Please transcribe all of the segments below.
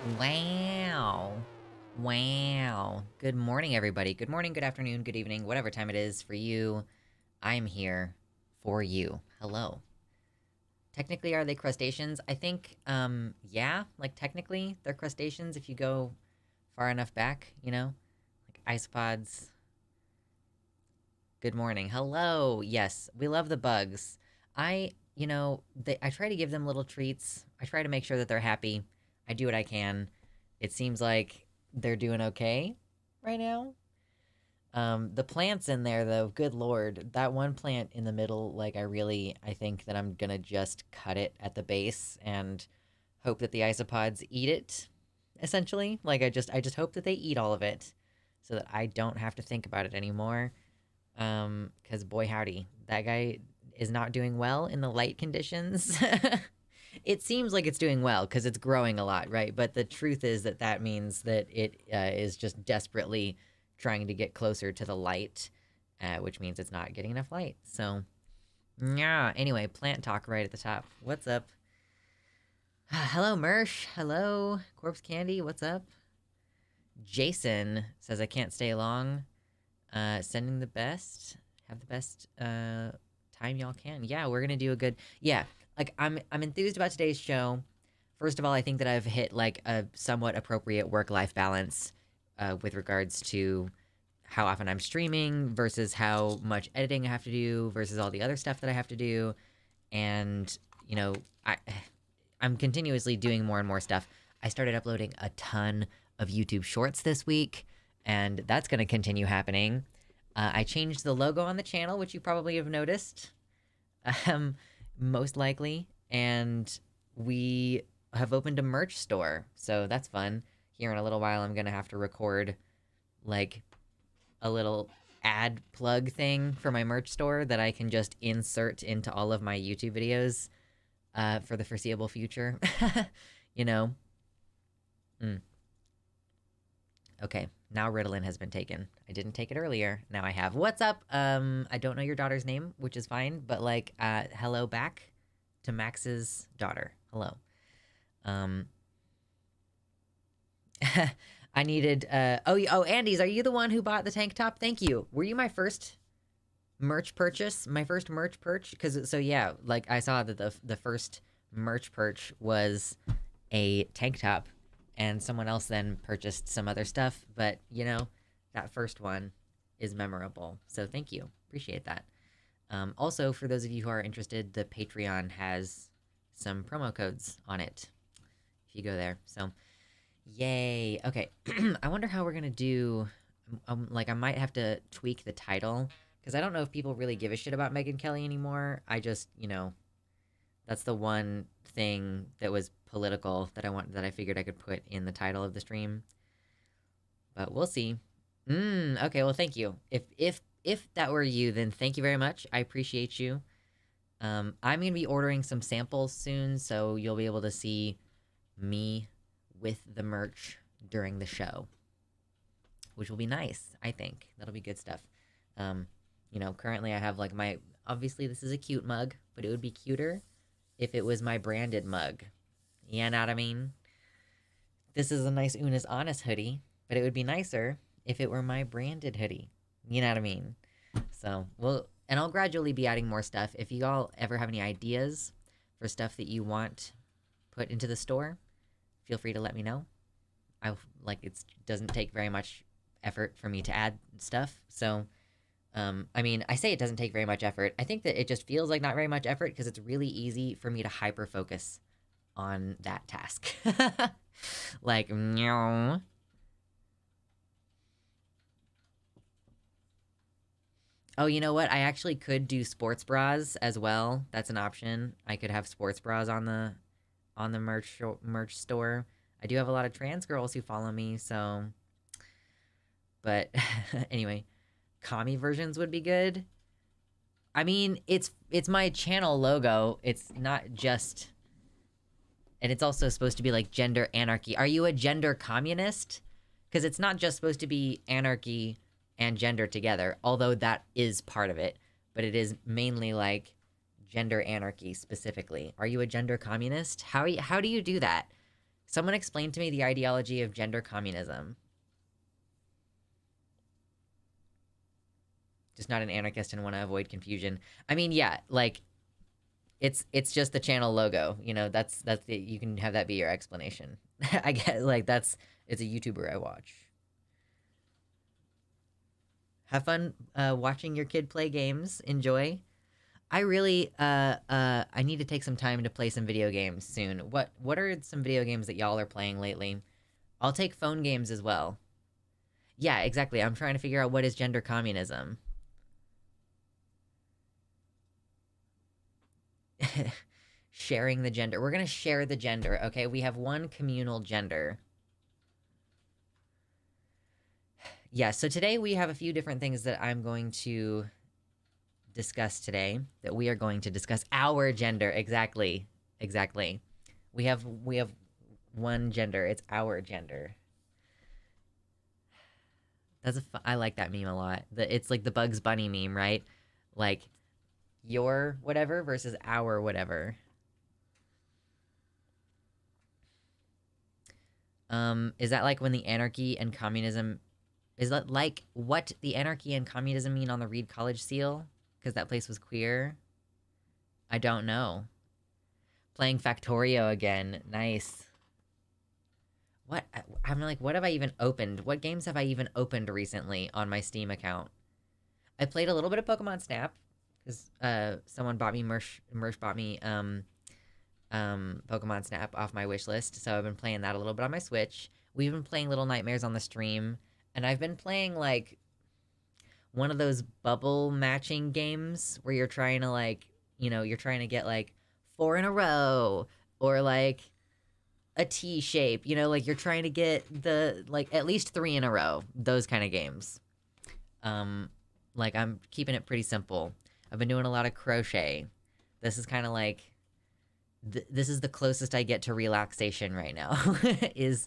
Wow. Wow. Good morning, everybody. Good morning, good afternoon, good evening, whatever time it is for you. I'm here for you. Hello. Technically, are they crustaceans? I think, yeah, like technically they're crustaceans if you go far enough back, you know? Like isopods. Good morning. Hello. Yes, we love the bugs. I try to give them little treats. I try to make sure that they're happy. I do what I can. It seems like they're doing okay right now. The plants in there, though, good lord. That one plant in the middle, like, I think that I'm gonna just cut it at the base and hope that the isopods eat it, essentially. Like, I just hope that they eat all of it so that I don't have to think about it anymore. Because boy howdy, that guy is not doing well in the light conditions. It seems like it's doing well because it's growing a lot, right? But the truth is that that means that it is just desperately trying to get closer to the light, which means it's not getting enough light. So, yeah. Anyway, plant talk right at the top. What's up? Hello, Mersh. Hello, Corpse Candy. What's up? Jason says I can't stay long. Sending the best. Have the best time y'all can. Yeah, we're gonna do a good. Yeah, like I'm enthused about today's show. First of all, I think that I've hit like a somewhat appropriate work-life balance with regards to how often I'm streaming versus how much editing I have to do versus all the other stuff that I have to do. And, you know, I'm continuously doing more and more stuff. I started uploading a ton of YouTube shorts this week, and that's going to continue happening. I changed the logo on the channel, which you probably have noticed. Most likely. And we have opened a merch store, so that's fun. Here in a little while, I'm gonna have to record, like, a little ad plug thing for my merch store that I can just insert into all of my YouTube videos for the foreseeable future. You know? Okay, now Ritalin has been taken. I didn't take it earlier. Now I have. What's up? I don't know your daughter's name, which is fine, but like, hello back to Max's daughter. Hello. I needed, Andy's, are you the one who bought the tank top? Thank you. Were you my first merch purchase? My first merch purchase? Because, so yeah, like, I saw that the first merch purchase was a tank top, and someone else then purchased some other stuff, but, you know, that first one is memorable. So thank you. Appreciate that. Also, for those of you who are interested, the Patreon has some promo codes on it if you go there. So, yay. Okay. I wonder how we're going to do... like, I might have to tweak the title, because I don't know if people really give a shit about Megyn Kelly anymore. I just, you know... That's the one thing that was political that I figured I could put in the title of the stream. But we'll see. Okay, well, thank you. If that were you, then thank you very much. I appreciate you. I'm gonna be ordering some samples soon, so you'll be able to see me with the merch during the show, which will be nice, I think. That'll be good stuff. You know, currently I have like my... Obviously, this is a cute mug, but it would be cuter if it was my branded mug. You know what I mean? This is a nice Una's Honest hoodie, but it would be nicer if it were my branded hoodie. You know what I mean? So, and I'll gradually be adding more stuff. If you all ever have any ideas for stuff that you want put into the store, feel free to let me know. It doesn't take very much effort for me to add stuff, so... I mean, I say it doesn't take very much effort. I think that it just feels like not very much effort because it's really easy for me to hyper-focus on that task. Like, meow. Oh, you know what? I actually could do sports bras as well. That's an option. I could have sports bras on the merch store. I do have a lot of trans girls who follow me, so... But, anyway... Commie versions would be good. I mean, it's my channel logo. It's not just... And it's also supposed to be like gender anarchy. Are you a gender communist? Because it's not just supposed to be anarchy and gender together, although that is part of it. But it is mainly like gender anarchy specifically. Are you a gender communist? How do you do that? Someone explained to me the ideology of gender communism. Just not an anarchist and want to avoid confusion. I mean, yeah, like, it's just the channel logo. You know, that's the, you can have that be your explanation. I get, like, it's a YouTuber I watch. Have fun watching your kid play games. Enjoy. I really I need to take some time to play some video games soon. What are some video games that y'all are playing lately? I'll take phone games as well. Yeah, exactly. I'm trying to figure out what is gender communism. Sharing the gender. We're gonna share the gender, okay? We have one communal gender. Yeah, so today we have a few different things that I'm going to discuss today. That we are going to discuss our gender. Exactly. Exactly. We have one gender. It's our gender. I like that meme a lot. It's like the Bugs Bunny meme, right? Like, your whatever versus our whatever. Is that like when the anarchy and communism... Is that like what the anarchy and communism mean on the Reed College seal? Because that place was queer? I don't know. Playing Factorio again. Nice. What? I'm like, what have I even opened? What games have I even opened recently on my Steam account? I played a little bit of Pokemon Snap. Because someone bought me, Mersh bought me Pokemon Snap off my wish list. So I've been playing that a little bit on my Switch. We've been playing Little Nightmares on the stream. And I've been playing, like, one of those bubble matching games where you're trying to, like, you know, you're trying to get, like, 4 in a row. Or, like, a T shape. You know, like, you're trying to get the, like, at least 3 in a row. Those kind of games. Like, I'm keeping it pretty simple. I've been doing a lot of crochet. This is kind of like... this is the closest I get to relaxation right now. Is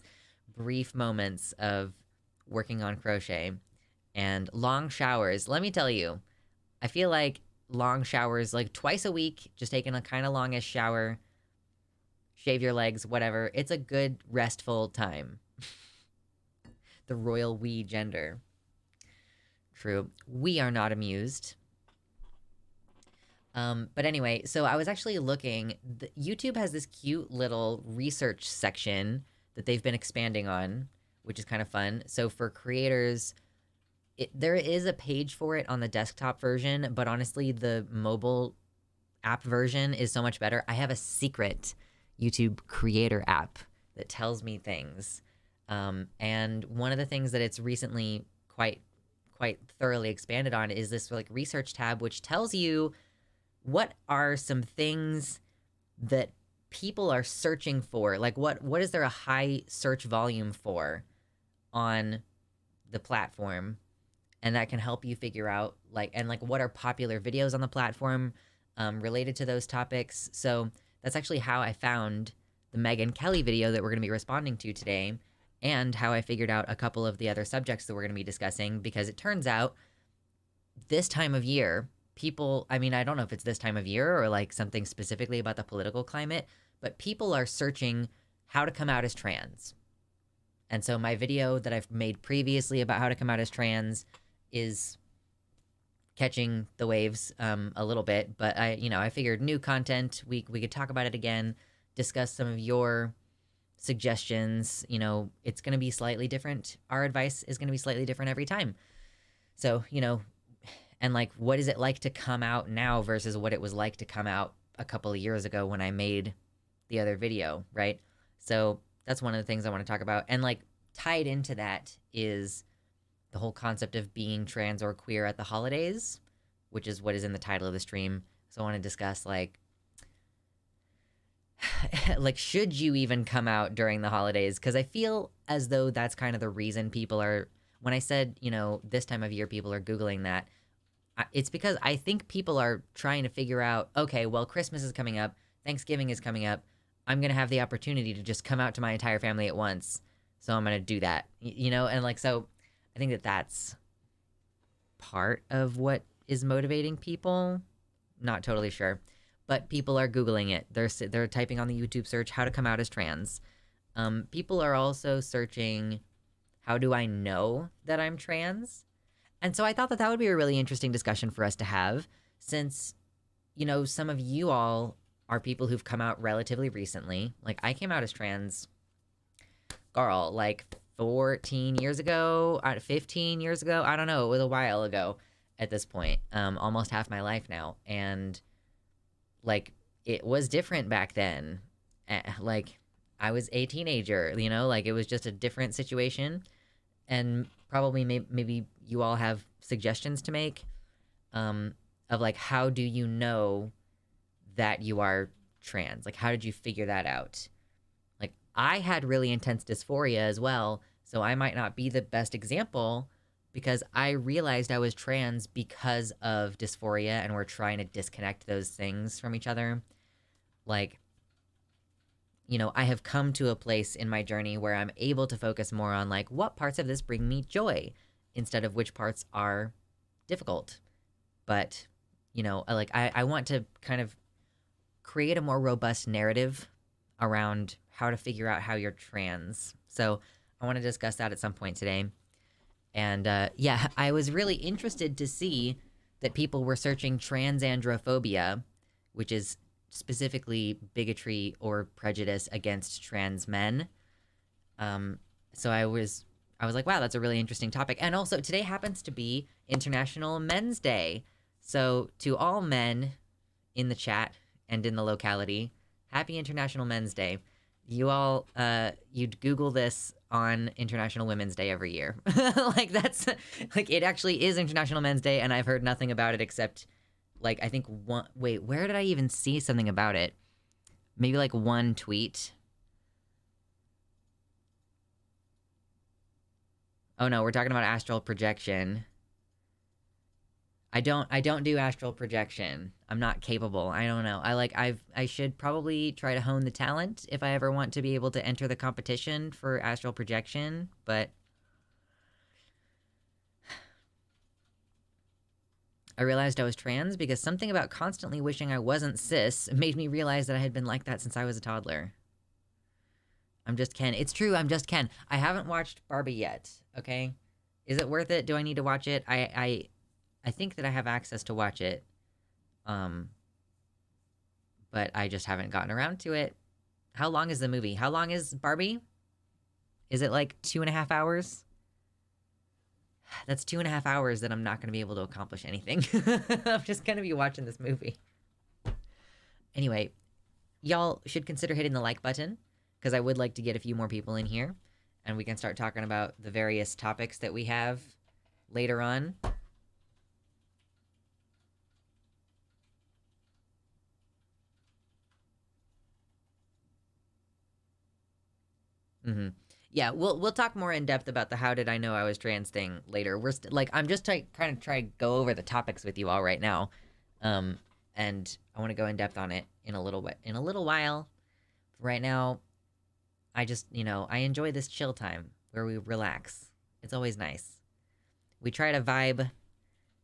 brief moments of... working on crochet and long showers. Let me tell you, I feel like long showers, like twice a week, just taking a kind of longish shower, shave your legs, whatever. It's a good restful time. The royal we gender. True. We are not amused. But anyway, so I was actually looking, YouTube has this cute little research section that they've been expanding on, which is kind of fun. So for creators, there is a page for it on the desktop version, but honestly, the mobile app version is so much better. I have a secret YouTube creator app that tells me things. And one of the things that it's recently quite thoroughly expanded on is this like research tab, which tells you what are some things that people are searching for. Like what is there a high search volume for on the platform, and that can help you figure out like what are popular videos on the platform related to those topics. So that's actually how I found the Megyn Kelly video that we're going to be responding to today, and how I figured out a couple of the other subjects that we're going to be discussing, because it turns out this time of year, people, I mean, I don't know if it's this time of year or like something specifically about the political climate, but people are searching how to come out as trans. And so my video that I've made previously about how to come out as trans is catching the waves a little bit. But I figured new content, we could talk about it again, discuss some of your suggestions. You know, it's going to be slightly different. Our advice is going to be slightly different every time. So, you know, and like, what is it like to come out now versus what it was like to come out a couple of years ago when I made the other video, right? So that's one of the things I want to talk about. And like tied into that is the whole concept of being trans or queer at the holidays, which is what is in the title of the stream. So I want to discuss like should you even come out during the holidays? Because I feel as though that's kind of the reason people are, when I said, you know, this time of year people are Googling that, it's because I think people are trying to figure out, okay, well, Christmas is coming up, Thanksgiving is coming up, I'm going to have the opportunity to just come out to my entire family at once. So I'm going to do that, you know? And like, so I think that that's part of what is motivating people. Not totally sure, but people are Googling it. They're typing on the YouTube search, how to come out as trans. People are also searching, how do I know that I'm trans? And so I thought that that would be a really interesting discussion for us to have, since, some of you all are people who've come out relatively recently. Like, I came out as trans, girl, like 14 years ago, 15 years ago. I don't know. It was a while ago at this point, almost half my life now. And, like, it was different back then. Like, I was a teenager, like, it was just a different situation. And probably maybe you all have suggestions to make, of, like, how do you know that you are trans? Like, how did you figure that out? Like, I had really intense dysphoria as well, so I might not be the best example, because I realized I was trans because of dysphoria, and we're trying to disconnect those things from each other. Like, I have come to a place in my journey where I'm able to focus more on, like, what parts of this bring me joy instead of which parts are difficult. But, like, I want to kind of create a more robust narrative around how to figure out how you're trans. So I want to discuss that at some point today. And yeah, I was really interested to see that people were searching transandrophobia, which is specifically bigotry or prejudice against trans men. So I was like, wow, that's a really interesting topic. And also, today happens to be International Men's Day. So to all men in the chat and in the locality, happy International Men's Day. You all, you'd Google this on International Women's Day every year. Like, that's, like, it actually is International Men's Day, and I've heard nothing about it except, like, I think wait, where did I even see something about it? Maybe, like, one tweet. Oh no, we're talking about astral projection. I don't do astral projection. I'm not capable. I don't know. I should probably try to hone the talent if I ever want to be able to enter the competition for astral projection, but I realized I was trans because something about constantly wishing I wasn't cis made me realize that I had been like that since I was a toddler. I'm just Ken. It's true, I'm just Ken. I haven't watched Barbie yet, okay? Is it worth it? Do I need to watch it? I think that I have access to watch it, but I just haven't gotten around to it. How long is the movie? How long is Barbie? Is it like 2.5 hours? That's 2.5 hours that I'm not going to be able to accomplish anything. I'm just going to be watching this movie. Anyway, y'all should consider hitting the like button, because I would like to get a few more people in here, and we can start talking about the various topics that we have later on. Mm-hmm. Yeah, we'll talk more in depth about the how did I know I was trans thing later. We're like, I'm just kind of trying to go over the topics with you all right now, and I want to go in depth on it in a little while. Right now, I just I enjoy this chill time where we relax. It's always nice. We try to vibe,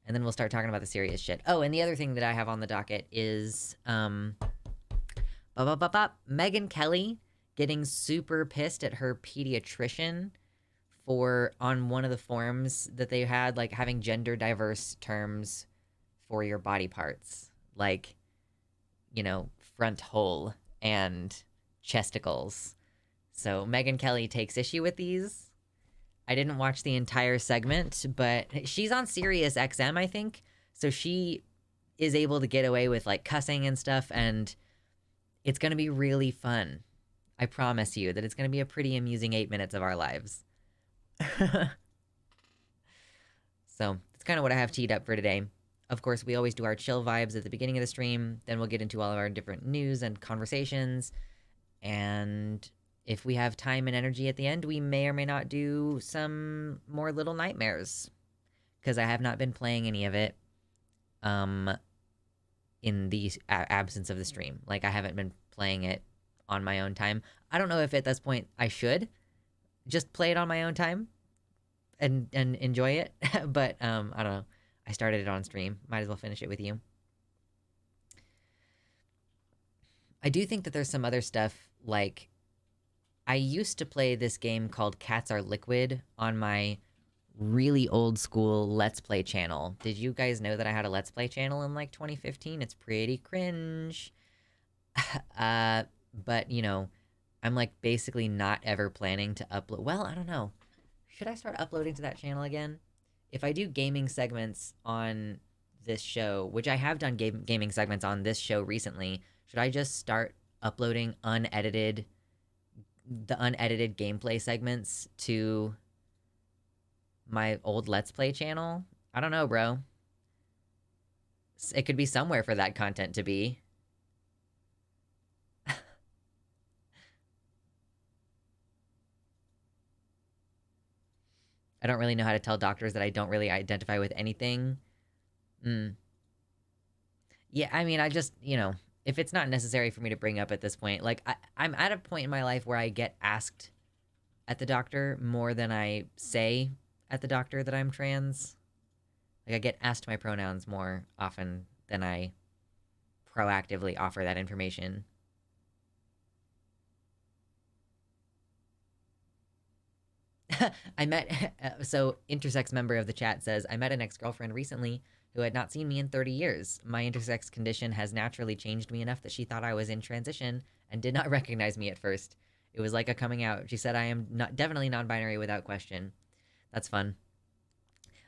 and then we'll start talking about the serious shit. Oh, and the other thing that I have on the docket is Megyn Kelly getting super pissed at her pediatrician for, on one of the forums that they had, like, having gender diverse terms for your body parts, like, front hole and chesticles. So Megyn Kelly takes issue with these. I didn't watch the entire segment, but she's on Sirius XM, I think, so she is able to get away with, like, cussing and stuff, and it's gonna be really fun. I promise you that it's going to be a pretty amusing 8 minutes of our lives. So that's kind of what I have teed up for today. Of course, we always do our chill vibes at the beginning of the stream. Then we'll get into all of our different news and conversations. And if we have time and energy at the end, we may or may not do some more Little Nightmares, because I have not been playing any of it in the absence of the stream. Like, I haven't been playing it on my own time. I don't know if at this point I should just play it on my own time and enjoy it, but I don't know. I started it on stream. Might as well finish it with you. I do think that there's some other stuff, like, I used to play this game called Cats Are Liquid on my really old school Let's Play channel. Did you guys know that I had a Let's Play channel in like 2015? It's pretty cringe. But you know, I'm like basically not ever planning to upload. Well, I don't know. Should I start uploading to that channel again? If I do gaming segments on this show, which I have done gaming segments on this show recently, should I just start uploading the unedited gameplay segments to my old Let's Play channel? I don't know, bro. It could be somewhere for that content to be. I don't really know how to tell doctors that I don't really identify with anything. Yeah, I mean, I just, you know, if it's not necessary for me to bring up at this point, like, I'm at a point in my life where I get asked at the doctor more than I say at the doctor that I'm trans. Like, I get asked my pronouns more often than I proactively offer that information. I met, so intersex member of the chat says, I met an ex-girlfriend recently who had not seen me in 30 years. My intersex condition has naturally changed me enough that she thought I was in transition and did not recognize me at first. It was like a coming out. She said I am definitely non-binary without question. That's fun.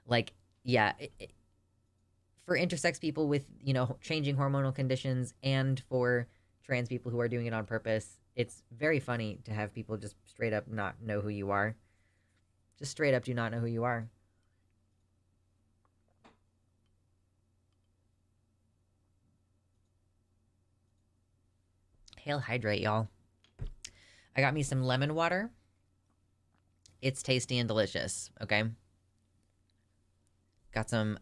Like, yeah, for intersex people with, you know, changing hormonal conditions and for trans people who are doing it on purpose, it's very funny to have people just straight up not know who you are. Just straight up do not know who you are. Hail hydrate, y'all. I got me some lemon water. It's tasty and delicious, okay? Got some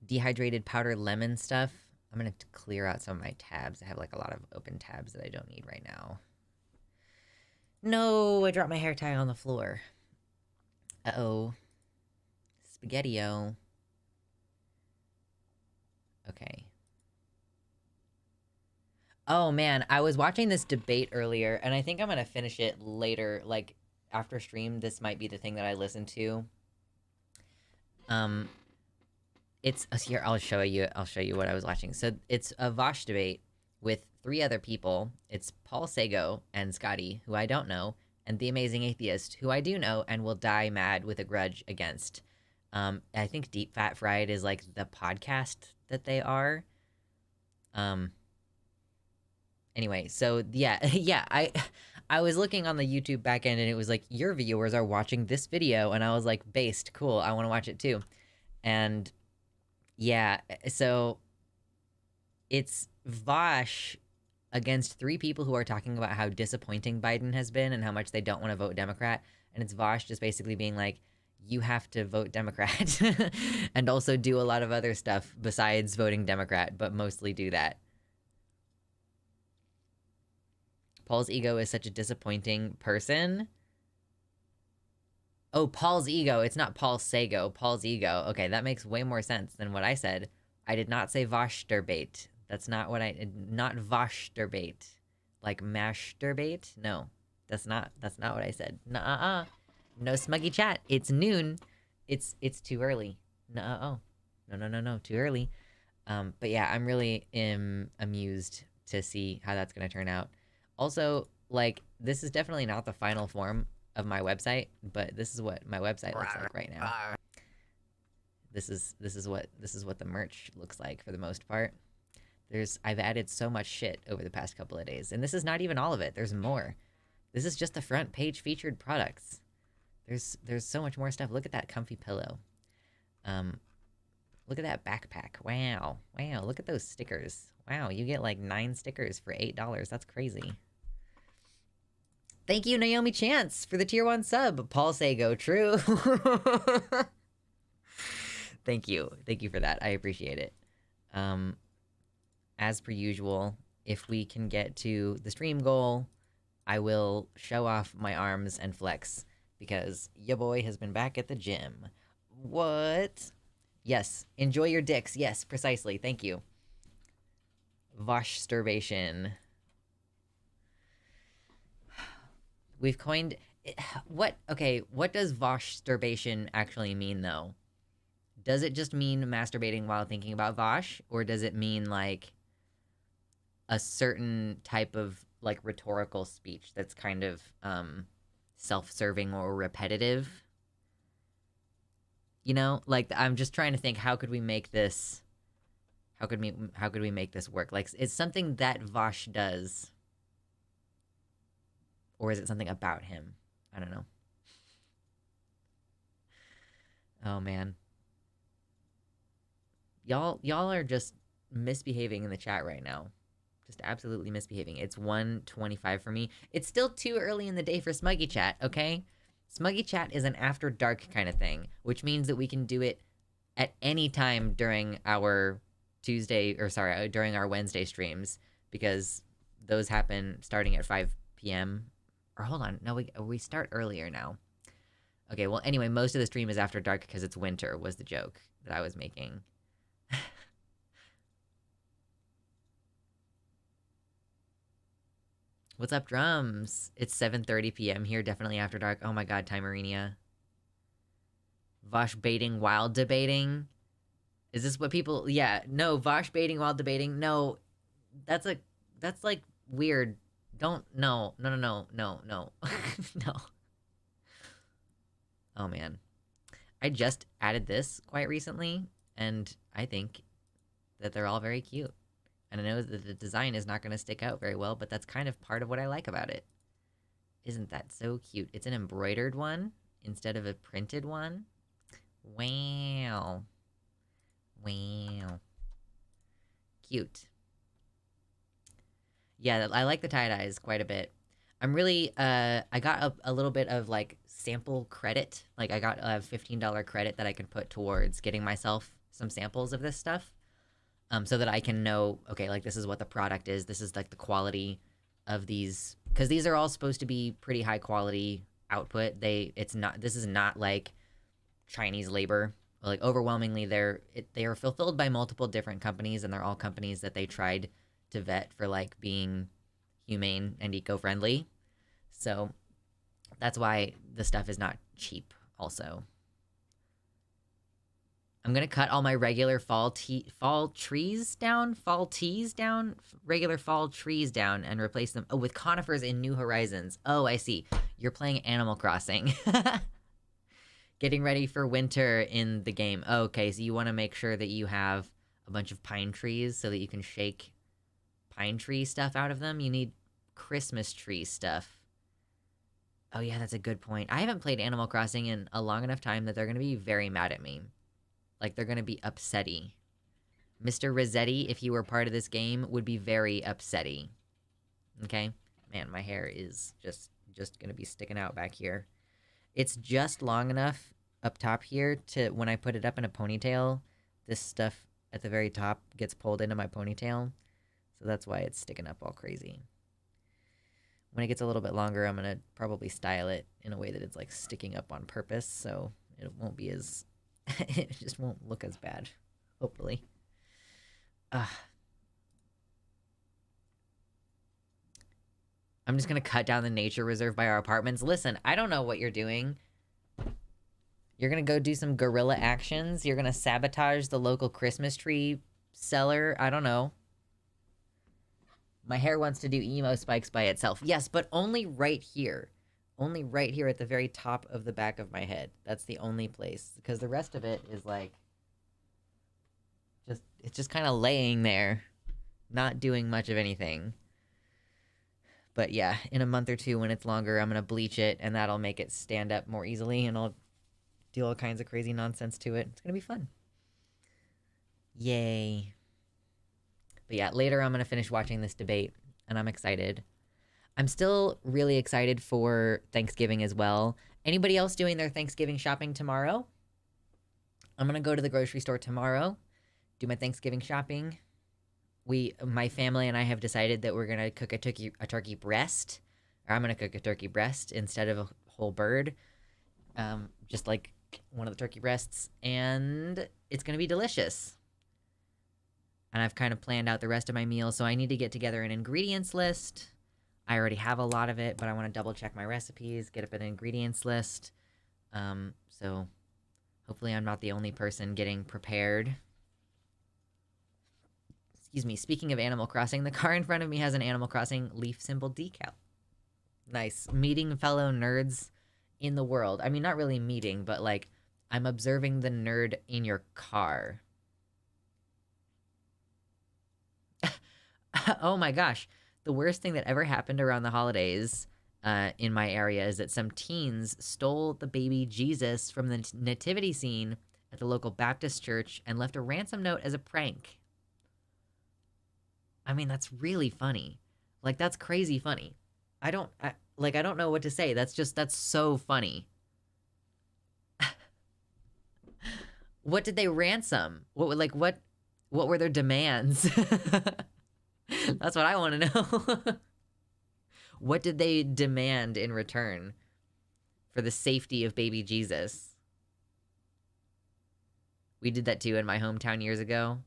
dehydrated powdered lemon stuff. I'm gonna clear out some of my tabs. I have like a lot of open tabs that I don't need right now. No, I dropped my hair tie on the floor. Uh-oh. Spaghetti-o. Okay. Oh man, I was watching this debate earlier, and I think I'm gonna finish it later, like after stream. This might be the thing that I listen to. It's here. I'll show you what I was watching. So it's a Vosh debate with 3 other people. It's Paul Sago and Scotty, who I don't know, and The Amazing Atheist, who I do know and will die mad with a grudge against. I think Deep Fat Fried is like the podcast that they are. Anyway, so yeah, yeah, I was looking on the YouTube backend and it was like, your viewers are watching this video, and I was like, based, cool, I want to watch it too. And yeah, so it's Vosh against 3 people who are talking about how disappointing Biden has been and how much they don't want to vote Democrat, and it's Vosh just basically being like, you have to vote Democrat and also do a lot of other stuff besides voting Democrat, but mostly do that. Paul's ego is such a disappointing person. Oh, Paul's ego. It's not Paul Sago. Paul's ego. Okay, that makes way more sense than what I said. I did not say Voshderbait. That's not what I... Not Voshderbait. Like masturbate? No. That's not what I said. Nuh-uh. No smuggy chat. It's noon. It's too early. Nuh-uh. No. Too early. But yeah, I'm really amused to see how that's gonna turn out. Also, like, this is definitely not the final form of my website, but this is what my website looks like right now. This is what the merch looks like for the most part. I've added so much shit over the past couple of days, and this is not even all of it. There's more. This is just the front page featured products. There's so much more stuff. Look at that comfy pillow. Look at that backpack. Wow. Look at those stickers. Wow, you get like 9 stickers for $8. That's crazy. Thank you, Naomi Chance, for the tier 1 sub. Paul Sago, true. Thank you for that. I appreciate it. As per usual, if we can get to the stream goal, I will show off my arms and flex, because ya boy has been back at the gym. What? Yes, enjoy your dicks. Yes, precisely. Thank you. Voshsturbation. We've coined what? Okay, what does vosh-sturbation actually mean though? Does it just mean masturbating while thinking about vosh, or does it mean like a certain type of like rhetorical speech that's kind of self-serving or repetitive? You know, like I'm just trying to think, how could we make this? How could we make this work? Like, it's something that Vosh does, or is it something about him? I don't know. Oh man, y'all are just misbehaving in the chat right now. Just absolutely misbehaving. It's 1:25 for me. It's still too early in the day for Smuggy Chat, okay? Smuggy Chat is an after dark kind of thing, which means that we can do it at any time during our during our Wednesday streams, because those happen starting at 5 p.m. Or hold on, no, we start earlier now. Okay, well, anyway, most of the stream is after dark because it's winter, was the joke that I was making. What's up, drums? It's 7:30 p.m. here, definitely after dark. Oh my god, Timerinia. Vosh baiting while debating? Is this what people... Yeah, no, Vosh baiting while debating. No, that's like weird. Don't... No. No. Oh man. I just added this quite recently, and I think that they're all very cute. And I know that the design is not going to stick out very well, but that's kind of part of what I like about it. Isn't that so cute? It's an embroidered one instead of a printed one. Wow. Wow. Cute. Yeah, I like the tie-dyes quite a bit. I'm really, I got a little bit of, like, sample credit. Like, I got a $15 credit that I can put towards getting myself some samples of this stuff. So that I can know, okay, like, this is what the product is. This is, like, the quality of these. Because these are all supposed to be pretty high quality output. This is not, like, Chinese labor. Like, overwhelmingly, they are fulfilled by multiple different companies, and they're all companies that they tried to vet for, like, being humane and eco-friendly. So that's why the stuff is not cheap also. I'm gonna cut all my regular fall trees down, regular fall trees down, and replace them with conifers in New Horizons. Oh, I see. You're playing Animal Crossing. Getting ready for winter in the game. Okay, so you want to make sure that you have a bunch of pine trees so that you can shake pine tree stuff out of them. You need Christmas tree stuff. Oh yeah, that's a good point. I haven't played Animal Crossing in a long enough time that they're gonna be very mad at me. Like, they're gonna be upsetty. Mr. Rossetti, if you were part of this game, would be very upsetty. Okay? Man, my hair is just gonna be sticking out back here. It's just long enough up top here to, when I put it up in a ponytail, this stuff at the very top gets pulled into my ponytail. So that's why it's sticking up all crazy. When it gets a little bit longer, I'm gonna probably style it in a way that it's, like, sticking up on purpose, so it won't be as... it just won't look as bad, hopefully. I'm just gonna cut down the nature reserve by our apartments. Listen, I don't know what you're doing. You're gonna go do some guerrilla actions? You're gonna sabotage the local Christmas tree seller? I don't know. My hair wants to do emo spikes by itself. Yes, but only right here. Only right here at the very top of the back of my head. That's the only place. Because the rest of it is, like... It's just kind of laying there. Not doing much of anything. But yeah, in a month or two when it's longer, I'm going to bleach it. And that'll make it stand up more easily. And I'll do all kinds of crazy nonsense to it. It's going to be fun. Yay. But yeah, later I'm going to finish watching this debate. And I'm excited. I'm still really excited for Thanksgiving as well. Anybody else doing their Thanksgiving shopping tomorrow? I'm gonna go to the grocery store tomorrow, do my Thanksgiving shopping. My family and I have decided that we're gonna cook a turkey breast. Or I'm gonna cook a turkey breast instead of a whole bird. Just like one of the turkey breasts. And it's gonna be delicious. And I've kind of planned out the rest of my meal, so I need to get together an ingredients list. I already have a lot of it, but I want to double check my recipes, get up an ingredients list. So hopefully I'm not the only person getting prepared. Excuse me, speaking of Animal Crossing, the car in front of me has an Animal Crossing leaf symbol decal. Nice. Meeting fellow nerds in the world. I mean, not really meeting, but like, I'm observing the nerd in your car. Oh my gosh. The worst thing that ever happened around the holidays in my area is that some teens stole the baby Jesus from the nativity scene at the local Baptist church and left a ransom note as a prank. I mean, that's really funny. Like, that's crazy funny. I don't know what to say. That's so funny. What did they ransom? What were their demands? That's what I want to know. What did they demand in return for the safety of baby Jesus? We did that too in my hometown years ago.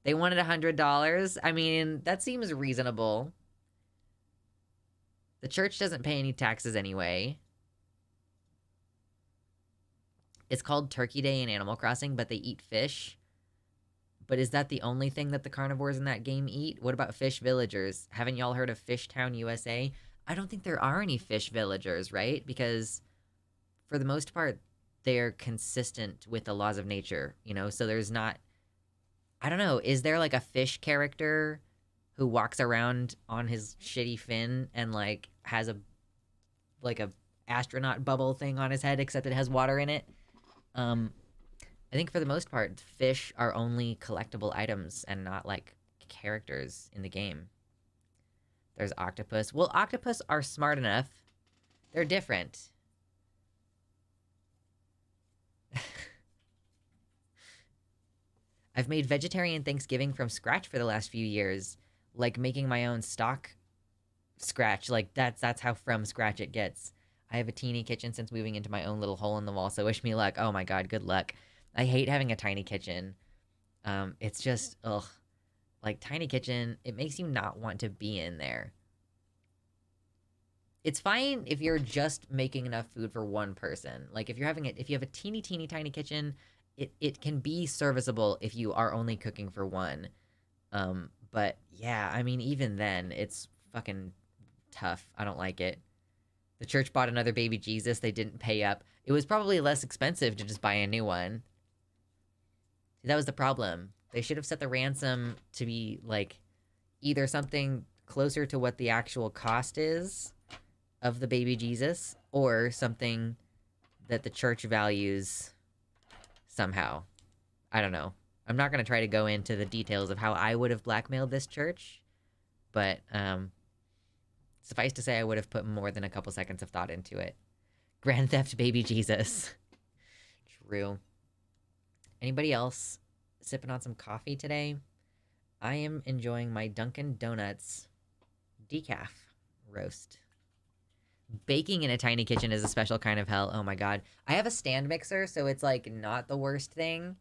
They wanted $100. I mean, that seems reasonable. The church doesn't pay any taxes anyway. It's called Turkey Day in Animal Crossing, but they eat fish. But is that the only thing that the carnivores in that game eat? What about fish villagers? Haven't y'all heard of Fishtown, USA? I don't think there are any fish villagers, right? Because for the most part, they're consistent with the laws of nature, you know? So there's not... I don't know. Is there like a fish character who walks around on his shitty fin and like has a astronaut bubble thing on his head, except it has water in it? I think for the most part, fish are only collectible items and not like characters in the game. There's octopus. Well, octopus are smart enough. They're different. I've made vegetarian Thanksgiving from scratch for the last few years, like making my own stock scratch. Like that's how from scratch it gets. I have a teeny kitchen since moving into my own little hole in the wall, so wish me luck. Oh my god, good luck. I hate having a tiny kitchen. It's just, ugh. Like, tiny kitchen, it makes you not want to be in there. It's fine if you're just making enough food for one person. Like, if you have a teeny tiny kitchen, it can be serviceable if you are only cooking for one. But yeah, I mean, even then, it's fucking tough. I don't like it. The church bought another baby Jesus. They didn't pay up. It was probably less expensive to just buy a new one. That was the problem. They should have set the ransom to be, like, either something closer to what the actual cost is of the baby Jesus, or something that the church values somehow. I don't know. I'm not going to try to go into the details of how I would have blackmailed this church, but suffice to say I would have put more than a couple seconds of thought into it. Grand Theft Baby Jesus. True. Anybody else sipping on some coffee today? I am enjoying my Dunkin' Donuts decaf roast. Baking in a tiny kitchen is a special kind of hell. Oh my god. I have a stand mixer, so it's like not the worst thing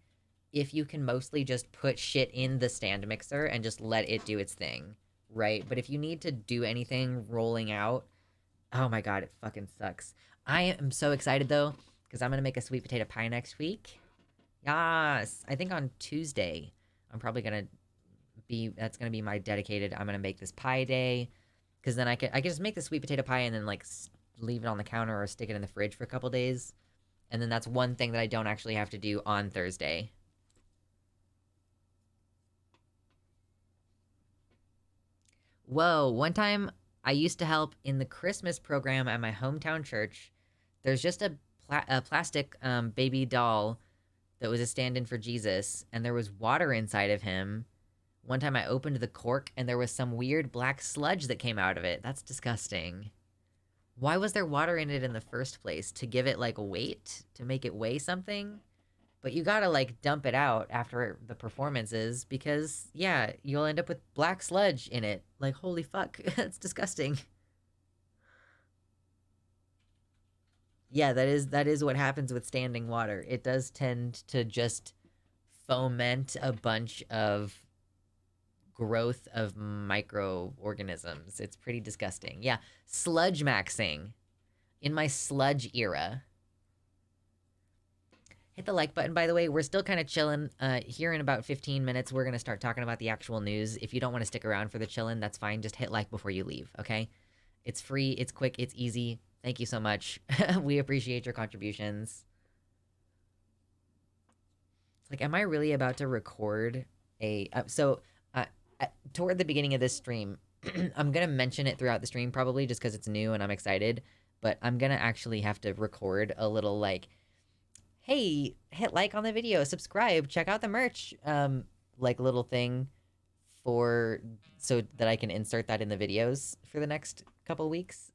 if you can mostly just put shit in the stand mixer and just let it do its thing, right? But if you need to do anything rolling out, oh my god, it fucking sucks. I am so excited though, because I'm gonna make a sweet potato pie next week. Yes! I think on Tuesday, I'm probably gonna be, that's gonna be my dedicated, I'm gonna make this pie day. Because then I could just make the sweet potato pie and then, like, leave it on the counter or stick it in the fridge for a couple days. And then that's one thing that I don't actually have to do on Thursday. Whoa, one time I used to help in the Christmas program at my hometown church. There's just a plastic baby doll that was a stand-in for Jesus, and there was water inside of him. One time I opened the cork and there was some weird black sludge that came out of it. That's disgusting. Why was there water in it in the first place? To give it, like, weight? To make it weigh something? But you gotta, like, dump it out after the performances because, yeah, you'll end up with black sludge in it. Like, holy fuck. That's disgusting. Yeah, that is what happens with standing water. It does tend to just foment a bunch of growth of microorganisms. It's pretty disgusting. Yeah, sludge maxing. In my sludge era. Hit the like button, by the way. We're still kind of chilling. Here in about 15 minutes, we're going to start talking about the actual news. If you don't want to stick around for the chillin', that's fine. Just hit like before you leave, okay? It's free, it's quick, it's easy. Thank you so much. We appreciate your contributions. It's like, am I really about to record a... toward the beginning of this stream, I'm going to mention it throughout the stream probably just because it's new and I'm excited. But I'm going to actually have to record a little, like, hey, hit like on the video, subscribe, check out the merch, like, little thing so that I can insert that in the videos for the next couple weeks.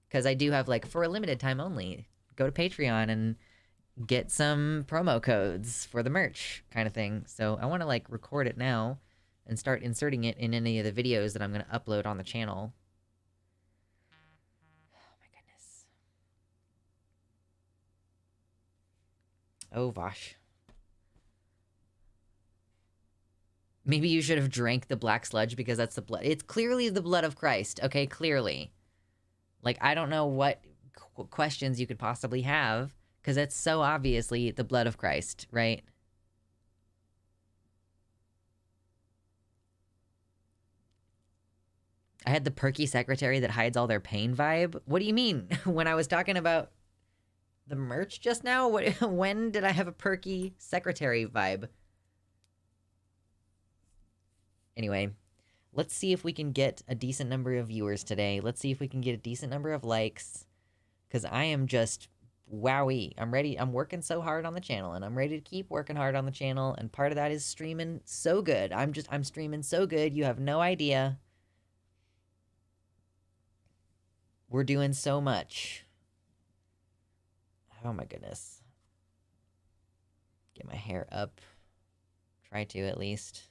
Because I do have, like, for a limited time only, go to Patreon and get some promo codes for the merch kind of thing. So I want to, like, record it now and start inserting it in any of the videos that I'm going to upload on the channel. Oh, Vosh. Maybe you should have drank the black sludge because that's the blood. It's clearly the blood of Christ, okay? Clearly. Like, I don't know what questions you could possibly have because it's so obviously the blood of Christ, right? I had the perky secretary that hides all their pain vibe. What do you mean? When I was talking about the merch just now? When did I have a perky secretary vibe? Anyway, let's see if we can get a decent number of viewers today. Let's see if we can get a decent number of likes. Because I am just, wowie. I'm ready. I'm working so hard on the channel. And I'm ready to keep working hard on the channel. And part of that is streaming so good. I'm streaming so good. You have no idea. We're doing so much. Oh my goodness. Get my hair up. Try to, at least.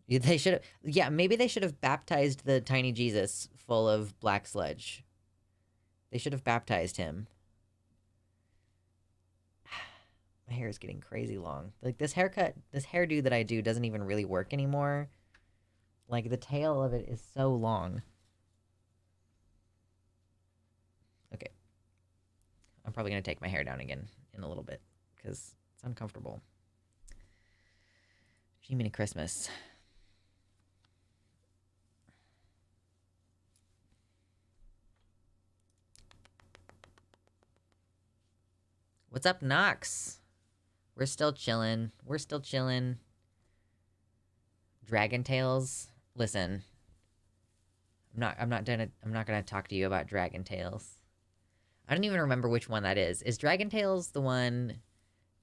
They should have... Yeah, maybe they should have baptized the tiny Jesus full of black sludge. They should have baptized him. My hair is getting crazy long. Like, this haircut, this hairdo that I do doesn't even really work anymore. Like, the tail of it is so long. Okay. I'm probably going to take my hair down again in a little bit, because it's uncomfortable. Jiminy Christmas. What's up, Nox? We're still chilling. We're still chilling. Dragon Tales. Listen. I'm not gonna talk to you about Dragon Tales. I don't even remember which one that is. Is Dragon Tales the one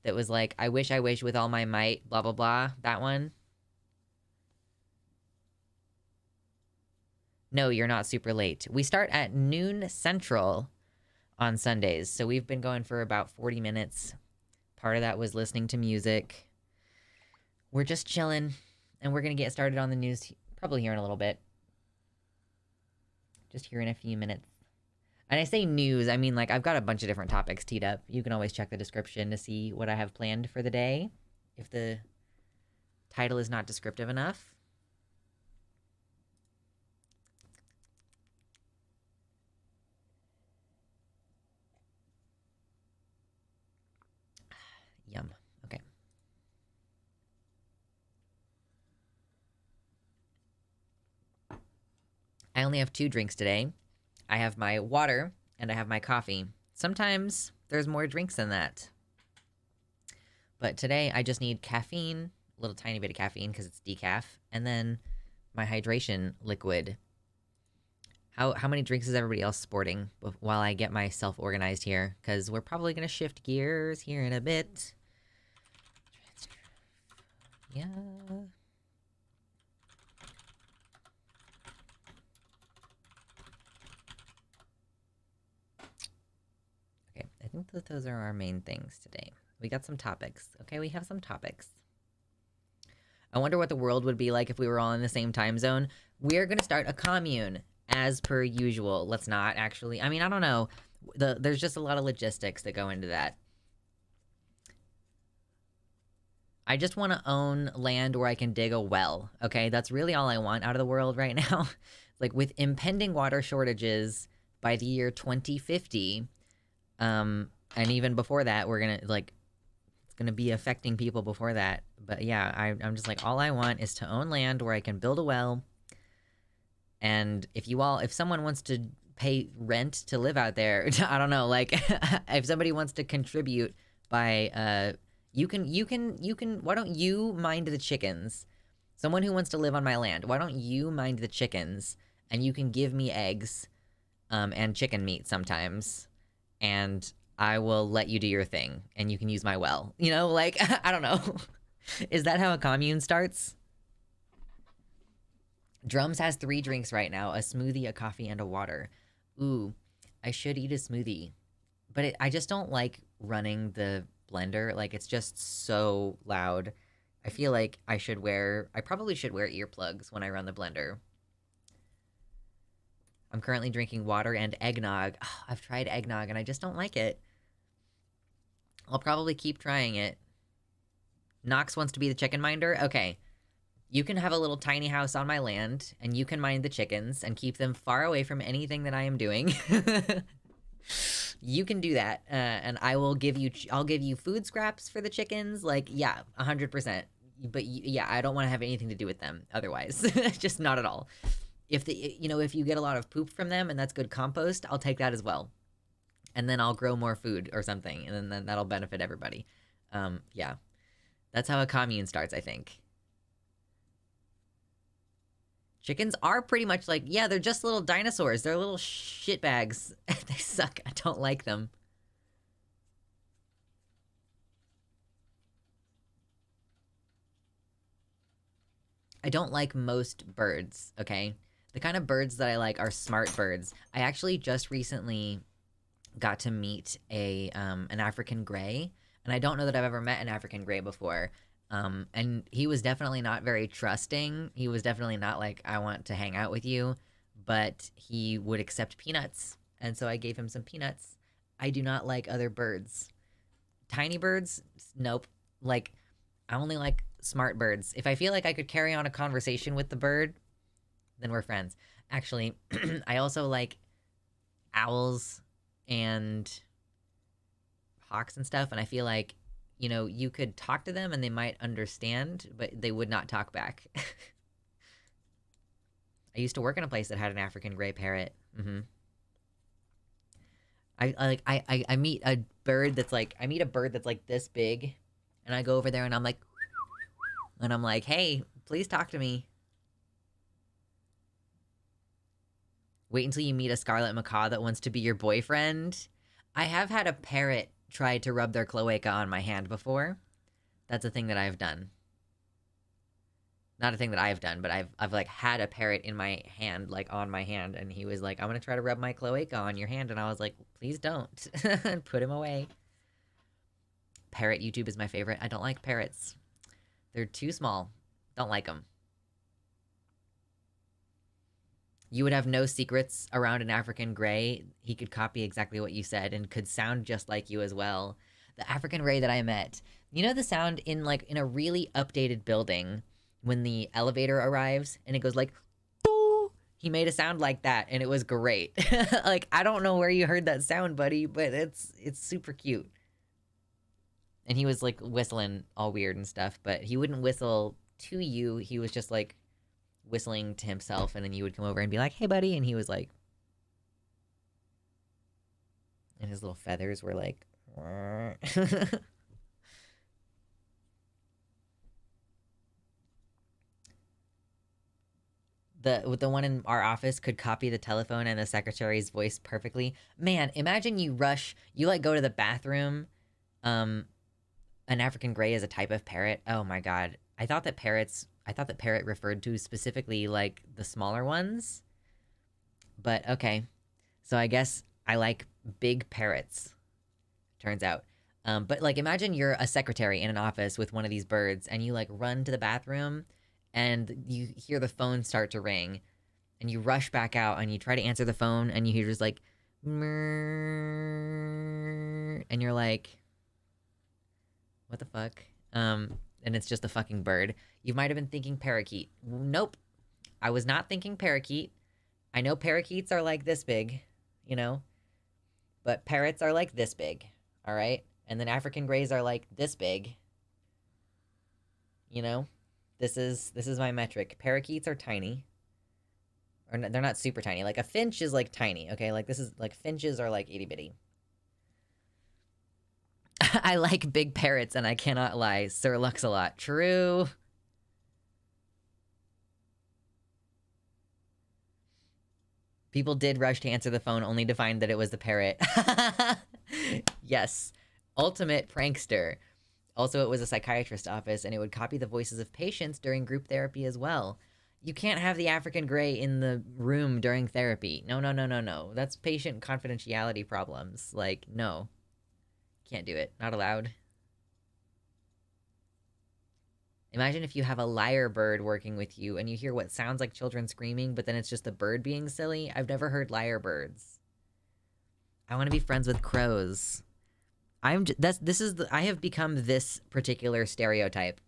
that was like, I wish with all my might, blah, blah, blah? That one? No, you're not super late. We start at noon Central on Sundays. So we've been going for about 40 minutes. Part of that was listening to music. We're just chilling. And we're going to get started on the news probably here in a little bit. Just here in a few minutes. And I say news, I mean, like, I've got a bunch of different topics teed up. You can always check the description to see what I have planned for the day, if the title is not descriptive enough. Yum. Okay. I only have 2 drinks today. I have my water, and I have my coffee. Sometimes there's more drinks than that. But today, I just need caffeine, a little tiny bit of caffeine because it's decaf, and then my hydration liquid. How many drinks is everybody else sporting while I get myself organized here? Because we're probably going to shift gears here in a bit. Yeah. Okay, I think that those are our main things today. We got some topics. Okay, we have some topics. I wonder what the world would be like if we were all in the same time zone. We're going to start a commune, as per usual. Let's not, actually. I mean, I don't know. There's just a lot of logistics that go into that. I just want to own land where I can dig a well, okay? That's really all I want out of the world right now. Like, with impending water shortages by the year 2050, and even before that, we're gonna, like, it's gonna be affecting people before that. But yeah, I'm just like, all I want is to own land where I can build a well. And if someone wants to pay rent to live out there, I don't know, like, if somebody wants to contribute by, you can, why don't you mind the chickens? Someone who wants to live on my land, why don't you mind the chickens? And you can give me eggs, and chicken meat sometimes, and I will let you do your thing, and you can use my well. You know, like, I don't know. Is that how a commune starts? Drums has 3 drinks right now: a smoothie, a coffee, and a water. Ooh, I should eat a smoothie. But I just don't like running the blender. Like, it's just so loud. I feel like I probably should wear earplugs when I run the blender. I'm currently drinking water and eggnog. Oh, I've tried eggnog and I just don't like it. I'll probably keep trying it. Nox wants to be the chicken minder? Okay. You can have a little tiny house on my land, and you can mind the chickens and keep them far away from anything that I am doing. You can do that, and I'll give you food scraps for the chickens. Like, yeah, 100%. But yeah, I don't want to have anything to do with them otherwise. Just not at all. If you get a lot of poop from them and that's good compost, I'll take that as well. And then I'll grow more food or something, and then that'll benefit everybody. Yeah. That's how a commune starts, I think. Chickens are pretty much like, yeah, they're just little dinosaurs. They're little shitbags. They suck. I don't like them. I don't like most birds, okay? The kind of birds that I like are smart birds. I actually just recently got to meet an African gray, and I don't know that I've ever met an African gray before. And he was definitely not very trusting. He was definitely not like, I want to hang out with you, but he would accept peanuts. And so I gave him some peanuts. I do not like other birds. Tiny birds? Nope. Like, I only like smart birds. If I feel like I could carry on a conversation with the bird, then we're friends. Actually, I also like owls and hawks and stuff, and I feel like, you could talk to them and they might understand, but they would not talk back. I used to work in a place that had an African gray parrot. Mm-hmm. I meet a bird that's like this big, and I go over there and I'm like, hey, please talk to me. Wait until you meet a scarlet macaw that wants to be your boyfriend. I have had a parrot try to rub their cloaca on my hand before. That's a thing that I've done. Not a thing that I've done, but I've like had a parrot in my hand, like on my hand, and he was like, I'm gonna try to rub my cloaca on your hand, and I was like, please don't. And put him away. Parrot YouTube is my favorite. I don't like parrots. They're too small. Don't like them. You would have no secrets around an African gray. He could copy exactly what you said and could sound just like you as well. The African gray that I met, the sound in a really updated building when the elevator arrives and it goes like, doo! He made a sound like that and it was great. Like, I don't know where you heard that sound, buddy, but it's super cute. And he was like whistling all weird and stuff, but he wouldn't whistle to you. He was just like whistling to himself, and then you would come over and be like, hey buddy, and he was like, and his little feathers were like the one in our office could copy the telephone and the secretary's voice perfectly. Man, imagine you go to the bathroom. An African gray is a type of parrot. Oh my god. I thought that parrot referred to specifically, like, the smaller ones. But, okay. So I guess I like big parrots, turns out. But, like, imagine you're a secretary in an office with one of these birds, and you, like, run to the bathroom, and you hear the phone start to ring, and you rush back out, and you try to answer the phone, and you hear just, like, and you're like, what the fuck? And and it's just a fucking bird. You might have been thinking parakeet. Nope. I was not thinking parakeet. I know parakeets are like this big, you know? But parrots are like this big, all right? And then African greys are like this big. You know? This is my metric. Parakeets are tiny. Or they're not super tiny. Like a finch is like tiny, okay? Like this is like finches are like itty bitty. I like big parrots and I cannot lie. Sir Luxalot. True. People did rush to answer the phone only to find that it was the parrot. Yes. Ultimate prankster. Also, it was a psychiatrist's office, and it would copy the voices of patients during group therapy as well. You can't have the African Grey in the room during therapy. No, no, no, no, no. That's patient confidentiality problems. Like, no. Can't do it. Not allowed. Imagine if you have a lyrebird working with you, and you hear what sounds like children screaming, but then it's just the bird being silly. I've never heard lyrebirds. I want to be friends with crows. I have become this particular stereotype.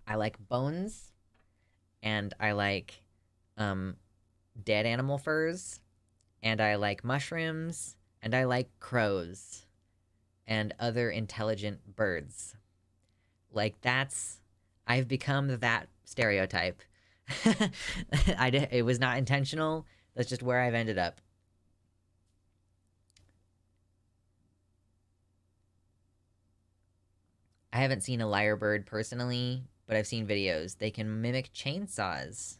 I like bones, and I like dead animal furs, and I like mushrooms, and I like crows, and other intelligent birds. Like I've become that stereotype. It was not intentional. That's just where I've ended up. I haven't seen a lyrebird personally, but I've seen videos. They can mimic chainsaws.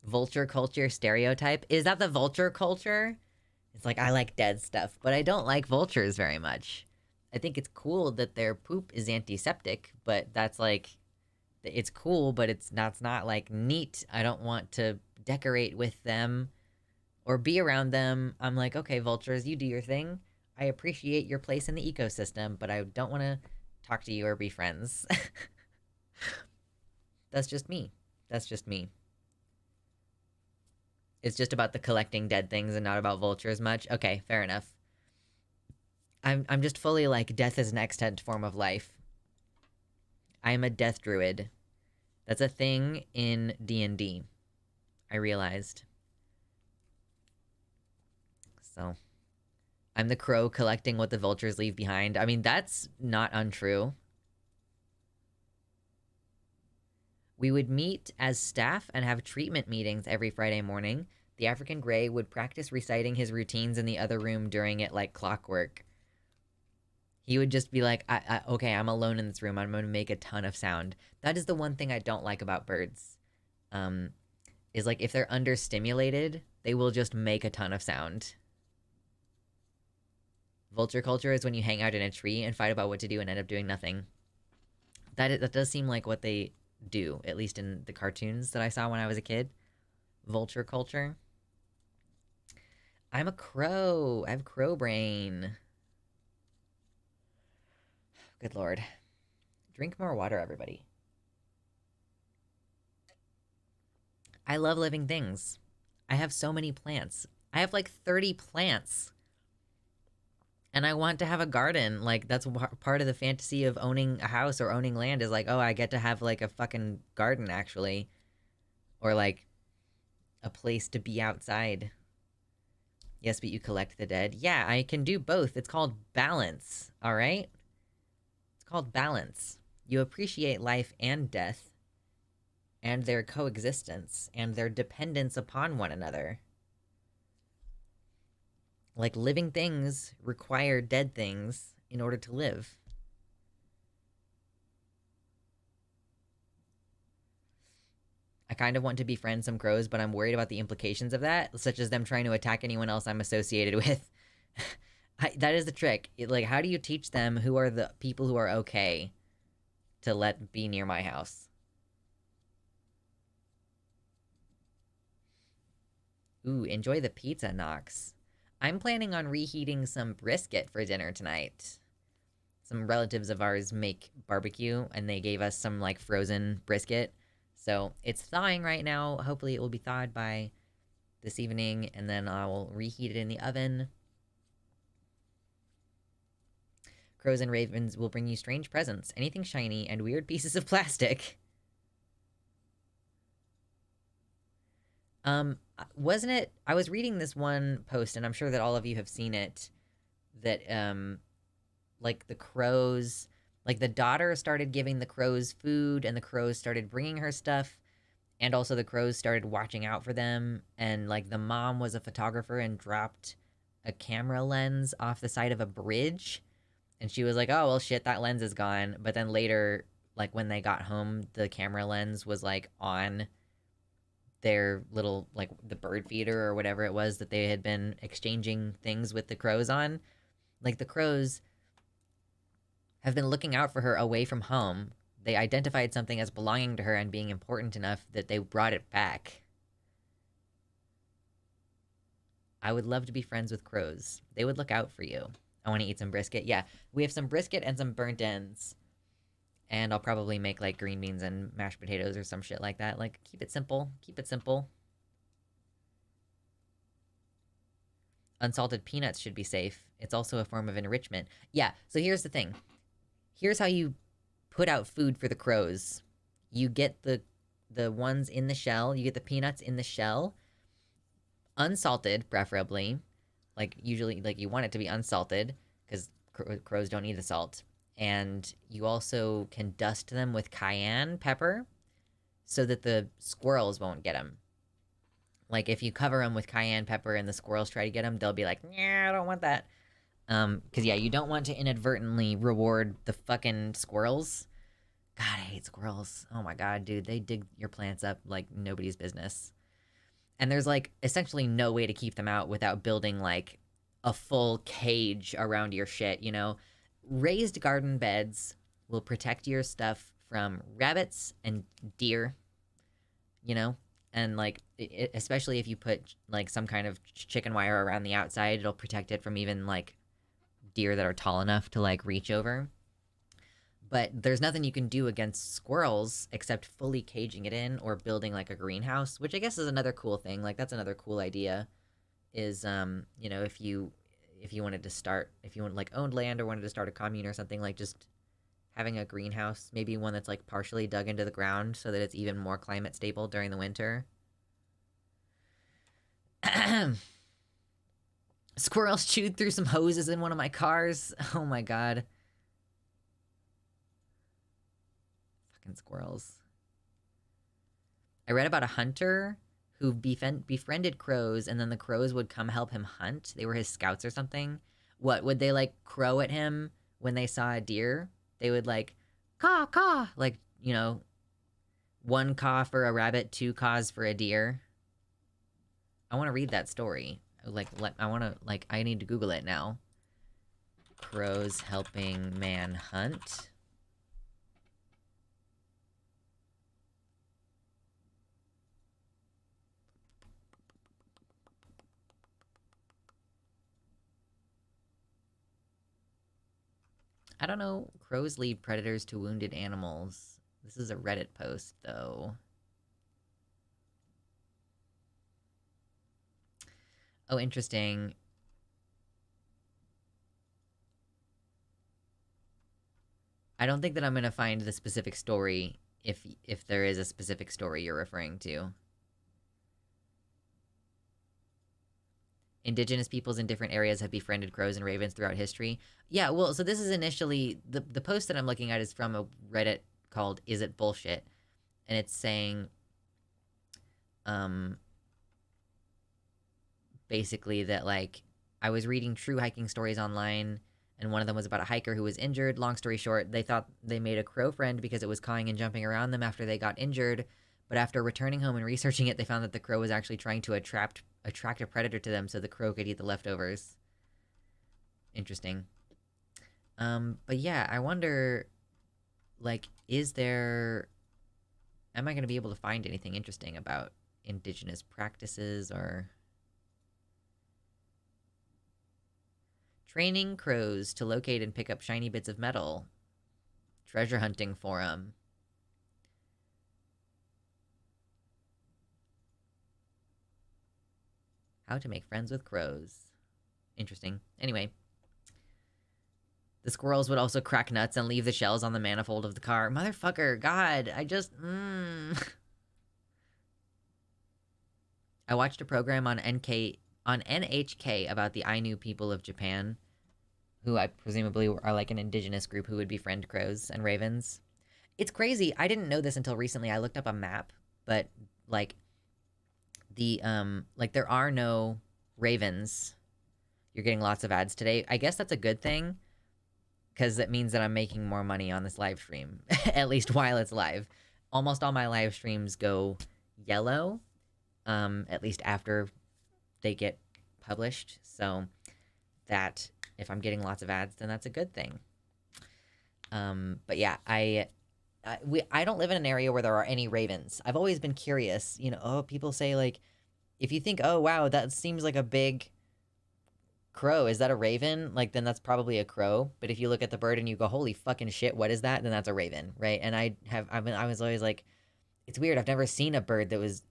Vulture culture stereotype? Is that the vulture culture? It's like, I like dead stuff, but I don't like vultures very much. I think it's cool that their poop is antiseptic, but that's like, it's cool, but that's not like neat. I don't want to decorate with them or be around them. I'm like, okay, vultures, you do your thing. I appreciate your place in the ecosystem, but I don't want to talk to you or be friends. That's just me. That's just me. It's just about the collecting dead things and not about vultures much. Okay, fair enough. I'm just fully like, death is an extant form of life. I am a death druid. That's a thing in D&D. I realized. So, I'm the crow collecting what the vultures leave behind. I mean, that's not untrue. We would meet as staff and have treatment meetings every Friday morning. The African Grey would practice reciting his routines in the other room during it like clockwork. He would just be like, okay, I'm alone in this room. I'm going to make a ton of sound. That is the one thing I don't like about birds. Is like, if they're understimulated, they will just make a ton of sound. Vulture culture is when you hang out in a tree and fight about what to do and end up doing nothing. That does seem like what they do, at least in the cartoons that I saw when I was a kid. Vulture culture. I'm a crow. I have crow brain. Good lord. Drink more water, everybody. I love living things. I have so many plants. I have like 30 plants. And I want to have a garden. Like, that's part of the fantasy of owning a house or owning land is like, oh, I get to have like a fucking garden, actually. Or like a place to be outside. Yes, but you collect the dead. Yeah, I can do both. It's called balance, all right? It's called balance. You appreciate life and death and their coexistence and their dependence upon one another. Like, living things require dead things in order to live. I kind of want to befriend some crows, but I'm worried about the implications of that, such as them trying to attack anyone else I'm associated with. That is the trick. Like, how do you teach them who are the people who are okay to let be near my house? Ooh, enjoy the pizza, Nox. I'm planning on reheating some brisket for dinner tonight. Some relatives of ours make barbecue, and they gave us some, like, frozen brisket. So, it's thawing right now. Hopefully it will be thawed by this evening, and then I will reheat it in the oven. Crows and ravens will bring you strange presents, anything shiny, and weird pieces of plastic. Wasn't it? I was reading this one post, and I'm sure that all of you have seen it, that, like, the crows, like, the daughter started giving the crows food, and the crows started bringing her stuff, and also the crows started watching out for them, and, like, the mom was a photographer and dropped a camera lens off the side of a bridge, and she was like, oh, well, shit, that lens is gone, but then later, like, when they got home, the camera lens was, like, on their little, like, the bird feeder or whatever it was that they had been exchanging things with the crows on. Like, the crows have been looking out for her away from home. They identified something as belonging to her and being important enough that they brought it back. I would love to be friends with crows. They would look out for you. I want to eat some brisket. Yeah, we have some brisket and some burnt ends. And I'll probably make, like, green beans and mashed potatoes or some shit like that. Like, keep it simple. Keep it simple. Unsalted peanuts should be safe. It's also a form of enrichment. Yeah, so here's the thing. Here's how you put out food for the crows. You get the ones in the shell. You get the peanuts in the shell. Unsalted, preferably. Like, usually, like, you want it to be unsalted, because crows don't need the salt. And you also can dust them with cayenne pepper so that the squirrels won't get them. Like, if you cover them with cayenne pepper and the squirrels try to get them, they'll be like, yeah, I don't want that. Because, yeah, you don't want to inadvertently reward the fucking squirrels. God, I hate squirrels. Oh my god, dude, they dig your plants up like nobody's business. And there's, like, essentially no way to keep them out without building, like, a full cage around your shit, you know? Raised garden beds will protect your stuff from rabbits and deer, you know? And, like, especially if you put, like, some kind of chicken wire around the outside, it'll protect it from even, like, deer that are tall enough to, like, reach over. But there's nothing you can do against squirrels except fully caging it in or building, like, a greenhouse, which I guess is another cool thing. Like, that's another cool idea, is, you know, if you wanted to start, if you like, owned land or wanted to start a commune or something, like, just having a greenhouse, maybe one that's, like, partially dug into the ground so that it's even more climate stable during the winter. Squirrels chewed through some hoses in one of my cars. Oh my god. Fucking squirrels. I read about a hunter who befriended crows, and then the crows would come help him hunt. They were his scouts or something. What, would they, like, crow at him when they saw a deer? They would, like, caw, caw. Like, you know, 1 caw for a rabbit, 2 caws for a deer. I want to read that story. Like, I need to Google it now. Crows helping man hunt. I don't know. Crows lead predators to wounded animals. This is a Reddit post, though. Oh, interesting. I don't think that I'm gonna find the specific story if there is a specific story you're referring to. Indigenous peoples in different areas have befriended crows and ravens throughout history. Yeah, well, so this is initially... The post that I'm looking at is from a Reddit called Is It Bullshit? And it's saying... basically that, like, I was reading true hiking stories online, and one of them was about a hiker who was injured. Long story short, they thought they made a crow friend because it was cawing and jumping around them after they got injured, but after returning home and researching it, they found that the crow was actually trying to attract a predator to them so the crow could eat the leftovers. Interesting. But yeah, I wonder, like, am I gonna be able to find anything interesting about indigenous practices or... Training crows to locate and pick up shiny bits of metal. Treasure hunting forum. How to make friends with crows. Interesting. Anyway. The squirrels would also crack nuts and leave the shells on the manifold of the car. Motherfucker, God, I just, I watched a program on NHK about the Ainu people of Japan, who I presumably are like an indigenous group who would befriend crows and ravens. It's crazy. I didn't know this until recently. I looked up a map, but like like there are no ravens. You're getting lots of ads today. I guess that's a good thing, because that means that I'm making more money on this live stream, at least while it's live. Almost all my live streams go yellow, at least after they get published. So that if I'm getting lots of ads, then that's a good thing. But yeah, I don't live in an area where there are any ravens. I've always been curious, people say like, if you think, oh wow, that seems like a big crow, is that a raven? Like, then that's probably a crow. But if you look at the bird and you go, holy fucking shit, what is that? Then that's a raven, right? And I was always like, it's weird. I've never seen a bird that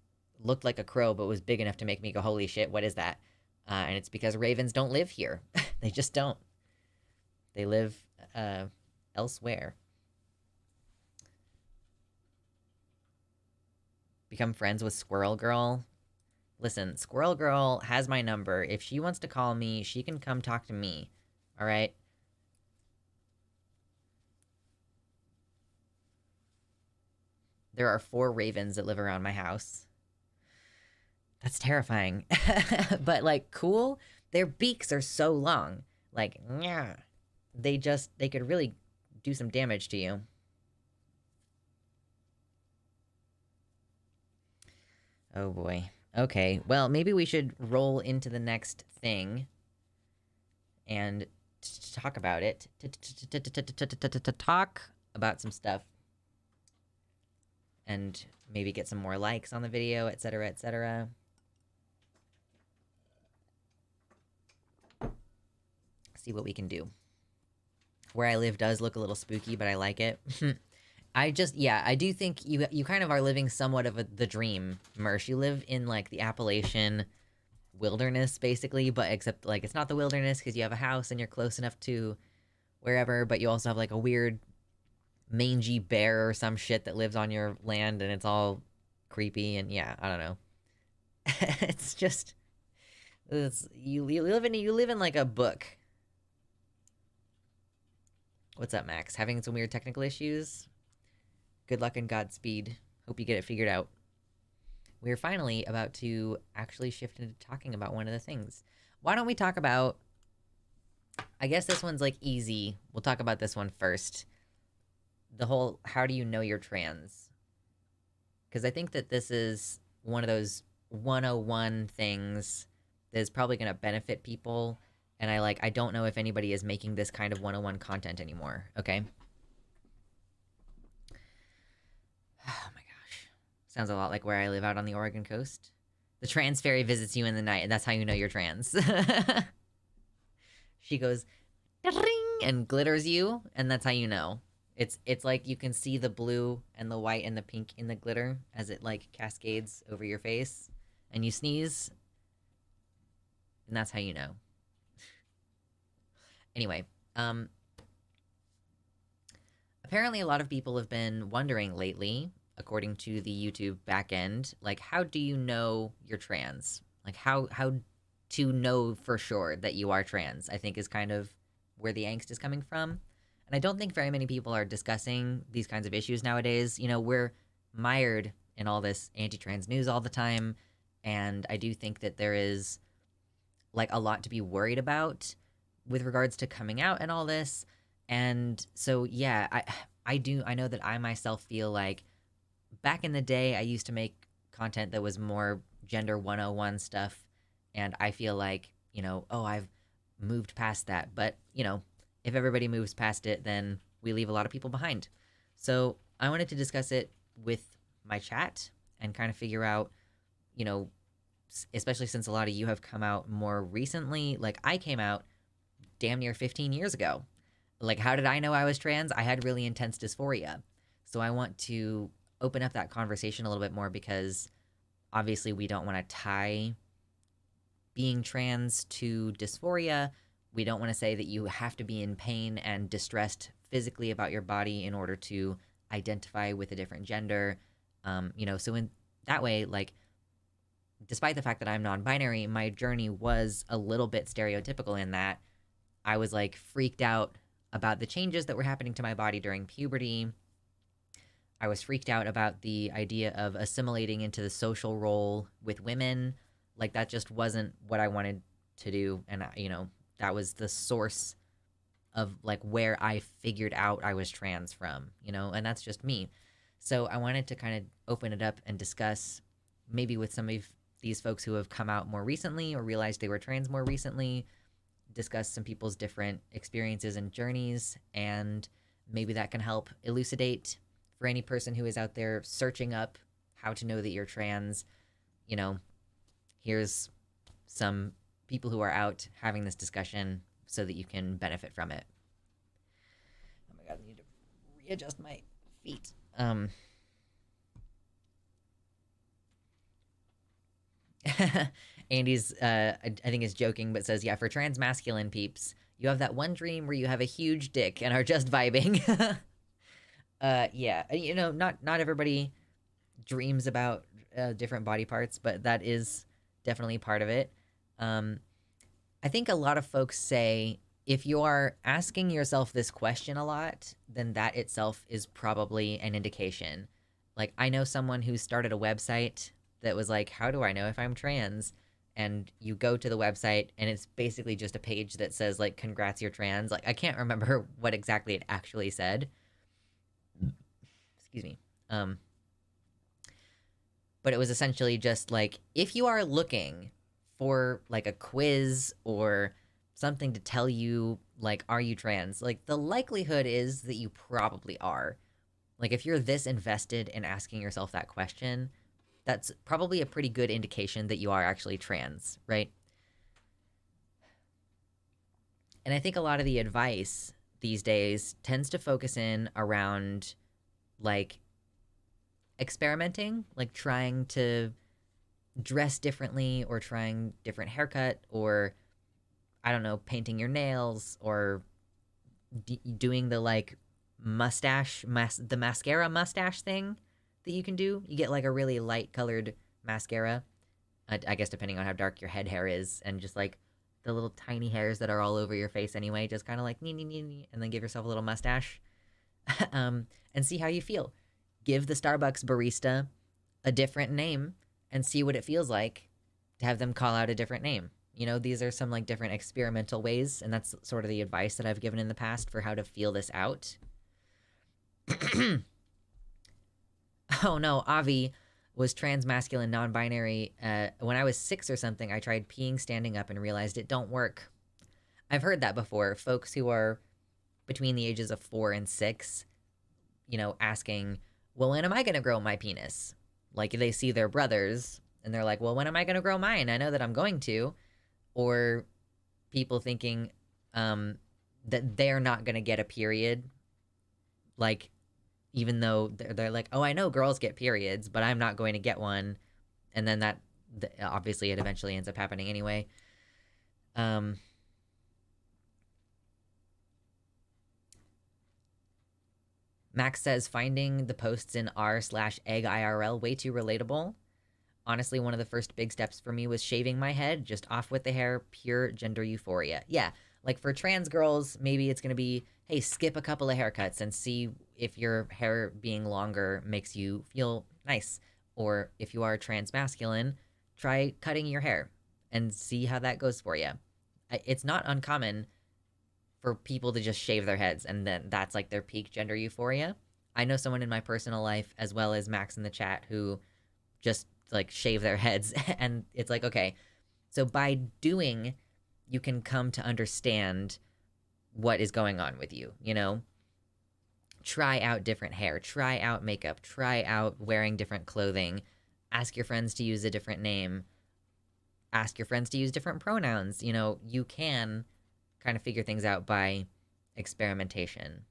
looked like a crow, but was big enough to make me go, holy shit, what is that? And it's because ravens don't live here. They just don't. They live elsewhere. Become friends with Squirrel Girl. Listen, Squirrel Girl has my number. If she wants to call me, she can come talk to me. All right? There are 4 ravens that live around my house. That's terrifying. But, like, cool. Their beaks are so long. Like, yeah. They could really do some damage to you. Oh, boy. Okay, well, maybe we should roll into the next thing and talk about it. Talk about some stuff. And maybe get some more likes on the video, etc., etc. See what we can do. Where I live does look a little spooky, but I like it. I do think you kind of are living somewhat of the dream, Mersh. You live in, like, the Appalachian wilderness, basically, but except, like, it's not the wilderness because you have a house and you're close enough to wherever, but you also have, like, a weird mangy bear or some shit that lives on your land, and it's all creepy, and yeah, I don't know. It's just... you live in, like, a book. What's up, Max? Having some weird technical issues? Good luck and Godspeed. Hope you get it figured out. We're finally about to actually shift into talking about one of the things. Why don't we talk about... I guess this one's, like, easy. We'll talk about this one first. The whole, how do you know you're trans? Because I think that this is one of those 101 things that is probably going to benefit people. And I don't know if anybody is making this kind of 101 content anymore, okay? Oh my gosh. Sounds a lot like where I live out on the Oregon coast. The trans fairy visits you in the night, and that's how you know you're trans. She goes, "Ding," and glitters you, and that's how you know. It's like you can see the blue and the white and the pink in the glitter as it, like, cascades over your face, and you sneeze, and that's how you know. Anyway, apparently a lot of people have been wondering lately, according to the YouTube backend, like, how do you know you're trans? Like, how to know for sure that you are trans, I think, is kind of where the angst is coming from. And I don't think very many people are discussing these kinds of issues nowadays. You know, we're mired in all this anti-trans news all the time, and I do think that there is, like, a lot to be worried about with regards to coming out and all this. And so, yeah, I know that I myself feel like back in the day, I used to make content that was more gender 101 stuff, and I feel like, I've moved past that. But, if everybody moves past it, then we leave a lot of people behind. So I wanted to discuss it with my chat and kind of figure out, especially since a lot of you have come out more recently. Like, I came out damn near 15 years ago. Like, how did I know I was trans? I had really intense dysphoria. So I want to open up that conversation a little bit more, because obviously we don't want to tie being trans to dysphoria, We don't want to say that you have to be in pain and distressed physically about your body in order to identify with a different gender. So in that way, like, despite the fact that I'm non-binary, my journey was a little bit stereotypical in that I was like freaked out about the changes that were happening to my body during puberty. I was freaked out about the idea of assimilating into the social role with women. Like, that just wasn't what I wanted to do. And, that was the source of like where I figured out I was trans from, and that's just me. So I wanted to kind of open it up and discuss, maybe with some of these folks who have come out more recently or realized they were trans more recently, discuss some people's different experiences and journeys, and maybe that can help elucidate for any person who is out there searching up how to know that you're trans. Here's some people who are out having this discussion so that you can benefit from it. Oh my god, I need to readjust my feet. Andy's, I think is joking, but says, yeah, for trans masculine peeps, you have that one dream where you have a huge dick and are just vibing. Yeah, not everybody dreams about different body parts, but that is definitely part of it. I think a lot of folks say if you are asking yourself this question a lot, then that itself is probably an indication. Like, I know someone who started a website that was like, how do I know if I'm trans? And you go to the website and it's basically just a page that says like, congrats, you're trans. Like, I can't remember what exactly it actually said. Excuse me. But it was essentially just like, if you are looking for like a quiz or something to tell you like, are you trans? Like, the likelihood is that you probably are. Like, if you're this invested in asking yourself that question, that's probably a pretty good indication that you are actually trans, right? And I think a lot of the advice these days tends to focus in around like experimenting, like trying to dress differently or trying different haircut, or I don't know, painting your nails, or doing the like the mascara mustache thing that you can do. You get like a really light colored mascara, I guess depending on how dark your head hair is, and just like the little tiny hairs that are all over your face anyway, just kind of like and then give yourself a little mustache. And see how you feel. Give the Starbucks barista a different name and see what it feels like to have them call out a different name. These are some like different experimental ways, and that's sort of the advice that I've given in the past for how to feel this out. Oh no, Avi was trans masculine non-binary. When I was 6 or something, I tried peeing standing up and realized it don't work. I've heard that before. Folks who are between the ages of 4 and 6, asking, well, when am I going to grow my penis? Like, they see their brothers and they're like, well, when am I going to grow mine? I know that I'm going to. Or people thinking that they're not going to get a period. Like, even though they're like, oh, I know girls get periods, but I'm not going to get one. And then that obviously it eventually ends up happening anyway. Max says, finding the posts in r/egg IRL way too relatable. Honestly, one of the first big steps for me was shaving my head, just off with the hair, pure gender euphoria. Yeah, like for trans girls, maybe it's going to be, hey, skip a couple of haircuts and see if your hair being longer makes you feel nice. Or if you are trans masculine, try cutting your hair and see how that goes for you. It's not uncommon for people to just shave their heads and then that's like their peak gender euphoria. I know someone in my personal life, as well as Max in the chat, who just like shave their heads and it's like, okay, so by doing, you can come to understand what is going on with you, Try out different hair, try out makeup, try out wearing different clothing, ask your friends to use a different name, ask your friends to use different pronouns. You can kind of figure things out by experimentation.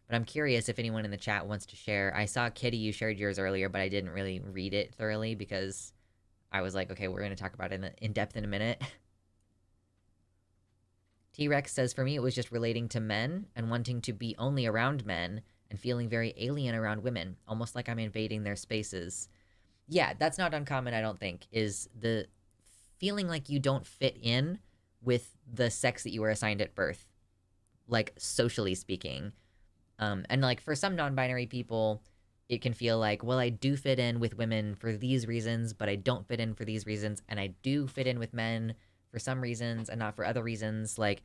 But I'm curious if anyone in the chat wants to share. I saw, Kitty, you shared yours earlier, but I didn't really read it thoroughly because I was like, okay, we're going to talk about it in depth in a minute. T-Rex says, for me, it was just relating to men and wanting to be only around men and feeling very alien around women, almost like I'm invading their spaces. Yeah, that's not uncommon, I don't think, is the feeling like you don't fit in with the sex that you were assigned at birth, like socially speaking. And like for some non-binary people, it can feel like, well, I do fit in with women for these reasons, but I don't fit in for these reasons, and I do fit in with men for some reasons and not for other reasons. Like,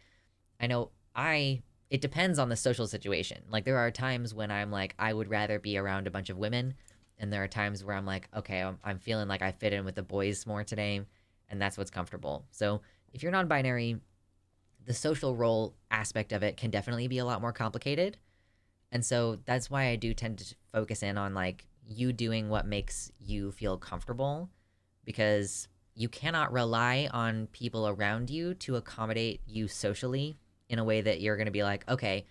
I know it depends on the social situation. Like, there are times when I'm like, I would rather be around a bunch of women, and there are times where I'm like, okay, I'm feeling like I fit in with the boys more today, and that's what's comfortable. So if you're non-binary, the social role aspect of it can definitely be a lot more complicated. And so that's why I do tend to focus in on like you doing what makes you feel comfortable, because you cannot rely on people around you to accommodate you socially in a way that you're going to be like, okay,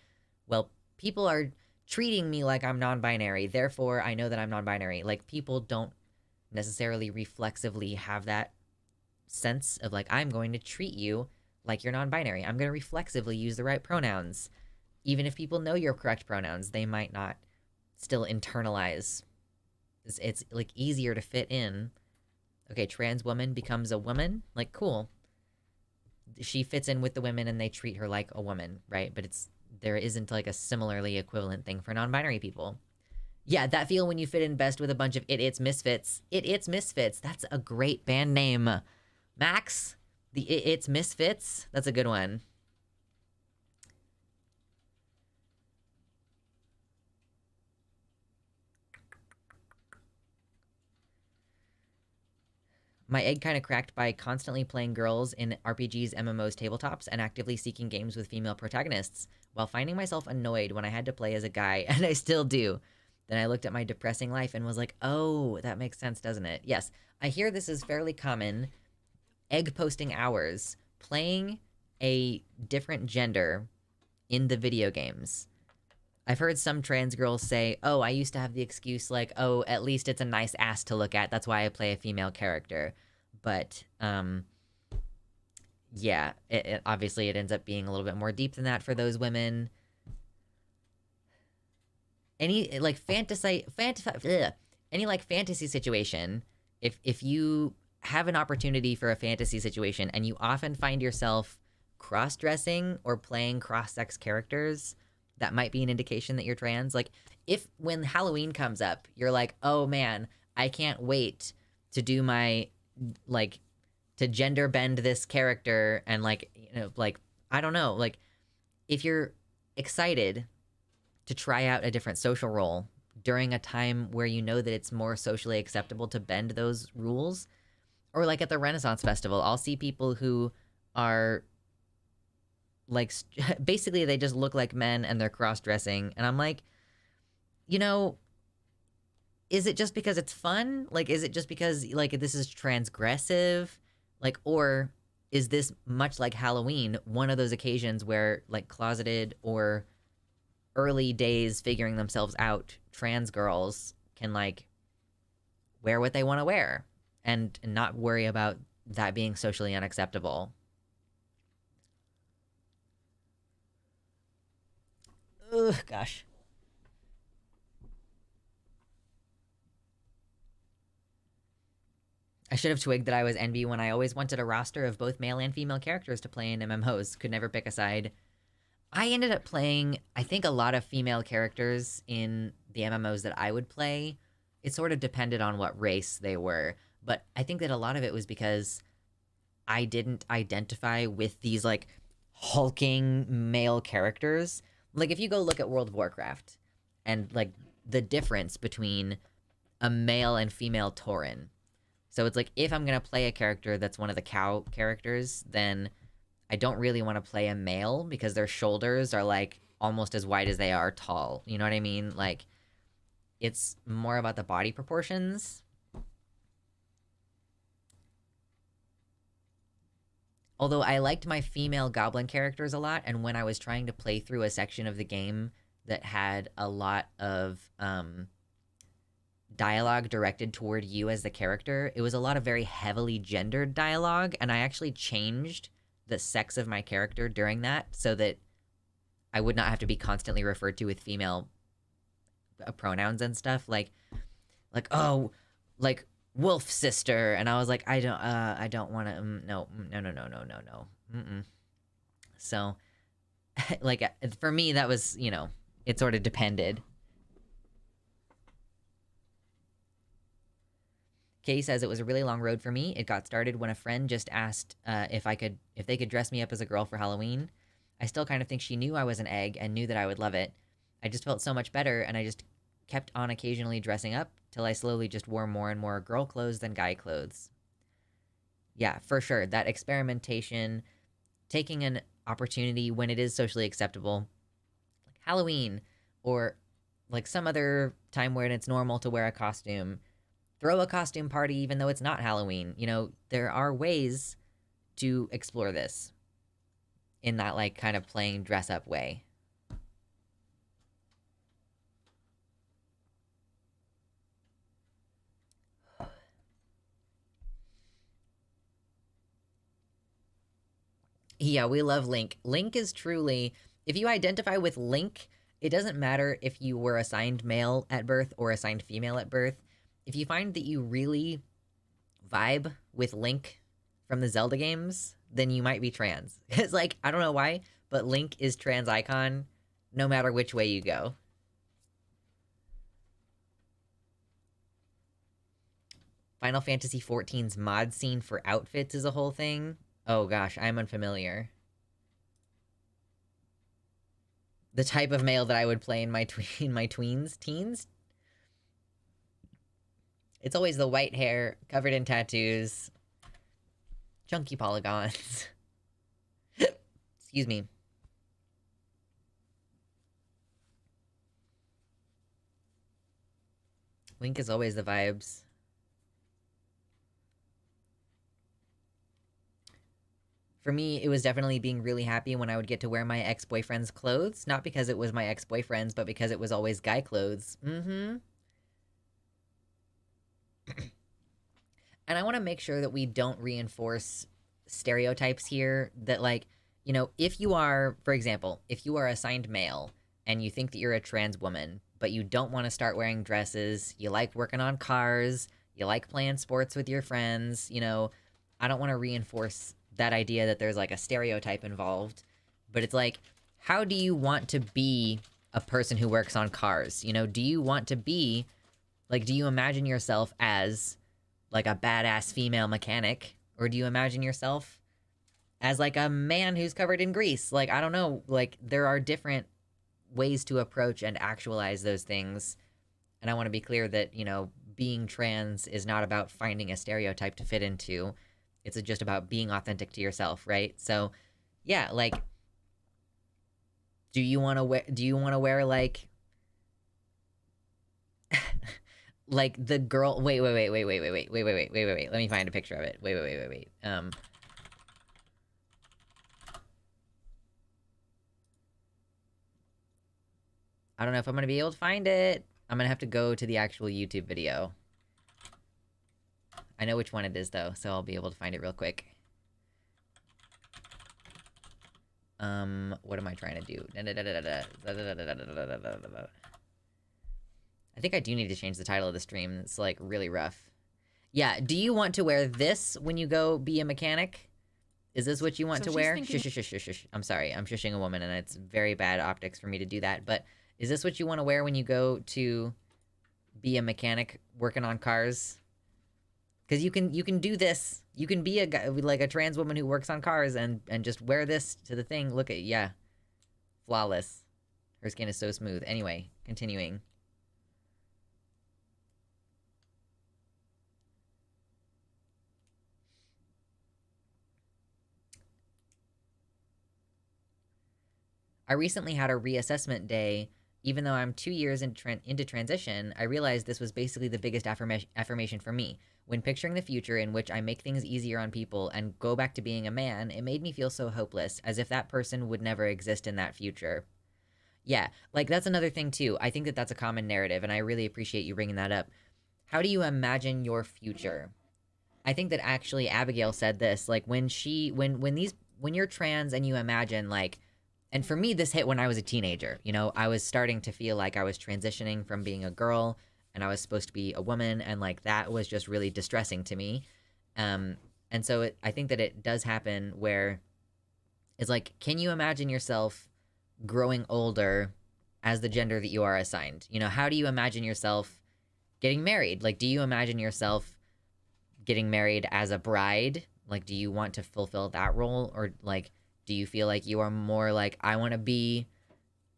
well, people are treating me like I'm non-binary, therefore I know that I'm non-binary. Like, people don't necessarily reflexively have that sense of like, I'm going to treat you like you're non-binary. I'm going to reflexively use the right pronouns. Even if people know your correct pronouns, they might not still internalize. It's like easier to fit in. Okay, trans woman becomes a woman. Like, cool. She fits in with the women and they treat her like a woman, right? But there isn't like a similarly equivalent thing for non-binary people. Yeah, that feel when you fit in best with a bunch of It's Misfits. It's Misfits. That's a great band name. Max, the It's Misfits. That's a good one. My egg kind of cracked by constantly playing girls in RPGs, MMOs, tabletops, and actively seeking games with female protagonists, while finding myself annoyed when I had to play as a guy, and I still do. Then I looked at my depressing life and was like, oh, that makes sense, doesn't it? Yes, I hear this is fairly common. Egg posting hours, playing a different gender in the video games. I've heard some trans girls say, oh, I used to have the excuse like, oh, at least it's a nice ass to look at. That's why I play a female character. But, yeah, obviously it ends up being a little bit more deep than that for those women. Any, like, fantasy situation, if you have an opportunity for a fantasy situation and you often find yourself cross-dressing or playing cross-sex characters, that might be an indication that you're trans. Like, if when Halloween comes up, you're like, oh man, I can't wait to do my, like, to gender bend this character and like, you know, like, I don't know, like, if you're excited to try out a different social role during a time where you know that it's more socially acceptable to bend those rules, or like at the Renaissance Festival, I'll see people who are like, basically they just look like men and they're cross-dressing, and I'm like, you know, is it just because it's fun? Like, is it just because like this is transgressive? Like, or is this, much like Halloween, one of those occasions where like closeted or early days figuring themselves out trans girls can like wear what they want to wear and not worry about that being socially unacceptable? Ugh, gosh. I should have twigged that I was envy when I always wanted a roster of both male and female characters to play in MMOs. Could never pick a side. I ended up playing, I think, a lot of female characters in the MMOs that I would play. It sort of depended on what race they were. But I think that a lot of it was because I didn't identify with these, like, hulking male characters. Like, if you go look at World of Warcraft and, like, the difference between a male and female Tauren. So it's like, if I'm going to play a character that's one of the cow characters, then I don't really want to play a male because their shoulders are, like, almost as wide as they are tall. You know what I mean? Like, it's more about the body proportions. Although I liked my female goblin characters a lot, and when I was trying to play through a section of the game that had a lot of dialogue directed toward you as the character, it was a lot of very heavily gendered dialogue, and I actually changed the sex of my character during that so that I would not have to be constantly referred to with female pronouns and stuff. Oh, like wolf sister. And I was like, I don't want to, no. Mm-mm. So, like, for me, that was, you know, it sort of depended. Kay says it was a really long road for me. It got started when a friend just asked if they could dress me up as a girl for Halloween. I still kind of think she knew I was an egg and knew that I would love it. I just felt so much better, and I just kept on occasionally dressing up till I slowly just wore more and more girl clothes than guy clothes. Yeah, for sure. That experimentation, taking an opportunity when it is socially acceptable, like Halloween, or like some other time where it's normal to wear a costume. Throw a costume party even though it's not Halloween. You know, there are ways to explore this in that, like, kind of playing dress-up way. Yeah, we love Link. Link is truly... If you identify with Link, it doesn't matter if you were assigned male at birth or assigned female at birth. If you find that you really vibe with Link from the Zelda games, then you might be trans. Because, like, I don't know why, but Link is trans icon no matter which way you go. Final Fantasy XIV's mod scene for outfits is a whole thing. Oh gosh, I'm unfamiliar. The type of male that I would play in my teens? It's always the white hair, covered in tattoos, chunky polygons. Excuse me. Link is always the vibes. For me, it was definitely being really happy when I would get to wear my ex-boyfriend's clothes. Not because it was my ex-boyfriend's, but because it was always guy clothes. Mm-hmm. And I want to make sure that we don't reinforce stereotypes here that, like, you know, if you are, for example, if you are assigned male and you think that you're a trans woman, but you don't want to start wearing dresses, you like working on cars, you like playing sports with your friends, you know, I don't want to reinforce that idea that there's, like, a stereotype involved. But it's like, how do you want to be a person who works on cars? You know, do you want to be, like, do you imagine yourself as, like, a badass female mechanic? Or do you imagine yourself as, like, a man who's covered in grease? Like, I don't know. Like, there are different ways to approach and actualize those things. And I want to be clear that, you know, being trans is not about finding a stereotype to fit into. It's just about being authentic to yourself, right? So, yeah, like, do you want to wear, like, like the girl, wait, let me find a picture of it. Wait. I don't know if I'm gonna be able to find it. I'm gonna have to go to the actual YouTube video. I know which one it is, though, so I'll be able to find it real quick. What am I trying to do? I think I do need to change the title of the stream. It's, like, really rough. Yeah, do you want to wear this when you go be a mechanic? Is this what you want to wear? Shush. I'm sorry, I'm shushing a woman, and it's very bad optics for me to do that, but is this what you want to wear when you go to be a mechanic working on cars? Because you can do this. You can be a guy, like a trans woman who works on cars and just wear this to the thing. Look at, yeah. Flawless. Her skin is so smooth. Anyway, continuing. I recently had a reassessment day. Even though I'm 2 years into transition, I realized this was basically the biggest affirmation for me. When picturing the future in which I make things easier on people and go back to being a man, it made me feel so hopeless, as if that person would never exist in that future. Yeah, like, that's another thing, too. I think that that's a common narrative, and I really appreciate you bringing that up. How do you imagine your future? I think that actually Abigail said this, like, when these when you're trans and you imagine like, and for me this hit when I was a teenager. You know, I was starting to feel like I was transitioning from being a girl and I was supposed to be a woman, and like that was just really distressing to me. And so I think that it does happen where it's like, can you imagine yourself growing older as the gender that you are assigned? You know, how do you imagine yourself getting married? Like, do you imagine yourself getting married as a bride? Like, do you want to fulfill that role? Or like, do you feel like you are more like, I want to be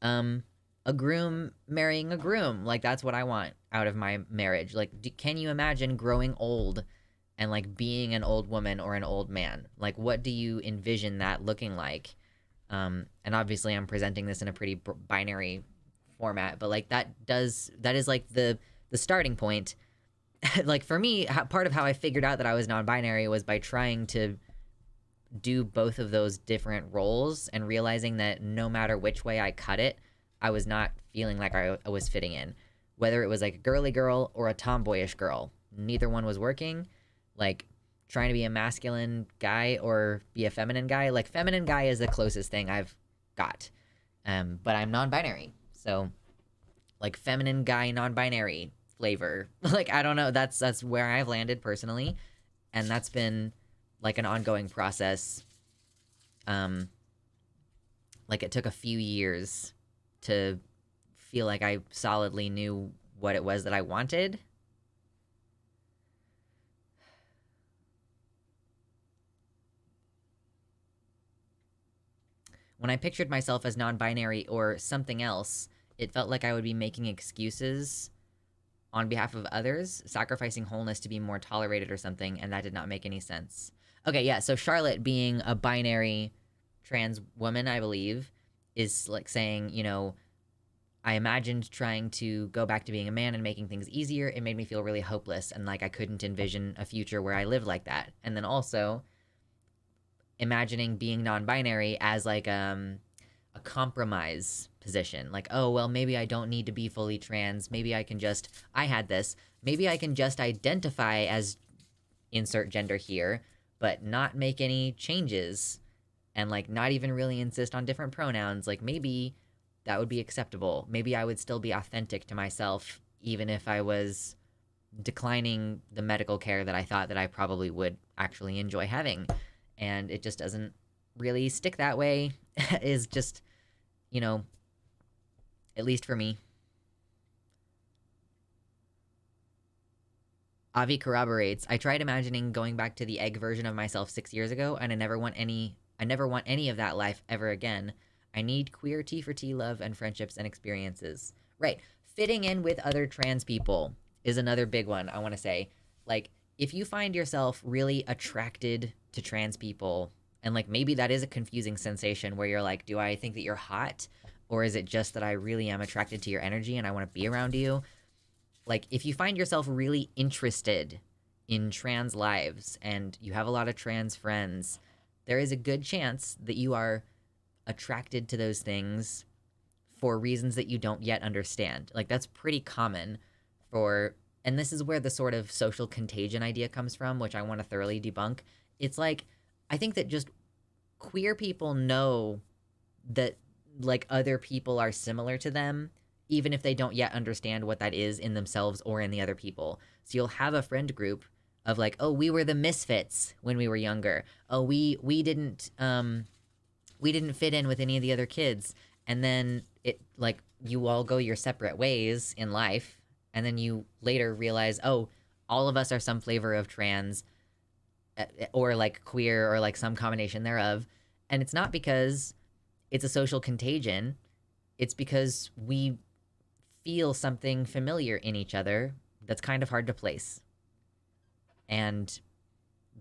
a groom marrying a groom? Like, that's what I want out of my marriage. Like, can you imagine growing old and like being an old woman or an old man? Like, what do you envision that looking like? And obviously I'm presenting this in a pretty binary format, but like that is like the starting point. Like for me, part of how I figured out that I was non-binary was by trying to do both of those different roles and realizing that no matter which way I cut it, I was not feeling like I was fitting in. Whether it was like a girly girl or a tomboyish girl, neither one was working. Like trying to be a masculine guy or be a feminine guy, like feminine guy is the closest thing I've got. But I'm non-binary, so like feminine guy, non-binary flavor. Like, I don't know, that's where I've landed personally, and that's been like an ongoing process. Like it took a few years to feel like I solidly knew what it was that I wanted. When I pictured myself as non-binary or something else, it felt like I would be making excuses on behalf of others, sacrificing wholeness to be more tolerated or something, and that did not make any sense. Okay, yeah, so Charlotte being a binary trans woman, I believe, is like saying, you know, I imagined trying to go back to being a man and making things easier. It made me feel really hopeless, and like I couldn't envision a future where I lived like that. And then also imagining being non-binary as like a compromise position. Like, oh, well, maybe I don't need to be fully trans. Maybe I can just, I had this, maybe I can just identify as insert gender here, but not make any changes and like not even really insist on different pronouns. Like maybe that would be acceptable. Maybe I would still be authentic to myself, even if I was declining the medical care that I thought that I probably would actually enjoy having. And it just doesn't really stick that way. Is just, you know, at least for me. Avi corroborates, I tried imagining going back to the egg version of myself 6 years ago, and I never want any of that life ever again. I need queer T for T love and friendships and experiences. Right. Fitting in with other trans people is another big one, I want to say. Like, if you find yourself really attracted to trans people, and like maybe that is a confusing sensation where you're like, do I think that you're hot? Or is it just that I really am attracted to your energy and I want to be around you? Like, if you find yourself really interested in trans lives and you have a lot of trans friends, there is a good chance that you are attracted to those things for reasons that you don't yet understand. Like, that's pretty common for, and this is where the sort of social contagion idea comes from, which I want to thoroughly debunk. It's like, I think that just queer people know that like other people are similar to them, even if they don't yet understand what that is in themselves or in the other people. So you'll have a friend group of like, oh, we were the misfits when we were younger. Oh, we didn't fit in with any of the other kids. And then it like you all go your separate ways in life, and then you later realize, oh, all of us are some flavor of trans or like queer or like some combination thereof. And it's not because it's a social contagion. It's because we feel something familiar in each other that's kind of hard to place. And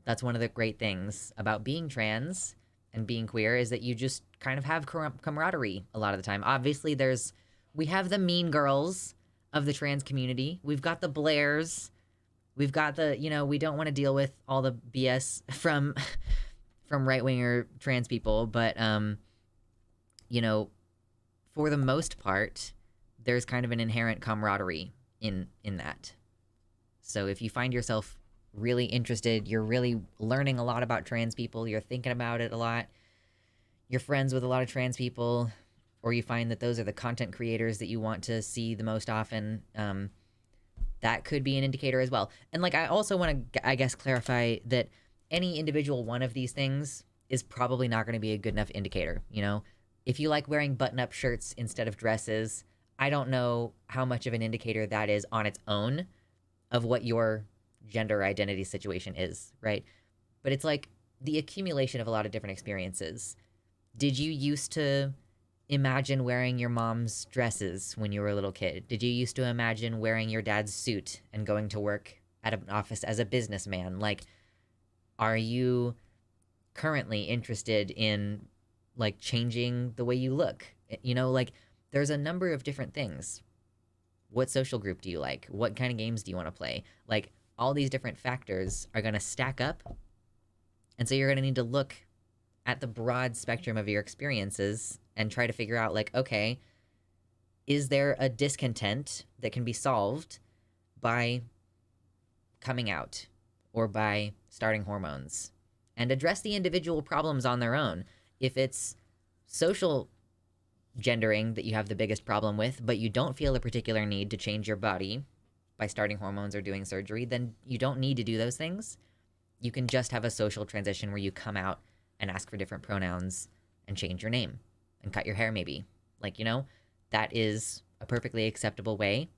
that's one of the great things about being trans and being queer, is that you just kind of have camaraderie a lot of the time. Obviously, we have the mean girls of the trans community. We've got the Blairs. We've got the, you know, we don't want to deal with all the BS from right-winger trans people. But, you know, for the most part, there's kind of an inherent camaraderie in that. So if you find yourself really interested, you're really learning a lot about trans people, you're thinking about it a lot, you're friends with a lot of trans people, or you find that those are the content creators that you want to see the most often, that could be an indicator as well. And like, I also want to, I guess, clarify that any individual one of these things is probably not going to be a good enough indicator. You know, if you like wearing button-up shirts instead of dresses, I don't know how much of an indicator that is on its own of what your gender identity situation is, right? But it's like the accumulation of a lot of different experiences. Did you used to imagine wearing your mom's dresses when you were a little kid? Did you used to imagine wearing your dad's suit and going to work at an office as a businessman? Like, are you currently interested in like changing the way you look? You know, like there's a number of different things. What social group do you like? What kind of games do you want to play? Like all these different factors are going to stack up. And so you're going to need to look at the broad spectrum of your experiences and try to figure out like, okay, is there a discontent that can be solved by coming out or by starting hormones? And address the individual problems on their own. If it's social gendering that you have the biggest problem with, but you don't feel a particular need to change your body by starting hormones or doing surgery, then you don't need to do those things. You can just have a social transition where you come out and ask for different pronouns and change your name and cut your hair maybe. Like, you know, that is a perfectly acceptable way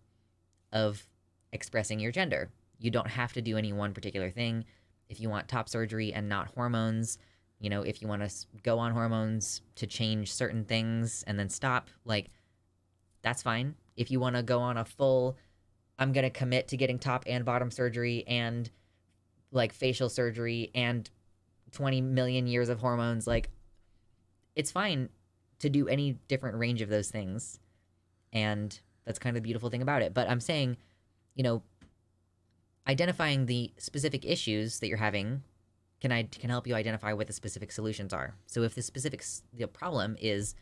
of expressing your gender. You don't have to do any one particular thing. If you want top surgery and not hormones, you know, if you want to go on hormones to change certain things and then stop, like, that's fine. If you want to go on a full, I'm going to commit to getting top and bottom surgery and like facial surgery and 20 million years of hormones, like, it's fine to do any different range of those things. And that's kind of the beautiful thing about it. But I'm saying, you know, identifying the specific issues that you're having can help you identify what the specific solutions are. So if the problem is,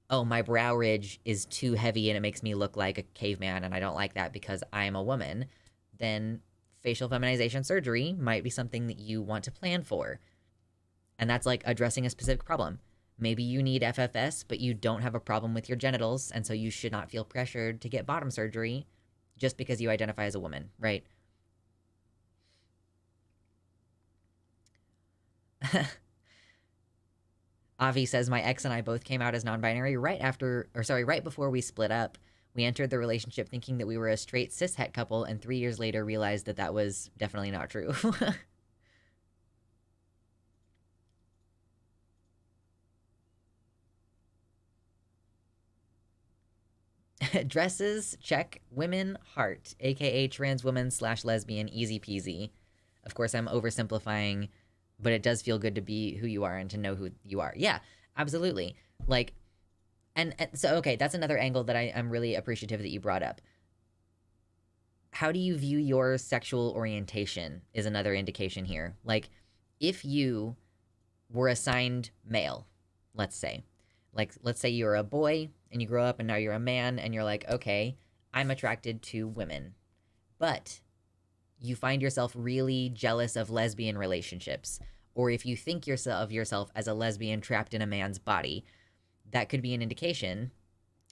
oh, my brow ridge is too heavy and it makes me look like a caveman and I don't like that because I'm a woman, then facial feminization surgery might be something that you want to plan for. And that's like addressing a specific problem. Maybe you need FFS, but you don't have a problem with your genitals, and so you should not feel pressured to get bottom surgery just because you identify as a woman, right? Avi says, my ex and I both came out as non-binary right before we split up. We entered the relationship thinking that we were a straight cis-het couple, and 3 years later realized that that was definitely not true. Dresses, check. Women, heart, aka trans woman / lesbian, easy peasy. Of course, I'm oversimplifying, but it does feel good to be who you are and to know who you are. Yeah, absolutely. Like, and so, okay, that's another angle that I'm really appreciative that you brought up. How do you view your sexual orientation is another indication here. Like, if you were assigned male, let's say you're a boy and you grow up and now you're a man and you're like, okay, I'm attracted to women. But you find yourself really jealous of lesbian relationships, or if you think of yourself as a lesbian trapped in a man's body, that could be an indication,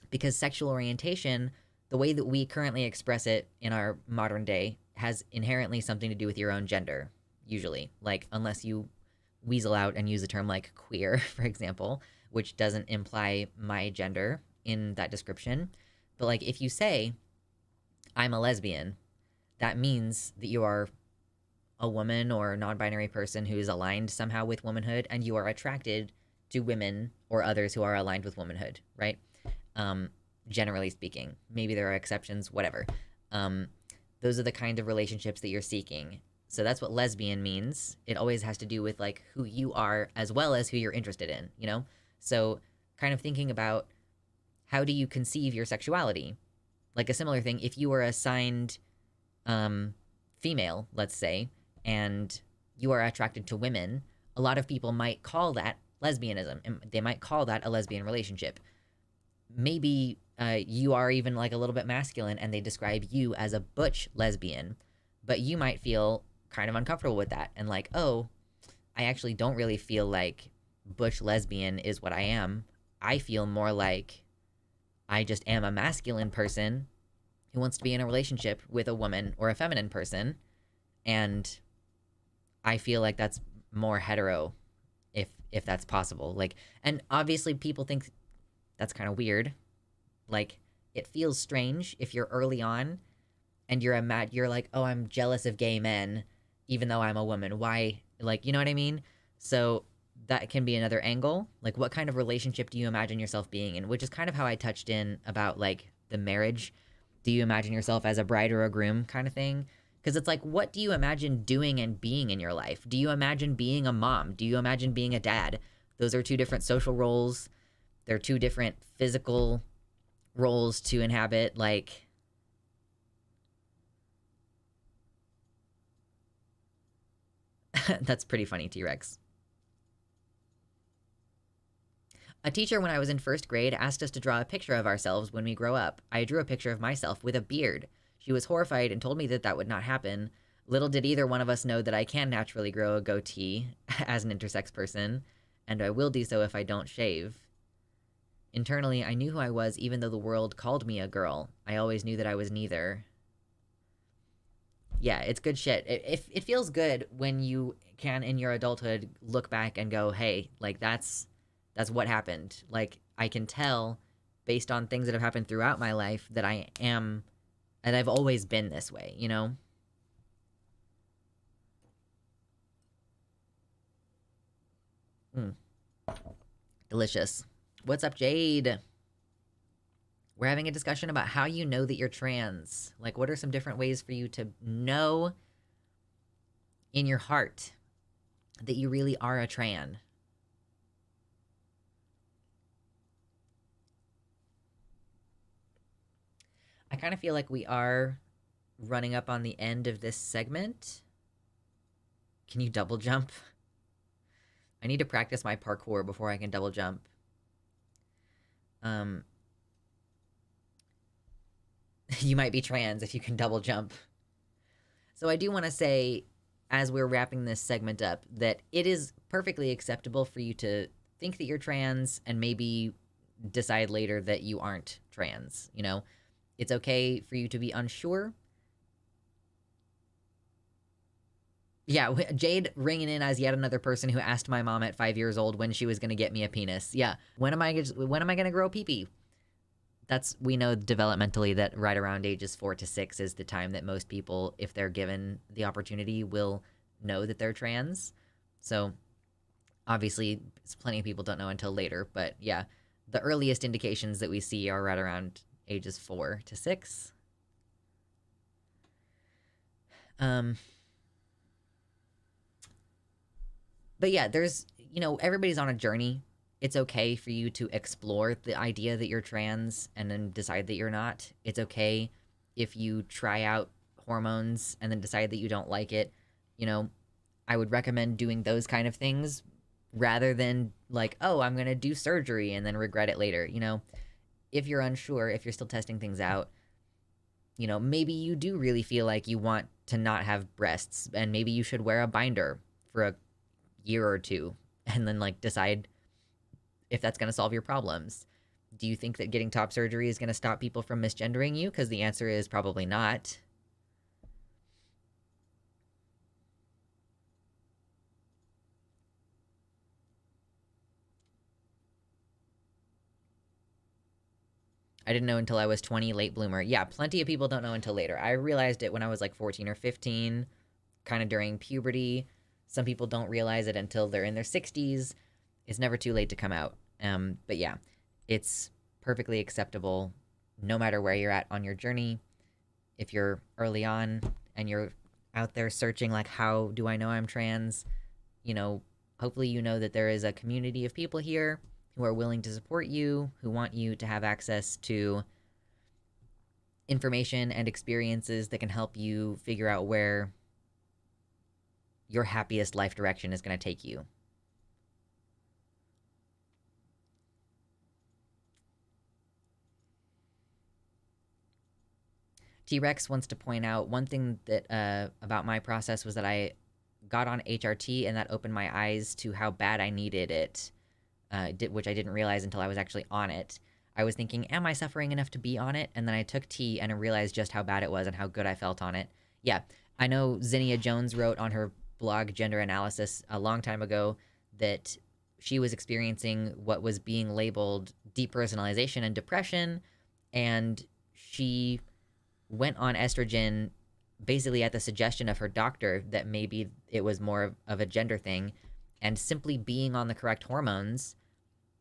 because sexual orientation, the way that we currently express it in our modern day, has inherently something to do with your own gender, usually. Like, unless you weasel out and use the term like queer, for example, which doesn't imply my gender in that description. But like, if you say, I'm a lesbian, that means that you are a woman or non-binary person who is aligned somehow with womanhood, and you are attracted to women or others who are aligned with womanhood, right? Generally speaking. Maybe there are exceptions, whatever. Those are the kind of relationships that you're seeking. So that's what lesbian means. It always has to do with like who you are as well as who you're interested in, you know? So kind of thinking about, how do you conceive your sexuality? Like a similar thing, if you were assigned female, let's say, and you are attracted to women, a lot of people might call that lesbianism, and they might call that a lesbian relationship. Maybe you are even like a little bit masculine and they describe you as a butch lesbian, but you might feel kind of uncomfortable with that and like, oh, I actually don't really feel like butch lesbian is what I am. I feel more like I just am a masculine person who wants to be in a relationship with a woman or a feminine person, and I feel like that's more hetero, if that's possible. Like, and obviously people think that's kind of weird. Like, it feels strange if you're early on and you're like, oh, I'm jealous of gay men, even though I'm a woman. Why? Like, you know what I mean? So that can be another angle. Like, what kind of relationship do you imagine yourself being in? Which is kind of how I touched in about like the marriage. Do you imagine yourself as a bride or a groom kind of thing? Because it's like, what do you imagine doing and being in your life? Do you imagine being a mom? Do you imagine being a dad? Those are two different social roles. They're two different physical roles to inhabit. Like, that's pretty funny, T-Rex. A teacher when I was in first grade asked us to draw a picture of ourselves when we grow up. I drew a picture of myself with a beard. She was horrified and told me that that would not happen. Little did either one of us know that I can naturally grow a goatee as an intersex person, and I will do so if I don't shave. Internally, I knew who I was even though the world called me a girl. I always knew that I was neither. Yeah, it's good shit. It feels good when you can, in your adulthood, look back and go, hey, like, that's what happened. Like, I can tell based on things that have happened throughout my life that I am, and I've always been this way, you know? Mm. Delicious. What's up, Jade? We're having a discussion about how you know that you're trans. Like, what are some different ways for you to know in your heart that you really are a tran? I kind of feel like we are running up on the end of this segment. Can you double jump? I need to practice my parkour before I can double jump. You might be trans if you can double jump. So I do want to say, as we're wrapping this segment up, that it is perfectly acceptable for you to think that you're trans and maybe decide later that you aren't trans, you know? It's okay for you to be unsure. Yeah, Jade ringing in as yet another person who asked my mom at 5 years old when she was going to get me a penis. Yeah, when am I going to grow a pee-pee? We know developmentally that right around ages 4 to 6 is the time that most people, if they're given the opportunity, will know that they're trans. So obviously, plenty of people don't know until later, but yeah, the earliest indications that we see are right around ages 4 to 6. But yeah, there's, everybody's on a journey. It's okay for you to explore the idea that you're trans and then decide that you're not. It's okay if you try out hormones and then decide that you don't like it. I would recommend doing those kind of things rather than like, oh, I'm going to do surgery and then regret it later. If you're unsure, if you're still testing things out, maybe you do really feel like you want to not have breasts and maybe you should wear a binder for a year or two and then like decide if that's going to solve your problems. Do you think that getting top surgery is going to stop people from misgendering you? Because the answer is probably not. I didn't know until I was 20, late bloomer. Yeah, plenty of people don't know until later. I realized it when I was like 14 or 15, kind of during puberty. Some people don't realize it until they're in their 60s. It's never too late to come out. But yeah, it's perfectly acceptable no matter where you're at on your journey. If you're early on and you're out there searching like, how do I know I'm trans? Hopefully you know that there is a community of people here who are willing to support you, who want you to have access to information and experiences that can help you figure out where your happiest life direction is going to take you. T-Rex wants to point out one thing that about my process was that I got on HRT, and that opened my eyes to how bad I needed it, which I didn't realize until I was actually on it. I was thinking, am I suffering enough to be on it? And then I took T and I realized just how bad it was and how good I felt on it. Yeah, I know Zinnia Jones wrote on her blog Gender Analysis a long time ago that she was experiencing what was being labeled depersonalization and depression, and she went on estrogen basically at the suggestion of her doctor that maybe it was more of a gender thing, and simply being on the correct hormones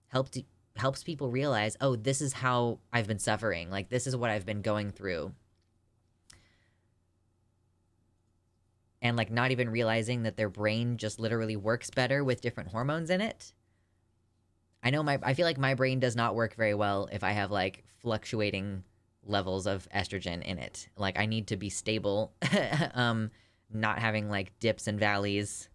helps people realize, oh, this is how I've been suffering. Like, this is what I've been going through. And, like, not even realizing that their brain just literally works better with different hormones in it. I feel like my brain does not work very well if I have, like, fluctuating levels of estrogen in it. Like, I need to be stable, not having, like, dips and valleys.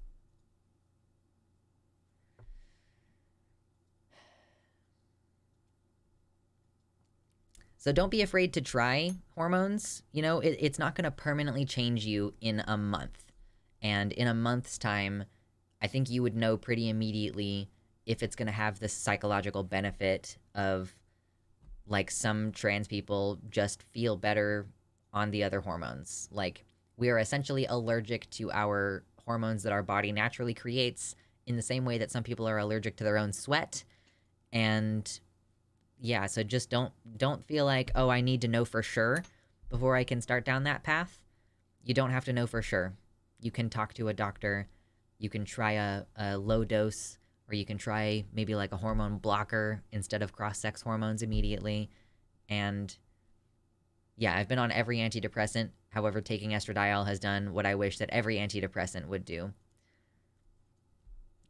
So don't be afraid to try hormones. You know, it's not going to permanently change you in a month. And in a month's time, I think you would know pretty immediately if it's going to have this psychological benefit of, like, some trans people just feel better on the other hormones. Like, we are essentially allergic to our hormones that our body naturally creates in the same way that some people are allergic to their own sweat. And yeah, so just don't feel like, oh, I need to know for sure before I can start down that path. You don't have to know for sure. You can talk to a doctor. You can try a low dose, or you can try maybe like a hormone blocker instead of cross-sex hormones immediately. And yeah, I've been on every antidepressant. However, taking estradiol has done what I wish that every antidepressant would do.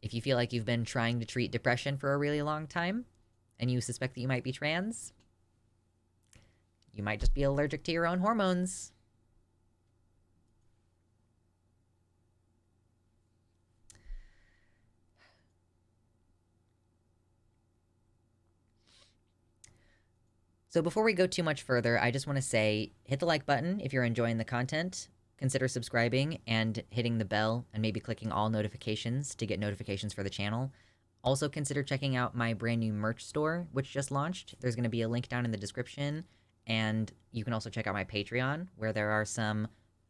If you feel like you've been trying to treat depression for a really long time, and you suspect that you might be trans, you might just be allergic to your own hormones. So before we go too much further, I just want to say, hit the like button if you're enjoying the content. Consider subscribing and hitting the bell and maybe clicking all notifications to get notifications for the channel. Also consider checking out my brand new merch store, which just launched. There's going to be a link down in the description. And you can also check out my Patreon, where there are some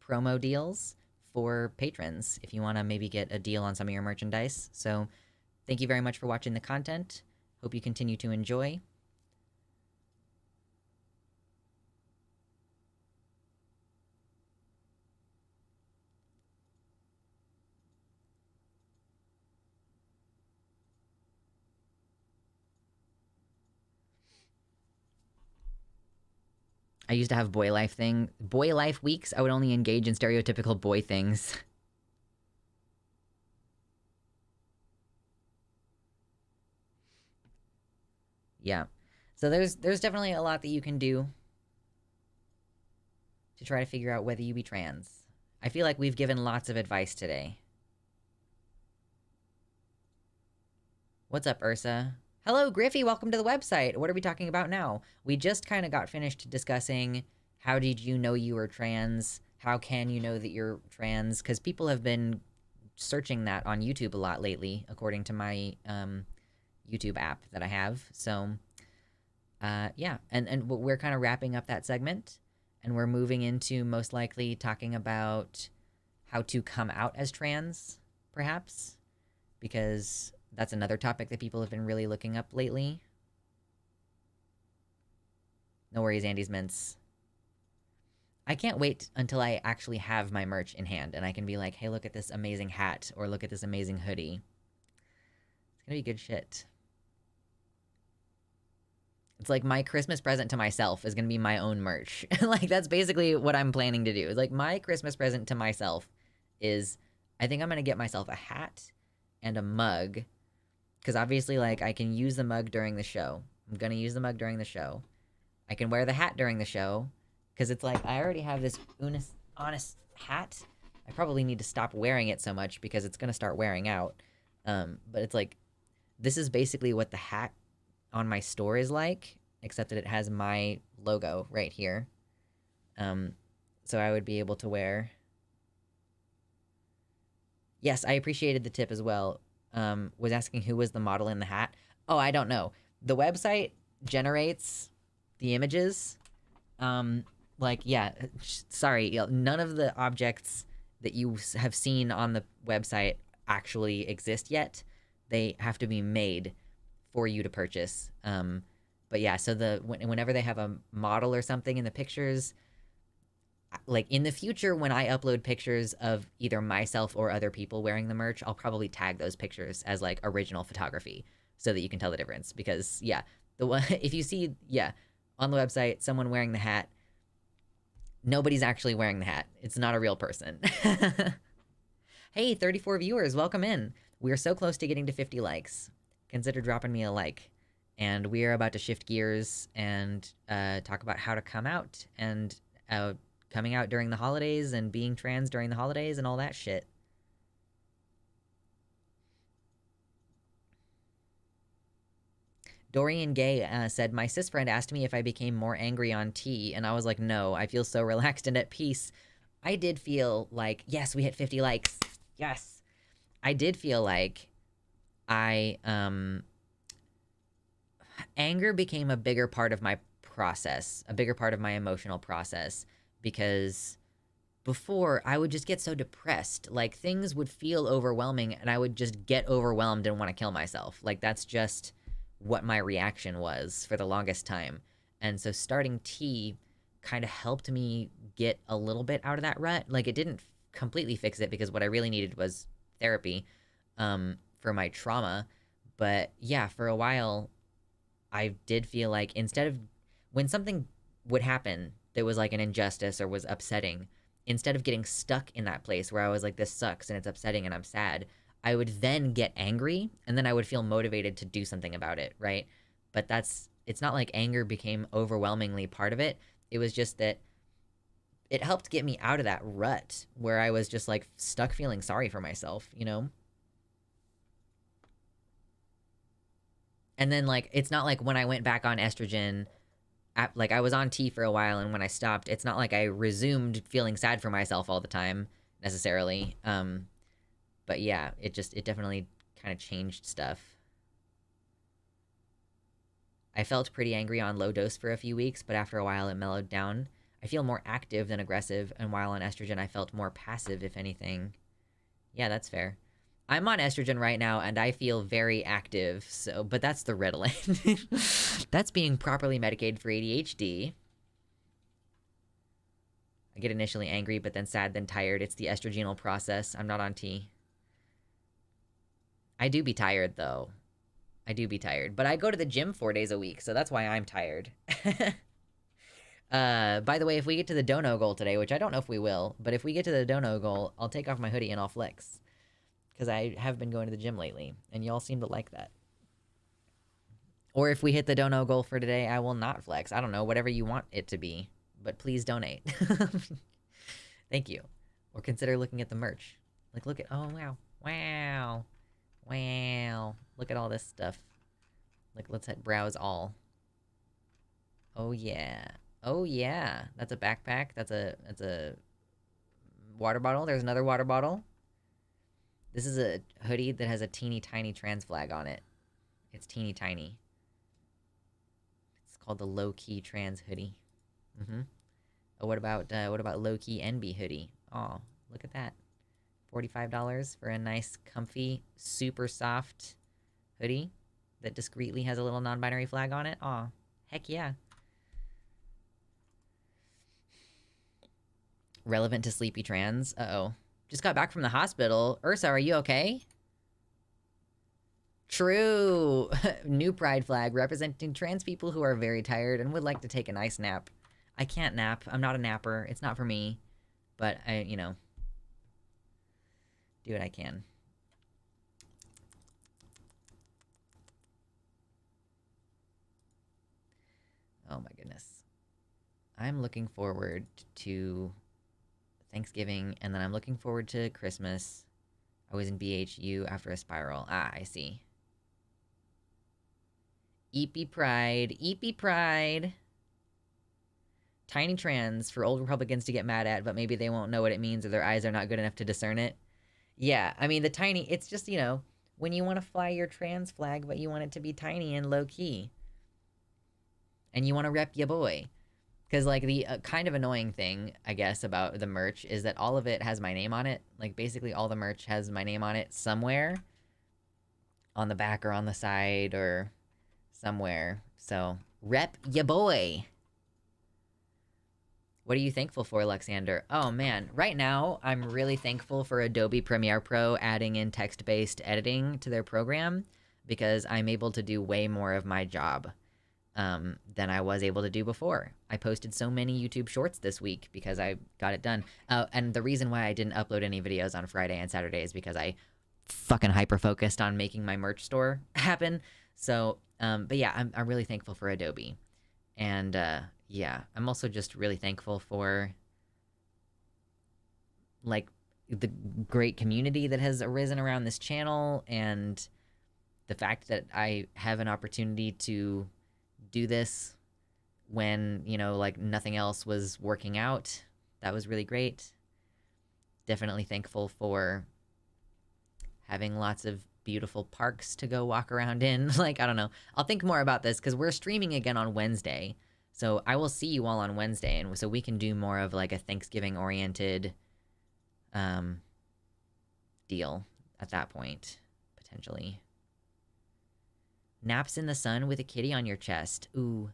promo deals for patrons if you want to maybe get a deal on some of your merchandise. So thank you very much for watching the content. Hope you continue to enjoy. I used to have boy life weeks. I would only engage in stereotypical boy things. Yeah. So there's definitely a lot that you can do to try to figure out whether you be trans. I feel like we've given lots of advice today. What's up, Ursa? Hello, Griffey, welcome to the website. What are we talking about now? We just kind of got finished discussing how did you know you were trans? How can you know that you're trans? Because people have been searching that on YouTube a lot lately, according to my YouTube app that I have. So, yeah. And we're kind of wrapping up that segment, and we're moving into most likely talking about how to come out as trans, perhaps, because that's another topic that people have been really looking up lately. No worries, Andy's Mints. I can't wait until I actually have my merch in hand and I can be like, hey, look at this amazing hat, or look at this amazing hoodie. It's gonna be good shit. It's like my Christmas present to myself is gonna be my own merch. Like, that's basically what I'm planning to do. It's like my Christmas present to myself is, I think I'm gonna get myself a hat and a mug. Because obviously, like, I can use the mug during the show. I'm going to use the mug during the show. I can wear the hat during the show. Because it's like, I already have this honest hat. I probably need to stop wearing it so much because it's going to start wearing out. But it's like, this is basically what the hat on my store is like, except that it has my logo right here. So I would be able to wear Yes, I appreciated the tip as well. Was asking who was the model in the hat. Oh, I don't know. The website generates the images. Like, yeah, sorry, none of the objects that you have seen on the website actually exist yet. They have to be made for you to purchase. But yeah, so whenever they have a model or something in the pictures, like in the future when I upload pictures of either myself or other people wearing the merch, I'll probably tag those pictures as like original photography so that you can tell the difference. Because yeah, the one if you see on the website someone wearing the hat, nobody's actually wearing the hat. It's not a real person. Hey, 34 viewers, welcome in. We are so close to getting to 50 likes. Consider dropping me a like. And we are about to shift gears and talk about how to come out and coming out during the holidays and being trans during the holidays and all that shit. Dorian Gay said, my cis friend asked me if I became more angry on tea, and I was like, no, I feel so relaxed and at peace. I did feel like, yes, we hit 50 likes. Yes. I did feel like anger became a bigger part of my process, a bigger part of my emotional process, because before I would just get so depressed. Like, things would feel overwhelming and I would just get overwhelmed and want to kill myself. Like, that's just what my reaction was for the longest time. And so starting tea kind of helped me get a little bit out of that rut. Like, it didn't completely fix it because what I really needed was therapy for my trauma. But yeah, for a while, I did feel like instead of when something would happen that was like an injustice or was upsetting, instead of getting stuck in that place where I was like, this sucks and it's upsetting and I'm sad, I would then get angry and then I would feel motivated to do something about it, right? But it's not like anger became overwhelmingly part of it. It was just that it helped get me out of that rut where I was just like stuck feeling sorry for myself, you know? And then like, it's not like when I went back on estrogen, like I was on T for a while and when I stopped, it's not like I resumed feeling sad for myself all the time necessarily. But yeah, it definitely kind of changed stuff. I felt pretty angry on low dose for a few weeks, but after a while it mellowed down. I feel more active than aggressive, and while on estrogen I felt more passive, if anything. Yeah, that's fair. I'm on estrogen right now, and I feel very active, so, but that's the Ritalin. That's being properly medicated for ADHD. I get initially angry, but then sad, then tired. It's the estrogenal process. I'm not on T. I do be tired, though. I do be tired. But I go to the gym 4 days a week, so that's why I'm tired. By the way, if we get to the dono goal today, which I don't know if we will, but if we get to the dono goal, I'll take off my hoodie and I'll flex. Because I have been going to the gym lately, and y'all seem to like that. Or if we hit the dono goal for today, I will not flex. I don't know, whatever you want it to be. But please donate. Thank you. Or consider looking at the merch. Like, look at... Oh, wow. Wow. Wow. Look at all this stuff. Like, let's hit browse all. Oh, yeah. Oh, yeah. That's a backpack. That's a water bottle. There's another water bottle. This is a hoodie that has a teeny tiny trans flag on it. It's teeny tiny. It's called the low-key trans hoodie. Oh, what about low-key NB hoodie? Oh, look at that. $45 for a nice, comfy, super soft hoodie that discreetly has a little non-binary flag on it. Aw, heck yeah. Relevant to sleepy trans. Uh-oh. Just got back from the hospital. Ursa, are you okay? True. New pride flag representing trans people who are very tired and would like to take a nice nap. I can't nap. I'm not a napper. It's not for me. But I, you know, do what I can. Oh my goodness. I'm looking forward to Thanksgiving, and then I'm looking forward to Christmas. I was in BHU after a spiral. Ah, I see. Eepy Pride. Eepy Pride. Tiny trans for old Republicans to get mad at, but maybe they won't know what it means or their eyes are not good enough to discern it. Yeah, I mean the tiny. It's just when you want to fly your trans flag, but you want it to be tiny and low key, and you want to rep your boy. Because like the kind of annoying thing, I guess, about the merch is that all of it has my name on it. Like basically all the merch has my name on it somewhere, on the back or on the side or somewhere. So rep ya boy. What are you thankful for, Luxander? Oh man, right now I'm really thankful for Adobe Premiere Pro adding in text-based editing to their program because I'm able to do way more of my job than I was able to do before. I posted so many YouTube shorts this week because I got it done. And the reason why I didn't upload any videos on Friday and Saturday is because I fucking hyper-focused on making my merch store happen. So, but yeah, I'm really thankful for Adobe. And, yeah, I'm also just really thankful for, like, the great community that has arisen around this channel and the fact that I have an opportunity to do this when, like, nothing else was working out. That was really great. Definitely thankful for having lots of beautiful parks to go walk around in. Like, I don't know. I'll think more about this because we're streaming again on Wednesday. So I will see you all on Wednesday, and so we can do more of like a Thanksgiving-oriented deal at that point, potentially. Naps in the sun with a kitty on your chest. Ooh.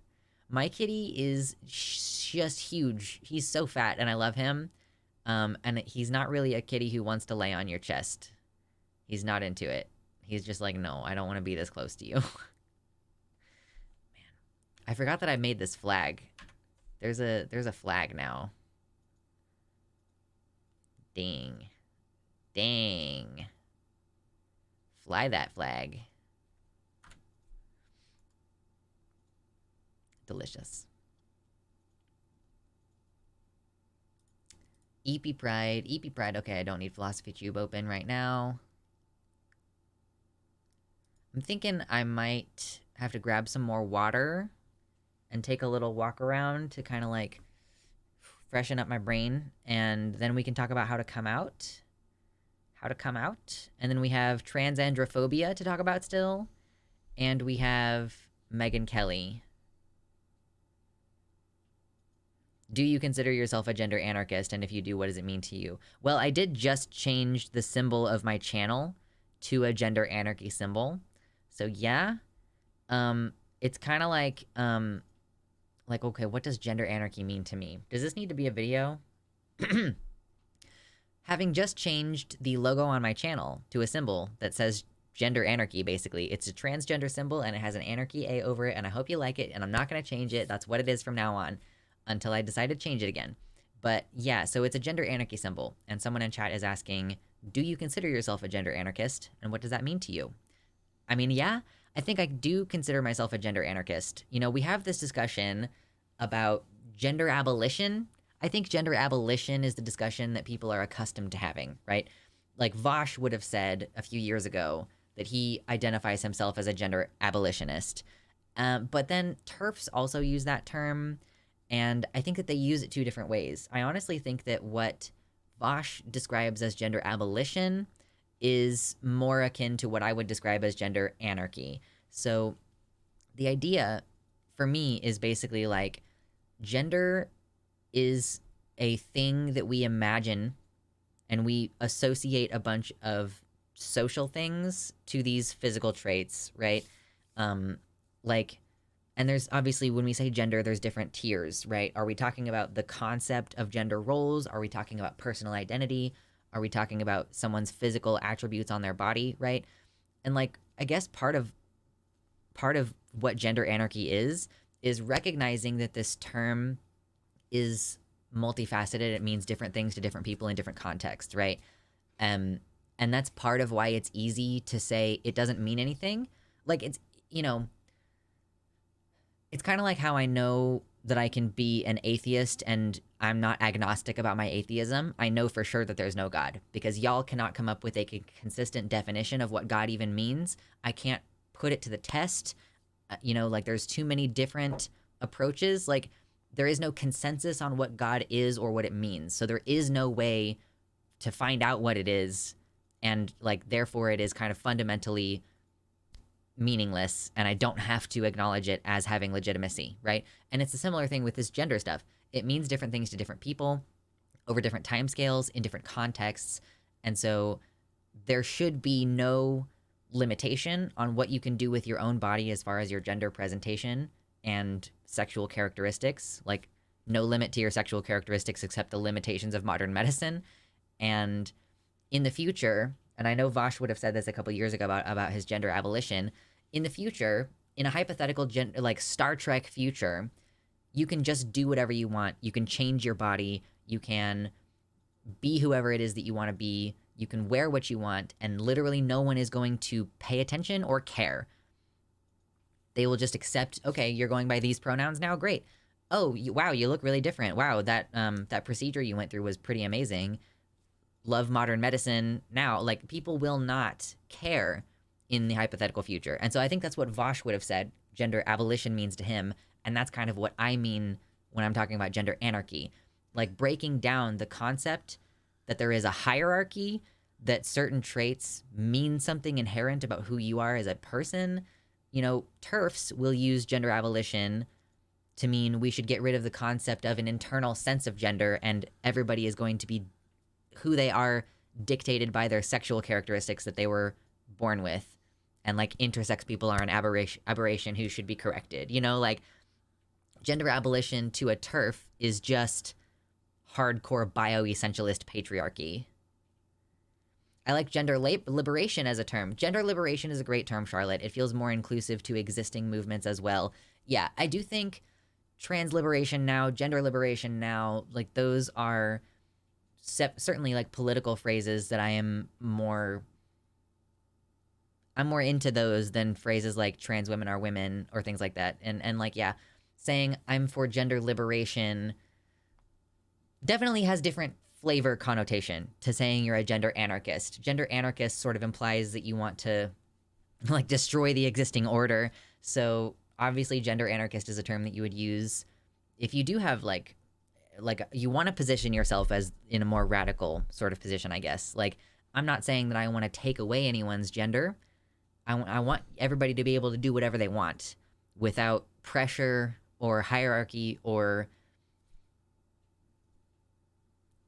My kitty is just huge. He's so fat, and I love him. And he's not really a kitty who wants to lay on your chest. He's not into it. He's just like, no, I don't want to be this close to you. I forgot that I made this flag. There's a flag now. Dang. Dang. Fly that flag. Delicious. EP Pride. EP Pride. Okay, I don't need Philosophy Tube open right now. I'm thinking I might have to grab some more water and take a little walk around to kind of like freshen up my brain, and then we can talk about how to come out. How to come out. And then we have transandrophobia to talk about still. And we have Megyn Kelly. Do you consider yourself a gender anarchist? And if you do, what does it mean to you? Well, I did just change the symbol of my channel to a gender anarchy symbol. So yeah. It's kind of like, okay, what does gender anarchy mean to me? Does this need to be a video? Having just changed the logo on my channel to a symbol that says gender anarchy, basically. It's a transgender symbol, and it has an anarchy A over it, and I hope you like it, and I'm not going to change it. That's what it is from now on, until I decide to change it again. But yeah, so it's a gender anarchy symbol, and someone in chat is asking, do you consider yourself a gender anarchist, and what does that mean to you? I mean, yeah, I think I do consider myself a gender anarchist. We have this discussion about gender abolition. I think gender abolition is the discussion that people are accustomed to having, right? Like Vosh would have said a few years ago that he identifies himself as a gender abolitionist. But then TERFs also use that term, and I think that they use it two different ways. I honestly think that what Vosh describes as gender abolition is more akin to what I would describe as gender anarchy. So the idea for me is basically like gender is a thing that we imagine, and we associate a bunch of social things to these physical traits, right? And there's obviously, when we say gender, there's different tiers, right? Are we talking about the concept of gender roles? Are we talking about personal identity? Are we talking about someone's physical attributes on their body, right? And like, I guess part of what gender anarchy is recognizing that this term is multifaceted. It means different things to different people in different contexts, right? And that's part of why it's easy to say it doesn't mean anything. Like, it's, it's kind of like how I know that I can be an atheist and I'm not agnostic about my atheism. I know for sure that there's no God, because y'all cannot come up with a consistent definition of what God even means. I can't put it to the test. Like, there's too many different approaches. Like, there is no consensus on what God is or what it means. So there is no way to find out what it is and like therefore it is kind of fundamentally meaningless, and I don't have to acknowledge it as having legitimacy, right? And it's a similar thing with this gender stuff. It means different things to different people over different timescales in different contexts, and so there should be no limitation on what you can do with your own body as far as your gender presentation and sexual characteristics. Like, no limit to your sexual characteristics except the limitations of modern medicine. And in the future, and I know Vosh would have said this a couple years ago about his gender abolition, in the future, in a hypothetical like Star Trek future, you can just do whatever you want. You can change your body. You can be whoever it is that you want to be. You can wear what you want, and literally no one is going to pay attention or care. They will just accept, okay, you're going by these pronouns now? Great. Oh, wow, you look really different. Wow, that procedure you went through was pretty amazing. Love modern medicine now. Like, people will not care in the hypothetical future. And so I think that's what Vosh would have said gender abolition means to him, and that's kind of what I mean when I'm talking about gender anarchy. Like, breaking down the concept that there is a hierarchy, that certain traits mean something inherent about who you are as a person. You know, TERFs will use gender abolition to mean we should get rid of the concept of an internal sense of gender, and everybody is going to be who they are dictated by their sexual characteristics that they were born with. And like intersex people are an aberration who should be corrected. You know, like gender abolition to a TERF is just hardcore bioessentialist patriarchy. I like gender liberation as a term. Gender liberation is a great term, Charlotte. It feels more inclusive to existing movements as well. Yeah, I do think trans liberation now, gender liberation now, like those are certainly like political phrases that I'm more into those than phrases like trans women are women or things like that. And like, yeah, saying I'm for gender liberation definitely has different flavor connotation to saying you're a gender anarchist. Gender anarchist sort of implies that you want to like destroy the existing order. So obviously gender anarchist is a term that you would use if you do have like you want to position yourself as in a more radical sort of position, I guess. Like, I'm not saying that I want to take away anyone's gender. I want everybody to be able to do whatever they want without pressure or hierarchy or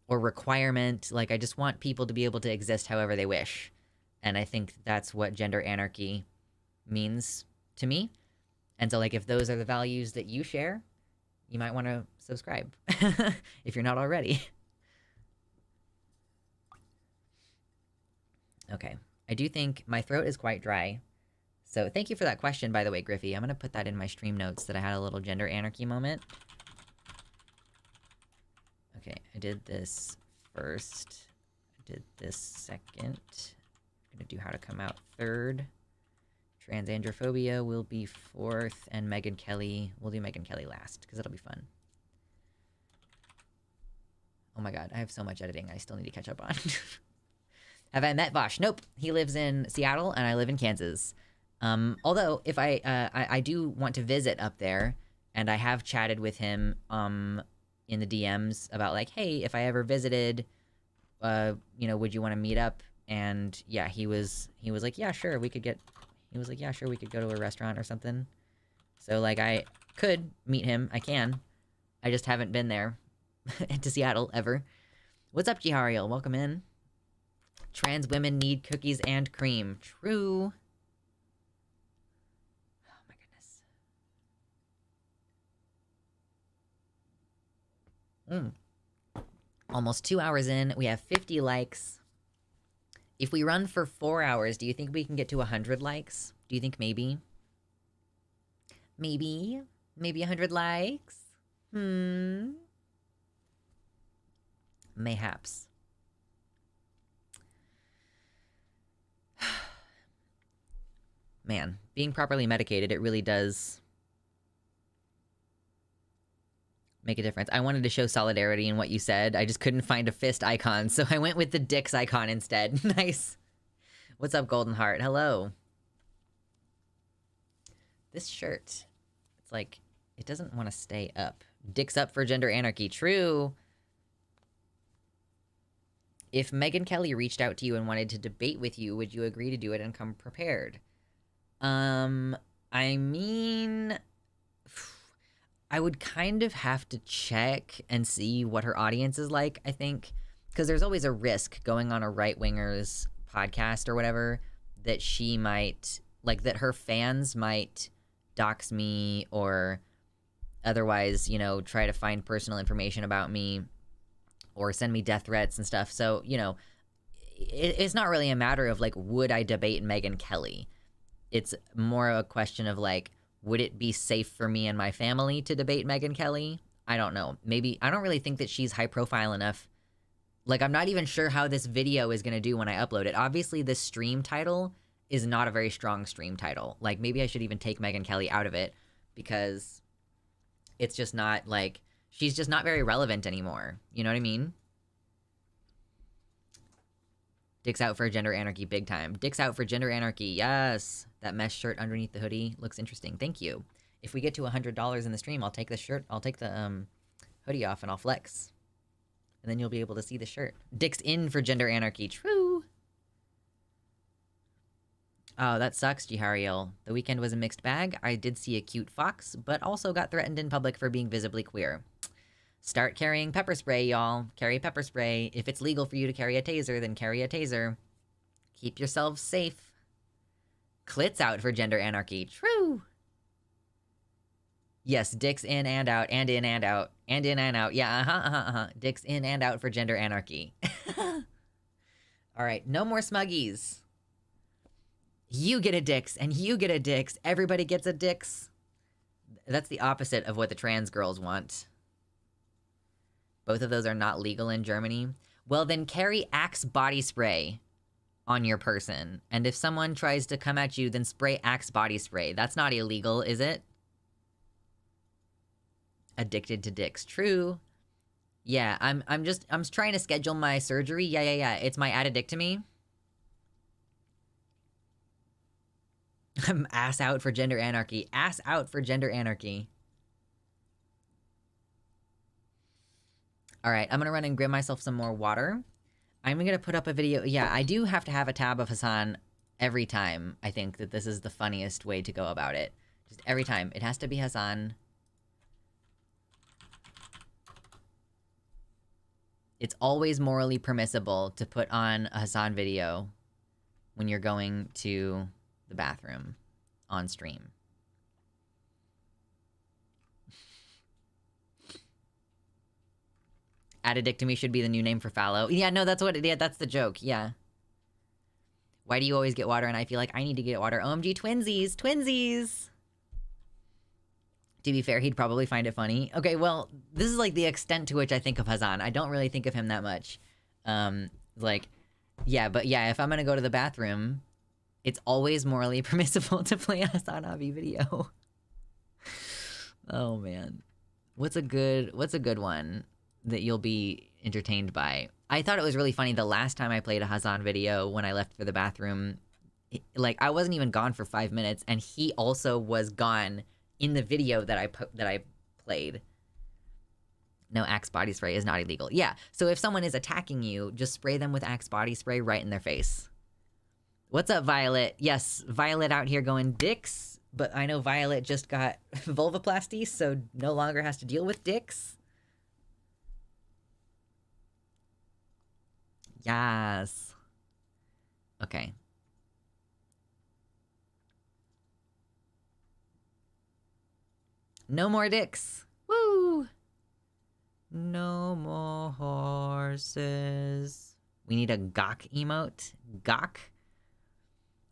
requirement. Like, I just want people to be able to exist however they wish. And I think that's what gender anarchy means to me. And so, like, if those are the values that you share, you might want to subscribe if you're not already. Okay. I do think my throat is quite dry. So thank you for that question, by the way, Griffey. I'm going to put that in my stream notes that I had a little gender anarchy moment. Okay, I did this first. I did this second. I'm going to do how to come out third. Transandrophobia will be fourth, and Megyn Kelly, we'll do Megyn Kelly last, because it'll be fun. Oh my god, I have so much editing I still need to catch up on. Have I met Vosh? Nope. He lives in Seattle, and I live in Kansas. Although, if I do want to visit up there, and I have chatted with him in the DMs about, like, hey, if I ever visited, you know, would you want to meet up? And yeah, he was like, yeah, sure, we could get... He was like, yeah, sure, we could go to a restaurant or something. So, like, I could meet him. I can. I just haven't been there to Seattle ever. What's up, Jihariel? Welcome in. Trans women need cookies and cream. True. Oh, my goodness. Almost 2 hours in. We have 50 likes. If we run for 4 hours, do you think we can get to 100 likes? Do you think maybe? Maybe? Maybe 100 likes? Mayhaps. Man, being properly medicated, it really does make a difference. I wanted to show solidarity in what you said. I just couldn't find a fist icon, so I went with the dicks icon instead. Nice. What's up, Golden Heart? Hello. This shirt, it's like, it doesn't want to stay up. Dicks up for gender anarchy. True. If Megyn Kelly reached out to you and wanted to debate with you, would you agree to do it and come prepared? I mean, I would kind of have to check and see what her audience is like, I think. Because there's always a risk going on a right-winger's podcast or whatever that she might, like, that her fans might dox me or otherwise, you know, try to find personal information about me or send me death threats and stuff. So, you know, it's not really a matter of, like, would I debate Megyn Kelly? It's more a question of, like, would it be safe for me and my family to debate Megyn Kelly? I don't know. Maybe, I don't really think that she's high profile enough. Like, I'm not even sure how this video is going to do when I upload it. Obviously, this stream title is not a very strong stream title. Like, maybe I should even take Megyn Kelly out of it because it's just not, like, she's just not very relevant anymore. You know what I mean? Dick's out for gender anarchy big time. Dick's out for gender anarchy. Yes. That mesh shirt underneath the hoodie looks interesting. Thank you. If we get to $100 in the stream, I'll take the shirt. I'll take the hoodie off and I'll flex. And then you'll be able to see the shirt. Dick's in for gender anarchy. True. Oh, that sucks, Jihariel. The weekend was a mixed bag. I did see a cute fox, but also got threatened in public for being visibly queer. Start carrying pepper spray, y'all. Carry pepper spray. If it's legal for you to carry a taser, then carry a taser. Keep yourselves safe. Clit's out for gender anarchy. True. Yes, Dick's in and out, and in and out, and in and out. Yeah, Dick's in and out for gender anarchy. All right, no more smuggies. You get a Dick's, and you get a Dick's. Everybody gets a Dick's. That's the opposite of what the trans girls want. Both of those are not legal in Germany. Well, then carry Axe body spray on your person. And if someone tries to come at you, then spray Axe body spray. That's not illegal, is it? Addicted to dicks. True. Yeah, I'm trying to schedule my surgery. Yeah. It's my addictomy. I'm ass out for gender anarchy. Ass out for gender anarchy. All right, I'm gonna run and grab myself some more water. I'm gonna put up a video. Yeah, I do have to have a tab of Hassan every time. I think that this is the funniest way to go about it. Just every time. It has to be Hassan. It's always morally permissible to put on a Hassan video when you're going to the bathroom on stream. Addictomy should be the new name for fallow. Yeah, no, that's what it is. Yeah, that's the joke. Yeah. Why do you always get water and I feel like I need to get water? OMG, twinsies. Twinsies. To be fair, he'd probably find it funny. Okay, well, this is like the extent to which I think of Hassan. I don't really think of him that much. Like, yeah, but yeah, if I'm gonna go to the bathroom, it's always morally permissible to play a Hassan Abi video. Oh man. What's a good one that you'll be entertained by? I thought it was really funny the last time I played a Hassan video when I left for the bathroom. Like, I wasn't even gone for 5 minutes, and he also was gone in the video that I played. No, Axe body spray is not illegal. Yeah, so if someone is attacking you, just spray them with Axe body spray right in their face. What's up, Violet? Yes, Violet out here going dicks, but I know Violet just got vulvoplasty, so no longer has to deal with dicks. Yes. Okay. No more dicks. Woo! No more horses. We need a gawk emote. Gawk?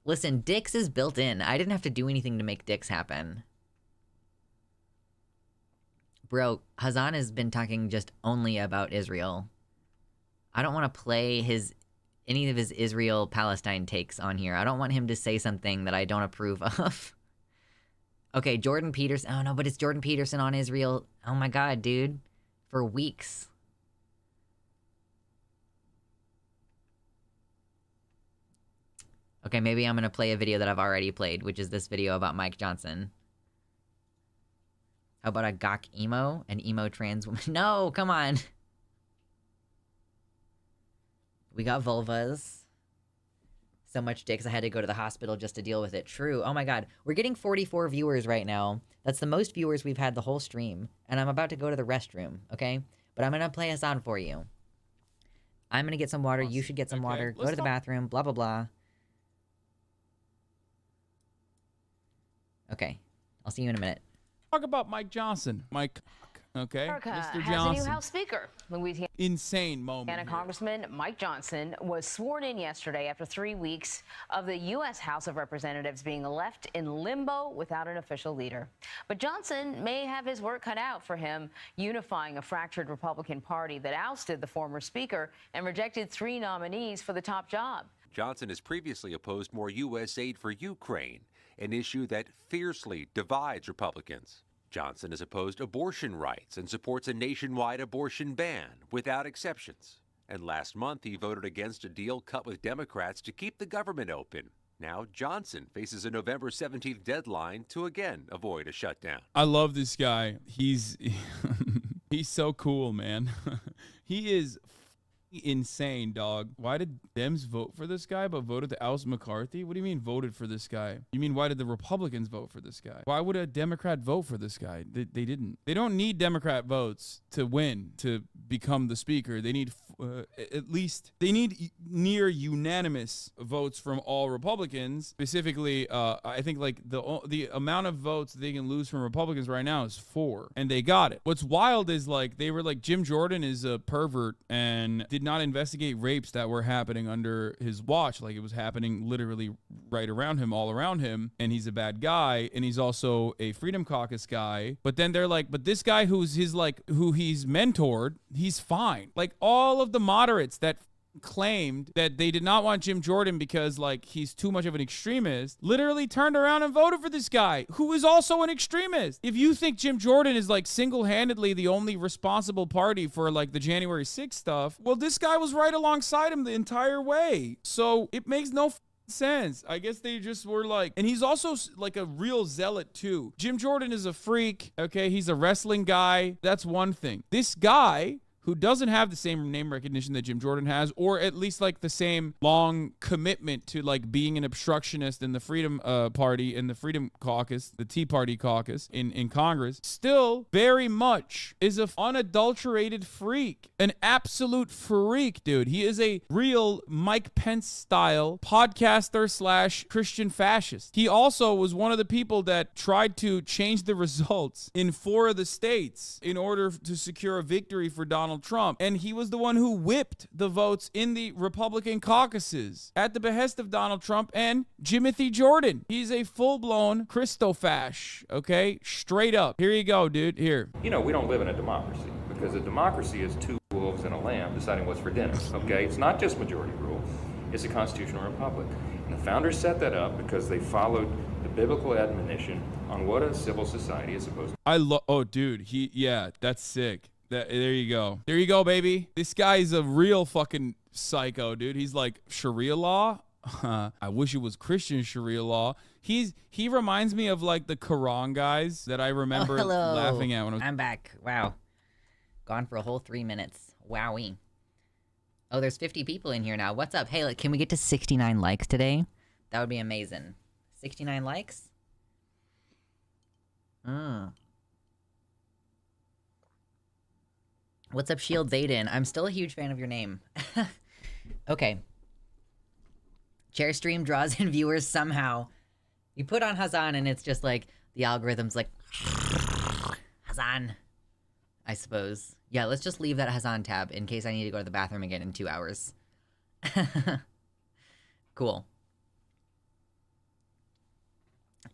Listen, dicks is built in. I didn't have to do anything to make dicks happen. Bro, Hassan has been talking just only about Israel. I don't want to play any of his Israel-Palestine takes on here. I don't want him to say something that I don't approve of. Okay, Jordan Peterson. Oh, no, but it's Jordan Peterson on Israel. Oh, my God, dude. For weeks. Okay, maybe I'm going to play a video that I've already played, which is this video about Mike Johnson. How about a gawk emo? An emo trans woman? No, come on. We got vulvas. So much dicks I had to go to the hospital just to deal with it. True. Oh my god. We're getting 44 viewers right now. That's the most viewers we've had the whole stream. And I'm about to go to the restroom, okay? But I'm gonna play us on for you. I'm gonna get some water. You should get some water. Go to the bathroom. Blah, blah, blah. Okay. I'll see you in a minute. Talk about Mike Johnson. Mike, okay? America Mr. has Johnson. a new House Speaker. Louisiana Insane moment. Congressman Mike Johnson was sworn in yesterday after 3 weeks of the U.S. House of Representatives being left in limbo without an official leader. But Johnson may have his work cut out for him, unifying a fractured Republican Party that ousted the former Speaker and rejected 3 nominees for the top job. Johnson has previously opposed more U.S. aid for Ukraine, an issue that fiercely divides Republicans. Johnson has opposed abortion rights and supports a nationwide abortion ban without exceptions. And last month, he voted against a deal cut with Democrats to keep the government open. Now Johnson faces a November 17th deadline to again avoid a shutdown. I love this guy. He's so cool, man. He is insane, dog. Why did Dems vote for this guy but voted to oust McCarthy? What do you mean voted for this guy? You mean why did the Republicans vote for this guy? Why would a Democrat vote for this guy? They didn't. They don't need Democrat votes to win, to become the speaker. They need at least, they need near unanimous votes from all Republicans. Specifically, I think like the amount of votes they can lose from Republicans right now is 4, and they got it. What's wild is like they were like, Jim Jordan is a pervert and did not investigate rapes that were happening under his watch. Like it was happening literally right around him, all around him, and he's a bad guy, and he's also a Freedom Caucus guy. But then they're like, but this guy who he's mentored, he's fine. Like all of the moderates that claimed that they did not want Jim Jordan because like he's too much of an extremist, literally turned around and voted for this guy who is also an extremist. If you think Jim Jordan is like single-handedly the only responsible party for like the January 6th stuff, well, this guy was right alongside him the entire way. So it makes no sense. I guess they just were like, and he's also like a real zealot too. Jim Jordan is a freak, okay? He's a wrestling guy. That's one thing. This guy who doesn't have the same name recognition that Jim Jordan has, or at least like the same long commitment to like being an obstructionist in the Freedom Party and the Freedom Caucus, the Tea Party caucus in Congress, still very much is an unadulterated freak, an absolute freak, dude. He is a real Mike Pence style podcaster / Christian fascist. He also was one of the people that tried to change the results in 4 of the states in order to secure a victory for Donald Trump, and he was the one who whipped the votes in the Republican caucuses at the behest of Donald Trump and Jimothy Jordan. He's a full-blown Christofash, okay? Straight up. Here you go, dude. Here. You know, we don't live in a democracy because a democracy is 2 wolves and a lamb deciding what's for dinner, okay? It's not just majority rule. It's a constitutional republic. And the founders set that up because they followed the biblical admonition on what a civil society is supposed to. Oh, dude. Yeah, that's sick. There you go. There you go, baby. This guy's a real fucking psycho, dude. He's like, Sharia law? I wish it was Christian Sharia law. He reminds me of like the Quran guys that I remember laughing at when I was... I'm back. Wow. Gone for a whole 3 minutes. Wowee. Oh, there's 50 people in here now. What's up? Hey, can we get to 69 likes today? That would be amazing. 69 likes? What's up, Shield Zayden? I'm still a huge fan of your name. Okay. Chair stream draws in viewers somehow. You put on Hazan and it's just like, the algorithm's like, Hazan, I suppose. Yeah, let's just leave that Hazan tab in case I need to go to the bathroom again in 2 hours. Cool.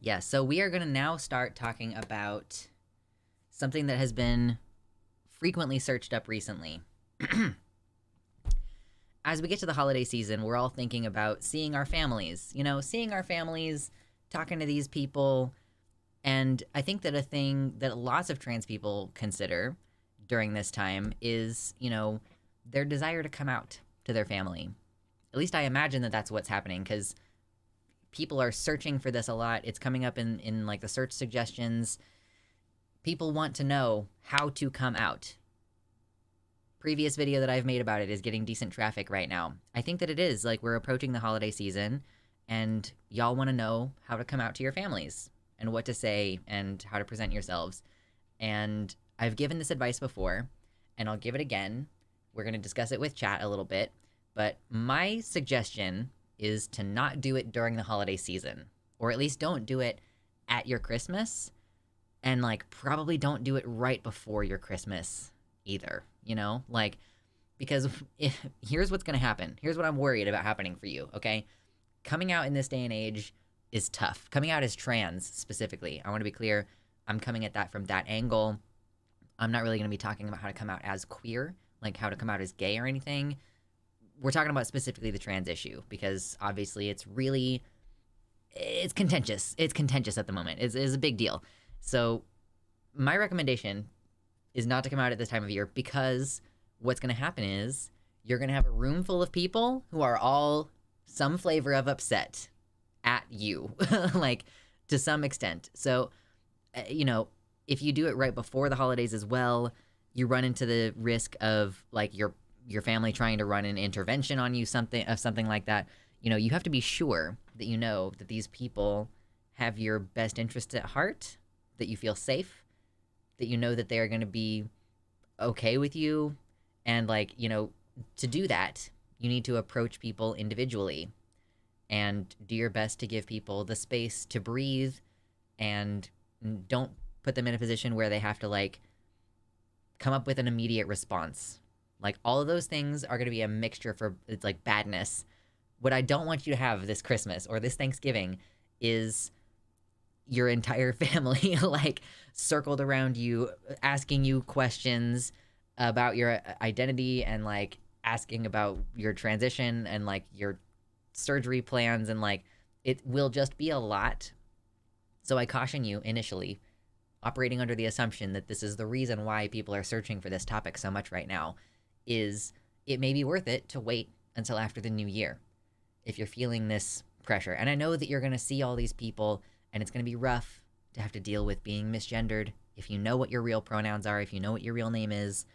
Yeah, so we are going to now start talking about something that has been frequently searched up recently. As we get to the holiday season, we're all thinking about seeing our families, seeing our families, talking to these people. And I think that a thing that lots of trans people consider during this time is, their desire to come out to their family. At least I imagine that that's what's happening, because people are searching for this a lot. It's coming up in like the search suggestions. People want to know how to come out. previous video that I've made about it is getting decent traffic right now. I think that it is. Like, we're approaching the holiday season, and y'all want to know how to come out to your families and what to say and how to present yourselves. And I've given this advice before, and I'll give it again. We're going to discuss it with chat a little bit, but my suggestion is to not do it during the holiday season, or at least don't do it at your Christmas, and like probably don't do it right before your Christmas either, you know? Like, because here's what's going to happen. Here's what I'm worried about happening for you, okay? Coming out in this day and age is tough. Coming out as trans specifically. I want to be clear. I'm coming at that from that angle. I'm not really going to be talking about how to come out as queer, like how to come out as gay or anything. We're talking about specifically the trans issue, because obviously it's contentious. It's contentious at the moment. It's a big deal. So my recommendation is not to come out at this time of year, because what's going to happen is you're going to have a room full of people who are all some flavor of upset at you, like to some extent. So, you know, if you do it right before the holidays as well, you run into the risk of like your family trying to run an intervention on you, something like that. You know, you have to be sure that you know that these people have your best interests at heart, that you feel safe, that you know that they are going to be okay with you. And like, you know, to do that, you need to approach people individually and do your best to give people the space to breathe, and don't put them in a position where they have to like come up with an immediate response. Like, all of those things are going to be a mixture for, it's like badness. What I don't want you to have this Christmas or this Thanksgiving is your entire family like circled around you, asking you questions about your identity and like asking about your transition and like your surgery plans, and like it will just be a lot. So I caution you initially, operating under the assumption that this is the reason why people are searching for this topic so much right now, is it may be worth it to wait until after the new year if you're feeling this pressure. And I know that you're going to see all these people, and it's going to be rough to have to deal with being misgendered. If you know what your real pronouns are, if you know what your real name is,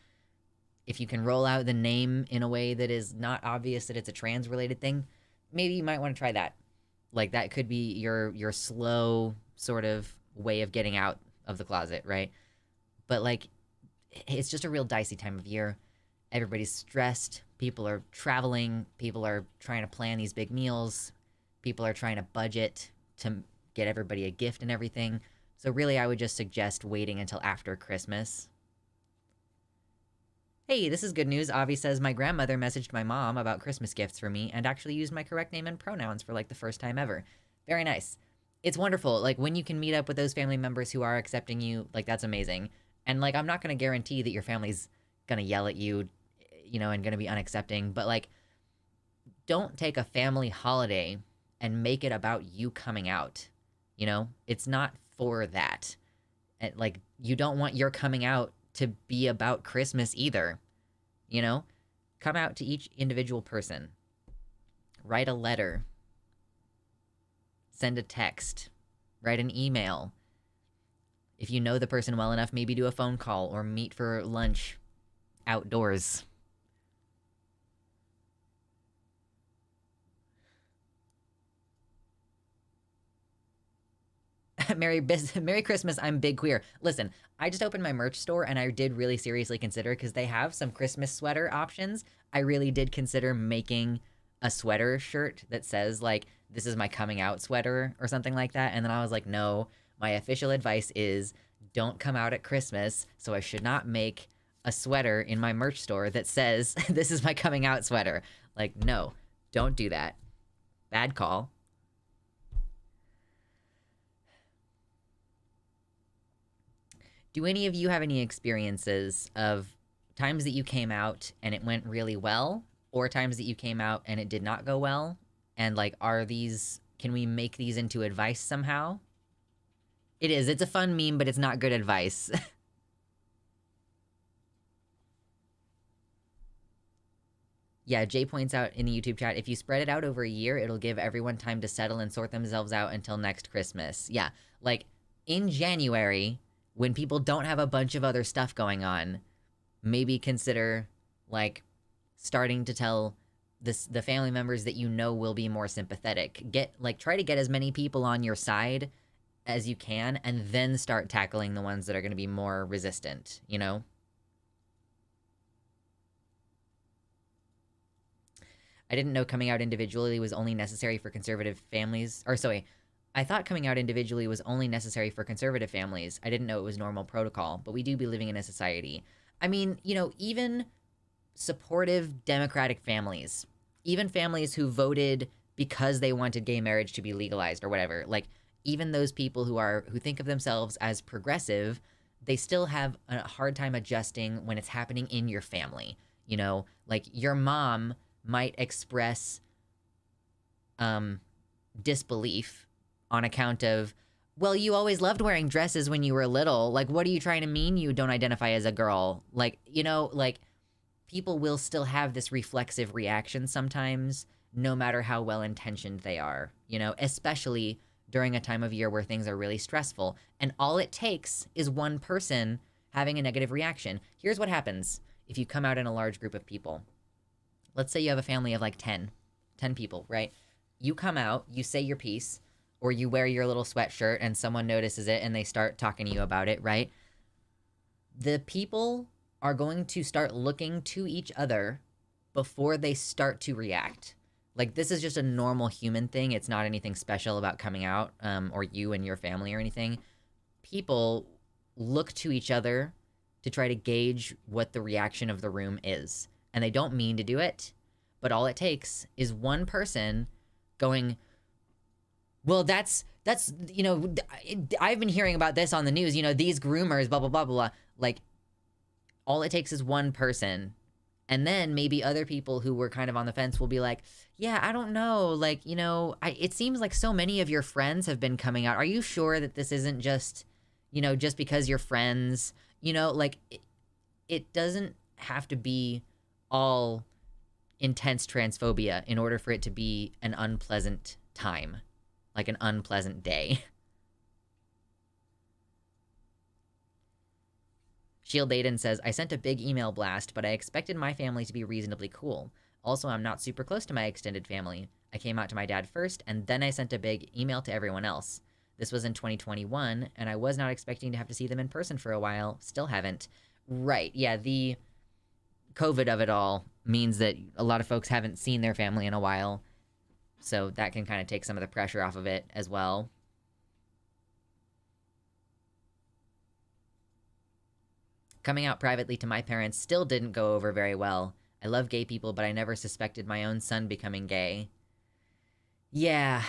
if you can roll out the name in a way that is not obvious that it's a trans-related thing, maybe you might want to try that. Like, that could be your slow sort of way of getting out of the closet, right? But like, it's just a real dicey time of year. Everybody's stressed. People are traveling. People are trying to plan these big meals. People are trying to budget to get everybody a gift and everything. So really, I would just suggest waiting until after Christmas. Hey, this is good news. Avi says, my grandmother messaged my mom about Christmas gifts for me and actually used my correct name and pronouns for like the first time ever. Very nice. It's wonderful. Like, when you can meet up with those family members who are accepting you, like, that's amazing. And like, I'm not going to guarantee that your family's going to yell at you, you know, and going to be unaccepting, but like, don't take a family holiday and make it about you coming out. You know, it's not for that. And like, you don't want your coming out to be about Christmas either. You know, come out to each individual person. Write a letter. Send a text. Write an email. If you know the person well enough, maybe do a phone call or meet for lunch outdoors. Merry Christmas, I'm big queer. Listen, I just opened my merch store and I did really seriously consider, because they have some Christmas sweater options. I really did consider making a sweater shirt that says like, this is my coming out sweater or something like that. And then I was like, no, my official advice is don't come out at Christmas. So I should not make a sweater in my merch store that says, this is my coming out sweater. Like, no, don't do that. Bad call. Do any of you have any experiences of times that you came out and it went really well, or times that you came out and it did not go well? And like, can we make these into advice somehow? It's a fun meme, but it's not good advice. Yeah, Jay points out in the YouTube chat, if you spread it out over a year, it'll give everyone time to settle and sort themselves out until next Christmas. Yeah, like in January, when people don't have a bunch of other stuff going on, maybe consider like starting to tell the family members that you know will be more sympathetic. Try to get as many people on your side as you can, and then start tackling the ones that are going to be more resistant, you know? I didn't know coming out individually was only necessary for conservative families. I thought coming out individually was only necessary for conservative families. I didn't know it was normal protocol, but we do be living in a society. I mean, you know, even supportive Democratic families, even families who voted because they wanted gay marriage to be legalized or whatever, like, even those people who think of themselves as progressive, they still have a hard time adjusting when it's happening in your family. You know, like your mom might express disbelief on account of, well, you always loved wearing dresses when you were little. Like, what are you trying to mean you don't identify as a girl? Like, you know, like, people will still have this reflexive reaction sometimes, no matter how well-intentioned they are, you know, especially during a time of year where things are really stressful. And all it takes is one person having a negative reaction. Here's what happens if you come out in a large group of people. Let's say you have a family of like 10 people, right? You come out, you say your piece, or you wear your little sweatshirt and someone notices it and they start talking to you about it, right? The people are going to start looking to each other before they start to react. Like, this is just a normal human thing. It's not anything special about coming out, or you and your family or anything. People look to each other to try to gauge what the reaction of the room is. And they don't mean to do it, but all it takes is one person going, well, that's, you know, I've been hearing about this on the news, you know, these groomers, blah, blah, blah, blah. Like, all it takes is one person. And then maybe other people who were kind of on the fence will be like, yeah, I don't know. Like, you know, it seems like so many of your friends have been coming out. Are you sure that this isn't just, you know, just because you're friends? You know, like, it doesn't have to be all intense transphobia in order for it to be an unpleasant time, like an unpleasant day. Shield Aiden says, I sent a big email blast, but I expected my family to be reasonably cool. Also, I'm not super close to my extended family. I came out to my dad first, and then I sent a big email to everyone else. This was in 2021, and I was not expecting to have to see them in person for a while. Still haven't. Right, yeah, the COVID of it all means that a lot of folks haven't seen their family in a while, so that can kind of take some of the pressure off of it as well. Coming out privately to my parents still didn't go over very well. I love gay people, but I never suspected my own son becoming gay. Yeah,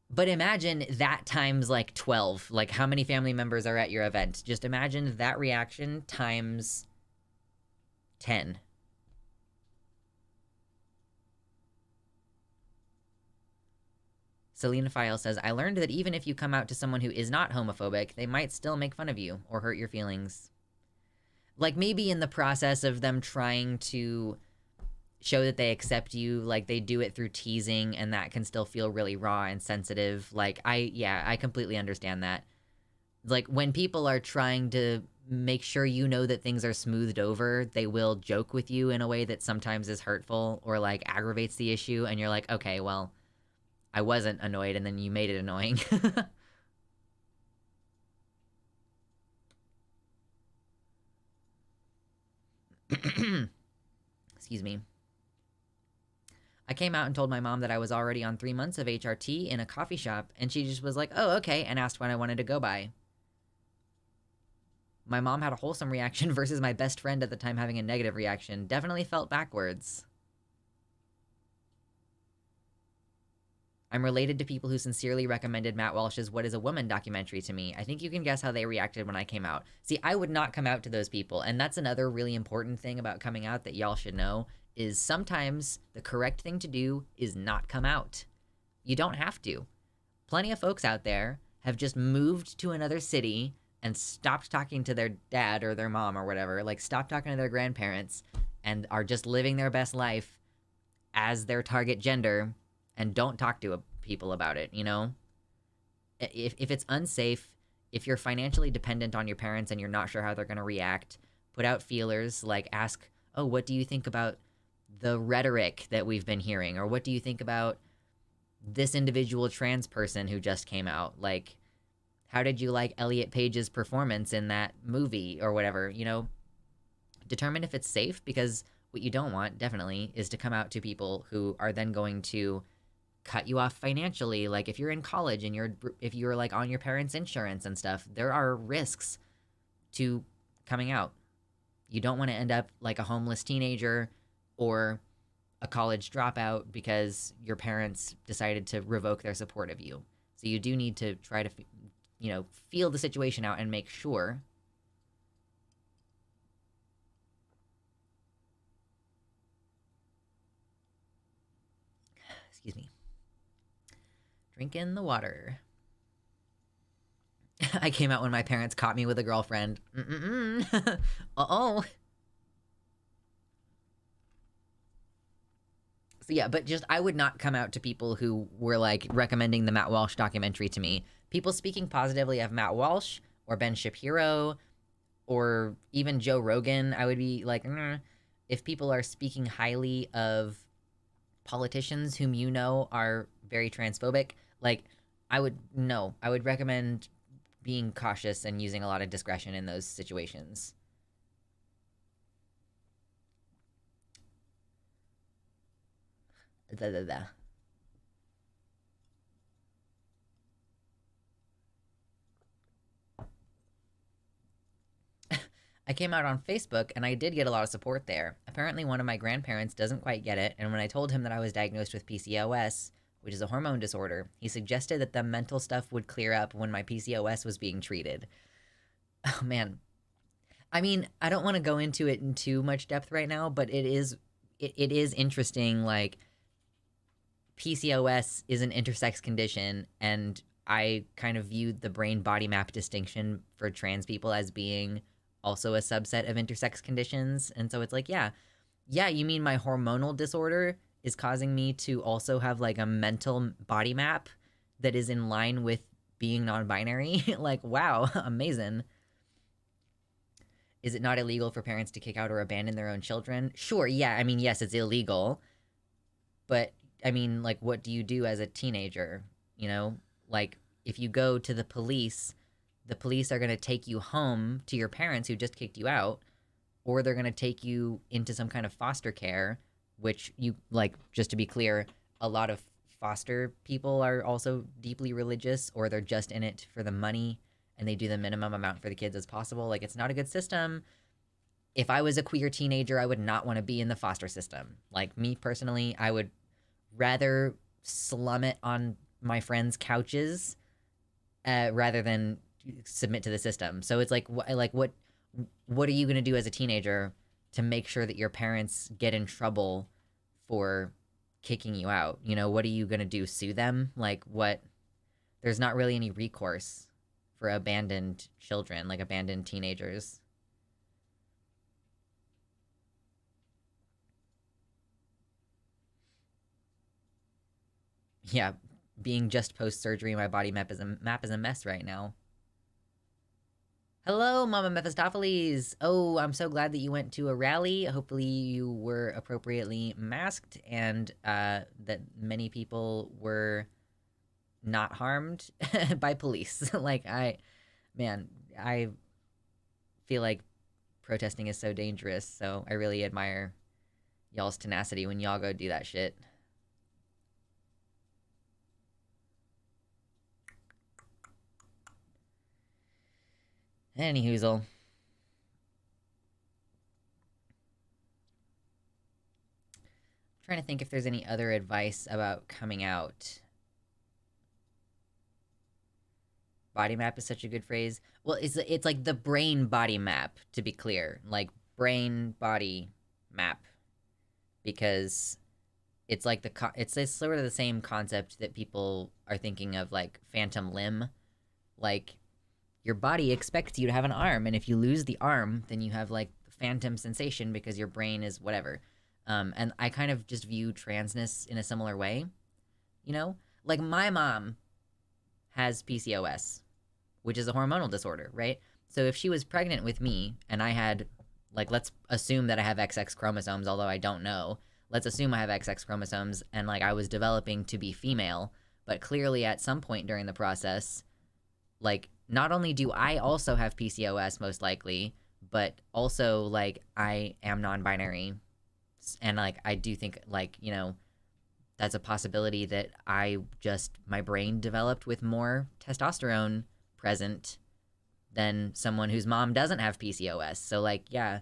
but imagine that times like 12. Like, how many family members are at your event? Just imagine that reaction times 10. Selena File says, I learned that even if you come out to someone who is not homophobic, they might still make fun of you or hurt your feelings. Like, maybe in the process of them trying to show that they accept you, like, they do it through teasing, and that can still feel really raw and sensitive. Like, I completely understand that. Like, when people are trying to make sure you know that things are smoothed over, they will joke with you in a way that sometimes is hurtful or, like, aggravates the issue, and you're like, okay, well, I wasn't annoyed, and then you made it annoying. Excuse me. I came out and told my mom that I was already on 3 months of HRT in a coffee shop, and she just was like, oh, okay, and asked when I wanted to go by. My mom had a wholesome reaction versus my best friend at the time having a negative reaction. Definitely felt backwards. I'm related to people who sincerely recommended Matt Walsh's What is a Woman documentary to me. I think you can guess how they reacted when I came out. See, I would not come out to those people, and that's another really important thing about coming out that y'all should know, is sometimes the correct thing to do is not come out. You don't have to. Plenty of folks out there have just moved to another city and stopped talking to their dad or their mom or whatever, like stopped talking to their grandparents, and are just living their best life as their target gender, and don't talk to people about it, you know? If it's unsafe, if you're financially dependent on your parents and you're not sure how they're going to react, put out feelers, like ask oh, what do you think about the rhetoric that we've been hearing? Or what do you think about this individual trans person who just came out? Like, how did you like Elliot Page's performance in that movie or whatever? You know, determine if it's safe, because what you don't want, definitely, is to come out to people who are then going to cut you off financially. Like, if you're in college and if you're like on your parents' insurance and stuff, there are risks to coming out. You don't want to end up like a homeless teenager or a college dropout because your parents decided to revoke their support of you. So you do need to try to, feel the situation out and make sure. Excuse me. Drinking the water. I came out when my parents caught me with a girlfriend. Uh-oh. So yeah, but just, I would not come out to people who were like recommending the Matt Walsh documentary to me. People speaking positively of Matt Walsh or Ben Shapiro or even Joe Rogan, I would be like, if people are speaking highly of politicians whom you know are very transphobic, like, I would recommend being cautious and using a lot of discretion in those situations. I came out on Facebook, and I did get a lot of support there. Apparently, one of my grandparents doesn't quite get it, and when I told him that I was diagnosed with PCOS, which is a hormone disorder, he suggested that the mental stuff would clear up when my PCOS was being treated. Oh, man. I mean, I don't want to go into it in too much depth right now, but it is interesting, like, PCOS is an intersex condition, and I kind of viewed the brain-body map distinction for trans people as being also a subset of intersex conditions. And so it's like, yeah, you mean my hormonal disorder is causing me to also have like a mental body map that is in line with being non-binary? Like, wow, amazing. Is it not illegal for parents to kick out or abandon their own children? Sure, yeah, I mean, yes, it's illegal. But, I mean, like, what do you do as a teenager? You know? Like, if you go to the police are going to take you home to your parents who just kicked you out, or they're going to take you into some kind of foster care, which you, like, just to be clear, a lot of foster people are also deeply religious, or they're just in it for the money, and they do the minimum amount for the kids as possible. Like, it's not a good system. If I was a queer teenager, I would not want to be in the foster system. Like, me personally, I would rather slum it on my friends' couches rather than submit to the system. So it's like, what are you going to do as a teenager to make sure that your parents get in trouble for kicking you out? You know, what are you going to do? Sue them? Like, what? There's not really any recourse for abandoned children, like abandoned teenagers. Yeah, being just post-surgery, my body map is a mess right now. Hello, Mama Mephistopheles. Oh, I'm so glad that you went to a rally. Hopefully you were appropriately masked and that many people were not harmed by police. Like, I feel like protesting is so dangerous, so I really admire y'all's tenacity when y'all go do that shit. Any hoozle. Trying to think if there's any other advice about coming out. Body map is such a good phrase. Well, it's like the brain body map, to be clear. Like, brain body map. Because it's like it's sort of the same concept that people are thinking of, like phantom limb. Like, your body expects you to have an arm, and if you lose the arm, then you have, like, phantom sensation because your brain is whatever. And I kind of just view transness in a similar way, you know? Like, my mom has PCOS, which is a hormonal disorder, right? So if she was pregnant with me, and I had, Like, let's assume that I have XX chromosomes, although I don't know. Let's assume I have XX chromosomes, and, like, I was developing to be female, but clearly at some point during the process, like, not only do I also have PCOS, most likely, but also, like, I am non-binary, and, like, I do think, like, you know, that's a possibility that my brain developed with more testosterone present than someone whose mom doesn't have PCOS. So, like, yeah.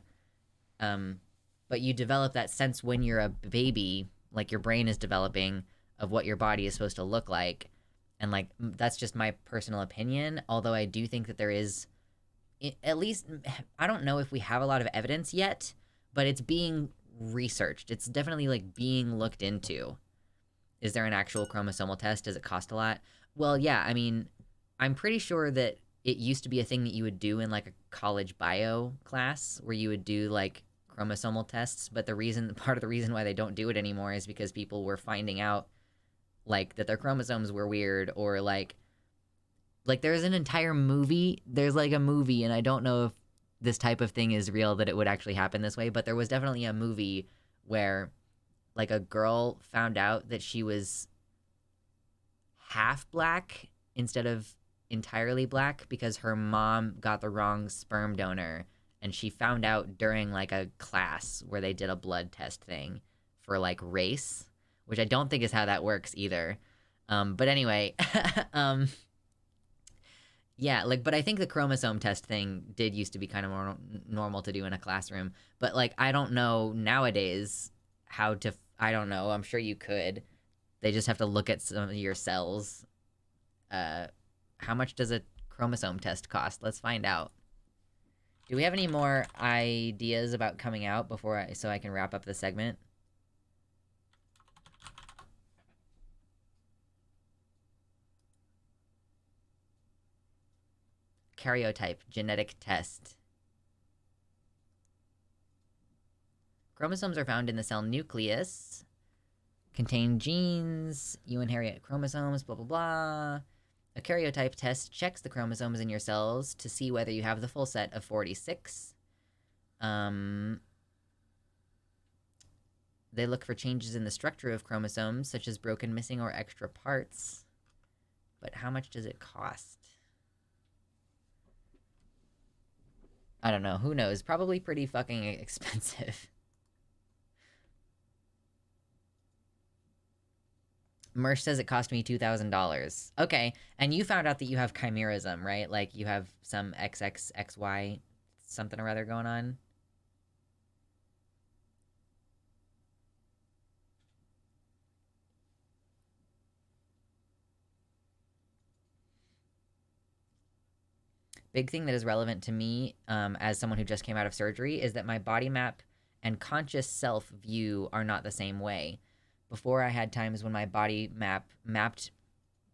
But you develop that sense when you're a baby, like, your brain is developing of what your body is supposed to look like. And, like, that's just my personal opinion. Although I do think that there is, at least, I don't know if we have a lot of evidence yet, but it's being researched. It's definitely, like, being looked into. Is there an actual chromosomal test? Does it cost a lot? Well, yeah, I mean, I'm pretty sure that it used to be a thing that you would do in, like, a college bio class where you would do, like, chromosomal tests, but part of the reason why they don't do it anymore is because people were finding out, like, that their chromosomes were weird, or, like, there's an entire movie, there's, like, a movie, and I don't know if this type of thing is real, that it would actually happen this way, but there was definitely a movie where, like, a girl found out that she was half black instead of entirely black because her mom got the wrong sperm donor, and she found out during, like, a class where they did a blood test thing for, like, race, which I don't think is how that works either. But anyway, yeah, like, but I think the chromosome test thing did used to be kind of normal to do in a classroom, but, like, I don't know nowadays how to, I don't know, I'm sure you could. They just have to look at some of your cells. How much does a chromosome test cost? Let's find out. Do we have any more ideas about coming out so I can wrap up the segment? Karyotype, genetic test. Chromosomes are found in the cell nucleus, contain genes, you inherit chromosomes, blah, blah, blah. A karyotype test checks the chromosomes in your cells to see whether you have the full set of 46. They look for changes in the structure of chromosomes, such as broken, missing, or extra parts. But how much does it cost? I don't know. Who knows? Probably pretty fucking expensive. Mersh says it cost me $2,000. Okay, and you found out that you have chimerism, right? Like, you have some XXXY something or other going on? Big thing that is relevant to me, as someone who just came out of surgery, is that my body map and conscious self view are not the same way. Before, I had times when my body mapped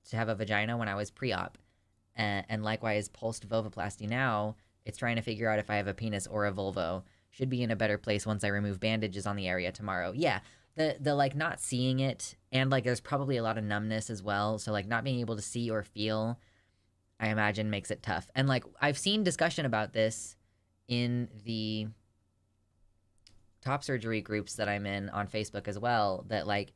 to have a vagina when I was pre-op. And likewise, post-vulvoplasty now, it's trying to figure out if I have a penis or a vulvo. Should be in a better place once I remove bandages on the area tomorrow. Yeah, the like, not seeing it, and, like, there's probably a lot of numbness as well. So, like, not being able to see or feel, I imagine, makes it tough. And, like, I've seen discussion about this in the top surgery groups that I'm in on Facebook as well, that, like,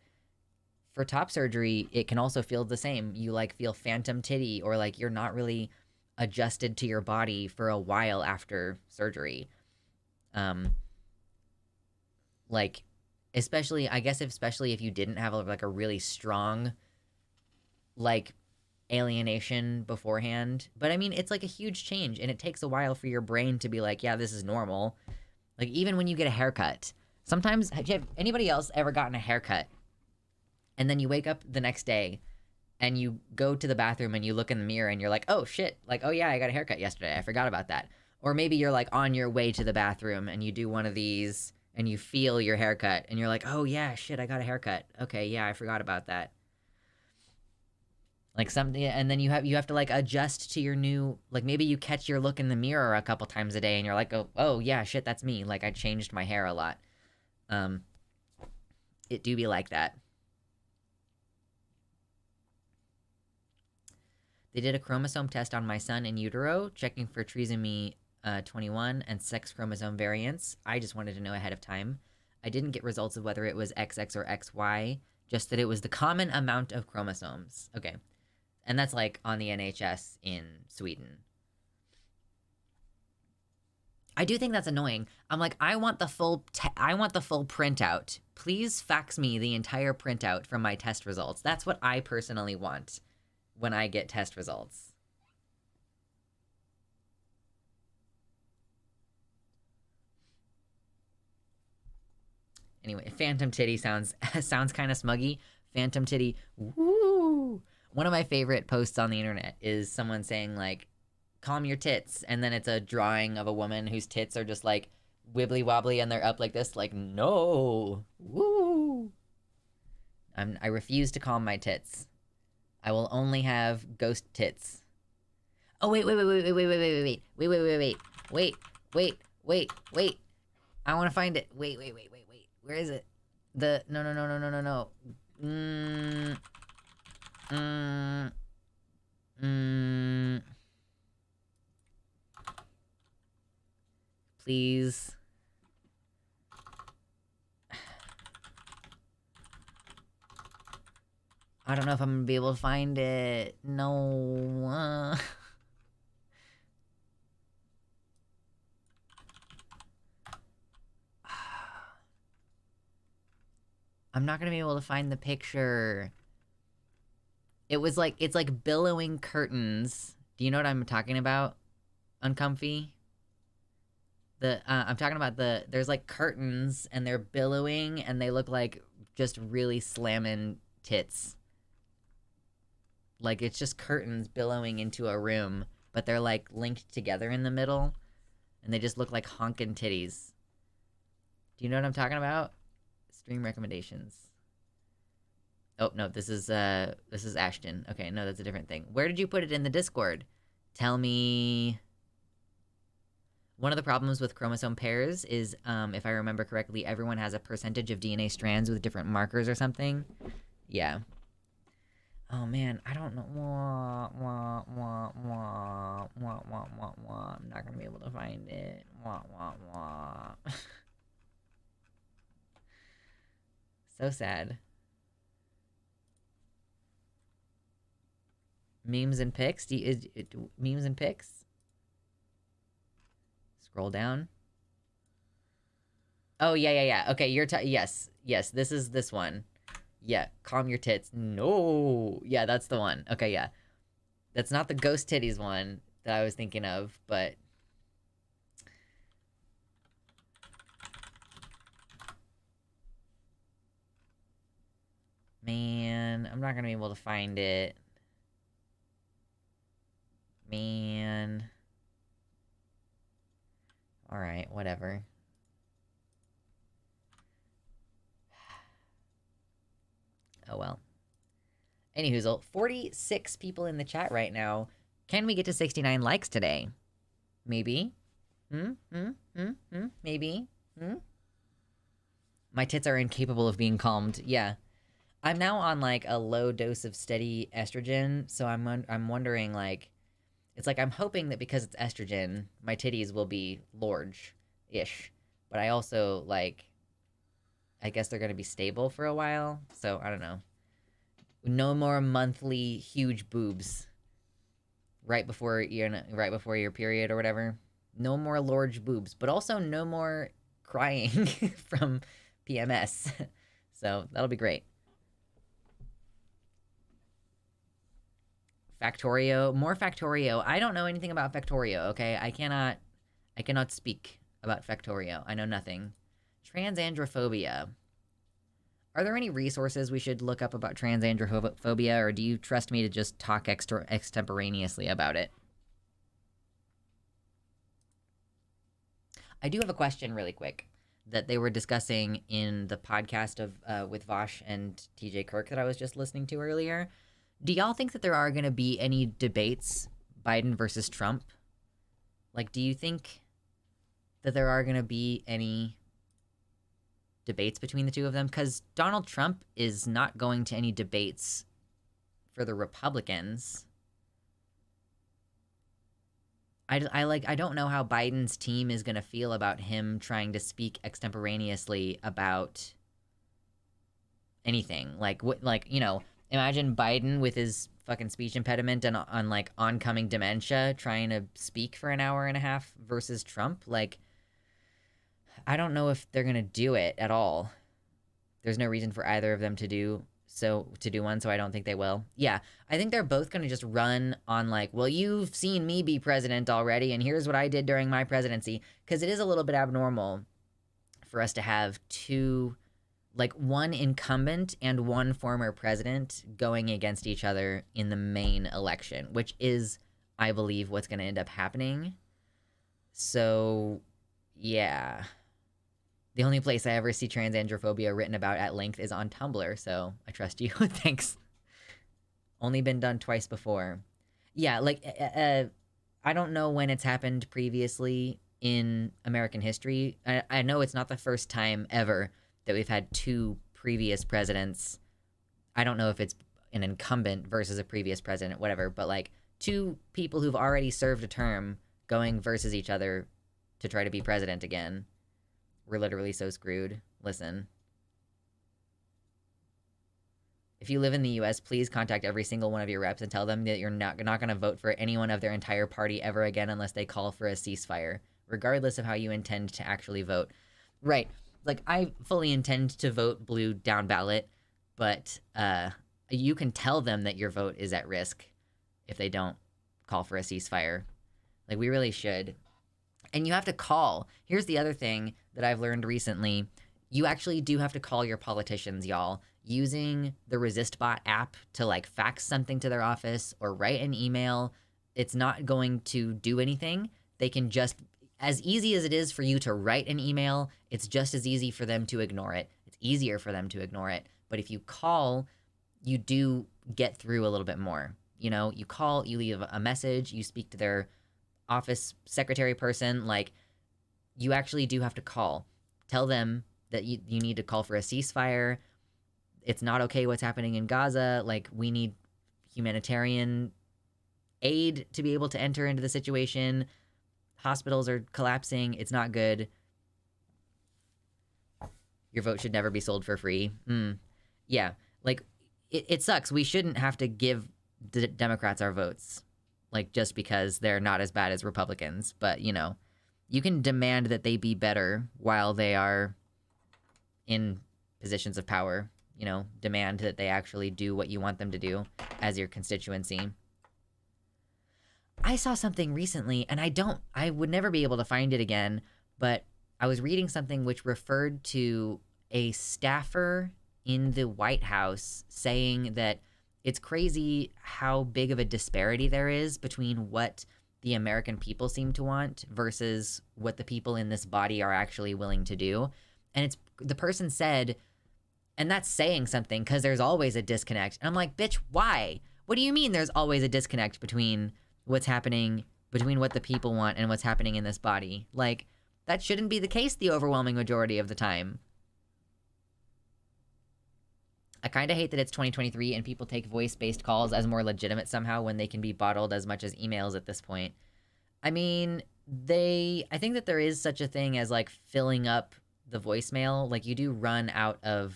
for top surgery, it can also feel the same. You, like, feel phantom titty, or, like, you're not really adjusted to your body for a while after surgery. Like, especially if you didn't have, like, a really strong, like, alienation beforehand. But I mean, it's, like, a huge change, and it takes a while for your brain to be like, yeah, this is normal. Like, even when you get a haircut, sometimes, have anybody else ever gotten a haircut, and then you wake up the next day and you go to the bathroom and you look in the mirror and you're like, oh shit, like, oh yeah, I got a haircut yesterday, I forgot about that. Or maybe you're, like, on your way to the bathroom and you do one of these and you feel your haircut and you're like, oh yeah, shit, I got a haircut. Okay, yeah, I forgot about that. Like, something, and then you have to, like, adjust to your new, like, maybe you catch your look in the mirror a couple times a day and you're like, oh yeah, shit, that's me. Like, I changed my hair a lot. It do be like that. They did a chromosome test on my son in utero, checking for trisomy 21 and sex chromosome variants. I just wanted to know ahead of time. I didn't get results of whether it was XX or XY, just that it was the common amount of chromosomes. Okay. And that's like on the NHS in Sweden. I do think that's annoying. I'm like, I want the full printout. Please fax me the entire printout from my test results. That's what I personally want when I get test results. Anyway, Phantom Titty sounds kind of smuggy. Phantom Titty, woo! One of my favorite posts on the internet is someone saying, like, calm your tits, and then it's a drawing of a woman whose tits are just, like, wibbly wobbly, and they're up like this, like, no! Woo! I refuse to calm my tits. I will only have ghost tits. Oh, wait. I want to find it. Wait. Where is it? No. Please. I don't know if I'm gonna be able to find it. No. I'm not gonna be able to find the picture. It's like billowing curtains. Do you know what I'm talking about? Uncomfy? I'm talking about there's like curtains and they're billowing and they look like just really slamming tits. Like it's just curtains billowing into a room, but they're like linked together in the middle and they just look like honkin' titties. Do you know what I'm talking about? Stream recommendations. Oh, no, this is Ashton. Okay, no, that's a different thing. Where did you put it in the Discord? Tell me. One of the problems with chromosome pairs is, if I remember correctly, everyone has a percentage of DNA strands with different markers or something. Yeah. Oh, man, I don't know. I'm not gonna be able to find it. So sad. Memes and pics? Memes and pics? Scroll down. Oh, yeah. Okay, yes, this is this one. Yeah, calm your tits. No! Yeah, that's the one. Okay, yeah. That's not the ghost titties one that I was thinking of, but... Man, I'm not gonna be able to find it. Man. Alright, whatever. Oh well. Anyhoozle, 46 people in the chat right now. Can we get to 69 likes today? Maybe? Maybe? My tits are incapable of being calmed. Yeah. I'm now on, like, a low dose of steady estrogen, so I'm wondering, like... It's like I'm hoping that because it's estrogen, my titties will be large-ish. But I also, like... I guess they're gonna be stable for a while, so I don't know. No more monthly huge boobs. Right before your period or whatever. No more large boobs, but also no more crying from PMS. So that'll be great. Factorio, more Factorio. I don't know anything about Factorio, okay? I cannot speak about Factorio. I know nothing. Transandrophobia. Are there any resources we should look up about transandrophobia, or do you trust me to just talk extemporaneously about it? I do have a question really quick that they were discussing in the podcast of with Vosh and TJ Kirk that I was just listening to earlier. Do y'all think that there are going to be any debates, Biden versus Trump? Like, do you think that there are going to be any debates between the two of them? Because Donald Trump is not going to any debates for the Republicans. I don't know how Biden's team is going to feel about him trying to speak extemporaneously about anything. Imagine Biden with his fucking speech impediment and on like oncoming dementia trying to speak for an hour and a half versus Trump. Like, I don't know if they're going to do it at all. There's no reason for either of them to do one, so I don't think they will. Yeah, I think they're both going to just run on like, well, you've seen me be president already, and here's what I did during my presidency. Because it is a little bit abnormal for us to have two, like one incumbent and one former president going against each other in the main election, which is, I believe, what's going to end up happening. So, yeah. The only place I ever see transandrophobia written about at length is on Tumblr, so I trust you. Thanks. Only been done twice before. Yeah, like, I don't know when it's happened previously in American history. I know it's not the first time ever that we've had two previous presidents. I don't know if it's an incumbent versus a previous president, whatever, but like two people who've already served a term going versus each other to try to be president again. We're literally so screwed. Listen. If you live in the US, please contact every single one of your reps and tell them that you're not going to vote for anyone of their entire party ever again unless they call for a ceasefire, regardless of how you intend to actually vote. Right. Like, I fully intend to vote blue down ballot, but you can tell them that your vote is at risk if they don't call for a ceasefire. Like, we really should. And you have to call. Here's the other thing that I've learned recently. You actually do have to call your politicians, y'all. Using the ResistBot app to, like, fax something to their office or write an email, it's not going to do anything. They can just, as easy as it is for you to write an email, it's just as easy for them to ignore it. It's easier for them to ignore it. But if you call, you do get through a little bit more. You know, you call, you leave a message, you speak to their office secretary person, like, you actually do have to call. Tell them that you need to call for a ceasefire. It's not okay what's happening in Gaza. Like, we need humanitarian aid to be able to enter into the situation. Hospitals are collapsing. It's not good. Your vote should never be sold for free. Yeah, like, it sucks. We shouldn't have to give the Democrats our votes, like, just because they're not as bad as Republicans. But, you know, you can demand that they be better while they are in positions of power. You know, demand that they actually do what you want them to do as your constituency. I saw something recently, and I would never be able to find it again, but I was reading something which referred to a staffer in the White House saying that it's crazy how big of a disparity there is between what the American people seem to want versus what the people in this body are actually willing to do. And the person said, and that's saying something, because there's always a disconnect. And I'm like, bitch, why? What do you mean there's always a disconnect between what's happening, between what the people want and what's happening in this body? Like, that shouldn't be the case the overwhelming majority of the time. I kind of hate that it's 2023 and people take voice-based calls as more legitimate somehow when they can be bottled as much as emails at this point. I mean, I think that there is such a thing as, like, filling up the voicemail. Like, you do run out of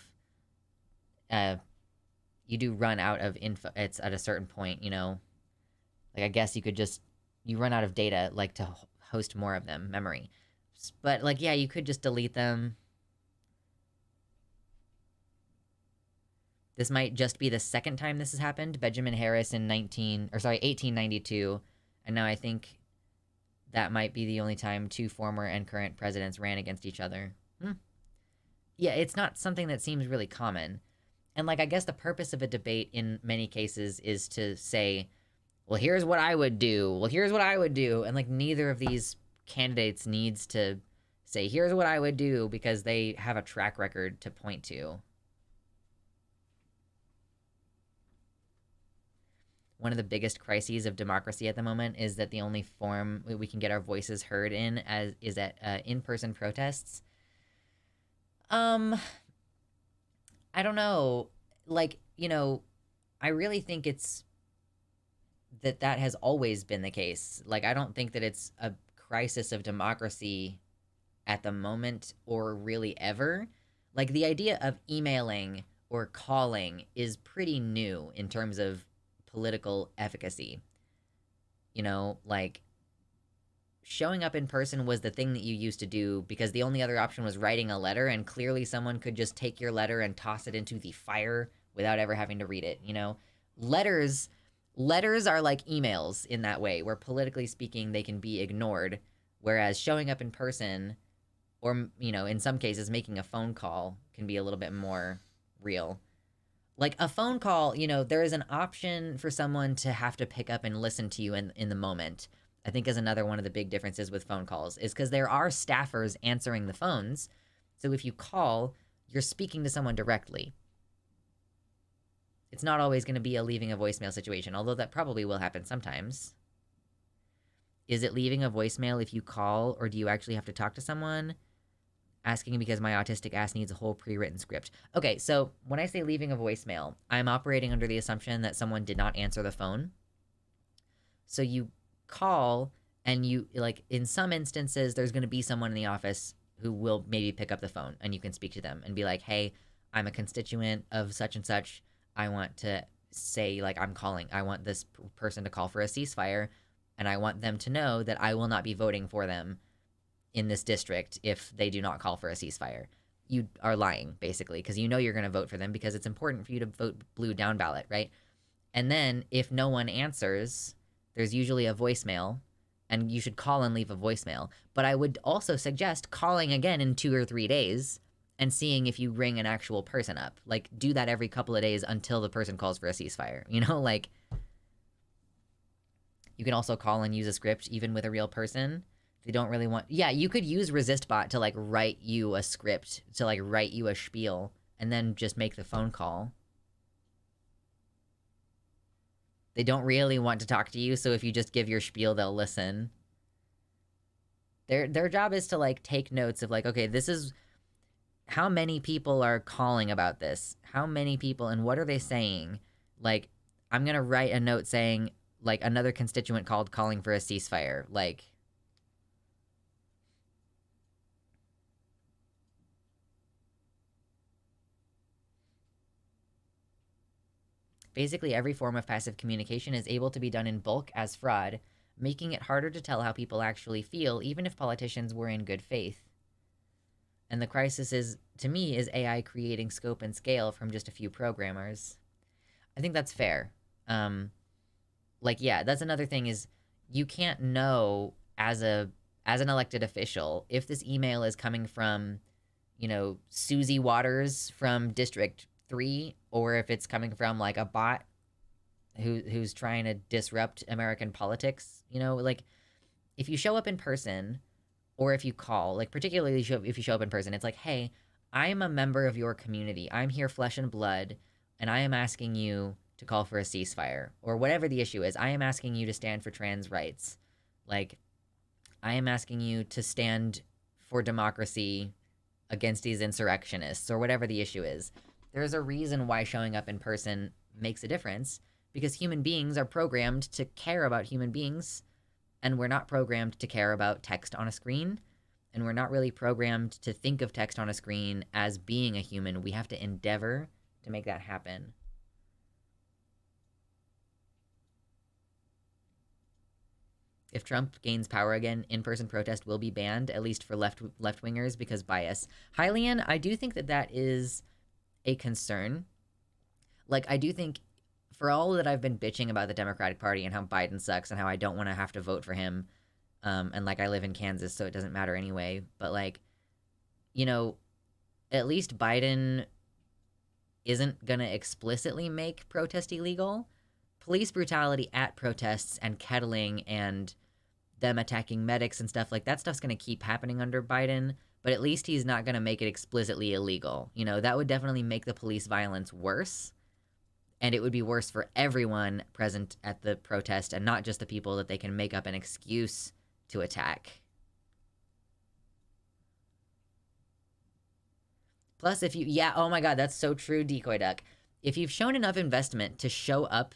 info. It's at a certain point, you know. Like, I guess you run out of data, like, to host more of them, memory. But, like, yeah, you could just delete them. This might just be the second time this has happened. Benjamin Harris in 1892. And now I think that might be the only time two former and current presidents ran against each other. Yeah, it's not something that seems really common. And, like, I guess the purpose of a debate in many cases is to say, well, here's what I would do. Well, here's what I would do. And, like, neither of these candidates needs to say, here's what I would do, because they have a track record to point to. One of the biggest crises of democracy at the moment is that the only form we can get our voices heard in is at in-person protests. I don't know. Like, you know, I really think it's that that has always been the case. Like, I don't think that it's a crisis of democracy at the moment or really ever. Like, the idea of emailing or calling is pretty new in terms of political efficacy. You know, like, showing up in person was the thing that you used to do because the only other option was writing a letter, and clearly someone could just take your letter and toss it into the fire without ever having to read it, you know? Letters are like emails in that way, where politically speaking, they can be ignored, whereas showing up in person, or, you know, in some cases, making a phone call can be a little bit more real. Like, a phone call, you know, there is an option for someone to have to pick up and listen to you in the moment. I think is another one of the big differences with phone calls, is because there are staffers answering the phones. So if you call, you're speaking to someone directly. It's not always going to be a leaving a voicemail situation, although that probably will happen sometimes. Is it leaving a voicemail if you call, or do you actually have to talk to someone? Asking because my autistic ass needs a whole pre-written script. Okay, so when I say leaving a voicemail, I'm operating under the assumption that someone did not answer the phone. So you call, and you, like, in some instances, there's going to be someone in the office who will maybe pick up the phone, and you can speak to them and be like, hey, I'm a constituent of such and such. I want to say, like, I'm calling. I want this person to call for a ceasefire, and I want them to know that I will not be voting for them in this district if they do not call for a ceasefire. You are lying, basically, because you know you're going to vote for them because it's important for you to vote blue down ballot, right? And then if no one answers, there's usually a voicemail, and you should call and leave a voicemail. But I would also suggest calling again in 2 or 3 days and seeing if you ring an actual person up. Like, do that every couple of days until the person calls for a ceasefire. You know, like, you can also call and use a script even with a real person. They don't really want... Yeah, you could use ResistBot to, like, write you a script, to, like, write you a spiel, and then just make the phone call. They don't really want to talk to you, so if you just give your spiel, they'll listen. Their job is to, like, take notes of, like, okay, this is... How many people are calling about this? How many people, and what are they saying? Like, I'm gonna write a note saying, like, another constituent called calling for a ceasefire. Like... Basically, every form of passive communication is able to be done in bulk as fraud, making it harder to tell how people actually feel, even if politicians were in good faith. And the crisis is, to me, is AI creating scope and scale from just a few programmers. I think that's fair. Like, yeah, that's another thing is you can't know as an elected official if this email is coming from, you know, Susie Waters from District 3, or if it's coming from, like, a bot who's trying to disrupt American politics. You know, like, if you show up in person, or if you call, like, particularly if you show up in person, it's like, hey, I am a member of your community. I'm here flesh and blood, and I am asking you to call for a ceasefire, or whatever the issue is. I am asking you to stand for trans rights. Like, I am asking you to stand for democracy against these insurrectionists, or whatever the issue is. There's a reason why showing up in person makes a difference, because human beings are programmed to care about human beings, and we're not programmed to care about text on a screen, and we're not really programmed to think of text on a screen as being a human. We have to endeavor to make that happen. If Trump gains power again, in-person protest will be banned, at least for left-wingers, because bias. Hylian, I do think that that is a concern. Like, I do think, for all that I've been bitching about the Democratic Party and how Biden sucks and how I don't want to have to vote for him, and, like, I live in Kansas, so it doesn't matter anyway, but, like, you know, at least Biden isn't gonna explicitly make protest illegal. Police brutality at protests and kettling and them attacking medics and stuff, like, that stuff's gonna keep happening under Biden, but at least he's not gonna make it explicitly illegal. You know, that would definitely make the police violence worse, and it would be worse for everyone present at the protest and not just the people that they can make up an excuse to attack. Plus, if you... Yeah, oh my god, that's so true, Decoy Duck. If you've shown enough investment to show up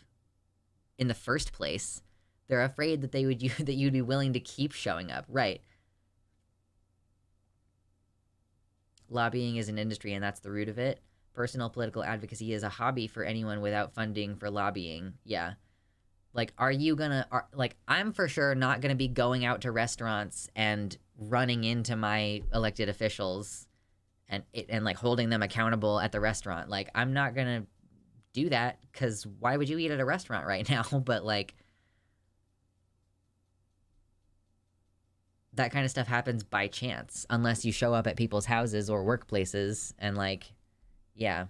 in the first place. They're afraid that that you'd be willing to keep showing up. Right. Lobbying is an industry, and that's the root of it. Personal political advocacy is a hobby for anyone without funding for lobbying. Yeah. Like, I'm for sure not gonna be going out to restaurants and running into my elected officials and like holding them accountable at the restaurant. Like, I'm not gonna do that, because why would you eat at a restaurant right now? But like, that kind of stuff happens by chance, unless you show up at people's houses or workplaces and like, yeah.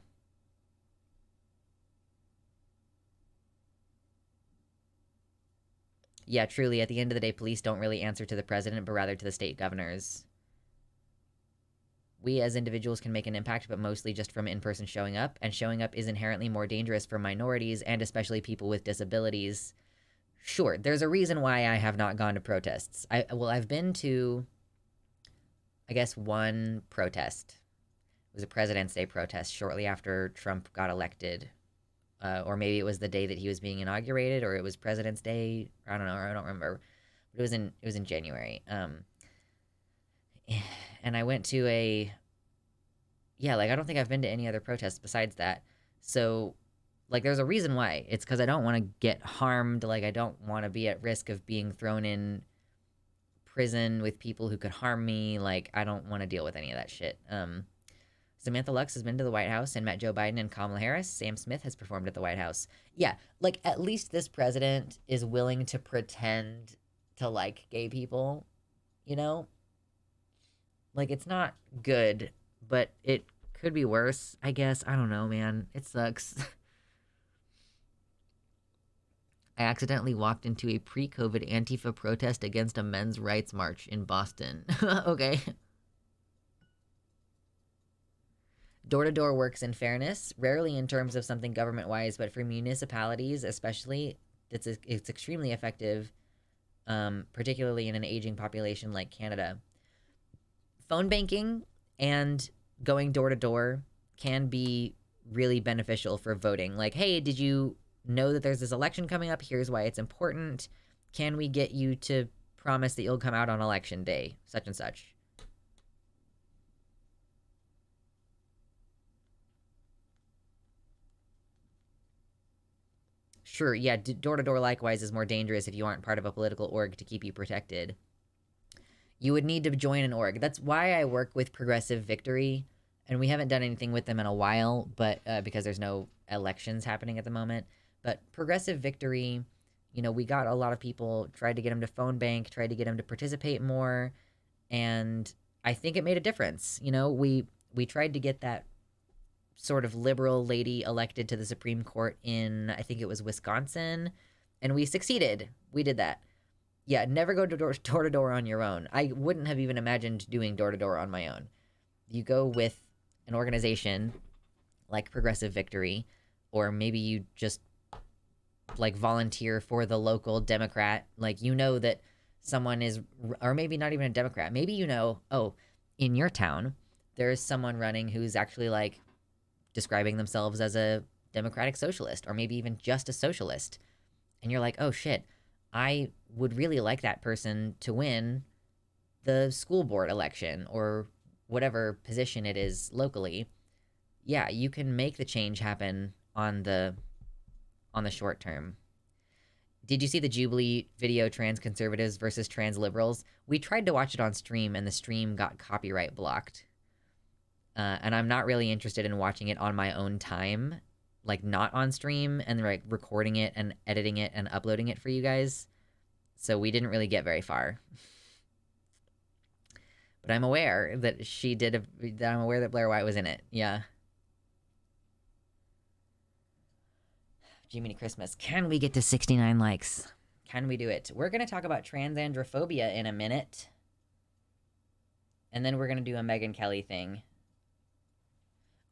Yeah, truly, at the end of the day, police don't really answer to the president, but rather to the state governors. We as individuals can make an impact, but mostly just from in-person showing up, and showing up is inherently more dangerous for minorities and especially people with disabilities. Sure, there's a reason why I have not gone to protests. I've been to, I guess, one protest. It was a President's Day protest shortly after Trump got elected. Or maybe it was the day that he was being inaugurated, or it was President's Day. I don't know, I don't remember. But it was in January. And I went to I don't think I've been to any other protests besides that. So, like, there's a reason why. It's because I don't want to get harmed. Like, I don't want to be at risk of being thrown in prison with people who could harm me. Like, I don't want to deal with any of that shit. Samantha Lux has been to the White House and met Joe Biden and Kamala Harris. Sam Smith has performed at the White House. Yeah, like, at least this president is willing to pretend to like gay people, you know? Like, it's not good, but it could be worse, I guess. I don't know, man. It sucks. I accidentally walked into a pre-COVID Antifa protest against a men's rights march in Boston. Okay. Door-to-door works in fairness, rarely in terms of something government-wise, but for municipalities especially, it's extremely effective, particularly in an aging population like Canada. Phone banking and going door-to-door can be really beneficial for voting. Like, hey, did you know that there's this election coming up? Here's why it's important. Can we get you to promise that you'll come out on election day, such and such? Sure, yeah, door-to-door likewise is more dangerous if you aren't part of a political org to keep you protected. You would need to join an org. That's why I work with Progressive Victory, and we haven't done anything with them in a while, but because there's no elections happening at the moment. But Progressive Victory, you know, we got a lot of people, tried to get them to phone bank, tried to get them to participate more, and I think it made a difference. You know, we tried to get that sort of liberal lady elected to the Supreme Court in, I think it was Wisconsin, and we succeeded. We did that. Yeah, never go door-to-door on your own. I wouldn't have even imagined doing door-to-door on my own. You go with an organization like Progressive Victory, or maybe you just, like, volunteer for the local Democrat. Like, you know that someone is, or maybe not even a Democrat. Maybe you know, oh, in your town, there's someone running who's actually, like, describing themselves as a democratic socialist, or maybe even just a socialist. And you're like, oh shit, I would really like that person to win the school board election or whatever position it is locally. Yeah, you can make the change happen on the short term. Did you see the Jubilee video, trans conservatives versus trans liberals? We tried to watch it on stream and the stream got copyright blocked. And I'm not really interested in watching it on my own time, like not on stream and like recording it and editing it and uploading it for you guys. So we didn't really get very far. But I'm aware that I'm aware that Blair White was in it. Yeah. Jiminy Christmas. Can we get to 69 likes? Can we do it? We're going to talk about transandrophobia in a minute. And then we're going to do a Megyn Kelly thing.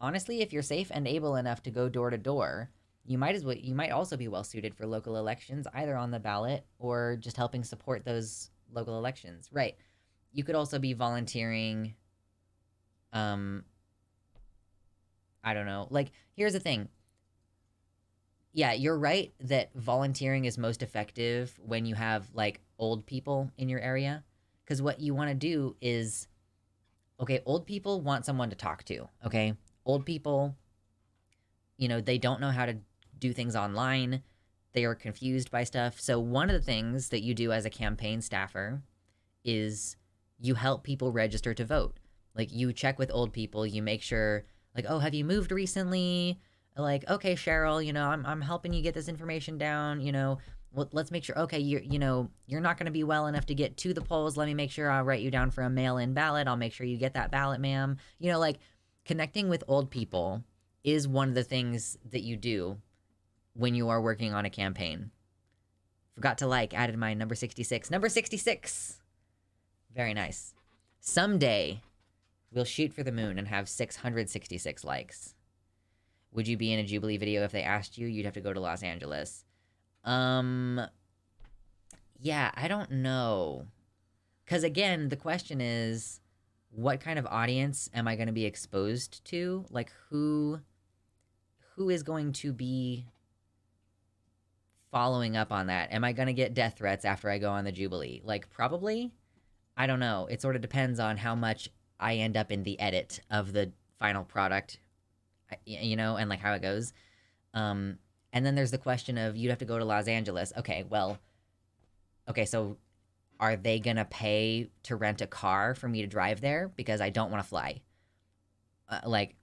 Honestly, if you're safe and able enough to go door to door, you might also be well suited for local elections, either on the ballot or just helping support those local elections. Right. You could also be volunteering. I don't know. Like, here's the thing. yeah, you're right that volunteering is most effective when you have like old people in your area. Because what you want to do is, okay, old people want someone to talk to, okay? Old people, they don't know how to do things online. They are confused by stuff. So one of the things that you do as a campaign staffer is you help people register to vote. Like, you check with old people, you make sure, like, oh, have you moved recently? Like, okay, Cheryl, I'm helping you get this information down, well, let's make sure, okay, you're not going to be well enough to get to the polls. Let me make sure I'll write you down for a mail-in ballot. I'll make sure you get that ballot, ma'am. Like, connecting with old people is one of the things that you do when you are working on a campaign. Forgot to added my number 66. Number 66! Very nice. Someday, we'll shoot for the moon and have 666 likes. Would you be in a Jubilee video if they asked you? You'd have to go to Los Angeles. Yeah, I don't know. Because again, the question is, what kind of audience am I going to be exposed to? Like, who is going to be following up on that? Am I going to get death threats after I go on the Jubilee? Like, probably. I don't know. It sort of depends on how much I end up in the edit of the final product, and like how it goes. And then there's the question of, you'd have to go to Los Angeles. Okay, so are they gonna pay to rent a car for me to drive there because I don't want to fly?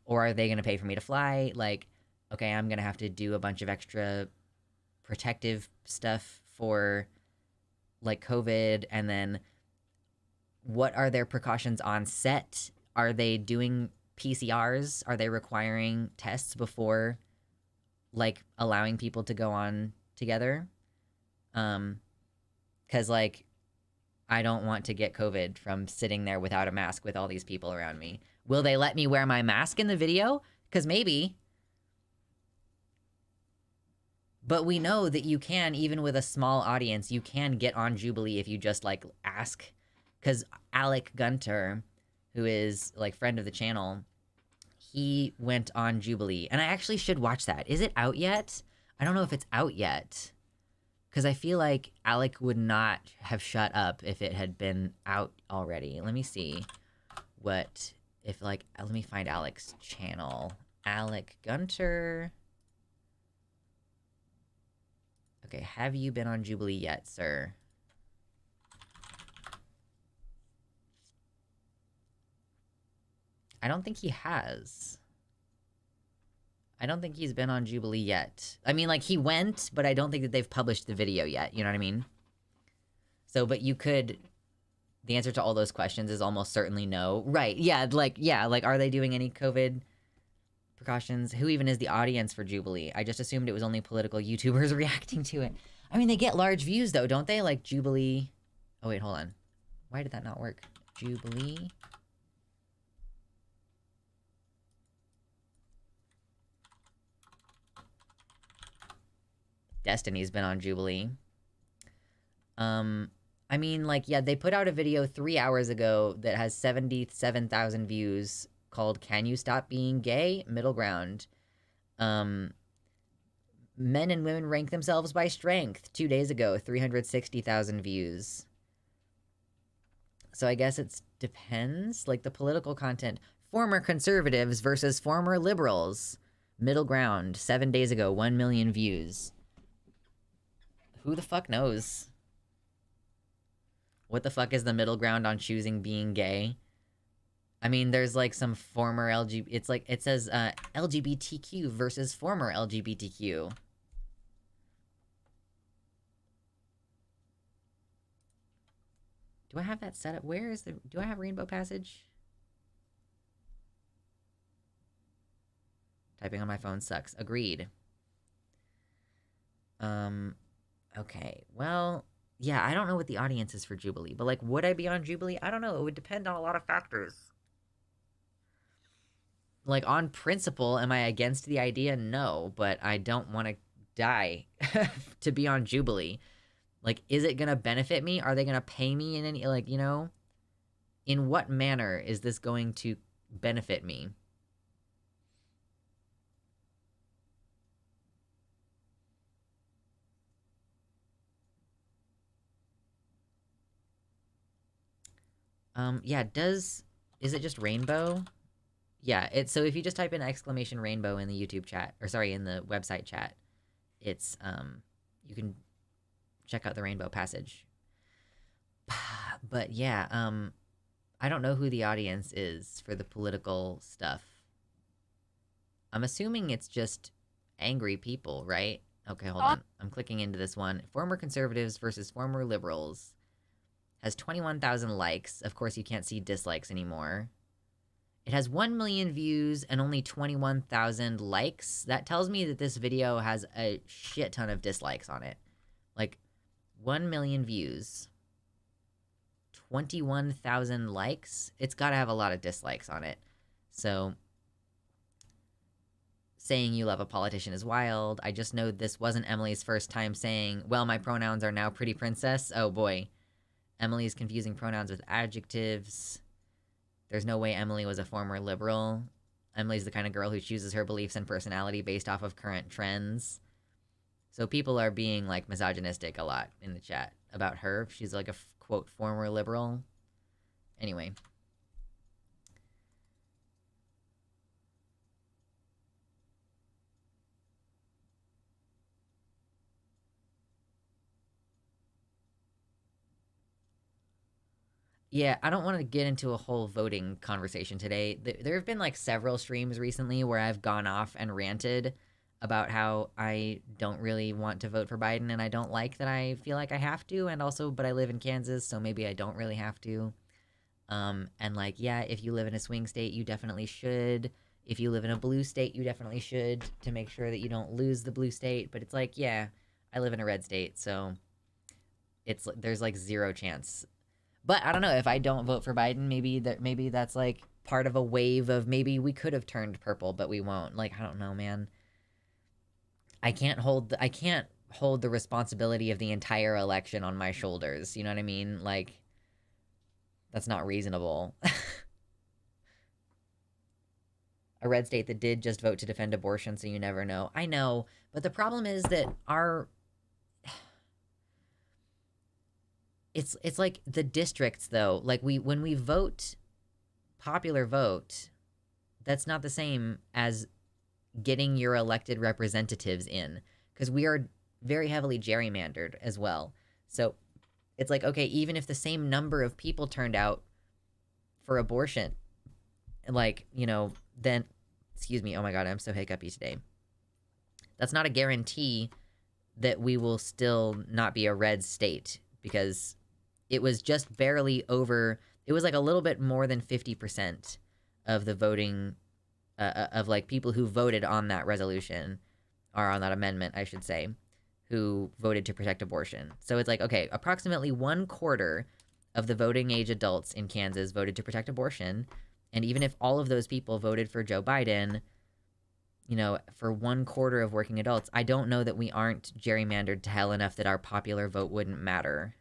Or are they gonna pay for me to fly? Like, okay, I'm gonna have to do a bunch of extra protective stuff for like COVID, and then what are their precautions on set? Are they doing PCRs? Are they requiring tests before, like, allowing people to go on together? Because, like, I don't want to get COVID from sitting there without a mask with all these people around me. Will they let me wear my mask in the video? Because maybe. But we know that you can, even with a small audience, you can get on Jubilee if you just, like, ask. Because Alec Gunter, who is, like, friend of the channel, he went on Jubilee. And I actually should watch that. Is it out yet? I don't know if it's out yet. Because I feel like Alec would not have shut up if it had been out already. Let me see let me find Alec's channel. Alec Gunter. Okay, have you been on Jubilee yet, sir? I don't think he has. I don't think he's been on Jubilee yet. I mean, like, he went, but I don't think that they've published the video yet. You know what I mean? So, but you could... The answer to all those questions is almost certainly no. Right, yeah, are they doing any COVID precautions? Who even is the audience for Jubilee? I just assumed it was only political YouTubers reacting to it. I mean, they get large views, though, don't they? Like, Jubilee... Oh, wait, hold on. Why did that not work? Jubilee... Destiny's been on Jubilee. I mean, like, yeah, they put out a video 3 hours ago that has 77,000 views called "Can You Stop Being Gay? Middle Ground." Men and women rank themselves by strength. 2 days ago, 360,000 views. So I guess it depends. Like, the political content. Former conservatives versus former liberals. Middle Ground, 7 days ago, 1 million views. Who the fuck knows? What the fuck is the middle ground on choosing being gay? I mean, there's like some former LGBT... It's like, it says LGBTQ versus former LGBTQ. Do I have that set up? Where is the... Do I have Rainbow Passage? Typing on my phone sucks. Agreed. Okay, well, yeah, I don't know what the audience is for Jubilee, but, like, would I be on Jubilee? I don't know. It would depend on a lot of factors. Like, on principle, am I against the idea? No, but I don't want to die to be on Jubilee. Like, is it going to benefit me? Are they going to pay me in any, like, in what manner is this going to benefit me? Yeah, is it just rainbow? Yeah, so if you just type in exclamation rainbow in the YouTube chat, or sorry, in the website chat, it's, you can check out the rainbow passage. But yeah, I don't know who the audience is for the political stuff. I'm assuming it's just angry people, right? Okay, hold on. I'm clicking into this one. Former conservatives versus former liberals. Has 21,000 likes. Of course, you can't see dislikes anymore. It has 1 million views and only 21,000 likes. That tells me that this video has a shit ton of dislikes on it. Like, 1 million views. 21,000 likes. It's gotta have a lot of dislikes on it. So, saying you love a politician is wild. I just know this wasn't Emily's first time saying, well, my pronouns are now pretty princess. Oh boy. Emily's confusing pronouns with adjectives. There's no way Emily was a former liberal. Emily's the kind of girl who chooses her beliefs and personality based off of current trends. So people are being, like, misogynistic a lot in the chat about her. She's, like, a, quote, former liberal. Anyway. Yeah, I don't want to get into a whole voting conversation today. There have been, like, several streams recently where I've gone off and ranted about how I don't really want to vote for Biden, and I don't like that I feel like I have to, and also, but I live in Kansas, so maybe I don't really have to. And, like, yeah, if you live in a swing state, you definitely should. If you live in a blue state, you definitely should, to make sure that you don't lose the blue state. But it's like, yeah, I live in a red state, so there's, like, zero chance. But I don't know, if I don't vote for Biden, maybe that's, like, part of a wave of maybe we could have turned purple, but we won't. Like, I don't know, man. I can't hold the responsibility of the entire election on my shoulders. You know what I mean? Like, that's not reasonable. A red state that did just vote to defend abortion, so you never know. I know, but the problem is that it's like the districts, though. Like, when we vote popular vote, that's not the same as getting your elected representatives in, because we are very heavily gerrymandered as well. So it's like, okay, even if the same number of people turned out for abortion, like, you know, then, excuse me, oh my god, I'm so hiccupy today. That's not a guarantee that we will still not be a red state, because it was just barely over, it was like a little bit more than 50% of the voting, of, like, people who voted on that resolution, or on that amendment, I should say, who voted to protect abortion. So it's like, okay, approximately 1/4 of the voting age adults in Kansas voted to protect abortion. And even if all of those people voted for Joe Biden, you know, for 1/4 of working adults, I don't know that we aren't gerrymandered to hell enough that our popular vote wouldn't matter.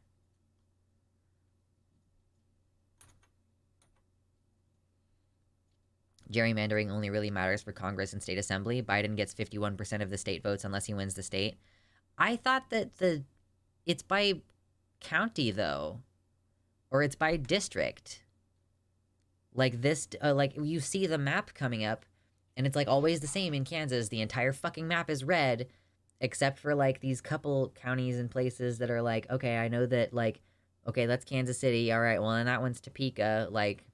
Gerrymandering only really matters for Congress and state assembly. Biden gets 51% of the state votes unless he wins the state. I thought that it's by county, though. Or it's by district. Like this, like, you see the map coming up, and it's, like, always the same in Kansas. The entire fucking map is red, except for, like, these couple counties and places that are like, okay, I know that, like, okay, that's Kansas City. All right, well, and that one's Topeka. Like,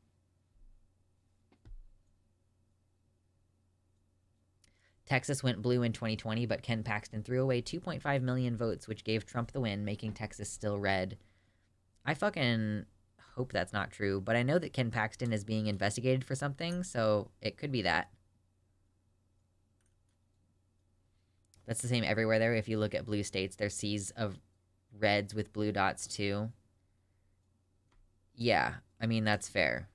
Texas went blue in 2020, but Ken Paxton threw away 2.5 million votes, which gave Trump the win, making Texas still red. I fucking hope that's not true, but I know that Ken Paxton is being investigated for something, so it could be that. That's the same everywhere there. If you look at blue states, there's seas of reds with blue dots too. Yeah, I mean, that's fair.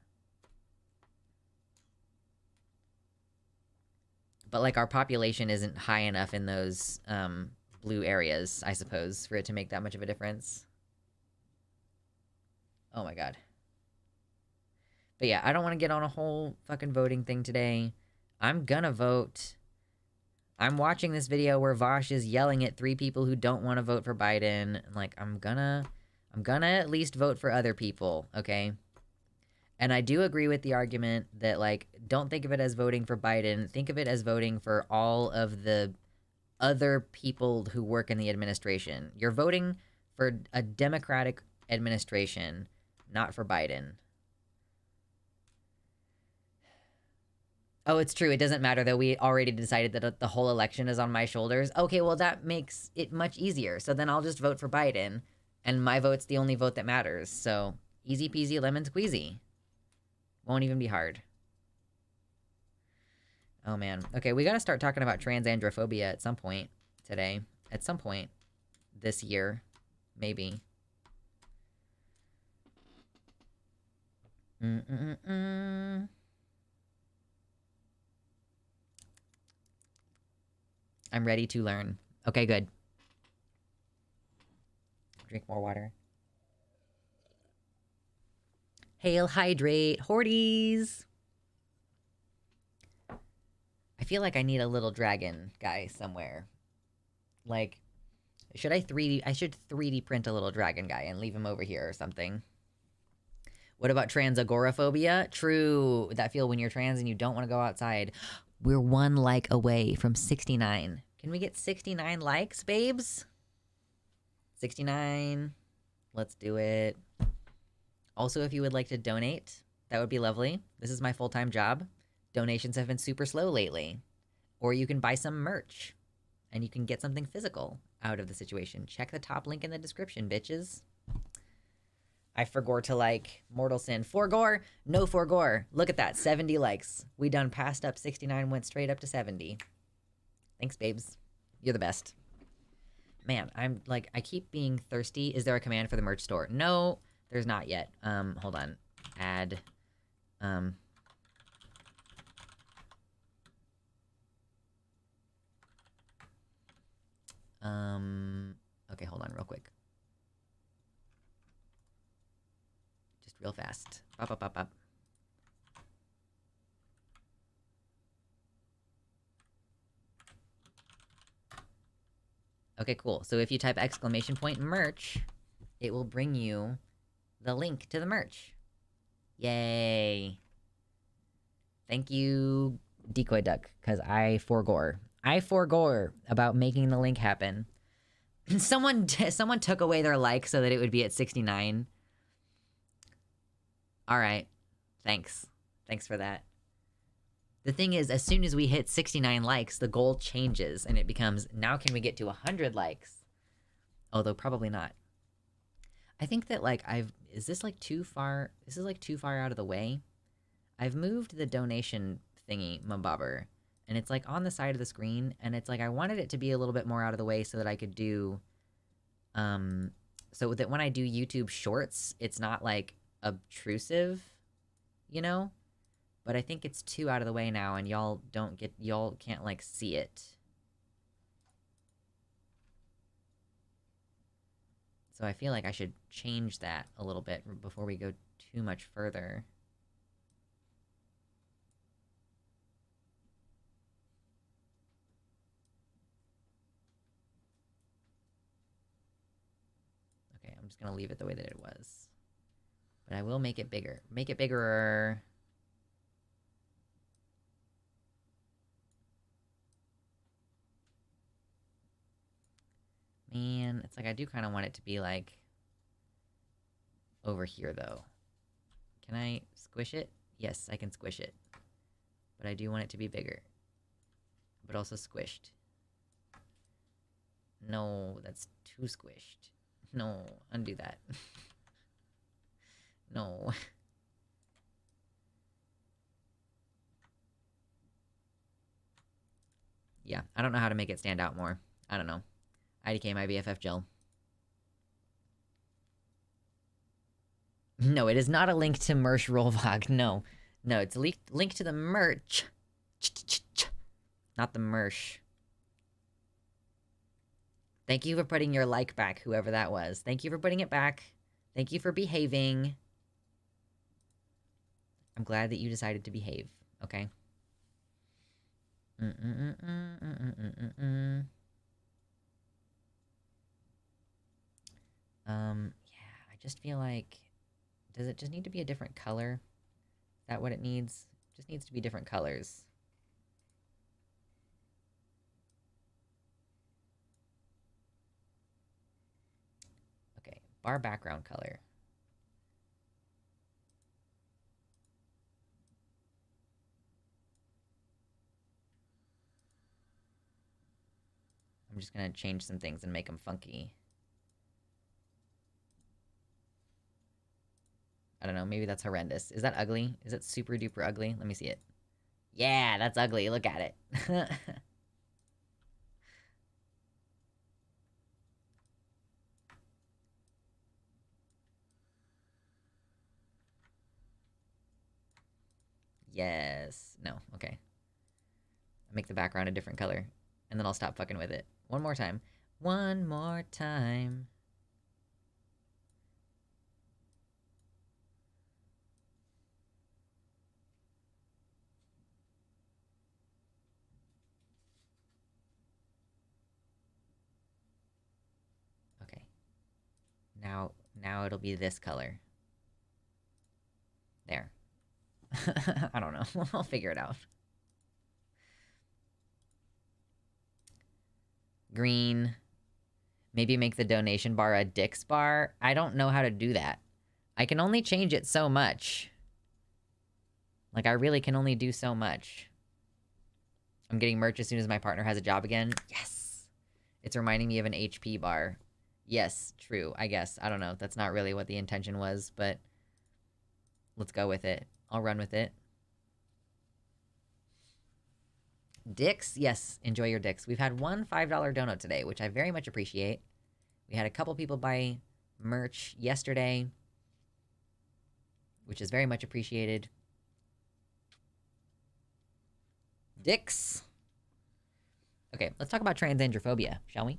But, like, our population isn't high enough in those blue areas, I suppose, for it to make that much of a difference. Oh my god. But yeah, I don't want to get on a whole fucking voting thing today. I'm gonna vote. I'm watching this video where Vosh is yelling at 3 people who don't want to vote for Biden. Like, I'm gonna at least vote for other people, okay? And I do agree with the argument that, like, don't think of it as voting for Biden. Think of it as voting for all of the other people who work in the administration. You're voting for a Democratic administration, not for Biden. Oh, it's true. It doesn't matter, though. We already decided that the whole election is on my shoulders. Okay, well, that makes it much easier. So then I'll just vote for Biden, and my vote's the only vote that matters. So easy peasy lemon squeezy. Won't even be hard. Oh, man. Okay, we got to start talking about transandrophobia at some point today. At some point this year, maybe. I'm ready to learn. Okay, good. Drink more water. Hail, hydrate, horties. I feel like I need a little dragon guy somewhere. Like, should I 3D? I should 3D print a little dragon guy and leave him over here or something. What about transagoraphobia? True. That feel when you're trans and you don't want to go outside. We're 1 like away from 69. Can we get 69 likes, babes? 69. Let's do it. Also, if you would like to donate, that would be lovely. This is my full-time job. Donations have been super slow lately. Or you can buy some merch, and you can get something physical out of the situation. Check the top link in the description, bitches. I forgore to like Mortal Sin. Forgore? No forgore. Look at that. 70 likes. We done passed up 69, went straight up to 70. Thanks, babes. You're the best. Man, I'm like, I keep being thirsty. Is there a command for the merch store? No, there's not yet. Hold on. Add. Okay, hold on real quick. Just real fast. Up, up, up, up. Okay, cool. So if you type !point merch, it will bring you the link to the merch. Yay. Thank you, Decoy Duck, because I forgore. I forgore about making the link happen. Someone took away their like so that it would be at 69. All right. Thanks. Thanks for that. The thing is, as soon as we hit 69 likes, the goal changes and it becomes, now can we get to 100 likes? Although probably not. I think that, like, is this like too far? This is like too far out of the way. I've moved the donation thingy, mabobber, and it's like on the side of the screen, and it's like I wanted it to be a little bit more out of the way so that I could do, so that when I do YouTube shorts, it's not like obtrusive, you know? But I think it's too out of the way now, and y'all can't like see it. So I feel like I should change that a little bit before we go too much further. Okay, I'm just gonna leave it the way that it was. But I will make it bigger. Make it bigger. Man, it's like I do kind of want it to be like over here though. Can I squish it? Yes, I can squish it. But I do want it to be bigger. But also squished. No, that's too squished. No, undo that. No. Yeah, I don't know how to make it stand out more. I don't know. IDK my BFF Jill. No, it is not a link to merch rollvlog. No. No, it's a link to the merch. Not the merch. Thank you for putting your like back, whoever that was. Thank you for putting it back. Thank you for behaving. I'm glad that you decided to behave, okay? Yeah, I just feel like, does it just need to be a different color? that what it needs? Just needs to be different colors. Okay, bar background color. I'm just gonna change some things and make them funky. I don't know, maybe that's horrendous. Is that ugly? Is it super duper ugly? Let me see it. Yeah, that's ugly. Look at it. Yes. No, okay. Make the background a different color. And then I'll stop fucking with it. One more time. One more time. Okay. Now it'll be this color. There. I don't know. I'll figure it out. Green. Maybe make the donation bar a Dick's bar. I don't know how to do that. I can only change it so much. Like, I really can only do so much. I'm getting merch as soon as my partner has a job again. Yes! It's reminding me of an HP bar. Yes, true, I guess. I don't know. That's not really what the intention was, but let's go with it. I'll run with it. Dicks? Yes, enjoy your dicks. We've had one $5 donut today, which I very much appreciate. We had a couple people buy merch yesterday, which is very much appreciated. Dicks. Okay, let's talk about transandrophobia, shall we?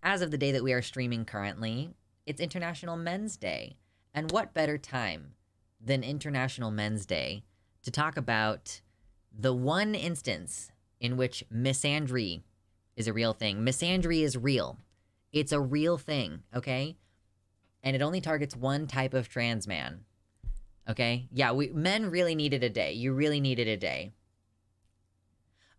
As of the day that we are streaming currently, it's International Men's Day. And what better time than International Men's Day to talk about the one instance in which misandry is a real thing. Misandry is real. It's a real thing, okay? And it only targets one type of trans man, okay? Yeah, men really needed a day. You really needed a day.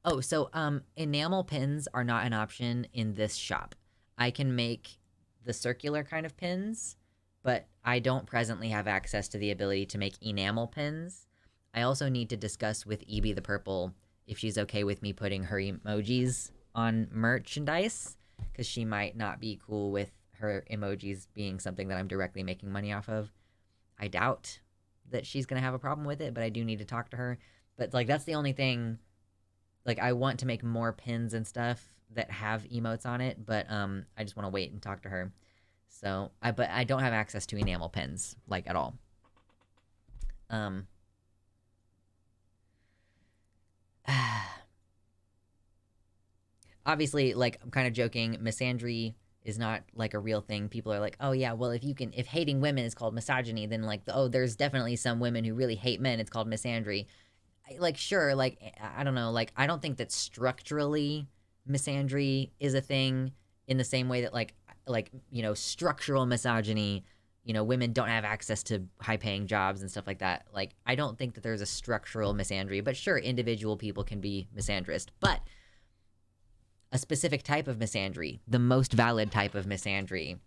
Oh, so enamel pins are not an option in this shop. I can make the circular kind of pins, but I don't presently have access to the ability to make enamel pins. I also need to discuss with Evie the Purple if she's okay with me putting her emojis on merchandise, because she might not be cool with her emojis being something that I'm directly making money off of. I doubt that she's going to have a problem with it, but I do need to talk to her. But, like, that's the only thing. Like, I want to make more pins and stuff that have emotes on it, but I just want to wait and talk to her. So, but I don't have access to enamel pins, like, at all. Obviously, like, I'm kind of joking, misandry is not, like, a real thing. People are like, oh, yeah, well, if hating women is called misogyny, then, like, oh, there's definitely some women who really hate men, it's called misandry. Like, sure, like, I don't know, like, I don't think that structurally misandry is a thing in the same way that, like, you know, structural misogyny, you know, women don't have access to high-paying jobs and stuff like that. Like, I don't think that there's a structural misandry, but sure, individual people can be misandrist. But a specific type of misandry, the most valid type of misandry,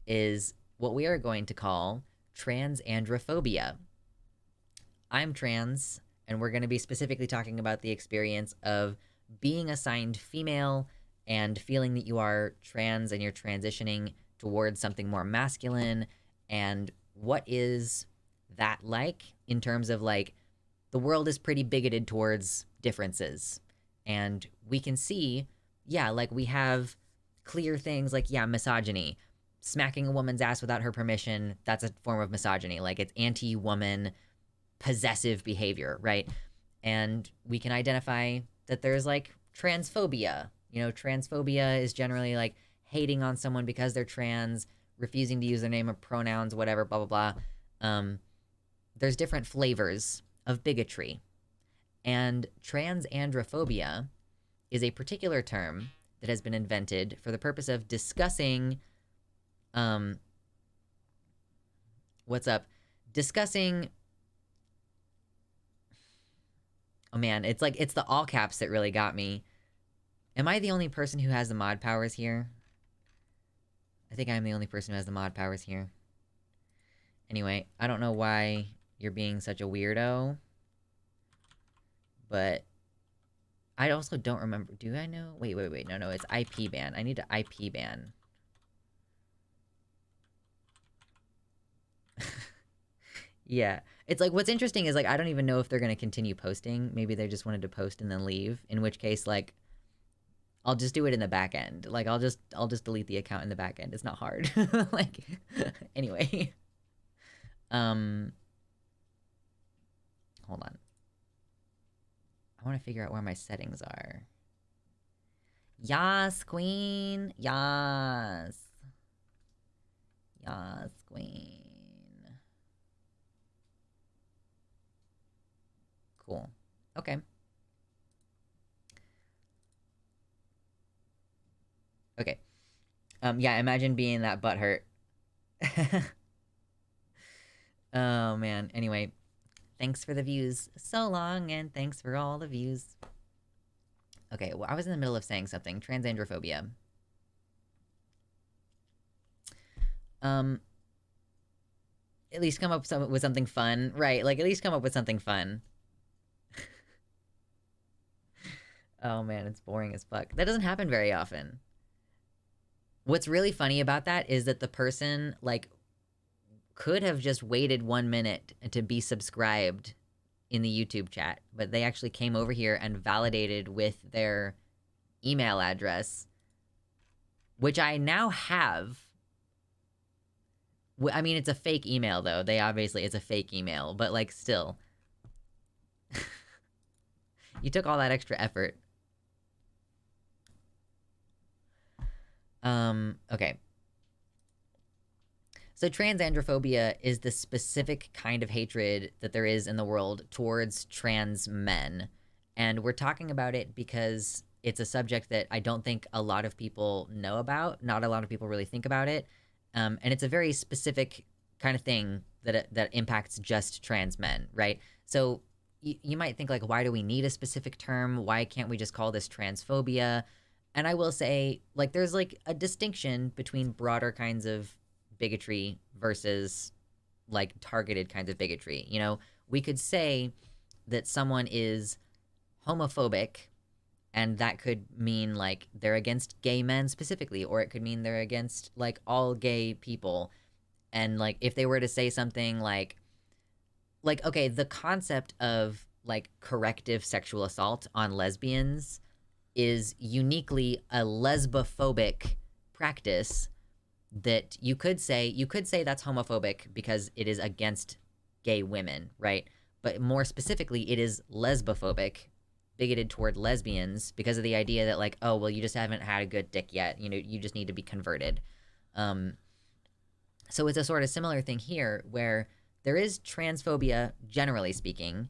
is what we are going to call transandrophobia. I'm trans, and we're going to be specifically talking about the experience of being assigned female and feeling that you are trans and you're transitioning towards something more masculine, and what is that like in terms of, like, the world is pretty bigoted towards differences, and we can see, yeah, like, we have clear things like, yeah, misogyny, smacking a woman's ass without her permission, that's a form of misogyny, like, it's anti-woman possessive behavior, right? And we can identify that there's, like, transphobia. You know, transphobia is generally, like, hating on someone because they're trans, refusing to use their name or pronouns, whatever, blah, blah, blah. There's different flavors of bigotry. And transandrophobia is a particular term that has been invented for the purpose of discussing what's up? Discussing... Oh man, it's the all caps that really got me. Am I the only person who has the mod powers here? I think I'm the only person who has the mod powers here. Anyway, I don't know why you're being such a weirdo. But I also don't remember. Do I know? Wait. No, it's IP ban. I need to IP ban. Yeah. It's like, what's interesting is, like, I don't even know if they're going to continue posting. Maybe they just wanted to post and then leave. In which case, like, I'll just do it in the back end. Like, I'll just delete the account in the back end. It's not hard. Like, anyway. Hold on. I want to figure out where my settings are. Yas, queen. Yas. Yas, queen. Cool. Okay. Okay. Yeah, imagine being that butthurt. Oh, man. Anyway, thanks for the views. So long, and thanks for all the views. Okay, well, I was in the middle of saying something. Transandrophobia. At least come up with something fun. Right, like, at least come up with something fun. Oh, man, it's boring as fuck. That doesn't happen very often. What's really funny about that is that the person, like, could have just waited 1 minute to be subscribed in the YouTube chat, but they actually came over here and validated with their email address, which I now have. I mean, it's a fake email, though. It's a fake email, but, like, still. You took all that extra effort. Okay. So transandrophobia is the specific kind of hatred that there is in the world towards trans men. And we're talking about it because it's a subject that I don't think a lot of people know about. Not a lot of people really think about it. And it's a very specific kind of thing that impacts just trans men, right? So you might think, like, why do we need a specific term? Why can't we just call this transphobia? And I will say, like, there's, like, a distinction between broader kinds of bigotry versus, like, targeted kinds of bigotry. You know, we could say that someone is homophobic, and that could mean, like, they're against gay men specifically, or it could mean they're against, like, all gay people. And, like, if they were to say something like, okay, the concept of, like, corrective sexual assault on lesbians is uniquely a lesbophobic practice that you could say that's homophobic because it is against gay women, right? But more specifically, it is lesbophobic, bigoted toward lesbians because of the idea that, like, oh, well, you just haven't had a good dick yet. You know, you just need to be converted. So it's a sort of similar thing here where there is transphobia, generally speaking,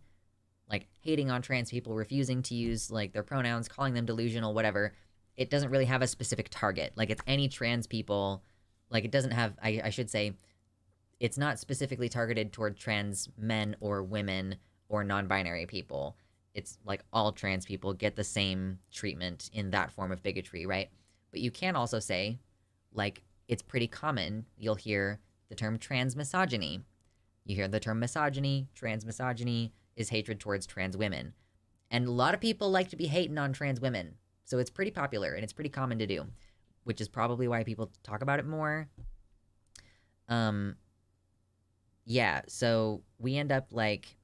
like hating on trans people, refusing to use, like, their pronouns, calling them delusional, whatever. It doesn't really have a specific target. Like, it's any trans people. Like, it doesn't have, I should say, it's not specifically targeted toward trans men or women or non-binary people. It's like all trans people get the same treatment in that form of bigotry, right? But you can also say, like, it's pretty common. You'll hear the term transmisogyny. You hear the term misogyny. Transmisogyny is hatred towards trans women. And a lot of people like to be hating on trans women. So it's pretty popular and it's pretty common to do, which is probably why people talk about it more. Yeah, so we end up, like,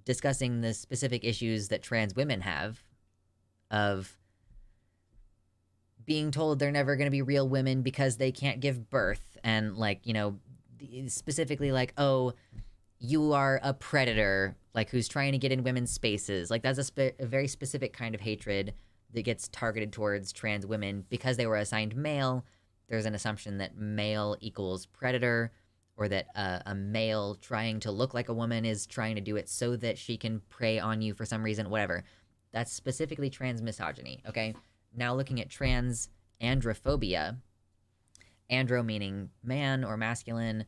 discussing the specific issues that trans women have of being told they're never going to be real women because they can't give birth. And, like, you know, specifically, like, oh, you are a predator, like, who's trying to get in women's spaces. Like, that's a very specific kind of hatred that gets targeted towards trans women because they were assigned male. There's an assumption that male equals predator, or that a male trying to look like a woman is trying to do it so that she can prey on you for some reason, whatever. That's specifically trans misogyny, okay? Now looking at trans androphobia, andro meaning man or masculine,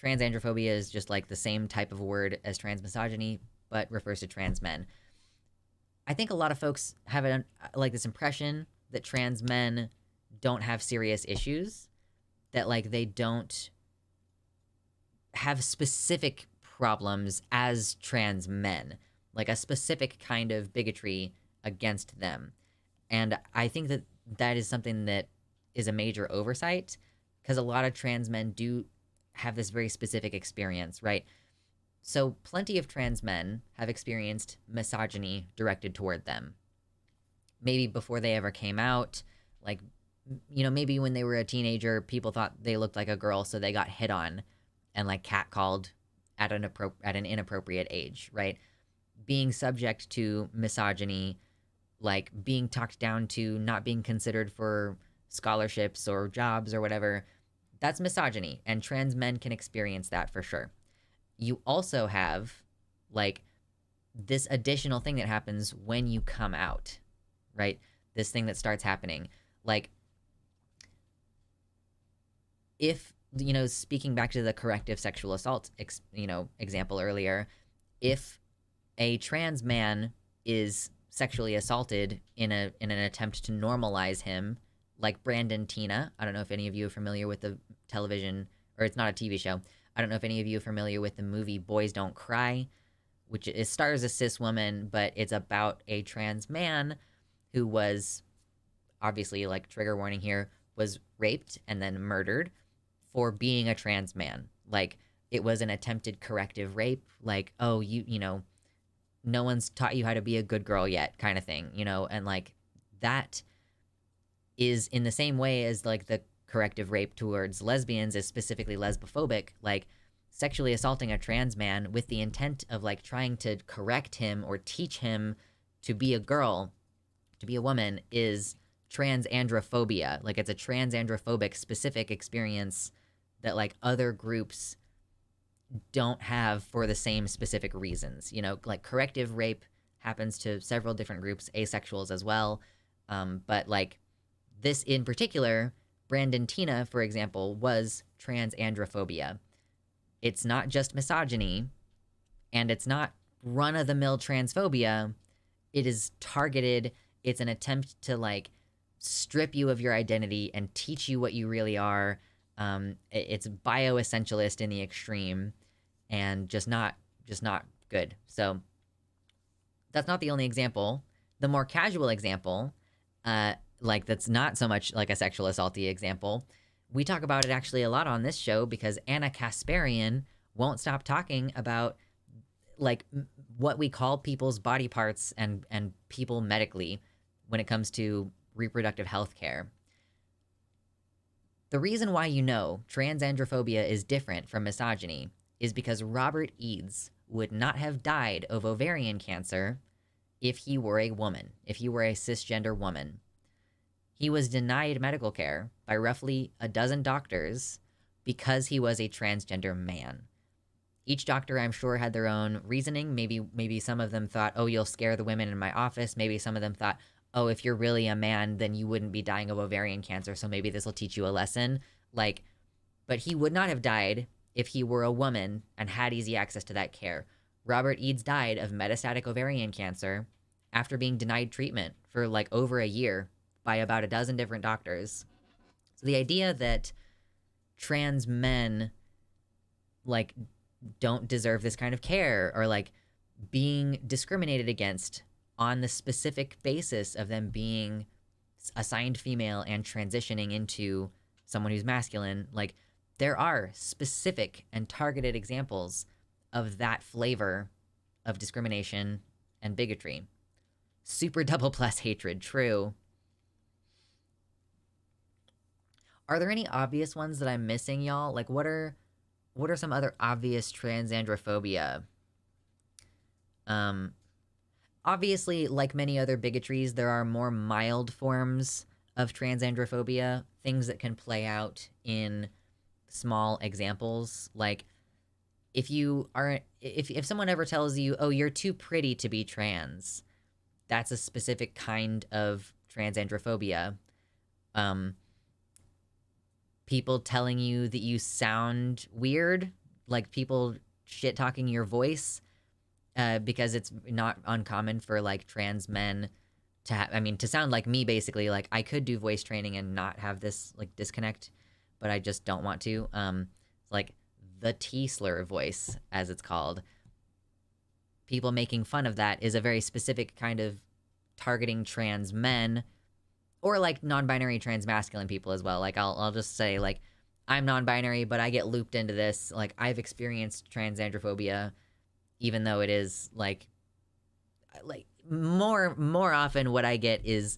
transandrophobia is just like the same type of word as transmisogyny, but refers to trans men. I think a lot of folks have like this impression that trans men don't have serious issues, that like they don't have specific problems as trans men, like a specific kind of bigotry against them. And I think that that is something that is a major oversight, because a lot of trans men do have this very specific experience, right? So plenty of trans men have experienced misogyny directed toward them. Maybe before they ever came out, like, you know, maybe when they were a teenager, people thought they looked like a girl, so they got hit on and like catcalled at an inappropriate age, right? Being subject to misogyny, like being talked down to, not being considered for scholarships or jobs or whatever, that's misogyny, and trans men can experience that for sure. You also have like this additional thing that happens when you come out, right? This thing that starts happening. Like, if, you know, speaking back to the corrective sexual assault, example earlier, if a trans man is sexually assaulted in an attempt to normalize him, like Brandon Tina, I don't know if any of you are familiar with the television, or it's not a TV show, I don't know if any of you are familiar with the movie Boys Don't Cry, which it stars a cis woman, but it's about a trans man who was, obviously, like, trigger warning here, was raped and then murdered for being a trans man. Like, it was an attempted corrective rape, like, oh, you know, no one's taught you how to be a good girl yet, kind of thing, you know, and like that is in the same way as like the corrective rape towards lesbians is specifically lesbophobic. Like, sexually assaulting a trans man with the intent of like trying to correct him or teach him to be a girl, to be a woman, is transandrophobia. Like, it's a transandrophobic specific experience that like other groups don't have for the same specific reasons. You know, like corrective rape happens to several different groups, asexuals as well. But like this in particular, Brandon Tina, for example, was transandrophobia. It's not just misogyny, and it's not run-of-the-mill transphobia. It is targeted. It's an attempt to like strip you of your identity and teach you what you really are. It's bioessentialist in the extreme, and just not good. So that's not the only example. The more casual example, like that's not so much like a sexual assaulty example, we talk about it actually a lot on this show because Anna Kasparian won't stop talking about like what we call people's body parts and people medically when it comes to reproductive health care. The reason why you know transandrophobia is different from misogyny is because Robert Eades would not have died of ovarian cancer if he were a woman, if he were a cisgender woman. He was denied medical care by roughly a dozen doctors because he was a transgender man. Each doctor, I'm sure, had their own reasoning. Maybe some of them thought, oh, you'll scare the women in my office. Maybe some of them thought, oh, if you're really a man, then you wouldn't be dying of ovarian cancer, so maybe this will teach you a lesson. Like, but he would not have died if he were a woman and had easy access to that care. Robert Eades died of metastatic ovarian cancer after being denied treatment for like over a year by about a dozen different doctors. So the idea that trans men like don't deserve this kind of care, or like being discriminated against on the specific basis of them being assigned female and transitioning into someone who's masculine, like there are specific and targeted examples of that flavor of discrimination and bigotry. Super double plus hatred, true. Are there any obvious ones that I'm missing, y'all? Like, what are some other obvious transandrophobia? Obviously, like many other bigotries, there are more mild forms of transandrophobia, things that can play out in small examples. Like, if someone ever tells you, oh, you're too pretty to be trans, that's a specific kind of transandrophobia. People telling you that you sound weird, like people shit talking your voice, because it's not uncommon for like trans men to sound like me, basically. Like, I could do voice training and not have this like disconnect, but I just don't want to. Like the T-slur voice, as it's called. People making fun of that is a very specific kind of targeting trans men, or like non-binary trans masculine people as well. Like, I'll just say, like, I'm non-binary, but I get looped into this. Like, I've experienced transandrophobia, even though it is like more often what I get is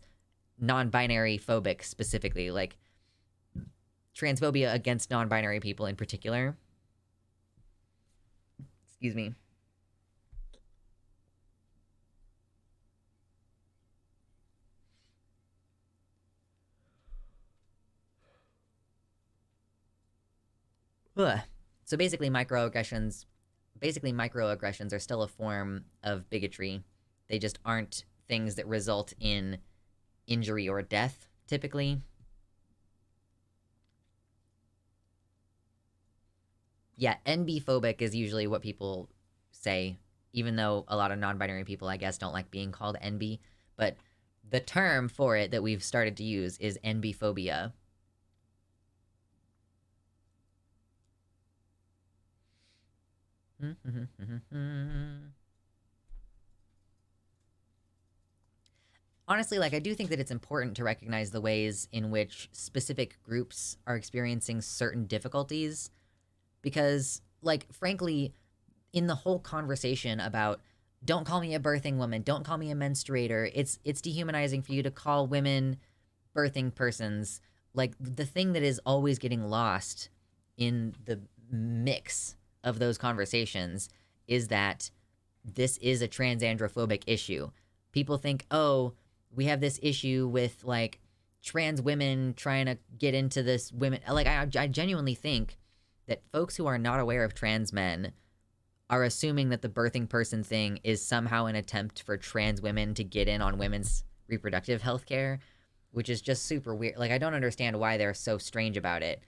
non-binary phobic, specifically, like transphobia against non-binary people in particular. Excuse me. Ugh. So basically microaggressions are still a form of bigotry. They just aren't things that result in injury or death, typically. Yeah, NB-phobic is usually what people say, even though a lot of non-binary people, I guess, don't like being called NB. But the term for it that we've started to use is NB-phobia. Honestly, like, I do think that it's important to recognize the ways in which specific groups are experiencing certain difficulties, because, like, frankly, in the whole conversation about don't call me a birthing woman, don't call me a menstruator, it's dehumanizing for you to call women birthing persons. Like, the thing that is always getting lost in the mix of those conversations is that this is a transandrophobic issue. People think, oh, we have this issue with like trans women trying to get into this women. Like, I genuinely think that folks who are not aware of trans men are assuming that the birthing person thing is somehow an attempt for trans women to get in on women's reproductive health care, which is just super weird. Like, I don't understand why they're so strange about it.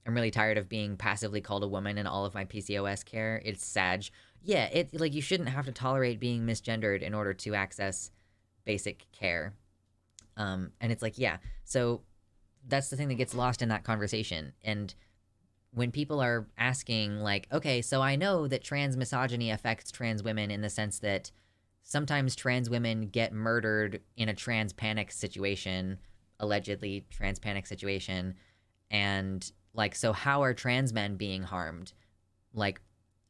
I'm really tired of being passively called a woman in all of my PCOS care. It's Sag. Yeah, like, you shouldn't have to tolerate being misgendered in order to access basic care. And it's like, yeah, so that's the thing that gets lost in that conversation. And when people are asking, like, okay, so I know that trans misogyny affects trans women in the sense that sometimes trans women get murdered in a trans panic situation, allegedly trans panic situation, and like, so how are trans men being harmed? Like,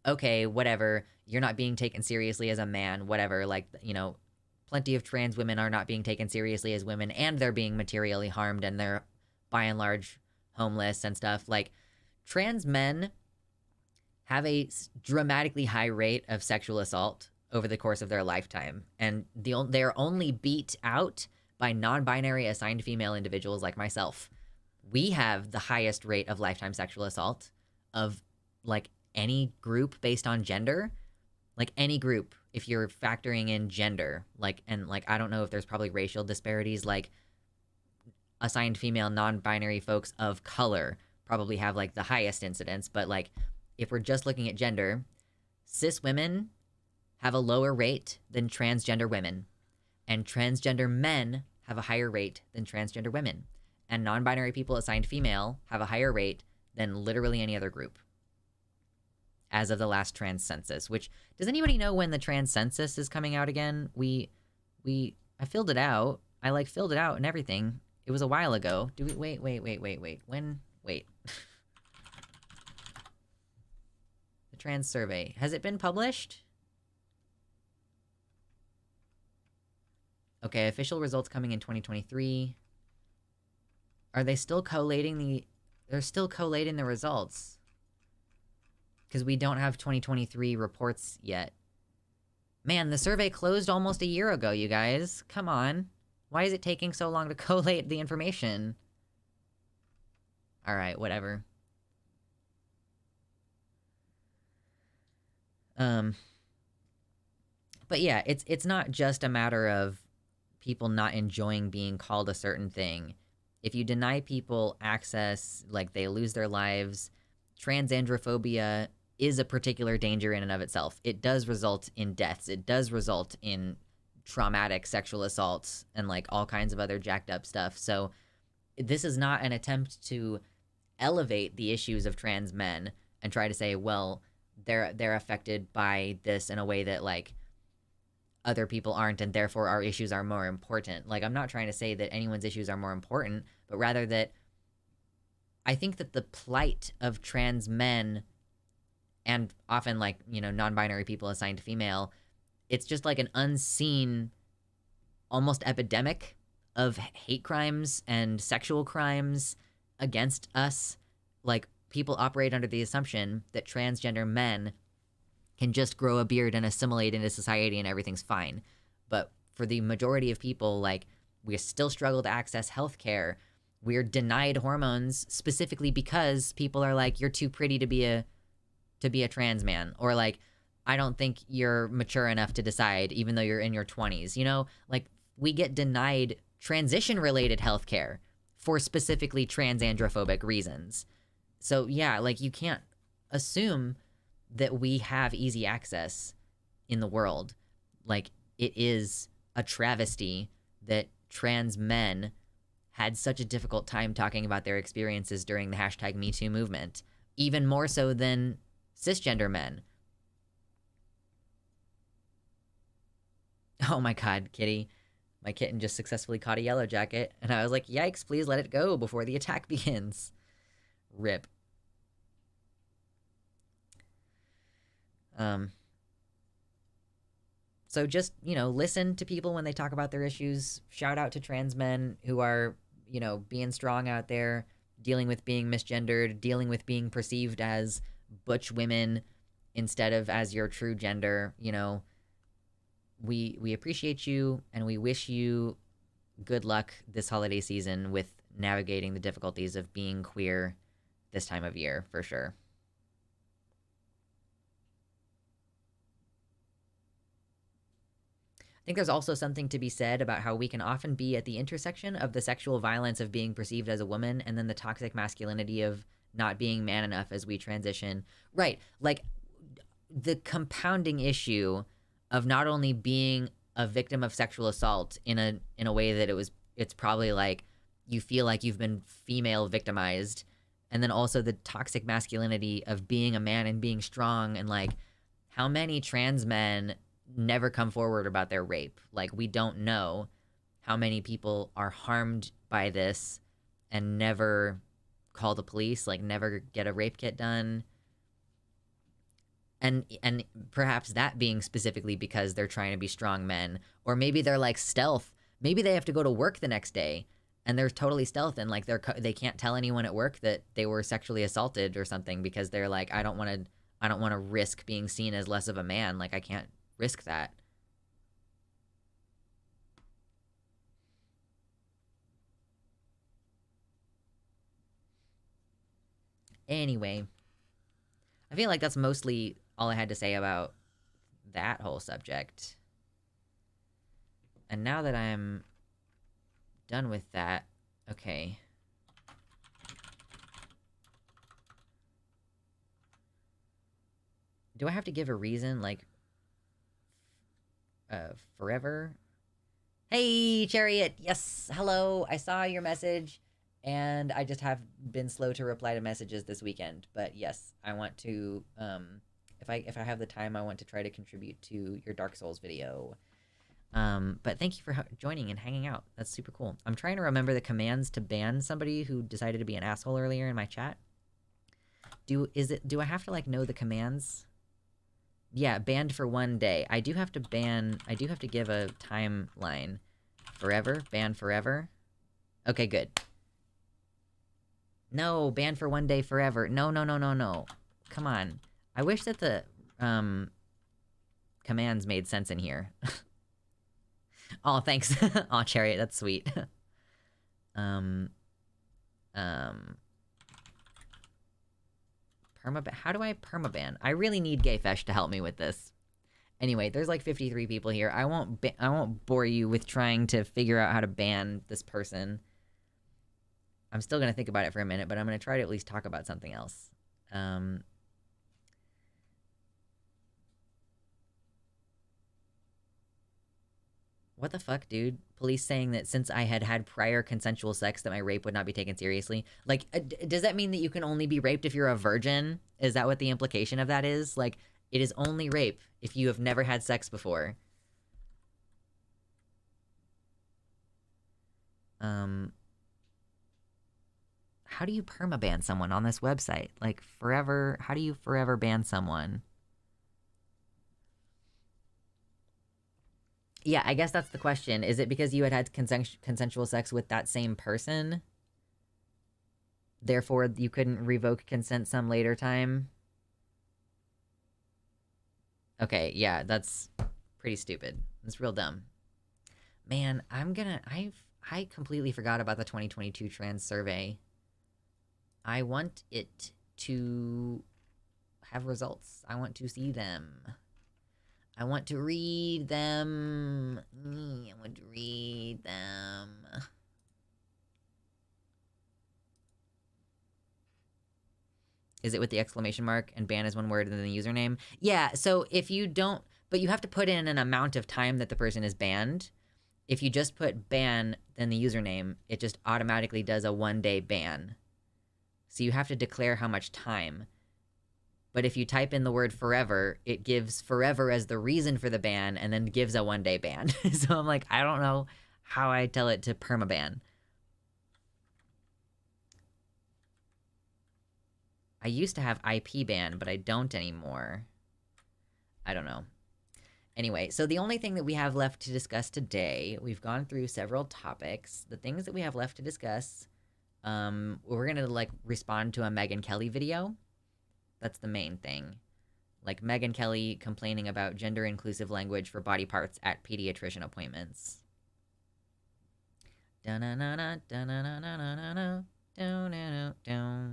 okay, whatever, you're not being taken seriously as a man, whatever, like, you know, plenty of trans women are not being taken seriously as women, and they're being materially harmed, and they're by and large homeless and stuff. Like, trans men have a dramatically high rate of sexual assault over the course of their lifetime, and they're only beat out by non-binary assigned female individuals like myself. We have the highest rate of lifetime sexual assault of, like, any group based on gender. Like, any group, if you're factoring in gender, like, and, like, I don't know if there's probably racial disparities, like, assigned female non-binary folks of color probably have, like, the highest incidence, but, like, if we're just looking at gender, cis women have a lower rate than transgender women, and transgender men have a higher rate than transgender women. And non-binary people assigned female have a higher rate than literally any other group as of the last trans census. Which, does anybody know when the trans census is coming out again? I filled it out. I, like, filled it out and everything. It was a while ago. Do we, wait. When, wait. The trans survey. Has it been published? Okay, official results coming in 2023. Are they still collating they're still collating the results. Because we don't have 2023 reports yet. Man, the survey closed almost a year ago, you guys. Come on. Why is it taking so long to collate the information? Alright, whatever. But yeah, it's not just a matter of people not enjoying being called a certain thing. if you deny people access, like they lose their lives. Transandrophobia is a particular danger in and of itself. It does result in deaths. It does result in traumatic sexual assaults and like all kinds of other jacked up stuff. So this is not an attempt to elevate the issues of trans men and try to say, well, they're affected by this in a way that like other people aren't, and therefore our issues are more important. Like, I'm not trying to say that anyone's issues are more important, but rather that I think that the plight of trans men and often like, you know, non-binary people assigned to female, it's just like an unseen, almost epidemic of hate crimes and sexual crimes against us. Like, people operate under the assumption that transgender men can just grow a beard and assimilate into society and everything's fine. But for the majority of people, like, we still struggle to access healthcare. We're denied hormones specifically because people are like, you're too pretty to be a trans man, or like, I don't think you're mature enough to decide even though you're in your 20s. You know, like, we get denied transition related healthcare for specifically transandrophobic reasons. So yeah, like, you can't assume that we have easy access in the world. Like, it is a travesty that trans men had such a difficult time talking about their experiences during the #MeToo movement, even more so than cisgender men. Oh my god, kitty. My kitten just successfully caught a yellow jacket, and I was like, yikes, please let it go before the attack begins. Rip. So just, you know, listen to people when they talk about their issues. Shout out to trans men who are, you know, being strong out there, dealing with being misgendered, dealing with being perceived as butch women instead of as your true gender. You know, we appreciate you, and we wish you good luck this holiday season with navigating the difficulties of being queer this time of year, for sure. I think there's also something to be said about how we can often be at the intersection of the sexual violence of being perceived as a woman and then the toxic masculinity of not being man enough as we transition. Right. Like, the compounding issue of not only being a victim of sexual assault in a way that it's probably like you feel like you've been female victimized, and then also the toxic masculinity of being a man and being strong, and like, how many trans men never come forward about their rape. Like, we don't know how many people are harmed by this and never call the police, like never get a rape kit done. And perhaps that being specifically because they're trying to be strong men, or maybe they're like stealth. Maybe they have to go to work the next day and they're totally stealth, and like they can't tell anyone at work that they were sexually assaulted or something because they're like, I don't want to risk being seen as less of a man. Like, I can't risk that. Anyway, I feel like that's mostly all I had to say about that whole subject. And now that I'm done with that, okay. Do I have to give a reason, like, forever? Hey, Chariot! Yes, hello! I saw your message, and I just have been slow to reply to messages this weekend. But yes, I want to, if I have the time, I want to try to contribute to your Dark Souls video. But thank you for joining and hanging out. That's super cool. I'm trying to remember the commands to ban somebody who decided to be an asshole earlier in my chat. Do I have to, like, know the commands? Yeah, banned for 1 day. I do have to give a timeline. Forever? Banned forever? Okay, good. No, banned for 1 day forever. No. Come on. I wish that the, commands made sense in here. Oh, thanks. Aw, Chariot, that's sweet. Permaban. How do I permaban? I really need Gayfesh to help me with this. Anyway, there's like 53 people here. I won't bore you with trying to figure out how to ban this person. I'm still going to think about it for a minute, but I'm going to try to at least talk about something else. What the fuck, dude? Police saying that since I had had prior consensual sex that my rape would not be taken seriously. Like, does that mean that you can only be raped if you're a virgin? Is that what the implication of that is? Like, it is only rape if you have never had sex before. How do you permaban someone on this website? Like, forever, how do you forever ban someone? Yeah, I guess that's the question. Is it because you had had consensual sex with that same person? Therefore, you couldn't revoke consent some later time? Okay, yeah, that's pretty stupid. That's real dumb. Man, I completely forgot about the 2022 trans survey. I want it to have results. I want to see them. I want to read them. I want to read them. Is it with the exclamation mark and ban is one word and then the username? Yeah, so if you don't, but you have to put in an amount of time that the person is banned. If you just put ban, then the username, it just automatically does a 1-day ban. So you have to declare how much time. But if you type in the word forever, it gives forever as the reason for the ban and then gives a 1-day ban. So I'm like, I don't know how I tell it to permaban. I used to have IP ban, but I don't anymore. I don't know. Anyway, so the only thing that we have left to discuss today, we've gone through several topics. The things that we have left to discuss, we're gonna like respond to a Megyn Kelly video. That's the main thing. Like Megyn Kelly complaining about gender inclusive language for body parts at pediatrician appointments. Da-na-na-na, da-na-na-na-na-na, da-na-na-na.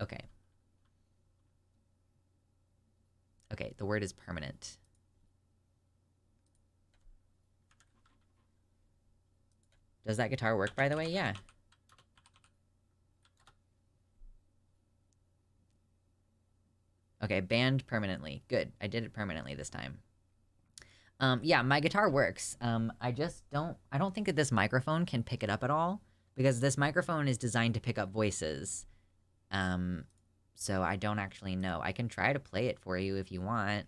Okay. Okay, the word is permanent. Does that guitar work, by the way? Yeah. Okay, banned permanently. Good. I did it permanently this time. Yeah, my guitar works. I don't think that this microphone can pick it up at all because this microphone is designed to pick up voices. So I don't actually know. I can try to play it for you if you want.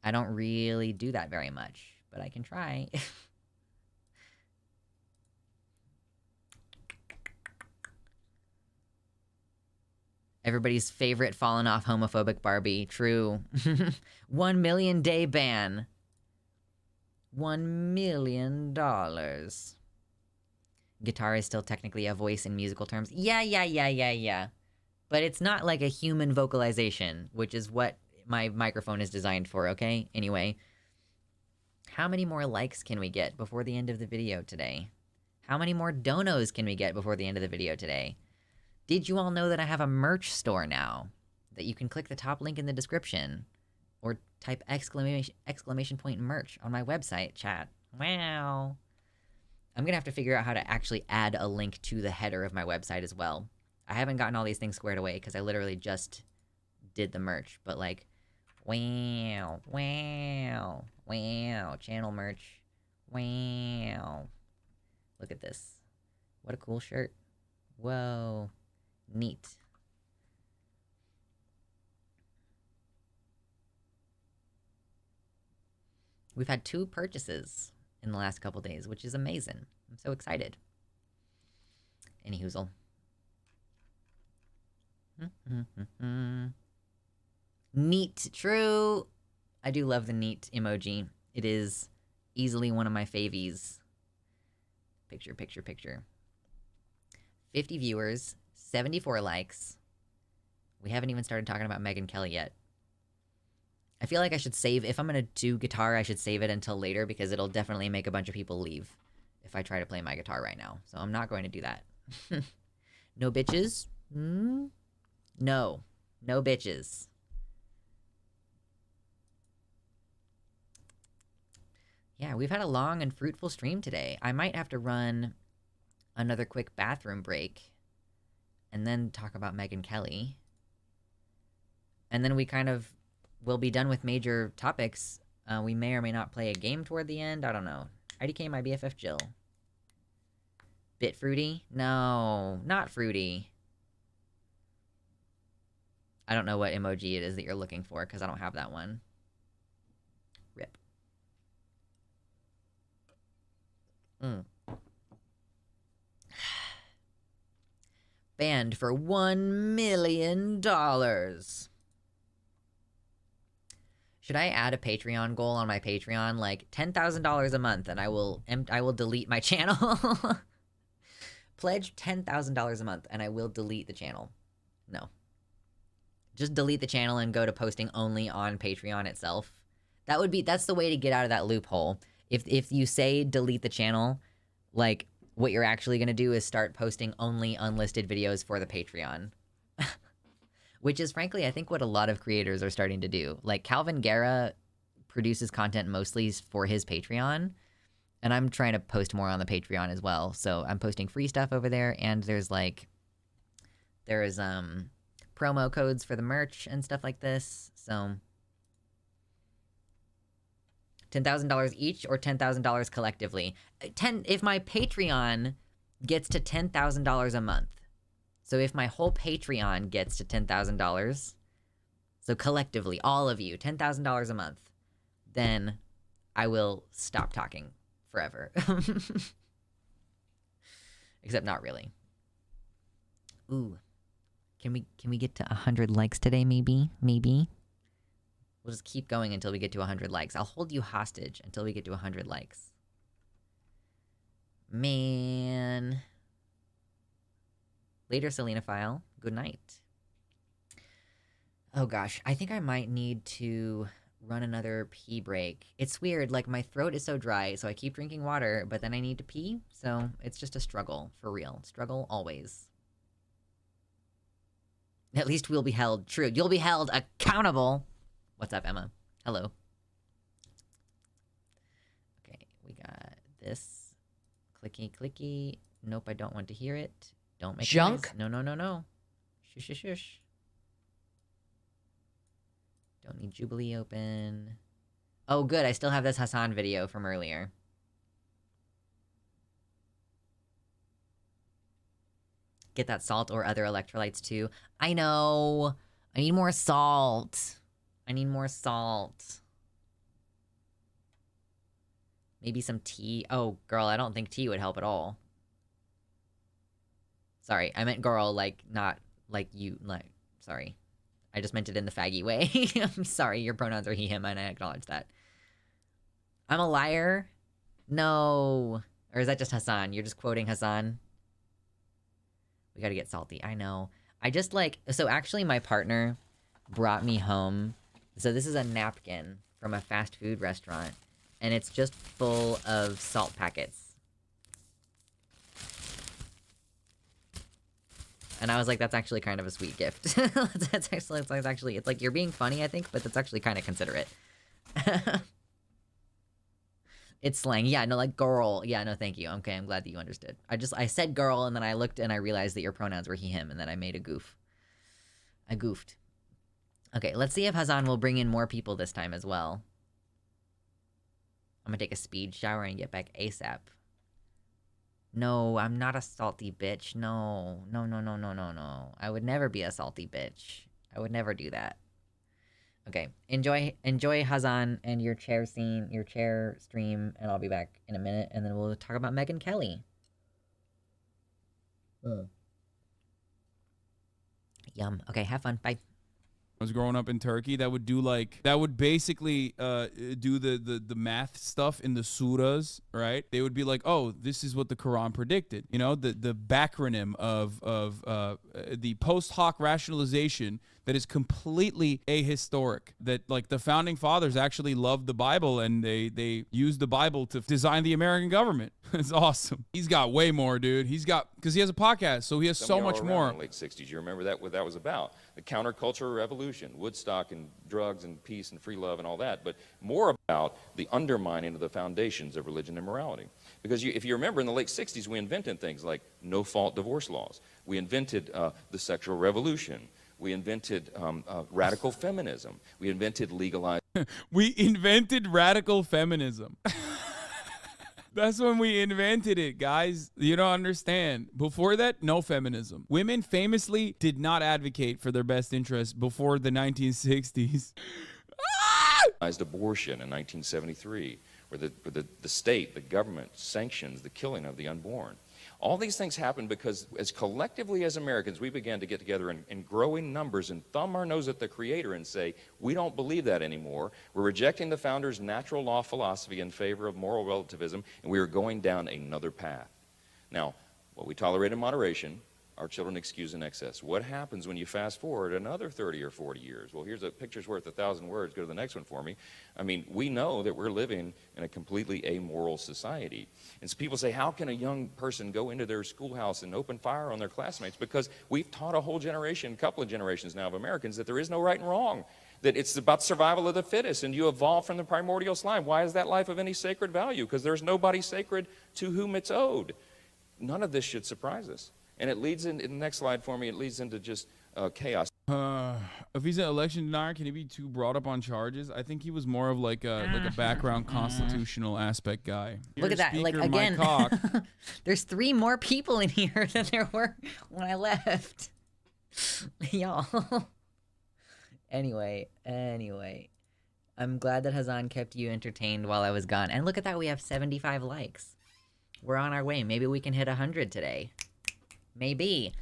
I don't really do that very much, but I can try. Everybody's favorite fallen off homophobic Barbie. True. 1 million day ban. $1 million. Guitar is still technically a voice in musical terms. Yeah. But it's not like a human vocalization, which is what my microphone is designed for, okay? Anyway. How many more likes can we get before the end of the video today? How many more donos can we get before the end of the video today? Did you all know that I have a merch store now? That you can click the top link in the description. Or type exclamation point merch on my website, chat. Wow. I'm gonna have to figure out how to actually add a link to the header of my website as well. I haven't gotten all these things squared away because I literally just did the merch. But like, wow, channel merch. Wow. Look at this. What a cool shirt. Whoa. Neat. We've had 2 purchases in the last couple days, which is amazing. I'm so excited. Any hoozle. Neat. True. I do love the neat emoji. It is easily one of my favies. Picture. 50 viewers, 74 likes. We haven't even started talking about Megyn Kelly yet. I feel like I should save, if I'm going to do guitar, I should save it until later because it'll definitely make a bunch of people leave if I try to play my guitar right now. So I'm not going to do that. No bitches? No. No bitches. Yeah, we've had a long and fruitful stream today. I might have to run another quick bathroom break and then talk about Megyn Kelly. And then we kind of will be done with major topics. We may or may not play a game toward the end. I don't know. IDK my BFF Jill. Bit fruity? No, not fruity. I don't know what emoji it is that you're looking for because I don't have that one. Rip. Banned for $1 million. Should I add a Patreon goal on my Patreon, like $10,000 a month, and I will delete my channel? Pledge $10,000 a month, and I will delete the channel. No. Just delete the channel and go to posting only on Patreon itself. That's the way to get out of that loophole. If you say delete the channel, like, what you're actually gonna do is start posting only unlisted videos for the Patreon. Which is, frankly, I think what a lot of creators are starting to do. Like, Calvin Guerra produces content mostly for his Patreon, and I'm trying to post more on the Patreon as well. So I'm posting free stuff over there, and there's promo codes for the merch and stuff like this. So $10,000 each or $10,000 collectively. If my Patreon gets to $10,000 a month. So if my whole Patreon gets to $10,000, so collectively, all of you, $10,000 a month, then I will stop talking forever. Except not really. Ooh. Can we get to 100 likes today, maybe? Maybe? We'll just keep going until we get to 100 likes. I'll hold you hostage until we get to 100 likes. Man. Later, Selena File. Good night. Oh gosh, I think I might need to run another pee break. It's weird, like my throat is so dry, so I keep drinking water, but then I need to pee, so it's just a struggle, for real. Struggle always. At least we'll be held true. You'll be held accountable. What's up, Emma? Hello. Okay, we got this. Clicky, clicky. Nope, I don't want to hear it. Don't make Junk? noise. No. Shush, shush, shush. Don't need Jubilee open. Oh, good. I still have this Hassan video from earlier. Get that salt or other electrolytes too. I know. I need more salt. Maybe some tea. Oh, girl, I don't think tea would help at all. Sorry, I meant girl, like, not like you, like, sorry. I just meant it in the faggy way. I'm sorry, your pronouns are he, him, and I acknowledge that. I'm a liar? No. Or is that just Hassan? You're just quoting Hassan? We gotta get salty. I know. I just, like, so actually my partner brought me home. So this is a napkin from a fast food restaurant, and it's just full of salt packets. And I was like, that's actually kind of a sweet gift. That's actually, it's like, you're being funny, I think, but that's actually kind of considerate. It's slang. Yeah, no, like, girl. Yeah, no, thank you. Okay, I'm glad that you understood. I said girl, and then I looked and I realized that your pronouns were he, him, and then I made a goof. I goofed. Okay, let's see if Hazan will bring in more people this time as well. I'm gonna take a speed shower and get back ASAP. No, I'm not a salty bitch. No. I would never be a salty bitch. I would never do that. Okay, enjoy Hazan and your chair stream, and I'll be back in a minute, and then we'll talk about Megyn Kelly. Yum. Okay, have fun. Bye. I was growing up in Turkey, that would basically do the math stuff in the surahs, right? They would be like, oh, this is what the Quran predicted. You know, the backronym of the post hoc rationalization that is completely ahistoric. That like the founding fathers actually loved the Bible and they used the Bible to design the American government. It's awesome. He's got way more, dude. Because he has a podcast, so he has so much more. In the late 60s, you remember that, what that was about? The countercultural revolution, Woodstock and drugs and peace and free love and all that, but more about the undermining of the foundations of religion and morality. Because if you remember, in the late 60s, we invented things like no-fault divorce laws. We invented the sexual revolution. We invented radical feminism. We invented legalized. We invented radical feminism. That's when we invented it, guys. You don't understand. Before that, no feminism. Women famously did not advocate for their best interests before the 1960s. Abortion in 1973, where the state, the government, sanctions the killing of the unborn. All these things happened because, as collectively as Americans, we began to get together in growing numbers and thumb our nose at the Creator and say, we don't believe that anymore. We're rejecting the founders' natural law philosophy in favor of moral relativism, and we are going down another path. Now, what we tolerate in moderation, our children excuse in excess. What happens when you fast forward another 30 or 40 years? Well, here's a picture's worth 1,000 words. Go to the next one for me. I mean, we know that we're living in a completely amoral society. And so people say, how can a young person go into their schoolhouse and open fire on their classmates? Because we've taught a whole generation, a couple of generations now of Americans, that there is no right and wrong, that it's about survival of the fittest, and you evolve from the primordial slime. Why is that life of any sacred value? Because there's nobody sacred to whom it's owed. None of this should surprise us. And it leads in the next slide for me, it leads into just chaos. If he's an election denier, can he be too brought up on charges? I think he was more of like a background constitutional aspect guy. Look at that. Speaker, like, Mike again, Cock. there's 3 more people in here than there were when I left. Y'all. Anyway. I'm glad that Hazan kept you entertained while I was gone. And look at that, we have 75 likes. We're on our way. Maybe we can hit 100 today. Maybe.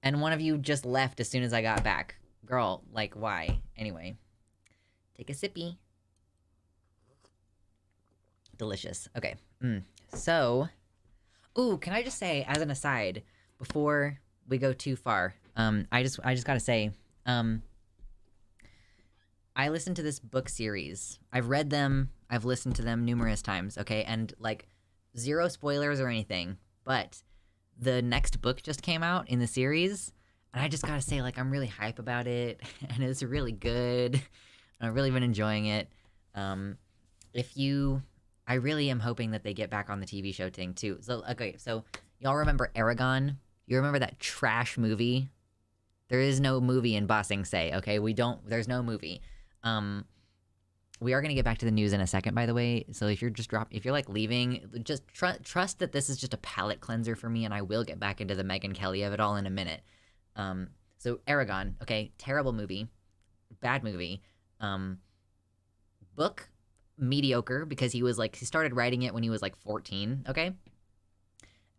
And one of you just left as soon as I got back. Girl, like, why? Anyway. Take a sippy. Delicious. Okay. So, ooh, can I just say, as an aside, before we go too far, I just gotta say, I listened to this book series. I've read them. I've listened to them numerous times, okay? And, like, 0 spoilers or anything, but the next book just came out in the series, and I just gotta say, like, I'm really hype about it, and it's really good, and I've really been enjoying it. I really am hoping that they get back on the TV show thing, too. So, okay, so y'all remember Aragon? You remember that trash movie? There is no movie in Ba Sing Se, okay? There's no movie. We are going to get back to the news in a second, by the way. So if you're like leaving, just trust that this is just a palate cleanser for me, and I will get back into the Megyn Kelly of it all in a minute. So Aragon, okay, terrible movie, bad movie. Book, mediocre, because he started writing it when he was like 14, okay?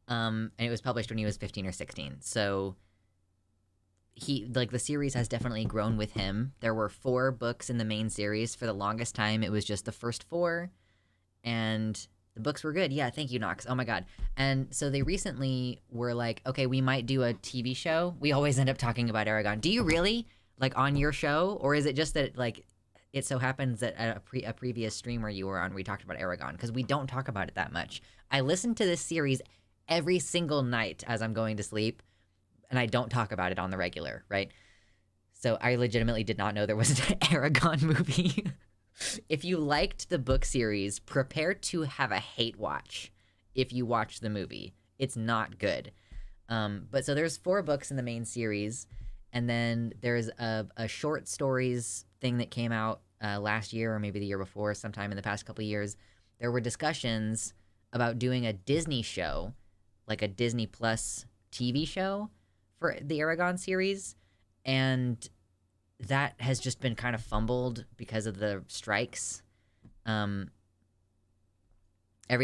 And it was published when he was 15 or 16. So the series has definitely grown with him. There were 4 books in the main series. For the longest time, it was just the first 4, and the books were good. Yeah, thank you, Knox. Oh my god. And so they recently were like, okay, we might do a TV show. We always end up talking about Aragon. Do you really? Like, on your show? Or is it just that, like, it so happens that at a previous stream where you were on, we talked about Aragon? Because we don't talk about it that much. I listen to this series every single night as I'm going to sleep, and I don't talk about it on the regular, right? So I legitimately did not know there was an Aragon movie. If you liked the book series, prepare to have a hate watch if you watch the movie. It's not good. But so there's 4 books in the main series, and then there's a short stories thing that came out last year or maybe the year before, sometime in the past couple of years. There were discussions about doing a Disney show, like a Disney Plus TV show for the Aragon series, and that has just been kind of fumbled because of the strikes. Every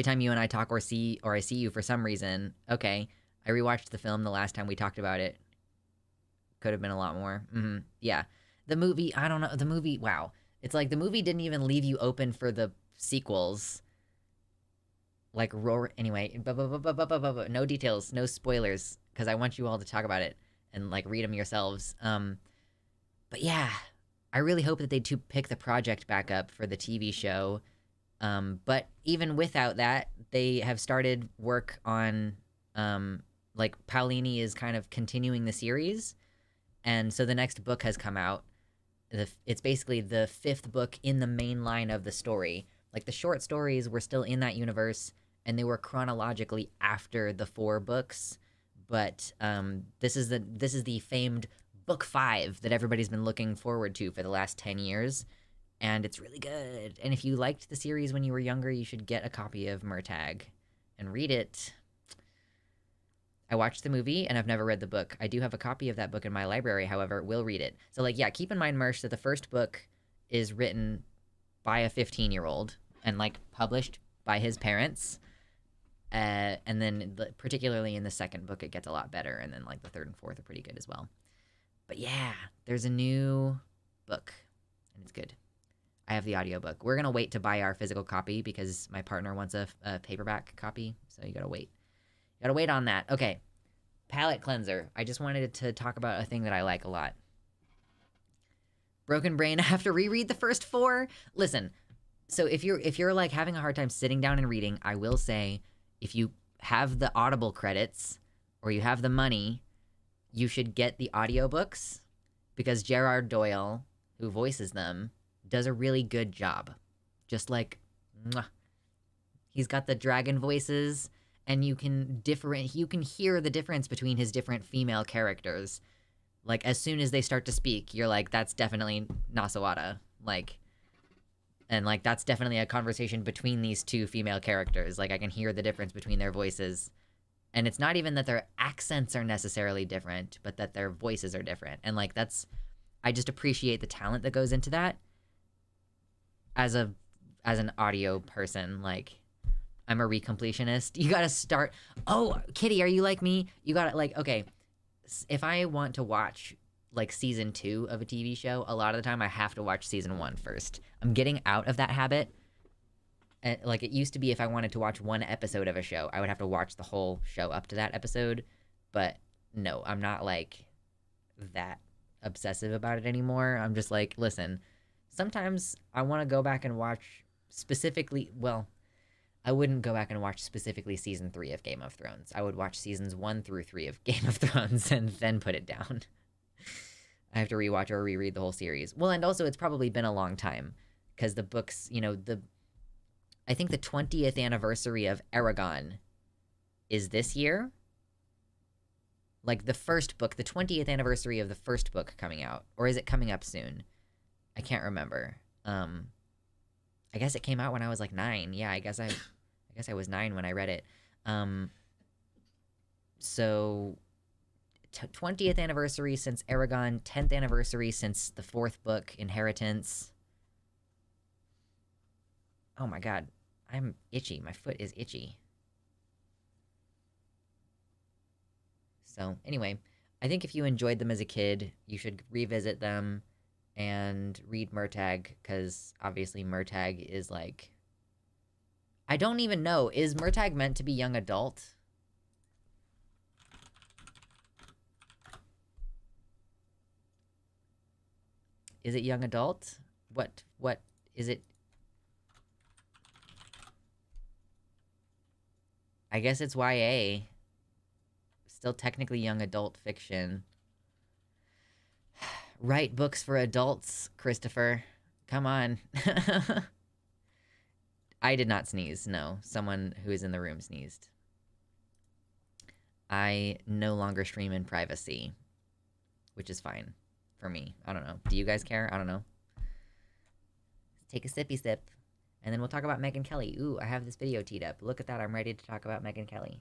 time you and I talk or I see you for some reason, okay, I rewatched the film the last time we talked about it. Could have been a lot more. Yeah. The movie, I don't know. The movie, wow. It's like the movie didn't even leave you open for the sequels. Like, anyway, no details, no spoilers, because I want you all to talk about it and, like, read them yourselves. But yeah, I really hope that they do pick the project back up for the TV show. But even without that, they have started work on, like, Paolini is kind of continuing the series. And so the next book has come out. It's basically the 5th book in the main line of the story. Like, the short stories were still in that universe, and they were chronologically after the 4 books. But this is the famed book 5 that everybody's been looking forward to for the last 10 years. And it's really good. And if you liked the series when you were younger, you should get a copy of Murtagh and read it. I watched the movie, and I've never read the book. I do have a copy of that book in my library, however, will read it. So, like, yeah, keep in mind, Mersh, that the first book is written by a 15-year-old and, like, published by his parents. And then, particularly in the second book, it gets a lot better. And then, like, the 3rd and 4th are pretty good as well. But yeah, there's a new book, and it's good. I have the audiobook. We're going to wait to buy our physical copy because my partner wants a paperback copy, so you got to wait. You got to wait on that. Okay, palate cleanser. I just wanted to talk about a thing that I like a lot. Broken Brain, I have to reread the first 4. Listen, so if you're like having a hard time sitting down and reading, I will say if you have the Audible credits or you have the money, you should get the audiobooks because Gerard Doyle, who voices them, does a really good job. Just like, mwah. He's got the dragon voices, and you can hear the difference between his different female characters. Like, as soon as they start to speak, you're like, that's definitely Nasawada. Like, and like, that's definitely a conversation between these 2 female characters. Like, I can hear the difference between their voices. And it's not even that their accents are necessarily different, but that their voices are different. And like, I just appreciate the talent that goes into that. As an audio person, like, I'm a recompletionist. You gotta start. Oh, Kitty, are you like me? You gotta, like, okay, if I want to watch, like, season 2 of a TV show, a lot of the time I have to watch season 1 first. I'm getting out of that habit. And, like, it used to be if I wanted to watch 1 episode of a show, I would have to watch the whole show up to that episode. But no, I'm not, like, that obsessive about it anymore. I'm just like, listen, sometimes I want to go back and watch specifically, well, I wouldn't go back and watch specifically season 3 of Game of Thrones. I would watch seasons 1 through 3 of Game of Thrones and then put it down. I have to rewatch or reread the whole series. Well, and also it's probably been a long time because the books, you know, I think the 20th anniversary of Aragon is this year. Like, the first book, the 20th anniversary of the first book coming out. Or is it coming up soon? I can't remember. I guess it came out when I was like 9. Yeah, I guess I was 9 when I read it. So 20th anniversary since Aragon, 10th anniversary since the 4th book, Inheritance. Oh my god, I'm itchy. My foot is itchy. So anyway, I think if you enjoyed them as a kid, you should revisit them and read Murtagh, because obviously Murtagh is like... I don't even know. Is Murtagh meant to be young adult? Is it young adult? What is it? I guess it's YA. Still technically young adult fiction. Write books for adults, Christopher. Come on. I did not sneeze, no. Someone who is in the room sneezed. I no longer stream in privacy, which is fine for me. I don't know. Do you guys care? I don't know. Take a sippy sip, and then we'll talk about Megyn Kelly. Ooh, I have this video teed up. Look at that. I'm ready to talk about Megyn Kelly.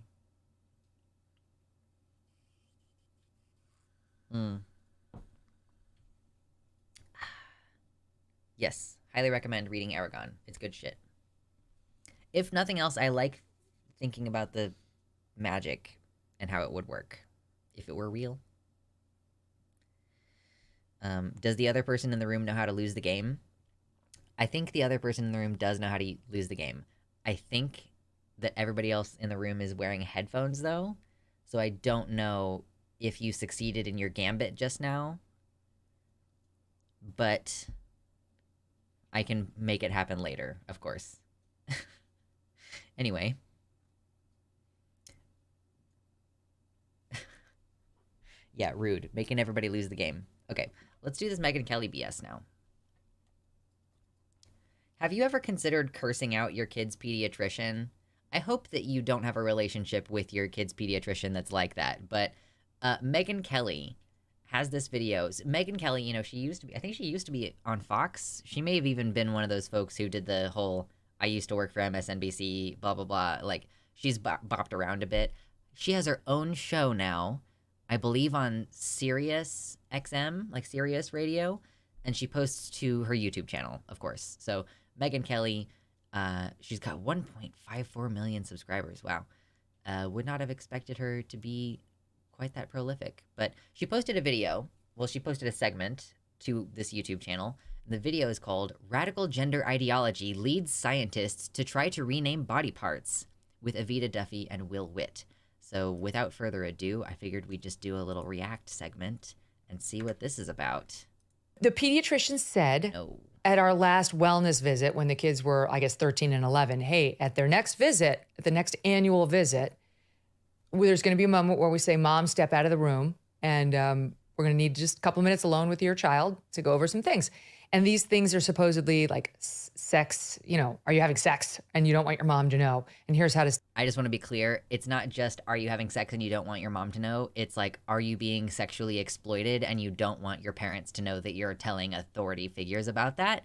Yes, highly recommend reading Aragon. It's good shit. If nothing else, I like thinking about the magic and how it would work if it were real. Does the other person in the room know how to lose the game? I think the other person in the room does know how to lose the game. I think that everybody else in the room is wearing headphones, though, so I don't know if you succeeded in your gambit just now. but I can make it happen later, of course. Anyway. Yeah, rude. Making everybody lose the game. Okay, let's do this Megyn Kelly BS now. Have you ever considered cursing out your kid's pediatrician? I hope that you don't have a relationship with your kid's pediatrician that's like that, but Megyn Kelly has this video. Megyn Kelly, you know, I think she used to be on Fox. She may have even been one of those folks who did the whole, I used to work for MSNBC, blah, blah, blah. Like, she's bopped around a bit. She has her own show now, I believe on Sirius XM, like Sirius Radio, and she posts to her YouTube channel, of course. So Megyn Kelly, she's got 1.54 million subscribers. Wow. Would not have expected her to be quite that prolific. But she posted a video. Well, she posted a segment to this YouTube channel. The video is called Radical Gender Ideology Leads Scientists to Try to Rename Body Parts with Avita Duffy and Will Witt. So without further ado, I figured we'd just do a little react segment and see what this is about. The pediatrician said at our last wellness visit when the kids were, I guess, 13 and 11, hey, at their next visit, at the next annual visit, there's going to be a moment where we say, Mom, step out of the room, and we're going to need just a couple minutes alone with your child to go over some things. And these things are supposedly like sex, you know, are you having sex and you don't want your mom to know? And here's how to... I just want to be clear. It's not just, are you having sex and you don't want your mom to know? It's like, are you being sexually exploited and you don't want your parents to know that you're telling authority figures about that?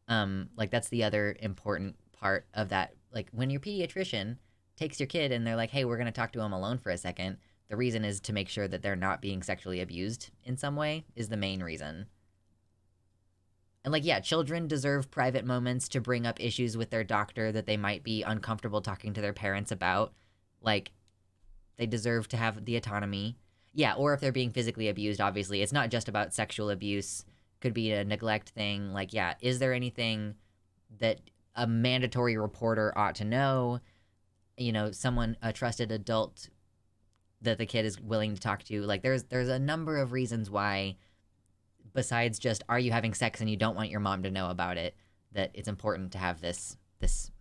Like, that's the other important part of that. Like, when your pediatrician takes your kid and they're like, hey, we're going to talk to him alone for a second, the reason is to make sure that they're not being sexually abused in some way is the main reason. And like, yeah, children deserve private moments to bring up issues with their doctor that they might be uncomfortable talking to their parents about. Like, they deserve to have the autonomy. Yeah, or if they're being physically abused, obviously. It's not just about sexual abuse. Could be a neglect thing. Like, yeah, is there anything that a mandatory reporter ought to know? You know, someone, a trusted adult that the kid is willing to talk to. Like, there's a number of reasons why, besides just, are you having sex and you don't want your mom to know about it, that it's important to have this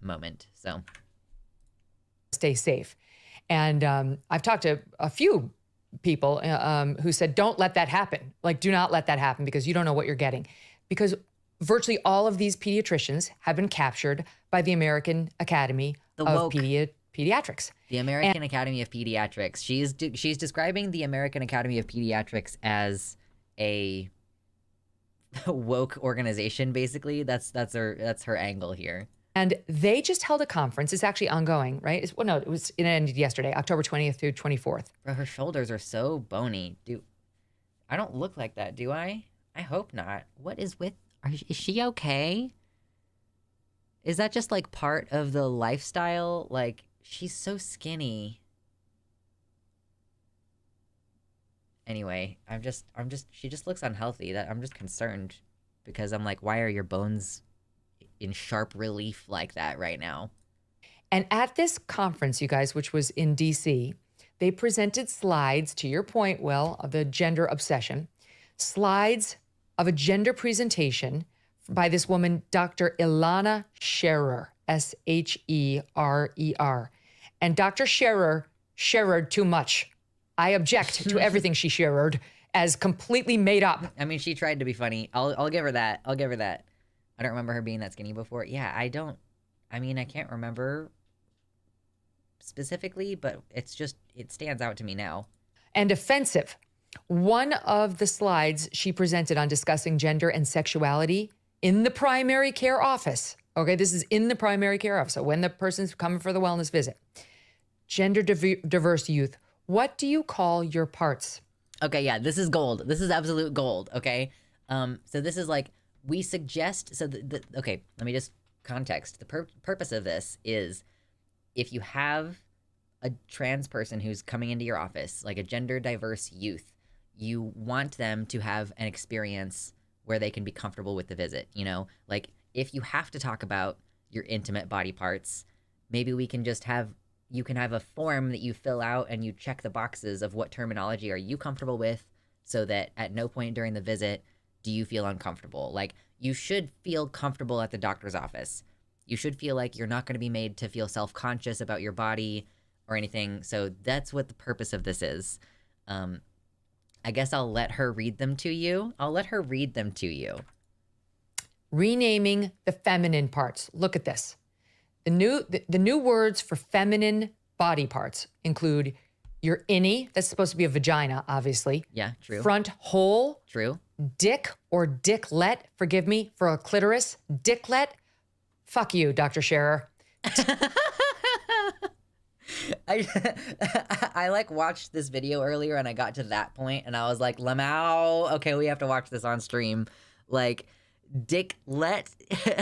moment. So stay safe. And I've talked to a few people who said, don't let that happen. Like, do not let that happen because you don't know what you're getting. Because virtually all of these pediatricians have been captured by the American Academy of Pediatrics. The American Academy of Pediatrics. She's describing the American Academy of Pediatrics as a woke organization, basically. That's her angle here. And they just held a conference. It's actually ongoing, right? It ended yesterday, October 20th through 24th. Bro, her shoulders are so bony. I don't look like that, do I? I hope not. What is with... Is she okay? Is that just like part of the lifestyle? Like, she's so skinny. Anyway, she just looks unhealthy. I'm just concerned because I'm like, why are your bones in sharp relief like that right now? And at this conference, you guys, which was in DC, they presented slides, to your point, Will, of the gender obsession, slides of a gender presentation by this woman, Dr. Ilana Scherer, Scherer. And Dr. Scherer shared too much. I object to everything she shared as completely made up. I mean, she tried to be funny. I'll give her that. I don't remember her being that skinny before. Yeah, I can't remember specifically, but it stands out to me now. And offensive. One of the slides she presented on discussing gender and sexuality in the primary care office. Okay, this is in the primary care office. So when the person's coming for the wellness visit. Gender diverse youth. What do you call your parts? Okay, yeah, this is gold. This is absolute gold, okay? So this is like, we suggest, okay, let me just context. The purpose of this is if you have a trans person who's coming into your office, like a gender diverse youth, you want them to have an experience where they can be comfortable with the visit, you know? Like, if you have to talk about your intimate body parts, maybe we can just you can have a form that you fill out and you check the boxes of what terminology are you comfortable with, so that at no point during the visit do you feel uncomfortable? Like, you should feel comfortable at the doctor's office. You should feel like you're not going to be made to feel self-conscious about your body or anything. So that's what the purpose of this is. I guess I'll let her read them to you. Renaming the feminine parts. Look at this. The new words for feminine body parts include your innie, that's supposed to be a vagina, obviously. Yeah, true. Front hole. True. Dick or dicklet, forgive me for a clitoris. Dicklet. Fuck you, Dr. Scherer. I like watched this video earlier and I got to that point and I was like, Lamau, okay, we have to watch this on stream. Like, dicklet,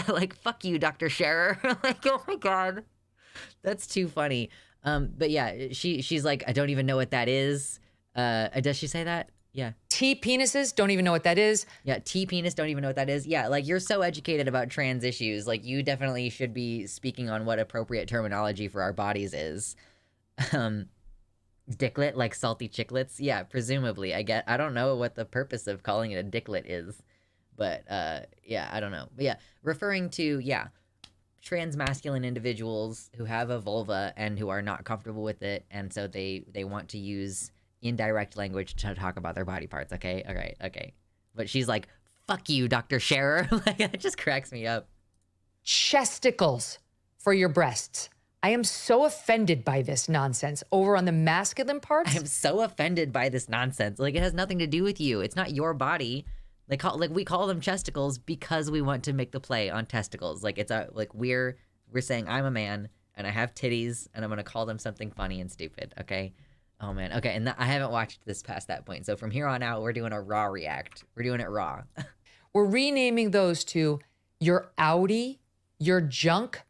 like, fuck you, Dr. Scherer. Like, oh my God. That's too funny. But yeah, she's like, I don't even know what that is. Does she say that? Yeah. T penises, don't even know what that is. Yeah, T penis, don't even know what that is. Yeah, like, you're so educated about trans issues. Like, you definitely should be speaking on what appropriate terminology for our bodies is. Dicklet, like salty chiclets. Yeah, presumably. I don't know what the purpose of calling it a dicklet is. But yeah, I don't know. But yeah, referring to, yeah, trans masculine individuals who have a vulva and who are not comfortable with it, and so they want to use indirect language to talk about their body parts. Okay, all right, okay. But she's like, fuck you, Dr. Scherer. Like, it just cracks me up. Chesticles for your breasts. I am so offended by this nonsense. Over on the masculine parts. I am so offended by this nonsense. Like, it has nothing to do with you. It's not your body. We call them chesticles because we want to make the play on testicles. Like, it's we're saying I'm a man and I have titties and I'm gonna call them something funny and stupid. Okay. Oh man. Okay. And I haven't watched this past that point. So from here on out, we're doing a raw react. We're doing it raw. We're renaming those to your outie, your junk,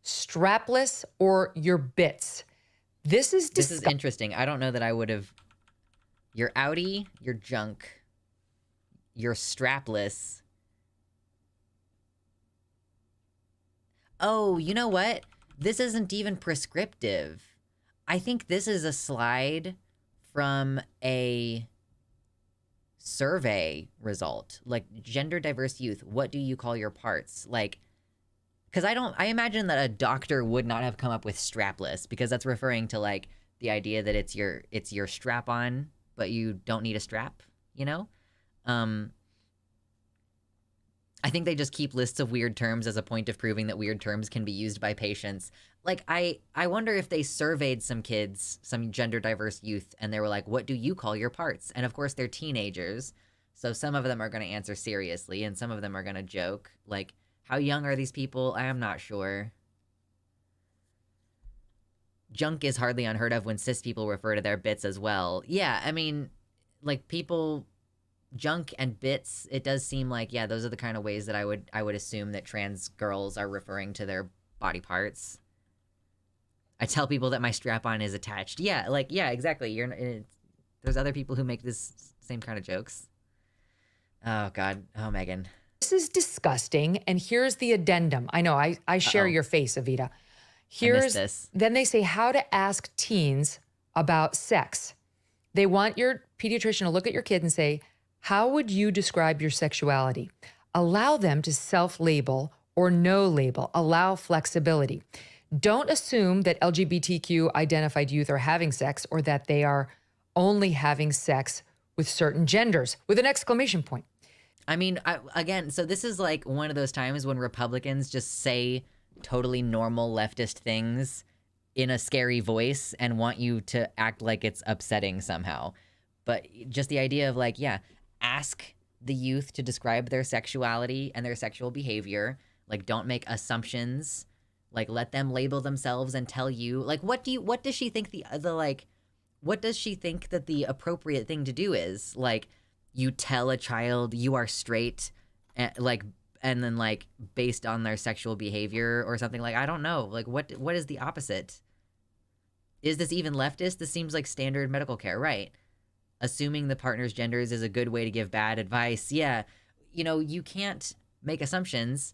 strapless, or your bits. This is interesting. I don't know that I would have. Your outie, your junk, your strapless. Oh, you know what? This isn't even prescriptive. I think this is a slide from a survey result. Like, gender diverse youth, what do you call your parts? Like, because I imagine that a doctor would not have come up with strapless, because that's referring to, like, the idea that it's your strap on, but you don't need a strap, you know? I think they just keep lists of weird terms as a point of proving that weird terms can be used by patients. Like, I wonder if they surveyed some kids, some gender diverse youth, and they were like, what do you call your parts? And of course they're teenagers, so some of them are going to answer seriously and some of them are going to joke. Like, how young are these people? I am not sure. Junk is hardly unheard of when cis people refer to their bits as well. Yeah, I mean, like, people... Junk and bits, it does seem like, yeah, those are the kind of ways that I would assume that trans girls are referring to their body parts. I tell people that my strap-on is attached. Yeah, like, yeah, exactly. There's other people who make this same kind of jokes. Oh, God. Oh, Megan. This is disgusting, and here's the addendum. I know, I share your face, Evita. I missed this. Then they say how to ask teens about sex. They want your pediatrician to look at your kid and say, how would you describe your sexuality? Allow them to self-label or no label. Allow flexibility. Don't assume that LGBTQ identified youth are having sex or that they are only having sex with certain genders, with an exclamation point. I mean, again, so this is like one of those times when Republicans just say totally normal leftist things in a scary voice and want you to act like it's upsetting somehow. But just the idea of, like, yeah, ask the youth to describe their sexuality and their sexual behavior. Like, don't make assumptions. Like, let them label themselves and tell you, like, what does she think what does she think that the appropriate thing to do is? Like, you tell a child you are straight, and then, like, based on their sexual behavior or something. Like, I don't know. Like, what is the opposite? Is this even leftist? This seems like standard medical care, right? Assuming the partner's genders is a good way to give bad advice. Yeah, you know, you can't make assumptions.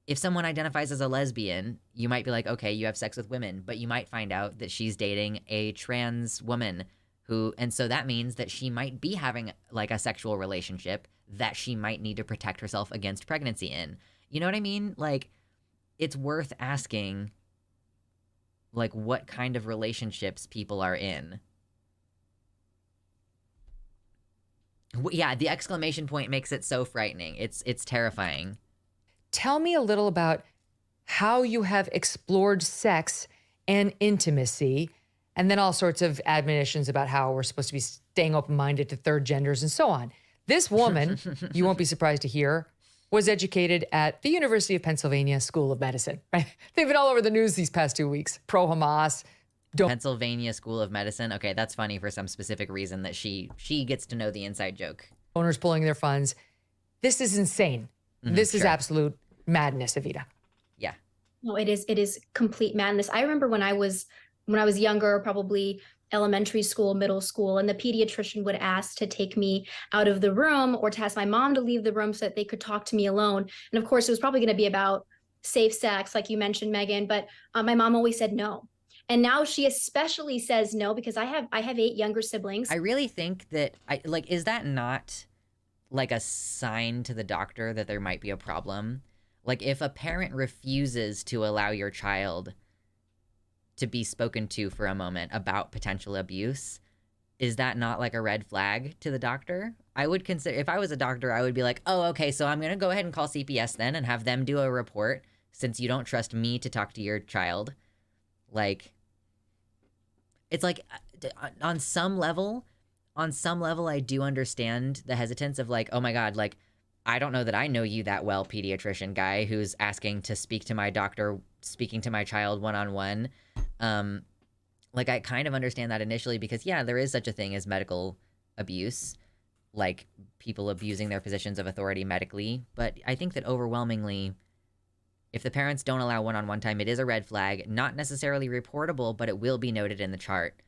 If someone identifies as a lesbian, you might be like, okay, you have sex with women, but you might find out that she's dating a trans woman and so that means that she might be having, like, a sexual relationship that she might need to protect herself against pregnancy in. You know what I mean? Like, it's worth asking, like, what kind of relationships people are in. Yeah, the exclamation point makes it so frightening. It's terrifying. Tell me a little about how you have explored sex and intimacy, and then all sorts of admonitions about how we're supposed to be staying open-minded to third genders and so on. This woman, you won't be surprised to hear, was educated at the University of Pennsylvania School of Medicine. Right? They've been all over the news these past 2 weeks. Pro-Hamas. Pennsylvania School of Medicine. Okay, that's funny for some specific reason that she gets to know the inside joke. Owners pulling their funds. This is insane. This is absolute madness, Evita. Yeah. No, it is complete madness. I remember when I was younger, probably elementary school, middle school, and the pediatrician would ask to take me out of the room or to ask my mom to leave the room so that they could talk to me alone. And of course, it was probably going to be about safe sex, like you mentioned, Megyn, but my mom always said no. And now she especially says no because I have 8 younger siblings. I really think that is that not like a sign to the doctor that there might be a problem? Like, if a parent refuses to allow your child to be spoken to for a moment about potential abuse, is that not like a red flag to the doctor? I would consider, if I was a doctor, I would be like, oh, okay, so I'm going to go ahead and call CPS then and have them do a report since you don't trust me to talk to your child. Like, it's like, on some level, I do understand the hesitance of like, oh my God, like, I don't know that I know you that well, pediatrician guy who's asking to speak to my doctor, speaking to my child one-on-one. Like, I kind of understand that initially because, yeah, there is such a thing as medical abuse, like people abusing their positions of authority medically. But I think that overwhelmingly, if the parents don't allow one-on-one time, it is a red flag, not necessarily reportable, but it will be noted in the chart.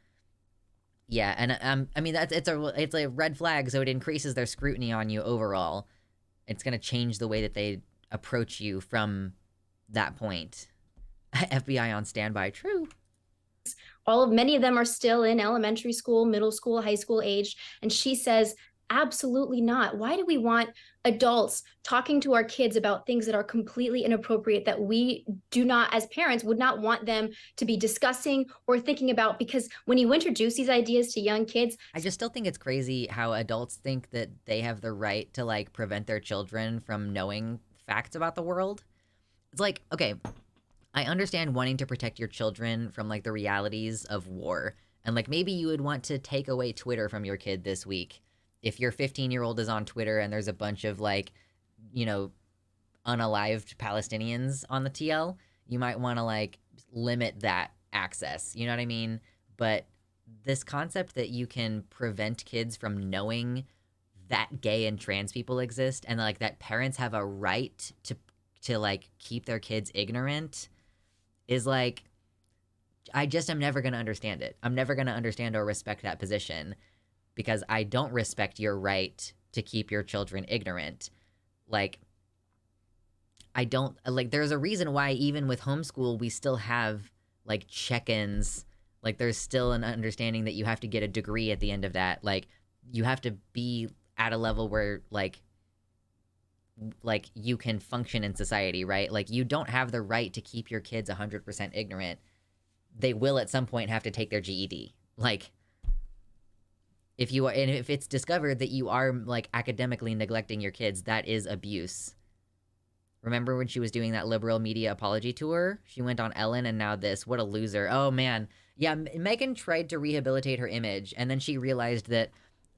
Yeah, and I mean, it's a red flag, so it increases their scrutiny on you overall. It's going to change the way that they approach you from that point. FBI on standby, true. Many of them are still in elementary school, middle school, high school age. And she says, absolutely not. Why do we want adults talking to our kids about things that are completely inappropriate that we do not, as parents, would not want them to be discussing or thinking about? Because when you introduce these ideas to young kids, I just still think it's crazy how adults think that they have the right to like prevent their children from knowing facts about the world. It's like, okay, I understand wanting to protect your children from like the realities of war. And like maybe you would want to take away Twitter from your kid this week. If your 15-year-old is on Twitter and there's a bunch of like, you know, unalived Palestinians on the TL, you might want to like limit that access. You know what I mean? But this concept that you can prevent kids from knowing that gay and trans people exist and like that parents have a right to like keep their kids ignorant is like, I just am never going to understand it. I'm never going to understand or respect that position because I don't respect your right to keep your children ignorant. Like, I don't, like, there's a reason why even with homeschool, we still have like check-ins. Like, there's still an understanding that you have to get a degree at the end of that. Like, you have to be at a level where like you can function in society, right? Like, you don't have the right to keep your kids 100% ignorant. They will at some point have to take their GED. Like, if it's discovered that you are like academically neglecting your kids, that is abuse. Remember when she was doing that liberal media apology tour? She went on Ellen and now this. What a loser. Oh man. Yeah, Megyn tried to rehabilitate her image and then she realized that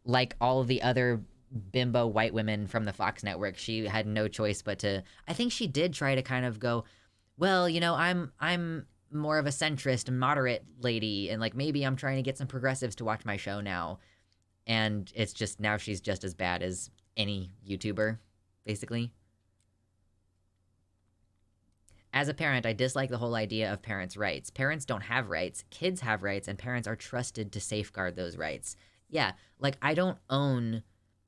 like all of the other bimbo white women from the Fox network, she had no choice but to, I think she did try to kind of go, well, you know, I'm more of a centrist moderate lady and like maybe I'm trying to get some progressives to watch my show now. And it's just, now she's just as bad as any YouTuber, basically. As a parent, I dislike the whole idea of parents' rights. Parents don't have rights, kids have rights, and parents are trusted to safeguard those rights. Yeah, like I don't own,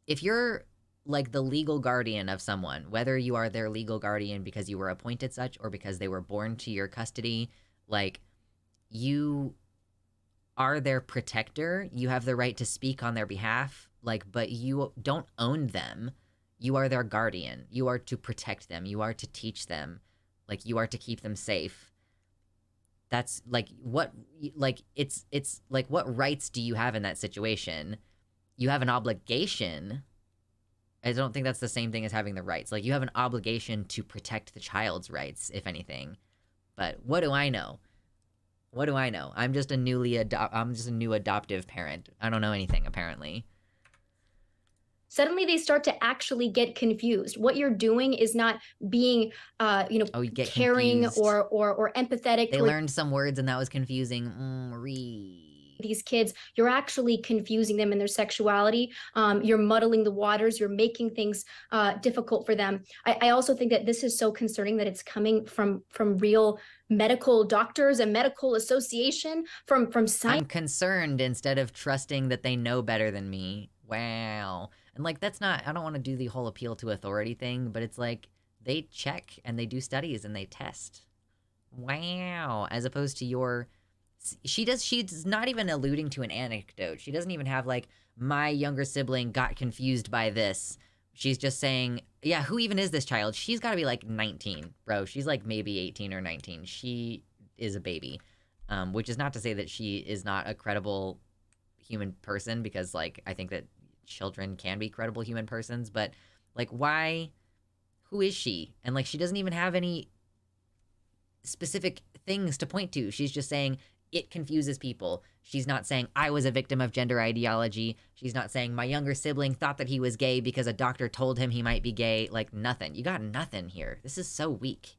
if you're like the legal guardian of someone, whether you are their legal guardian because you were appointed such or because they were born to your custody, like you are their protector, you have the right to speak on their behalf, like, but you don't own them. You are their guardian. You are to protect them. You are to teach them. Like, you are to keep them safe. That's like what, like, it's like, what rights do you have in that situation? You have an obligation. I don't think that's the same thing as having the rights. Like, you have an obligation to protect the child's rights, if anything. But what do I know? What do I know? I'm just a new adoptive parent. I don't know anything, apparently. Suddenly they start to actually get confused. What you're doing is not being, caring or empathetic. They learned some words and that was confusing. These kids, you're actually confusing them in their sexuality. You're muddling the waters. You're making things difficult for them. I also think that this is so concerning that it's coming from real medical doctors and medical association, from science. I'm concerned instead of trusting that they know better than me. Wow. And like, that's not, I don't want to do the whole appeal to authority thing, but it's like, they check and they do studies and they test. Wow. As opposed to your, she's not even alluding to an anecdote. She doesn't even have like, my younger sibling got confused by this. She's just saying, yeah, who even is this child? She's got to be like 19, bro. She's like maybe 18 or 19. She is a baby, which is not to say that she is not a credible human person, because like, I think that children can be credible human persons, but like, why, who is she? And like, she doesn't even have any specific things to point to. She's just saying it confuses people. She's not saying I was a victim of gender ideology. She's not saying my younger sibling thought that he was gay because a doctor told him he might be gay. Like, nothing. You got nothing here. This is so weak.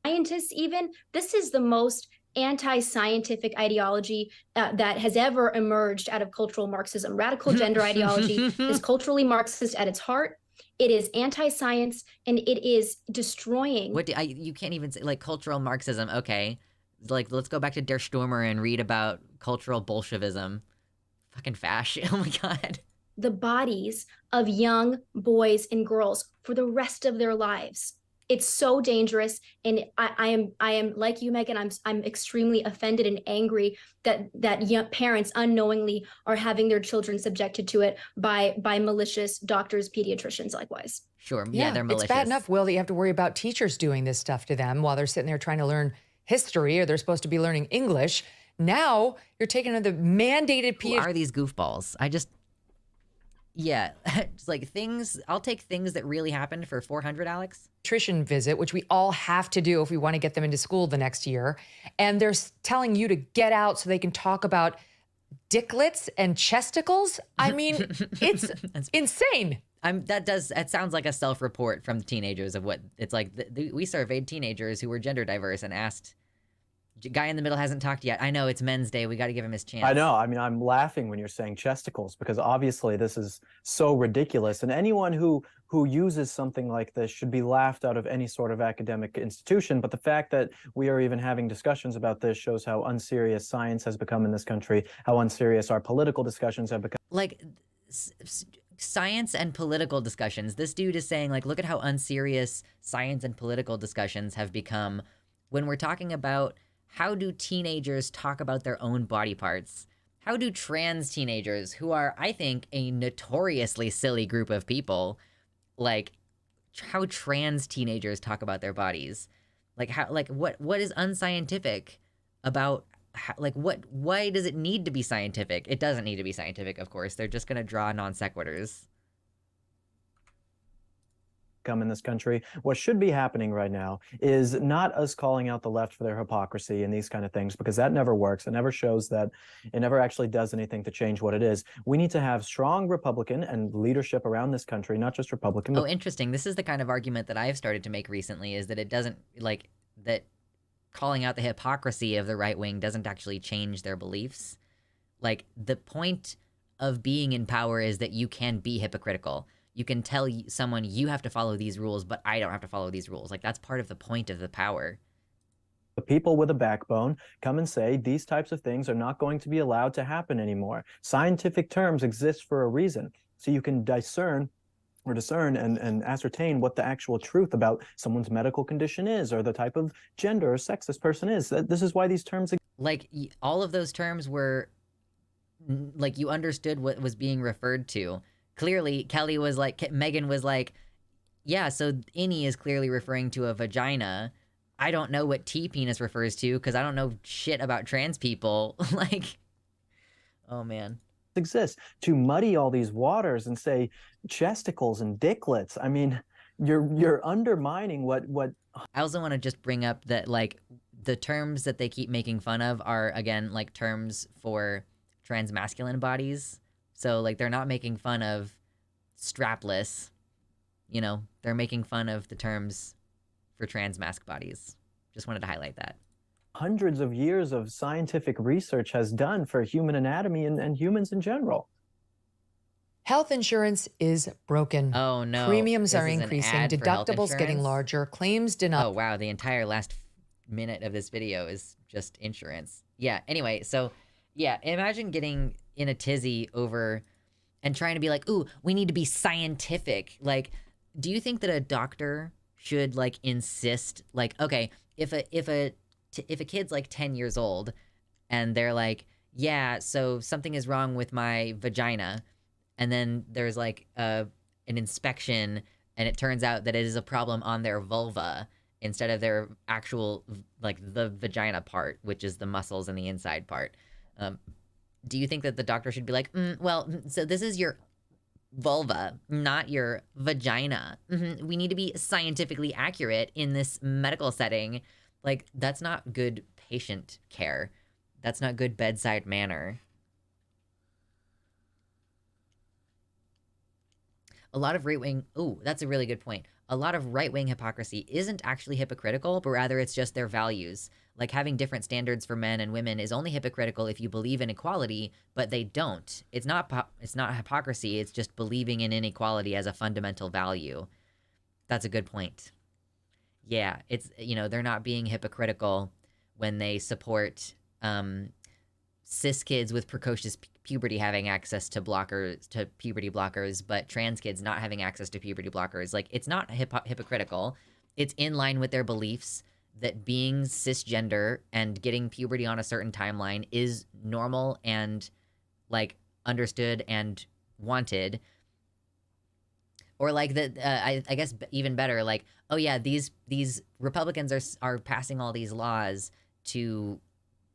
Scientists even, this is the most anti-scientific ideology that has ever emerged out of cultural Marxism. Radical gender ideology is culturally Marxist at its heart. It is anti-science, and it is destroying. You can't even say, like, cultural Marxism. Okay, like, let's go back to Der Stürmer and read about cultural Bolshevism. Fucking fashion. Oh my God. The bodies of young boys and girls for the rest of their lives. It's so dangerous, and I am like you, Megyn. I'm extremely offended and angry that young parents unknowingly are having their children subjected to it by malicious doctors, pediatricians, likewise. Sure, yeah, they're malicious. It's bad enough, Will, that you have to worry about teachers doing this stuff to them while they're sitting there trying to learn history, or they're supposed to be learning English. Now you're taking the mandated. Who are these goofballs? Yeah, it's like things, I'll take things that really happened for $400, Alex. Pediatrician visit, which we all have to do if we want to get them into school the next year. And they're telling you to get out so they can talk about dicklets and chesticles. I mean, it's insane. That sounds like a self-report from teenagers of what it's like. We surveyed teenagers who were gender diverse and asked, guy in the middle hasn't talked yet. I know it's Men's Day. We got to give him his chance. I know. I mean, I'm laughing when you're saying chesticles, because obviously this is so ridiculous. And anyone who uses something like this should be laughed out of any sort of academic institution. But the fact that we are even having discussions about this shows how unserious science has become in this country, how unserious our political discussions have become. Like, science and political discussions. This dude is saying, like, look at how unserious science and political discussions have become when we're talking about how do teenagers talk about their own body parts? How do trans teenagers, who are, I think, a notoriously silly group of people, like, how trans teenagers talk about their bodies? Like, how, like, what is unscientific about, why does it need to be scientific? It doesn't need to be scientific, of course. They're just going to draw non sequiturs. Come in this country. What should be happening right now is not us calling out the left for their hypocrisy and these kind of things, because that never works. It never shows that, it never actually does anything to change what it is. We need to have strong Republican and leadership around this country, not just Republican. Oh, interesting. This is the kind of argument that I've started to make recently, is that it doesn't, like, that calling out the hypocrisy of the right wing doesn't actually change their beliefs. Like, the point of being in power is that you can be hypocritical. You can tell someone you have to follow these rules, but I don't have to follow these rules. Like, that's part of the point of the power. The people with a backbone come and say these types of things are not going to be allowed to happen anymore. Scientific terms exist for a reason, so you can discern and ascertain what the actual truth about someone's medical condition is, or the type of gender or sex this person is. This is why these terms exist. Like, all of those terms were, like, you understood what was being referred to. Clearly, Kelly was like, Megyn was like, yeah, so innie is clearly referring to a vagina. I don't know what T-penis refers to because I don't know shit about trans people. Like, oh man. Exists to muddy all these waters and say chesticles and dicklets. I mean, you're undermining what I also want to just bring up that, like, the terms that they keep making fun of are, again, like, terms for transmasculine bodies. So, like, they're not making fun of strapless, you know, they're making fun of the terms for transmasc bodies. Just wanted to highlight that. hundreds of years of scientific research has done for human anatomy and humans in general. Health insurance is broken. Oh no. Premiums This are is an increasing, ad for health deductibles getting insurance? larger, claims denied. Oh wow, the entire last minute of this video is just insurance. Yeah, anyway, so yeah, imagine getting in a tizzy over and trying to be like, ooh, we need to be scientific. Like, do you think that a doctor should like insist, like, okay, if a kid's like 10 years old and they're like, yeah, so something is wrong with my vagina, and then there's like an inspection and it turns out that it is a problem on their vulva instead of their actual, like, the vagina part, which is the muscles and the inside part. Do you think that the doctor should be like, well, so this is your vulva, not your vagina. We need to be scientifically accurate in this medical setting. Like, that's not good patient care. That's not good bedside manner. A lot of right-wing... Ooh, that's a really good point. A lot of right-wing hypocrisy isn't actually hypocritical, but rather it's just their values. Like, having different standards for men and women is only hypocritical if you believe in equality, but they don't. It's not hypocrisy, it's just believing in inequality as a fundamental value. That's a good point. Yeah, it's, you know, they're not being hypocritical when they support cis kids with precocious puberty having access to puberty blockers, but trans kids not having access to puberty blockers. Like, it's not hypocritical. It's in line with their beliefs that being cisgender and getting puberty on a certain timeline is normal and, like, understood and wanted. Or like that, I guess even better, like, oh yeah, these Republicans are passing all these laws to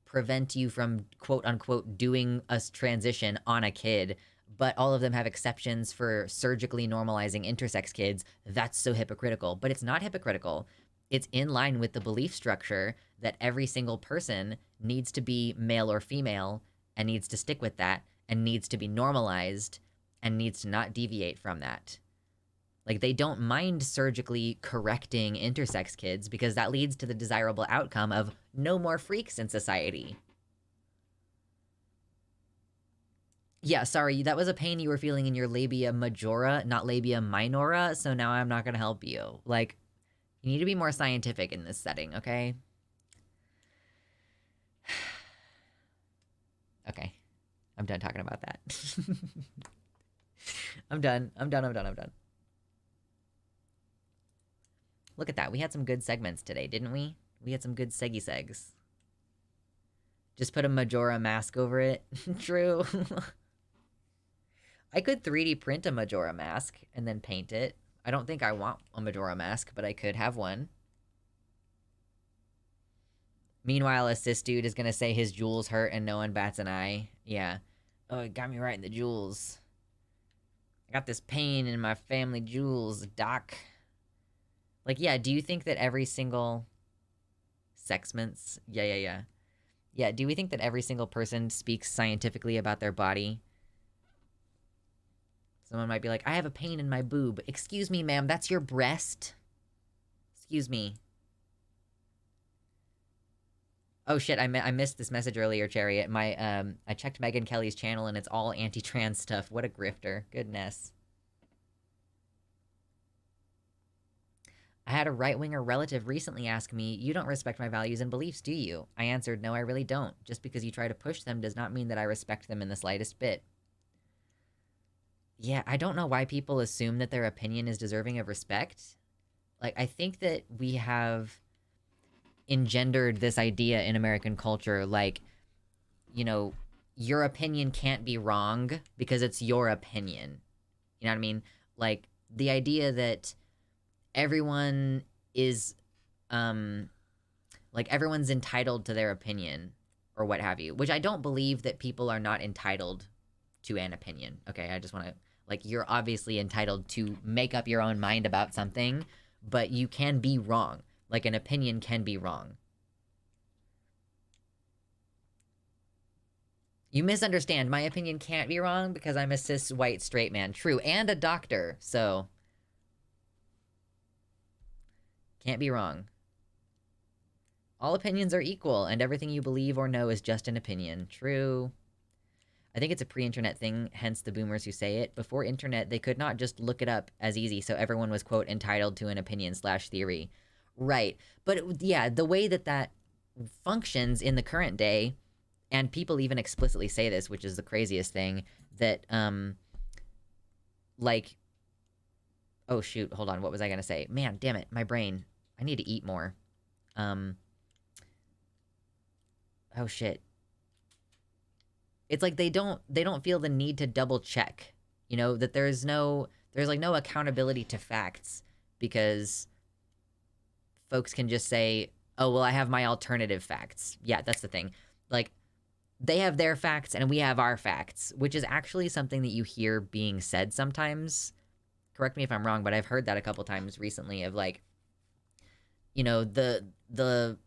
prevent you from quote unquote doing a transition on a kid, but all of them have exceptions for surgically normalizing intersex kids. That's so hypocritical. But it's not hypocritical. It's in line with the belief structure that every single person needs to be male or female and needs to stick with that and needs to be normalized and needs to not deviate from that. Like, they don't mind surgically correcting intersex kids because that leads to the desirable outcome of no more freaks in society. Yeah, sorry, that was a pain you were feeling in your labia majora, not labia minora, so now I'm not gonna help you. Like, you need to be more scientific in this setting, okay? Okay, I'm done talking about that. I'm done. Look at that. We had some good segments today, didn't we? We had some good segs. Just put a Majora mask over it. True. I could 3D print a Majora mask and then paint it. I don't think I want a Majora mask, but I could have one. Meanwhile, a cis dude is gonna say his jewels hurt and no one bats an eye. Yeah. Oh, it got me right in the jewels. I got this pain in my family jewels, doc. Like, yeah, do you think that every single... Sexments? Yeah, do we think that every single person speaks scientifically about their body? Someone might be like, I have a pain in my boob. Excuse me, ma'am, that's your breast? Excuse me. Oh shit, I missed this message earlier, Chariot. I checked Megyn Kelly's channel and it's all anti-trans stuff. What a grifter. Goodness. I had a right-winger relative recently ask me, you don't respect my values and beliefs, do you? I answered, no, I really don't. Just because you try to push them does not mean that I respect them in the slightest bit. Yeah, I don't know why people assume that their opinion is deserving of respect. Like, I think that we have engendered this idea in American culture, like, you know, your opinion can't be wrong because it's your opinion. You know what I mean? Like, the idea that everyone is like everyone's entitled to their opinion or what have you, which I don't believe that people are not entitled to an opinion. Okay, I just want to, like, you're obviously entitled to make up your own mind about something, but you can be wrong. Like, an opinion can be wrong. You misunderstand. My opinion can't be wrong because I'm a cis white straight man. True, and a doctor, so can't be wrong. All opinions are equal, and everything you believe or know is just an opinion. True. I think it's a pre-internet thing, hence the boomers who say it. Before internet, they could not just look it up as easy, so everyone was, quote, entitled to an opinion/theory. Right. But, yeah, the way that that functions in the current day, and people even explicitly say this, which is the craziest thing, that, like... Oh, shoot, hold on, what was I gonna say? Man, damn it, my brain. I need to eat more. Oh, shit. It's like they don't feel the need to double check, you know, that there's like no accountability to facts because folks can just say, oh, well, I have my alternative facts. Yeah, that's the thing. Like, they have their facts and we have our facts, which is actually something that you hear being said sometimes. Correct me if I'm wrong, but I've heard that a couple times recently of, like, you know, the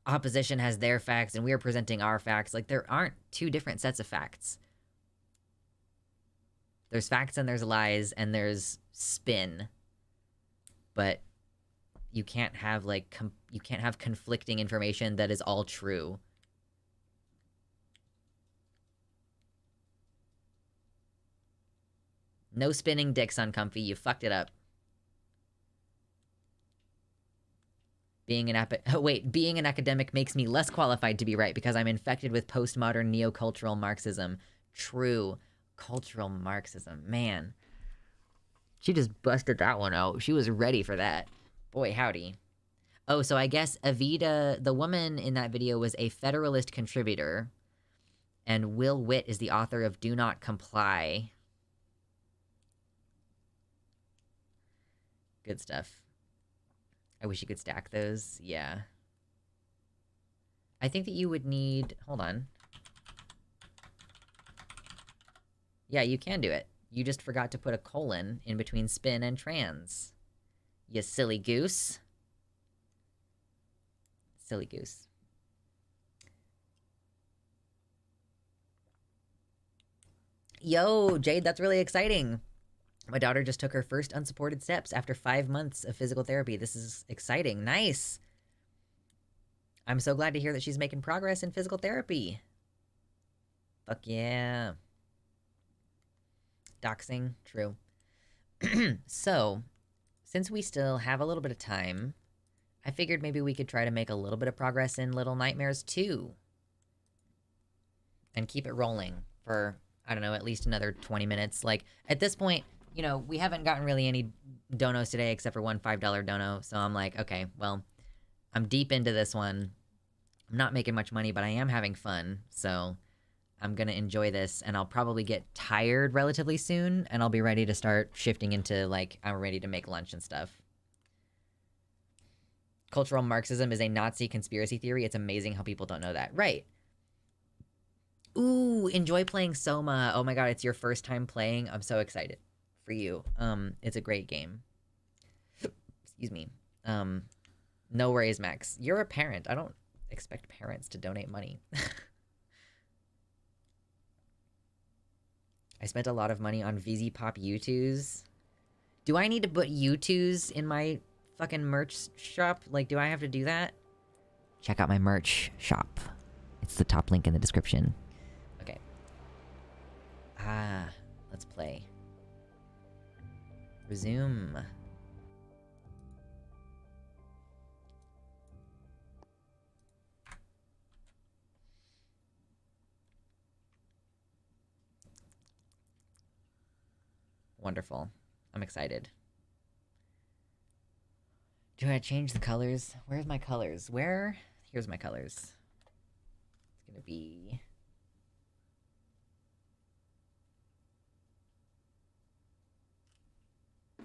opposition has their facts and we are presenting our facts. Like, there aren't two different sets of facts. There's facts and there's lies and there's spin. But you can't have, like, you can't have conflicting information that is all true. No spinning dicks on Comfy. You fucked it up. Being an academic makes me less qualified to be right because I'm infected with postmodern neocultural Marxism. True. Cultural Marxism. Man. She just busted that one out. She was ready for that. Boy, howdy. Oh, so I guess Avita, the woman in that video, was a Federalist contributor. And Will Witt is the author of Do Not Comply. Good stuff. I wish you could stack those. Yeah. I think that you would need... Hold on. Yeah, you can do it. You just forgot to put a colon in between spin and trans. You silly goose. Silly goose. Yo, Jade, that's really exciting. My daughter just took her first unsupported steps after 5 months of physical therapy. This is exciting. Nice. I'm so glad to hear that she's making progress in physical therapy. Fuck yeah. Doxing. True. So, since we still have a little bit of time, I figured maybe we could try to make a little bit of progress in Little Nightmares 2. And keep it rolling for, I don't know, at least another 20 minutes. Like, at this point... You know, we haven't gotten really any donos today except for one $5 dono, so I'm like, okay, well, I'm deep into this one. I'm not making much money, but I am having fun, so I'm gonna enjoy this, and I'll probably get tired relatively soon, and I'll be ready to start shifting into, like, I'm ready to make lunch and stuff. Cultural Marxism is a Nazi conspiracy theory. It's amazing how people don't know that. Right. Ooh, enjoy playing Soma. Oh my god, it's your first time playing. I'm so excited for you. It's a great game. Excuse me. No worries, Max. You're a parent. I don't expect parents to donate money. I spent a lot of money on VZ Pop U2s. Do I need to put U2s in my fucking merch shop? Like, do I have to do that? Check out my merch shop. It's the top link in the description. Okay. Let's play. Resume. Wonderful. I'm excited. Do I change the colors? Where's my colors? Where? Here's my colors. It's gonna be...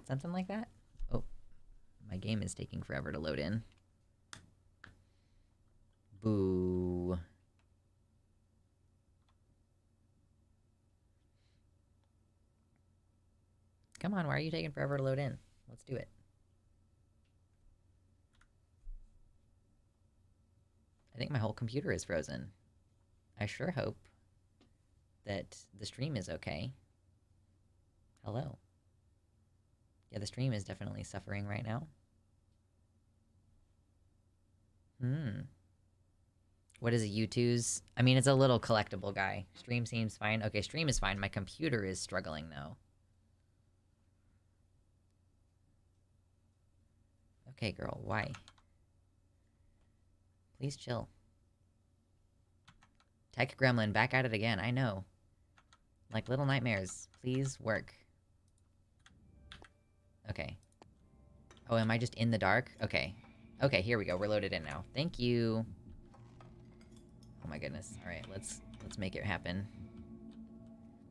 something like that? Oh. My game is taking forever to load in. Boo. Come on, why are you taking forever to load in? Let's do it. I think my whole computer is frozen. I sure hope that the stream is okay. Hello. Yeah, the stream is definitely suffering right now. What is a U2's? I mean, it's a little collectible guy. Stream seems fine. Okay, stream is fine. My computer is struggling, though. Okay, girl, why? Please chill. Tech Gremlin, back at it again. I know. Like little nightmares. Please work. Okay. Oh, am I just in the dark? Okay. Okay, here we go. We're loaded in now. Thank you. Oh my goodness. Alright, let's make it happen.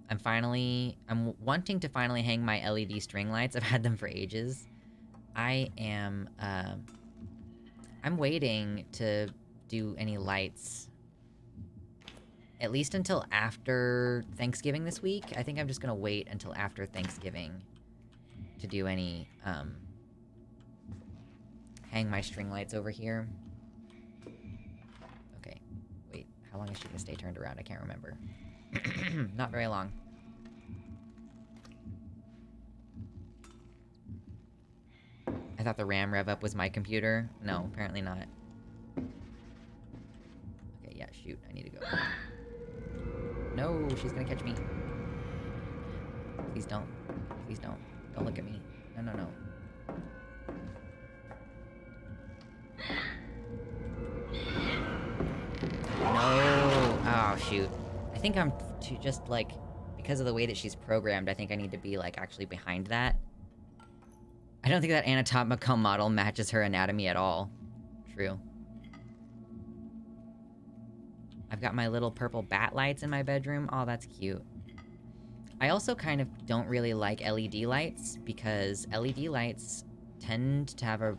I'm wanting to finally hang my LED string lights. I've had them for ages. I'm waiting to do any lights at least until after Thanksgiving this week. I think I'm just gonna wait until after Thanksgiving to do any, hang my string lights over here. Okay, wait, how long is she gonna stay turned around? I can't remember. Not very long. I thought the RAM rev up was my computer. No, apparently not. Okay, yeah, shoot, I need to go. No, she's gonna catch me. Please don't. Please don't. Don't look at me. No, no, no. No! Oh, shoot. I think I'm just, like, because of the way that she's programmed, I think I need to be, like, actually behind that. I don't think that anatomical model matches her anatomy at all. True. I've got my little purple bat lights in my bedroom. Oh, that's cute. I also kind of don't really like LED lights because LED lights tend to have a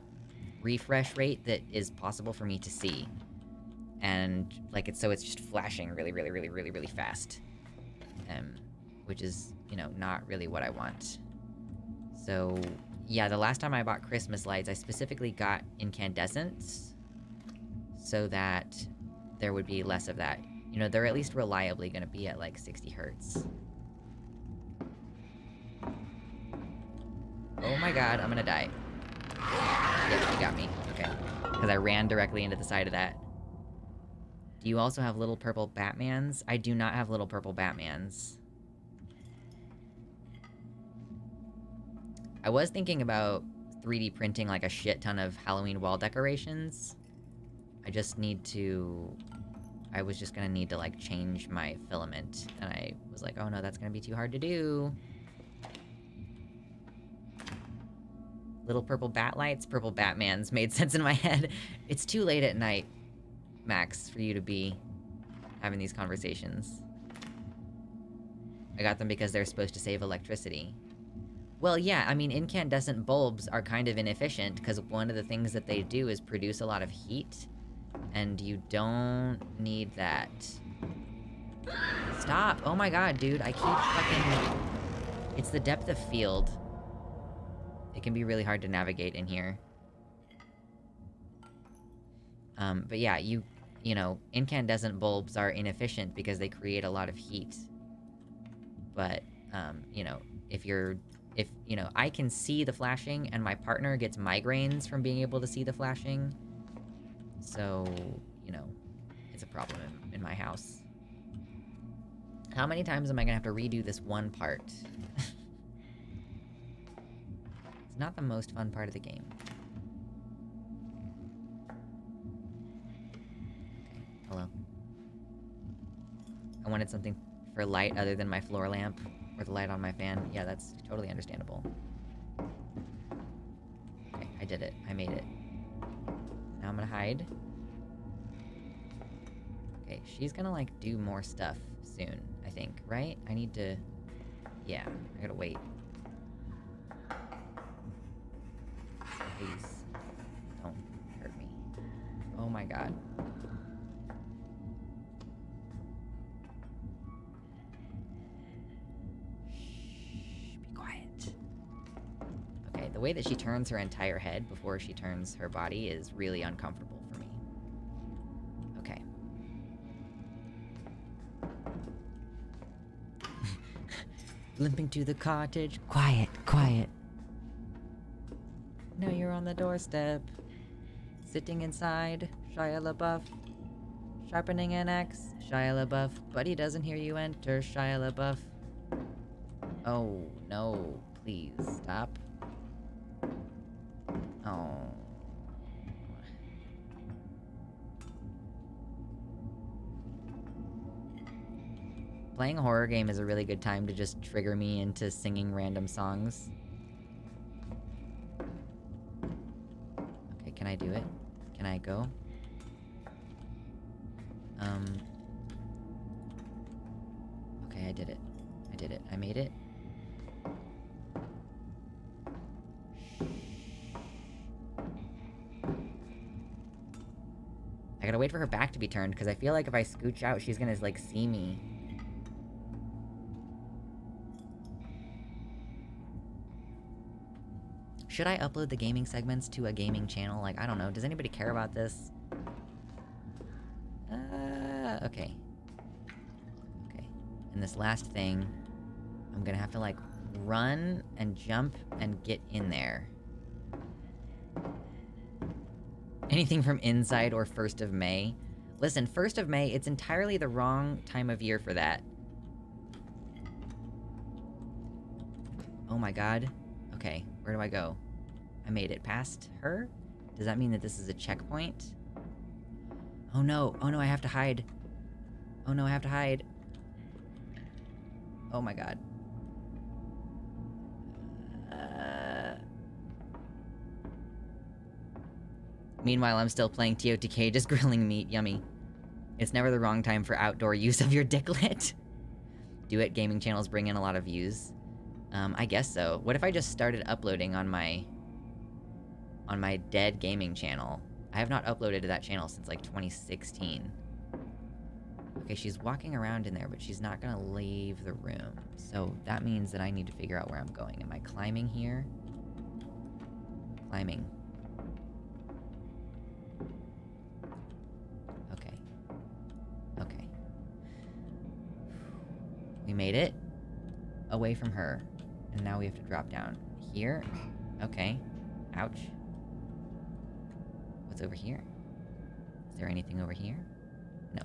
refresh rate that is possible for me to see. And, like, it's just flashing really, really, really, really, really fast. Which is, you know, not really what I want. So, yeah, the last time I bought Christmas lights, I specifically got incandescents so that there would be less of that. You know, they're at least reliably gonna be at, like, 60 hertz. Oh my god, I'm gonna die. Yeah, you got me. Okay. Because I ran directly into the side of that. Do you also have little purple Batmans? I do not have little purple Batmans. I was thinking about 3D printing, like, a shit ton of Halloween wall decorations. I just need to... I was just gonna need to, like, change my filament. And I was like, oh no, that's gonna be too hard to do. Little purple bat lights, purple Batmans made sense in my head. It's too late at night, Max, for you to be having these conversations. I got them because they're supposed to save electricity. Well, yeah, I mean, incandescent bulbs are kind of inefficient because one of the things that they do is produce a lot of heat, and you don't need that. Stop! Oh my god, dude, I keep fucking... It's the depth of field. It can be really hard to navigate in here. But yeah, you know, incandescent bulbs are inefficient because they create a lot of heat. But, you know, if, you know, I can see the flashing and my partner gets migraines from being able to see the flashing. So, you know, it's a problem in my house. How many times am I gonna have to redo this one part? It's not the most fun part of the game. Okay, hello. I wanted something for light other than my floor lamp or the light on my fan. Yeah, that's totally understandable. Okay, I did it. I made it. Now I'm gonna hide. Okay, she's gonna, like, do more stuff soon, I think, right? I need to... Yeah, I gotta wait. Please. my god. Shh, be quiet. Okay, the way that she turns her entire head before she turns her body is really uncomfortable for me. Okay. Limping to the cottage. Quiet, quiet. Now you're on the doorstep. Sitting inside. Shia LaBeouf. Sharpening an axe. Shia LaBeouf. But he doesn't hear you enter. Shia LaBeouf. Oh, no. Please, stop. Oh. Playing a horror game is a really good time to just trigger me into singing random songs. Okay, can I do it? Can I go? Okay, I did it. I did it. I made it. I gotta wait for her back to be turned, because I feel like if I scooch out, she's gonna, like, see me. Should I upload the gaming segments to a gaming channel? Like, I don't know. Does anybody care about this? Okay. Okay. And this last thing, I'm gonna have to, like, run and jump and get in there. Anything from inside or 1st of May? Listen, 1st of May, it's entirely the wrong time of year for that. Oh my god. Okay, where do I go? I made it past her? Does that mean that this is a checkpoint? Oh no, I have to hide. Oh no, I have to hide. Oh my god. Meanwhile, I'm still playing TOTK, just grilling meat, yummy. It's never the wrong time for outdoor use of your dicklet. Do it, gaming channels bring in a lot of views. I guess so. What if I just started uploading on my dead gaming channel? I have not uploaded to that channel since, like, 2016. Okay, she's walking around in there, but she's not gonna leave the room. So that means that I need to figure out where I'm going. Am I climbing here? Climbing. Okay. Okay. We made it. Away from her. And now we have to drop down. Here? Okay. Ouch. What's over here? Is there anything over here? No.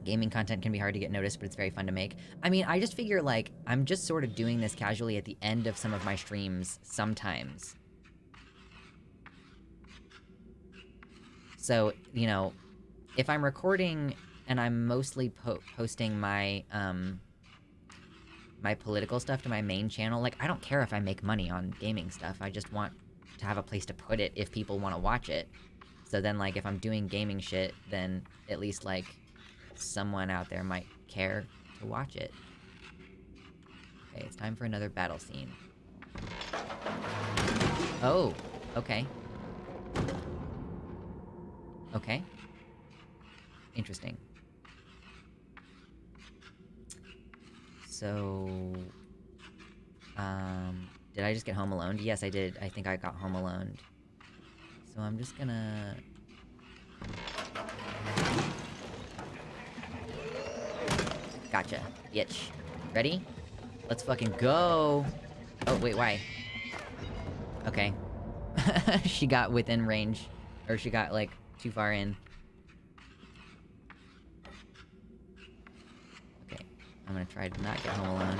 Gaming content can be hard to get noticed, but it's very fun to make. I mean, I just figure, like, I'm just sort of doing this casually at the end of some of my streams sometimes. So, you know, if I'm recording and I'm mostly posting my, my political stuff to my main channel, like, I don't care if I make money on gaming stuff. I just want to have a place to put it if people want to watch it. So then, like, if I'm doing gaming shit, then at least, like, someone out there might care to watch it. Okay, it's time for another battle scene. Oh, okay. Okay. Interesting. So, did I just get Home Alone? Yes, I did. I think I got Home Alone. So I'm just gonna... Gotcha, bitch. Ready? Let's fucking go! Oh, wait, why? Okay. She got within range. Or she got, like, too far in. Okay, I'm gonna try to not get Home Alone.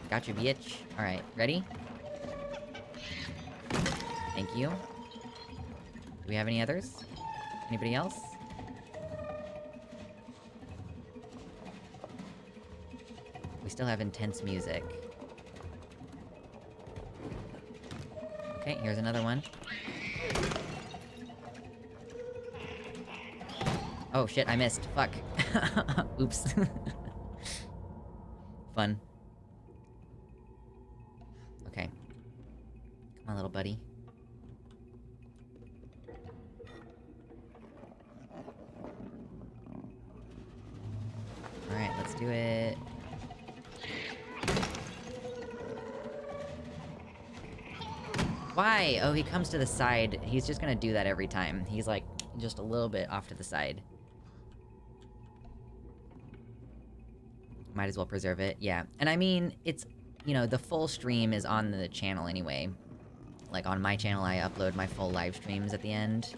Gotcha, bitch. Alright, ready? Thank you. Do we have any others? Anybody else? We still have intense music. Okay, here's another one. Oh shit, I missed. Fuck. Oops. Fun. Okay. Come on, little buddy. Why? Oh, he comes to the side. He's just gonna do that every time. He's like, just a little bit off to the side. Might as well preserve it, yeah. And I mean, it's, you know, the full stream is on the channel anyway. Like, on my channel, I upload my full live streams at the end.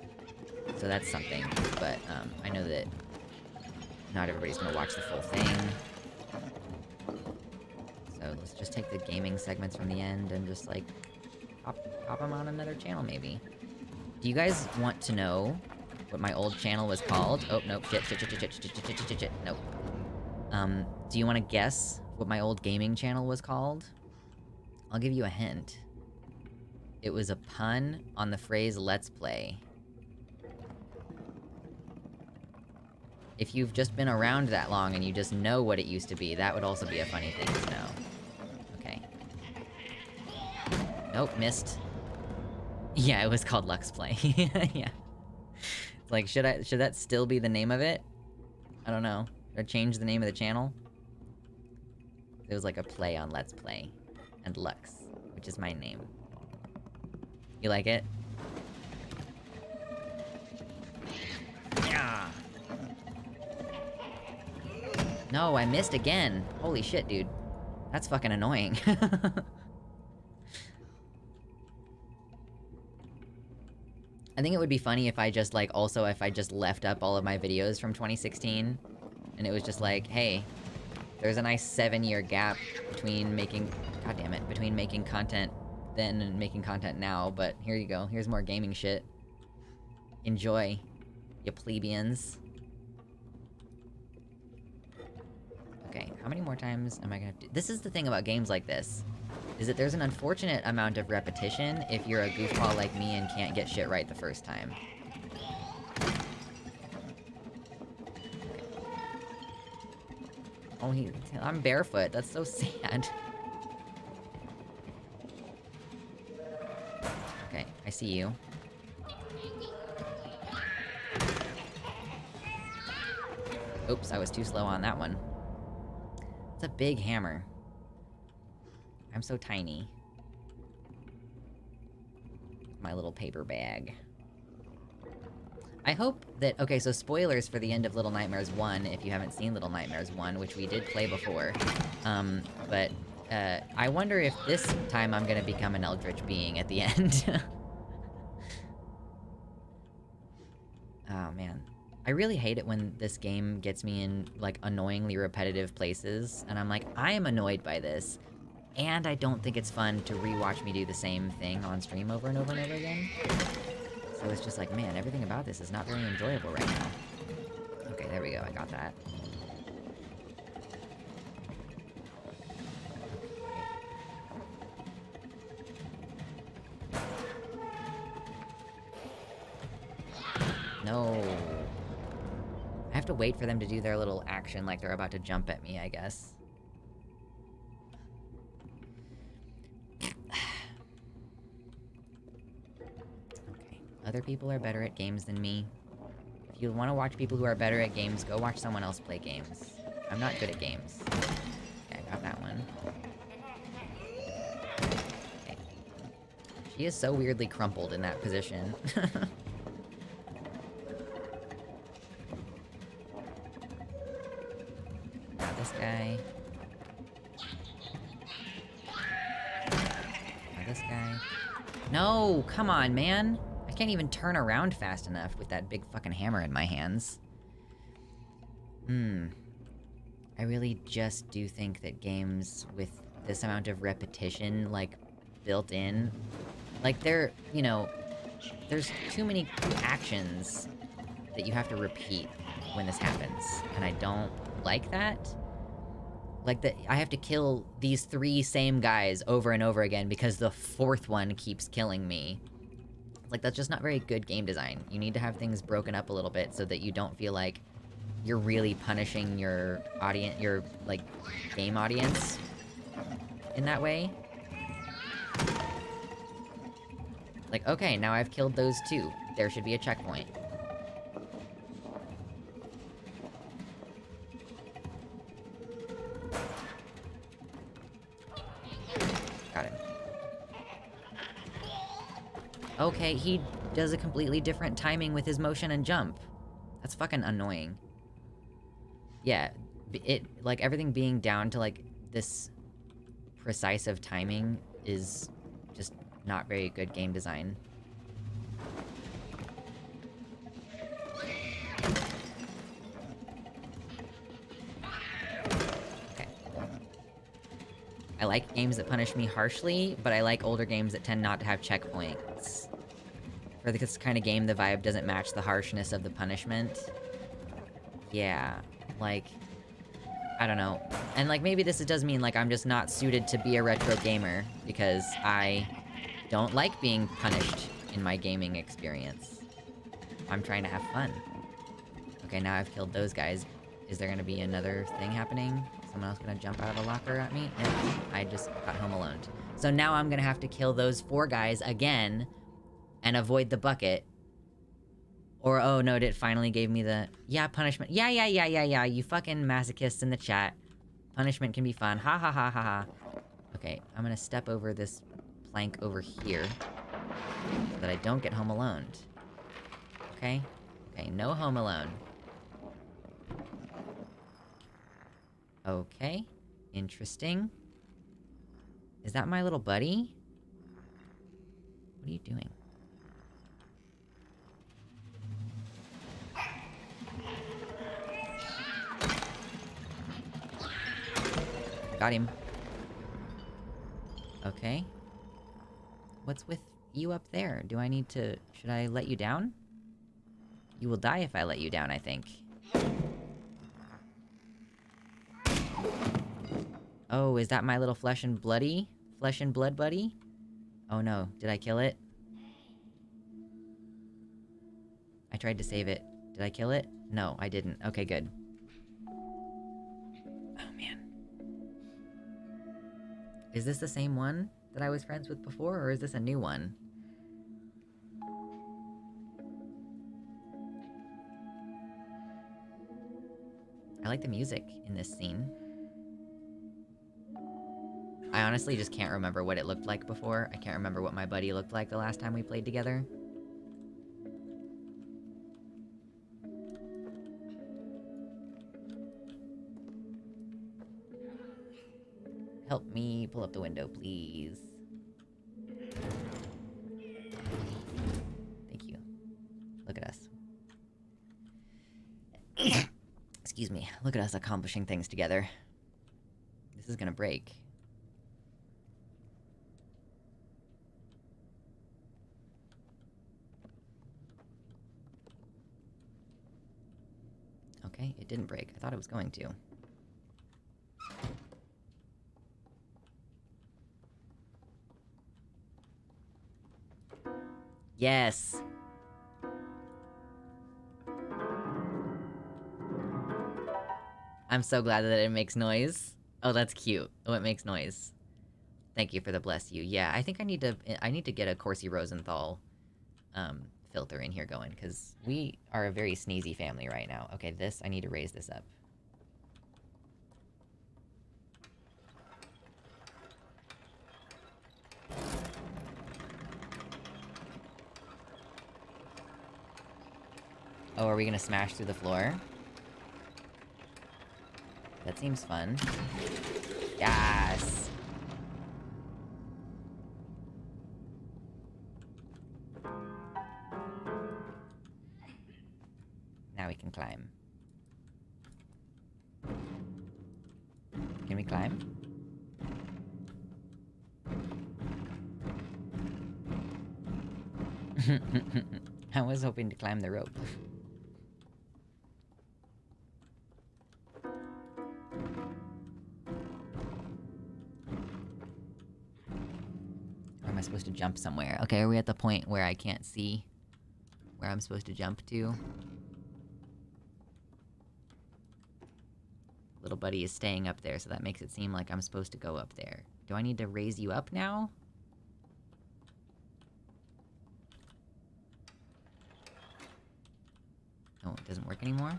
So that's something. But, I know that not everybody's gonna watch the full thing. So let's just take the gaming segments from the end and just, like, pop them on another channel, maybe. Do you guys want to know what my old channel was called? Oh, nope, shit, nope. Do you want to guess what my old gaming channel was called? I'll give you a hint. It was a pun on the phrase "let's play." If you've just been around that long and you just know what it used to be, that would also be a funny thing to know. Okay. Nope, missed. Yeah, it was called Lux Play. Yeah. It's like, should that still be the name of it? I don't know. Should I change the name of the channel? It was like a play on Let's Play. And Lux, which is my name. You like it? Yeah. No, I missed again. Holy shit, dude. That's fucking annoying. I think it would be funny if I just, like, if I just left up all of my videos from 2016, and it was just like, hey, there's a nice 7-year gap between making, between making content then and making content now, but here you go, here's more gaming shit. Enjoy, you plebeians. Okay, how many more times am I gonna have to... This is the thing about games like this, is that there's an unfortunate amount of repetition if you're a goofball like me and can't get shit right the first time. Oh, I'm barefoot. That's so sad. Okay, I see you. Oops, I was too slow on that one. It's a big hammer. I'm so tiny. My little paper bag. I hope that... Okay, so spoilers for the end of Little Nightmares 1, if you haven't seen Little Nightmares 1, which we did play before. But I wonder if this time I'm gonna become an eldritch being at the end. Oh, man. I really hate it when this game gets me in, like, annoyingly repetitive places, and I'm like, I am annoyed by this. And I don't think it's fun to rewatch me do the same thing on stream over and over and over again. So it's just like, man, everything about this is not very enjoyable right now. Okay, there we go, I got that. No. I have to wait for them to do their little action like they're about to jump at me, I guess. Other people are better at games than me. If you want to watch people who are better at games, go watch someone else play games. I'm not good at games. Okay, I got that one. Okay. She is so weirdly crumpled in that position. Now this guy. Now this guy. No! Come on, man! I can't even turn around fast enough with that big fucking hammer in my hands. I really just do think that games with this amount of repetition, like, built in... Like, you know, there's too many actions that you have to repeat when this happens. And I don't like that. Like, I have to kill these 3 same guys over and over again because the 4th one keeps killing me. Like, that's just not very good game design. You need to have things broken up a little bit so that you don't feel like you're really punishing your audience, your, like, game audience in that way. Like, okay, now I've killed those 2. There should be a checkpoint. Got him. Okay, he does a completely different timing with his motion and jump. That's fucking annoying. Yeah, like, everything being down to, like, this precise of timing is just not very good game design. Okay. I like games that punish me harshly, but I like older games that tend not to have checkpoints. For this kind of game, the vibe doesn't match the harshness of the punishment. Yeah, like, I don't know. And, like, maybe this does mean, like, I'm just not suited to be a retro gamer, because I don't like being punished in my gaming experience. I'm trying to have fun. Okay, now I've killed those guys. Is there gonna be another thing happening? Someone else gonna jump out of a locker at me? No, I just got home alone. So now I'm gonna have to kill those 4 guys again, and avoid the bucket. Or, oh no, it finally gave me the... Yeah, punishment. Yeah, you fucking masochists in the chat. Punishment can be fun. Ha ha ha ha ha. Okay, I'm gonna step over this plank over here, so that I don't get home alone. Okay? Okay, no home alone. Okay. Interesting. Is that my little buddy? What are you doing? Got him. Okay. What's with you up there? Do I need to... Should I let you down? You will die if I let you down, I think. Oh, is that my little flesh and blood buddy? Oh no, did I kill it? I tried to save it. Did I kill it? No, I didn't. Okay, good. Oh man. Is this the same one that I was friends with before, or is this a new one? I like the music in this scene. I honestly just can't remember what it looked like before. I can't remember what my buddy looked like the last time we played together. Help me pull up the window, please. Thank you. Look at us. Excuse me. Look at us accomplishing things together. This is gonna break. Okay, it didn't break. I thought it was going to. Yes! I'm so glad that it makes noise. Oh, that's cute. Oh, it makes noise. Thank you for the bless you. Yeah, I think I need to get a Corsi Rosenthal filter in here going, because we are a very sneezy family right now. Okay, this, I need to raise this up. Oh, are we gonna smash through the floor? That seems fun. Yes! Now we can climb. Can we climb? I was hoping to climb the rope. Am I supposed to jump somewhere? Okay, are we at the point where I can't see where I'm supposed to jump to? Little buddy is staying up there, so that makes it seem like I'm supposed to go up there. Do I need to raise you up now? Oh, it doesn't work anymore?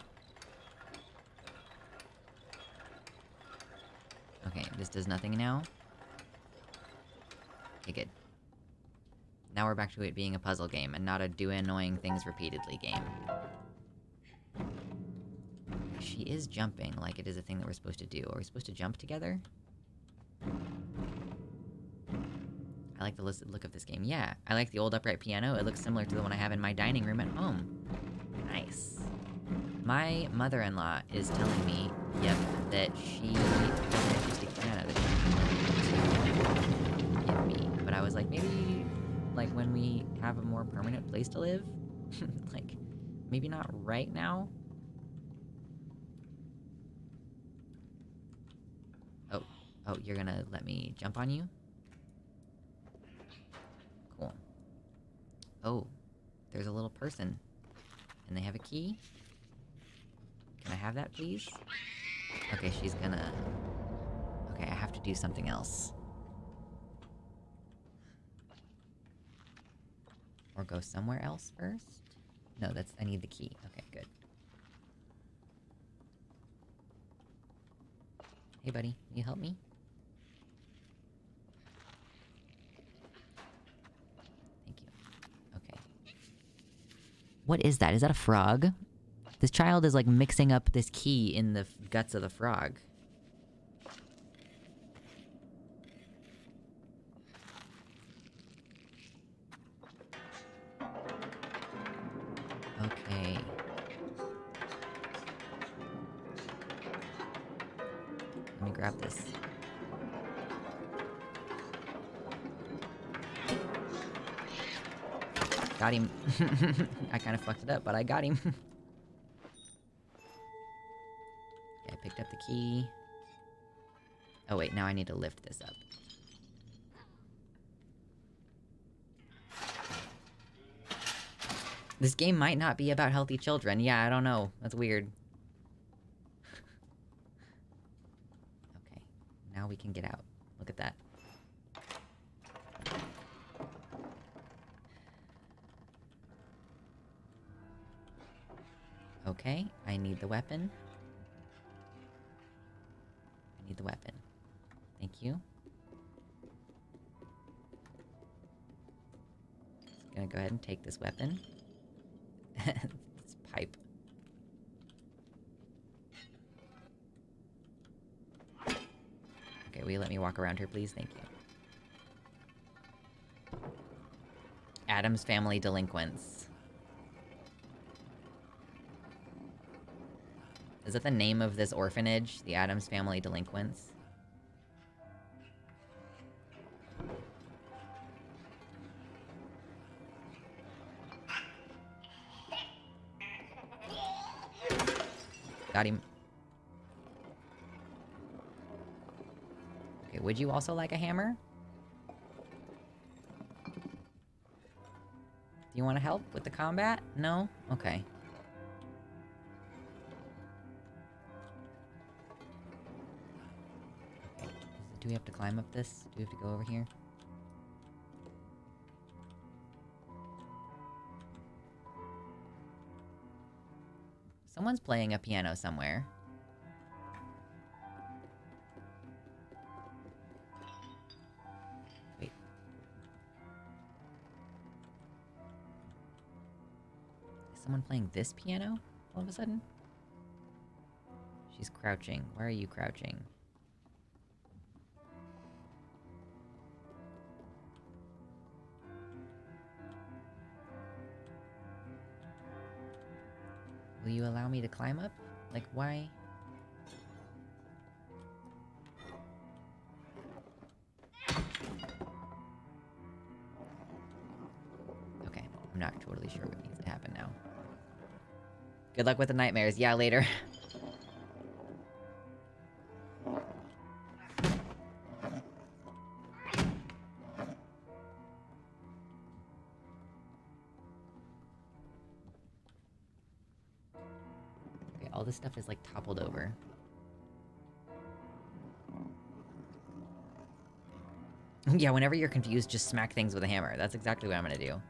Okay, this does nothing now. Okay, good. Now we're back to it being a puzzle game and not a do annoying things repeatedly game. She is jumping like it is a thing that we're supposed to do. Are we supposed to jump together? I like the look of this game. Yeah, I like the old upright piano. It looks similar to the one I have in my dining room at home. Nice. My mother-in-law is telling me, yep, that she has an acoustic piano that she can give me. But I was like, maybe, like, when we have a more permanent place to live? Like, maybe not right now? Oh, you're gonna let me jump on you? Cool. Oh, there's a little person. And they have a key? Can I have that, please? Okay, she's gonna... Okay, I have to do something else. Or go somewhere else first? No, that's... I need the key. Okay, good. Hey, buddy. Can you help me? Thank you. Okay. What is that? Is that a frog? This child is, like, mixing up this key in the guts of the frog. Okay. Let me grab this. Got him. I kind of fucked it up, but I got him. Okay, I picked up the key. Oh wait, now I need to lift this up. This game might not be about healthy children. Yeah, I don't know. That's weird. Okay, now we can get out. Look at that. Okay, I need the weapon. I need the weapon. Thank you. Just gonna go ahead and take this weapon. This pipe. Okay, will you let me walk around here, please? Thank you. Addams Family Delinquents. Is that the name of this orphanage? The Addams Family Delinquents? Got him. Okay, would you also like a hammer? Do you want to help with the combat? No? Okay. Do we have to climb up this? Do we have to go over here? Someone's playing a piano somewhere. Wait. Is someone playing this piano all of a sudden? She's crouching. Why are you crouching? Will you allow me to climb up? Like, why? Okay, I'm not totally sure what needs to happen now. Good luck with the nightmares. Yeah, later. All this stuff is like toppled over. Yeah, whenever you're confused, just smack things with a hammer. That's exactly what I'm gonna do.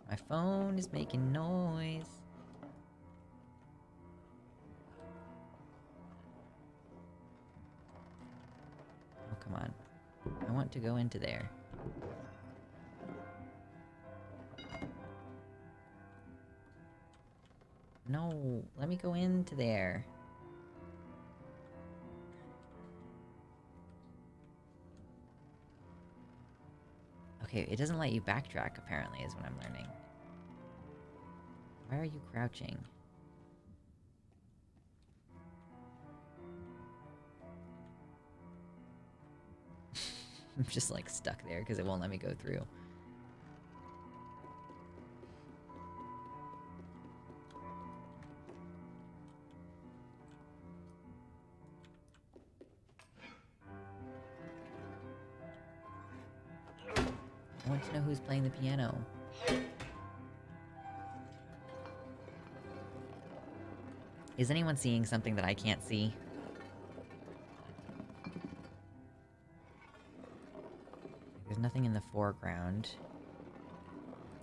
My phone is making noise. to go into there. No, let me go into there. Okay, it doesn't let you backtrack, apparently, is what I'm learning. Why are you crouching? I'm just, like, stuck there because it won't let me go through. I want to know who's playing the piano. Is anyone seeing something that I can't see? There's nothing in the foreground.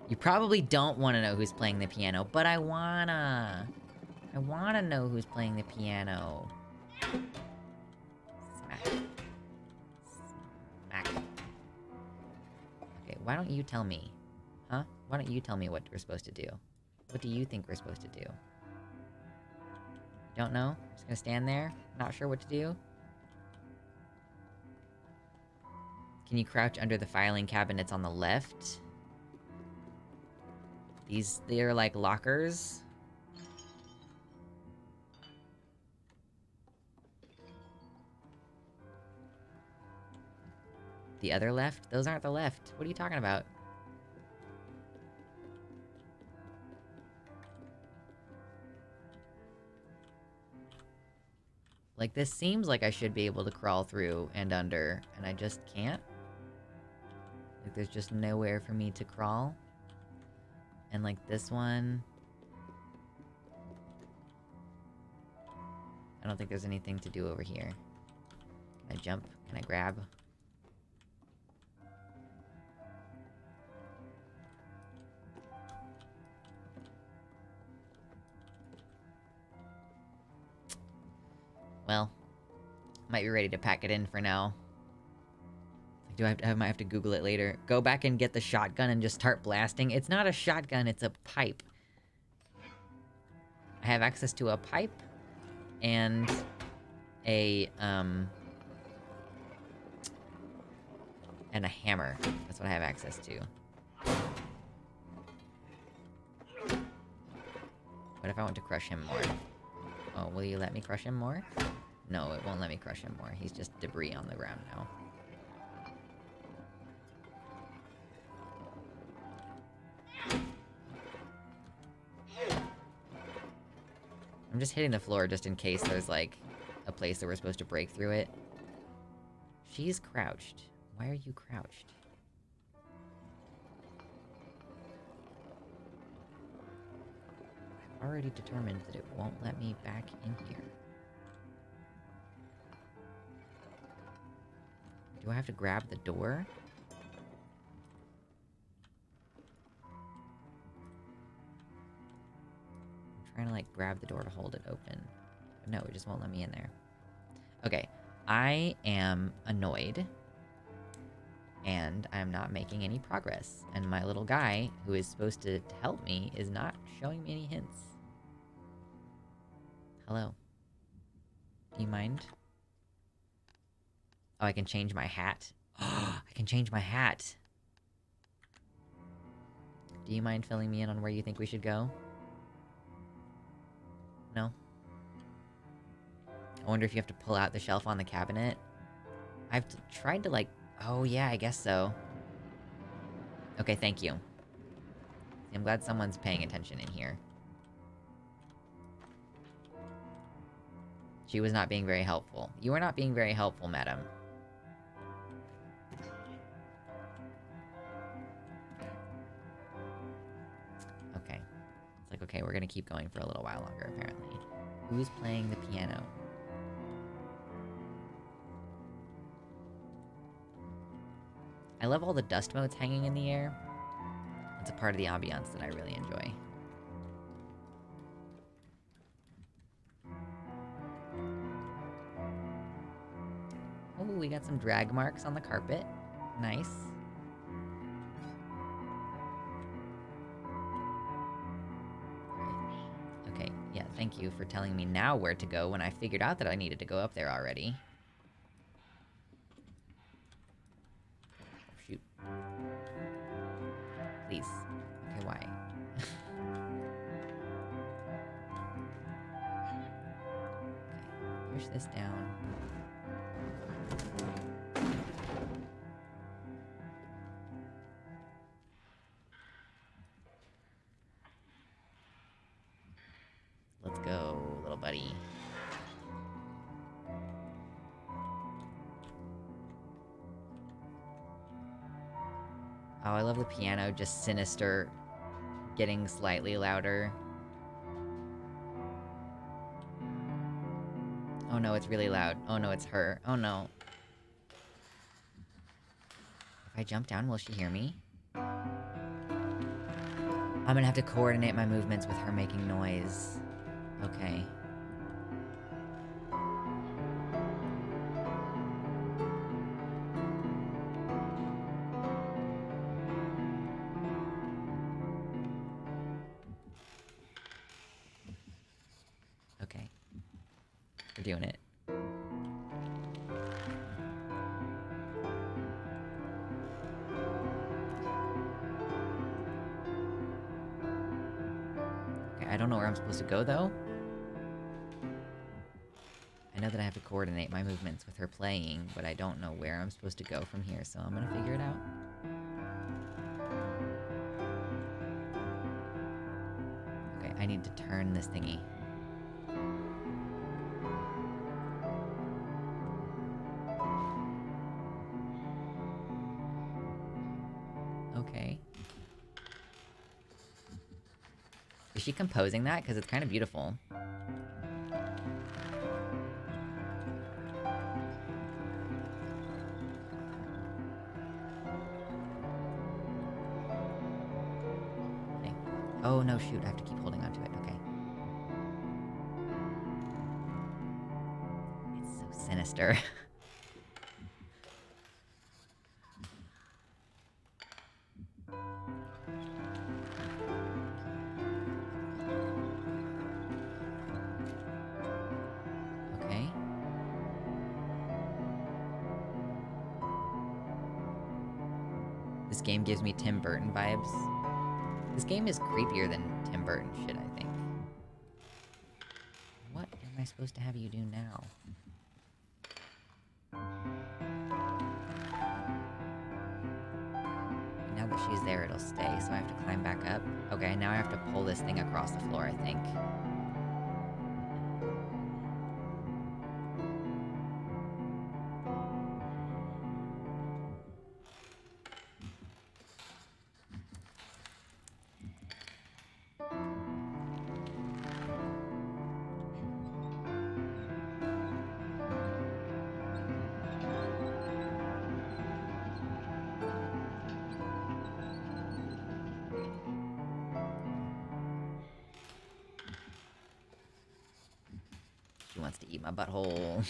You probably don't want to know who's playing the piano, but I wanna. I wanna know who's playing the piano. Smack. Smack. Okay, why don't you tell me? Huh? Why don't you tell me what we're supposed to do? What do you think we're supposed to do? Don't know? Just gonna stand there? Not sure what to do? Can you crouch under the filing cabinets on the left? They're like lockers. The other left? Those aren't the left. What are you talking about? Like, this seems like I should be able to crawl through and under, and I just can't. Like, there's just nowhere for me to crawl. And, like, this one... I don't think there's anything to do over here. Can I jump? Can I grab? Well, might be ready to pack it in for now. I might have to Google it later. Go back and get the shotgun and just start blasting. It's not a shotgun, it's a pipe. I have access to a pipe and a hammer. That's what I have access to. What if I want to crush him more? Oh, will you let me crush him more? No, it won't let me crush him more. He's just debris on the ground now. I'm just hitting the floor just in case there's, like, a place that we're supposed to break through it. She's crouched. Why are you crouched? I've already determined that it won't let me back in here. Do I have to grab the door? I'm trying to, like, grab the door to hold it open. But no, it just won't let me in there. Okay, I am annoyed. And I'm not making any progress. And my little guy, who is supposed to help me, is not showing me any hints. Hello. Do you mind? Oh, I can change my hat. I can change my hat. Do you mind filling me in on where you think we should go? No? I wonder if you have to pull out the shelf on the cabinet. I've tried to, like... Oh, yeah, I guess so. Okay, thank you. I'm glad someone's paying attention in here. She was not being very helpful. You are not being very helpful, madam. Okay. It's like, okay, we're gonna keep going for a little while longer, apparently. Who's playing the piano? I love all the dust motes hanging in the air. It's a part of the ambiance that I really enjoy. Oh, we got some drag marks on the carpet. Nice. Okay, yeah, thank you for telling me now where to go when I figured out that I needed to go up there already. Oh, shoot. Please. Okay, why? Okay, push this down. Let's go, little buddy. Oh, I love the piano, just sinister, getting slightly louder. Oh no, it's really loud. Oh no, it's her. Oh no. If I jump down, will she hear me? I'm gonna have to coordinate my movements with her making noise. Okay. Okay. We're doing it. Okay, I don't know where I'm supposed to go, though. I know that I have to coordinate my movements with her playing, but I don't know where I'm supposed to go from here, so I'm gonna figure it out. Okay, I need to turn this thingy. Okay. Is she composing that? Because it's kind of beautiful. Okay. Oh, no, shoot. I have to keep holding onto it. Okay. It's so sinister. Okay. This game gives me Tim Burton vibes. This game is creepier than Tim Burton shit, I think. What am I supposed to have you do now? Now that she's there, it'll stay, so I have to climb back up. Okay, now I have to pull this thing across the floor, I think. She wants to eat my butthole.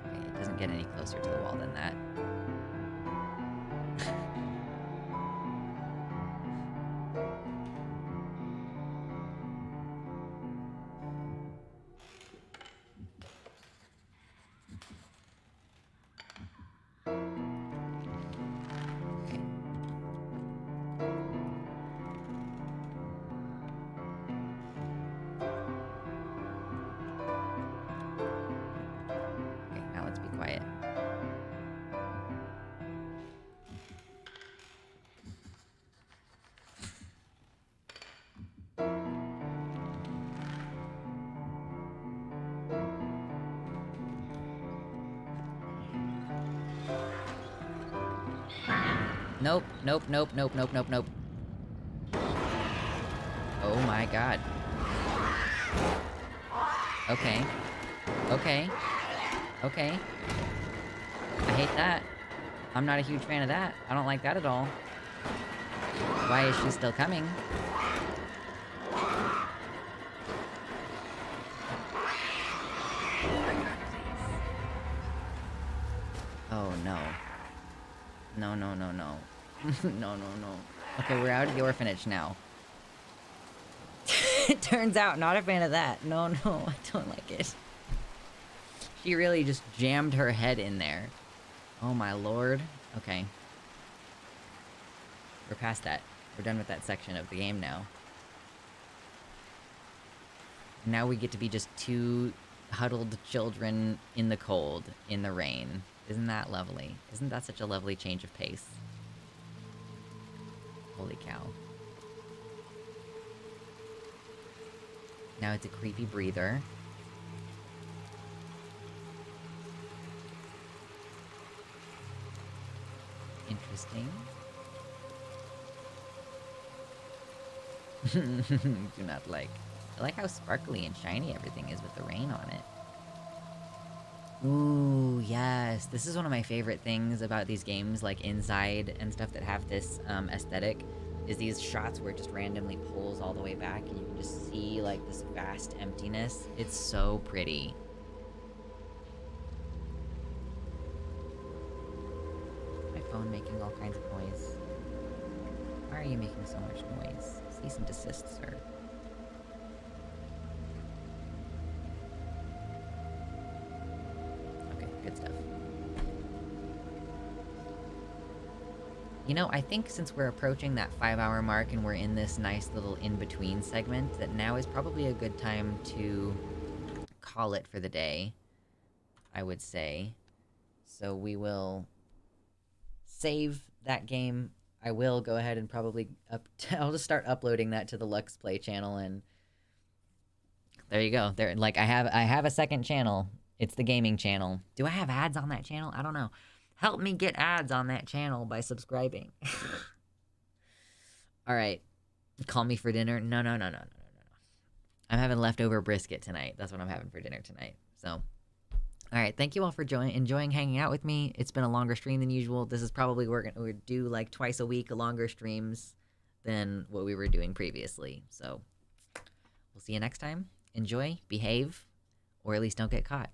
Okay, it doesn't get any closer to the wall than that. Okay. Okay, now let's be quiet. Nope, nope, nope, nope, nope, nope, nope. Oh my god. Okay. Okay. Okay. I hate that. I'm not a huge fan of that. I don't like that at all. Why is she still coming? no. No, no, no, no. No, no, no. Okay, we're out of the orphanage now. It turns out, not a fan of that. No, no, I don't like it. She really just jammed her head in there. Oh my lord. Okay. We're past that. We're done with that section of the game now. Now we get to be just two huddled children in the cold, in the rain. Isn't that lovely? Isn't that such a lovely change of pace? Holy cow. Now it's a creepy breather. Interesting. Do not like. I like how sparkly and shiny everything is with the rain on it. Ooh, yes. This is one of my favorite things about these games, like Inside and stuff that have this aesthetic, is these shots where it just randomly pulls all the way back and you can just see, like, this vast emptiness. It's so pretty. My phone making all kinds of noise. Why are you making so much noise? Cease and desist, sir. Okay, good stuff. You know, I think since we're approaching that 5-hour mark and we're in this nice little in-between segment, that now is probably a good time to call it for the day, I would say. So we will save that game. I will go ahead and probably I'll just start uploading that to the Lux Play channel, and there you go. There, like, I have a second channel. It's the gaming channel. Do I have ads on that channel? I don't know. Help me get ads on that channel by subscribing. All right. Call me for dinner. No. I'm having leftover brisket tonight. That's what I'm having for dinner tonight. So, all right. Thank you all for enjoying hanging out with me. It's been a longer stream than usual. This is probably we're do like twice a week longer streams than what we were doing previously. So, we'll see you next time. Enjoy, behave, or at least don't get caught.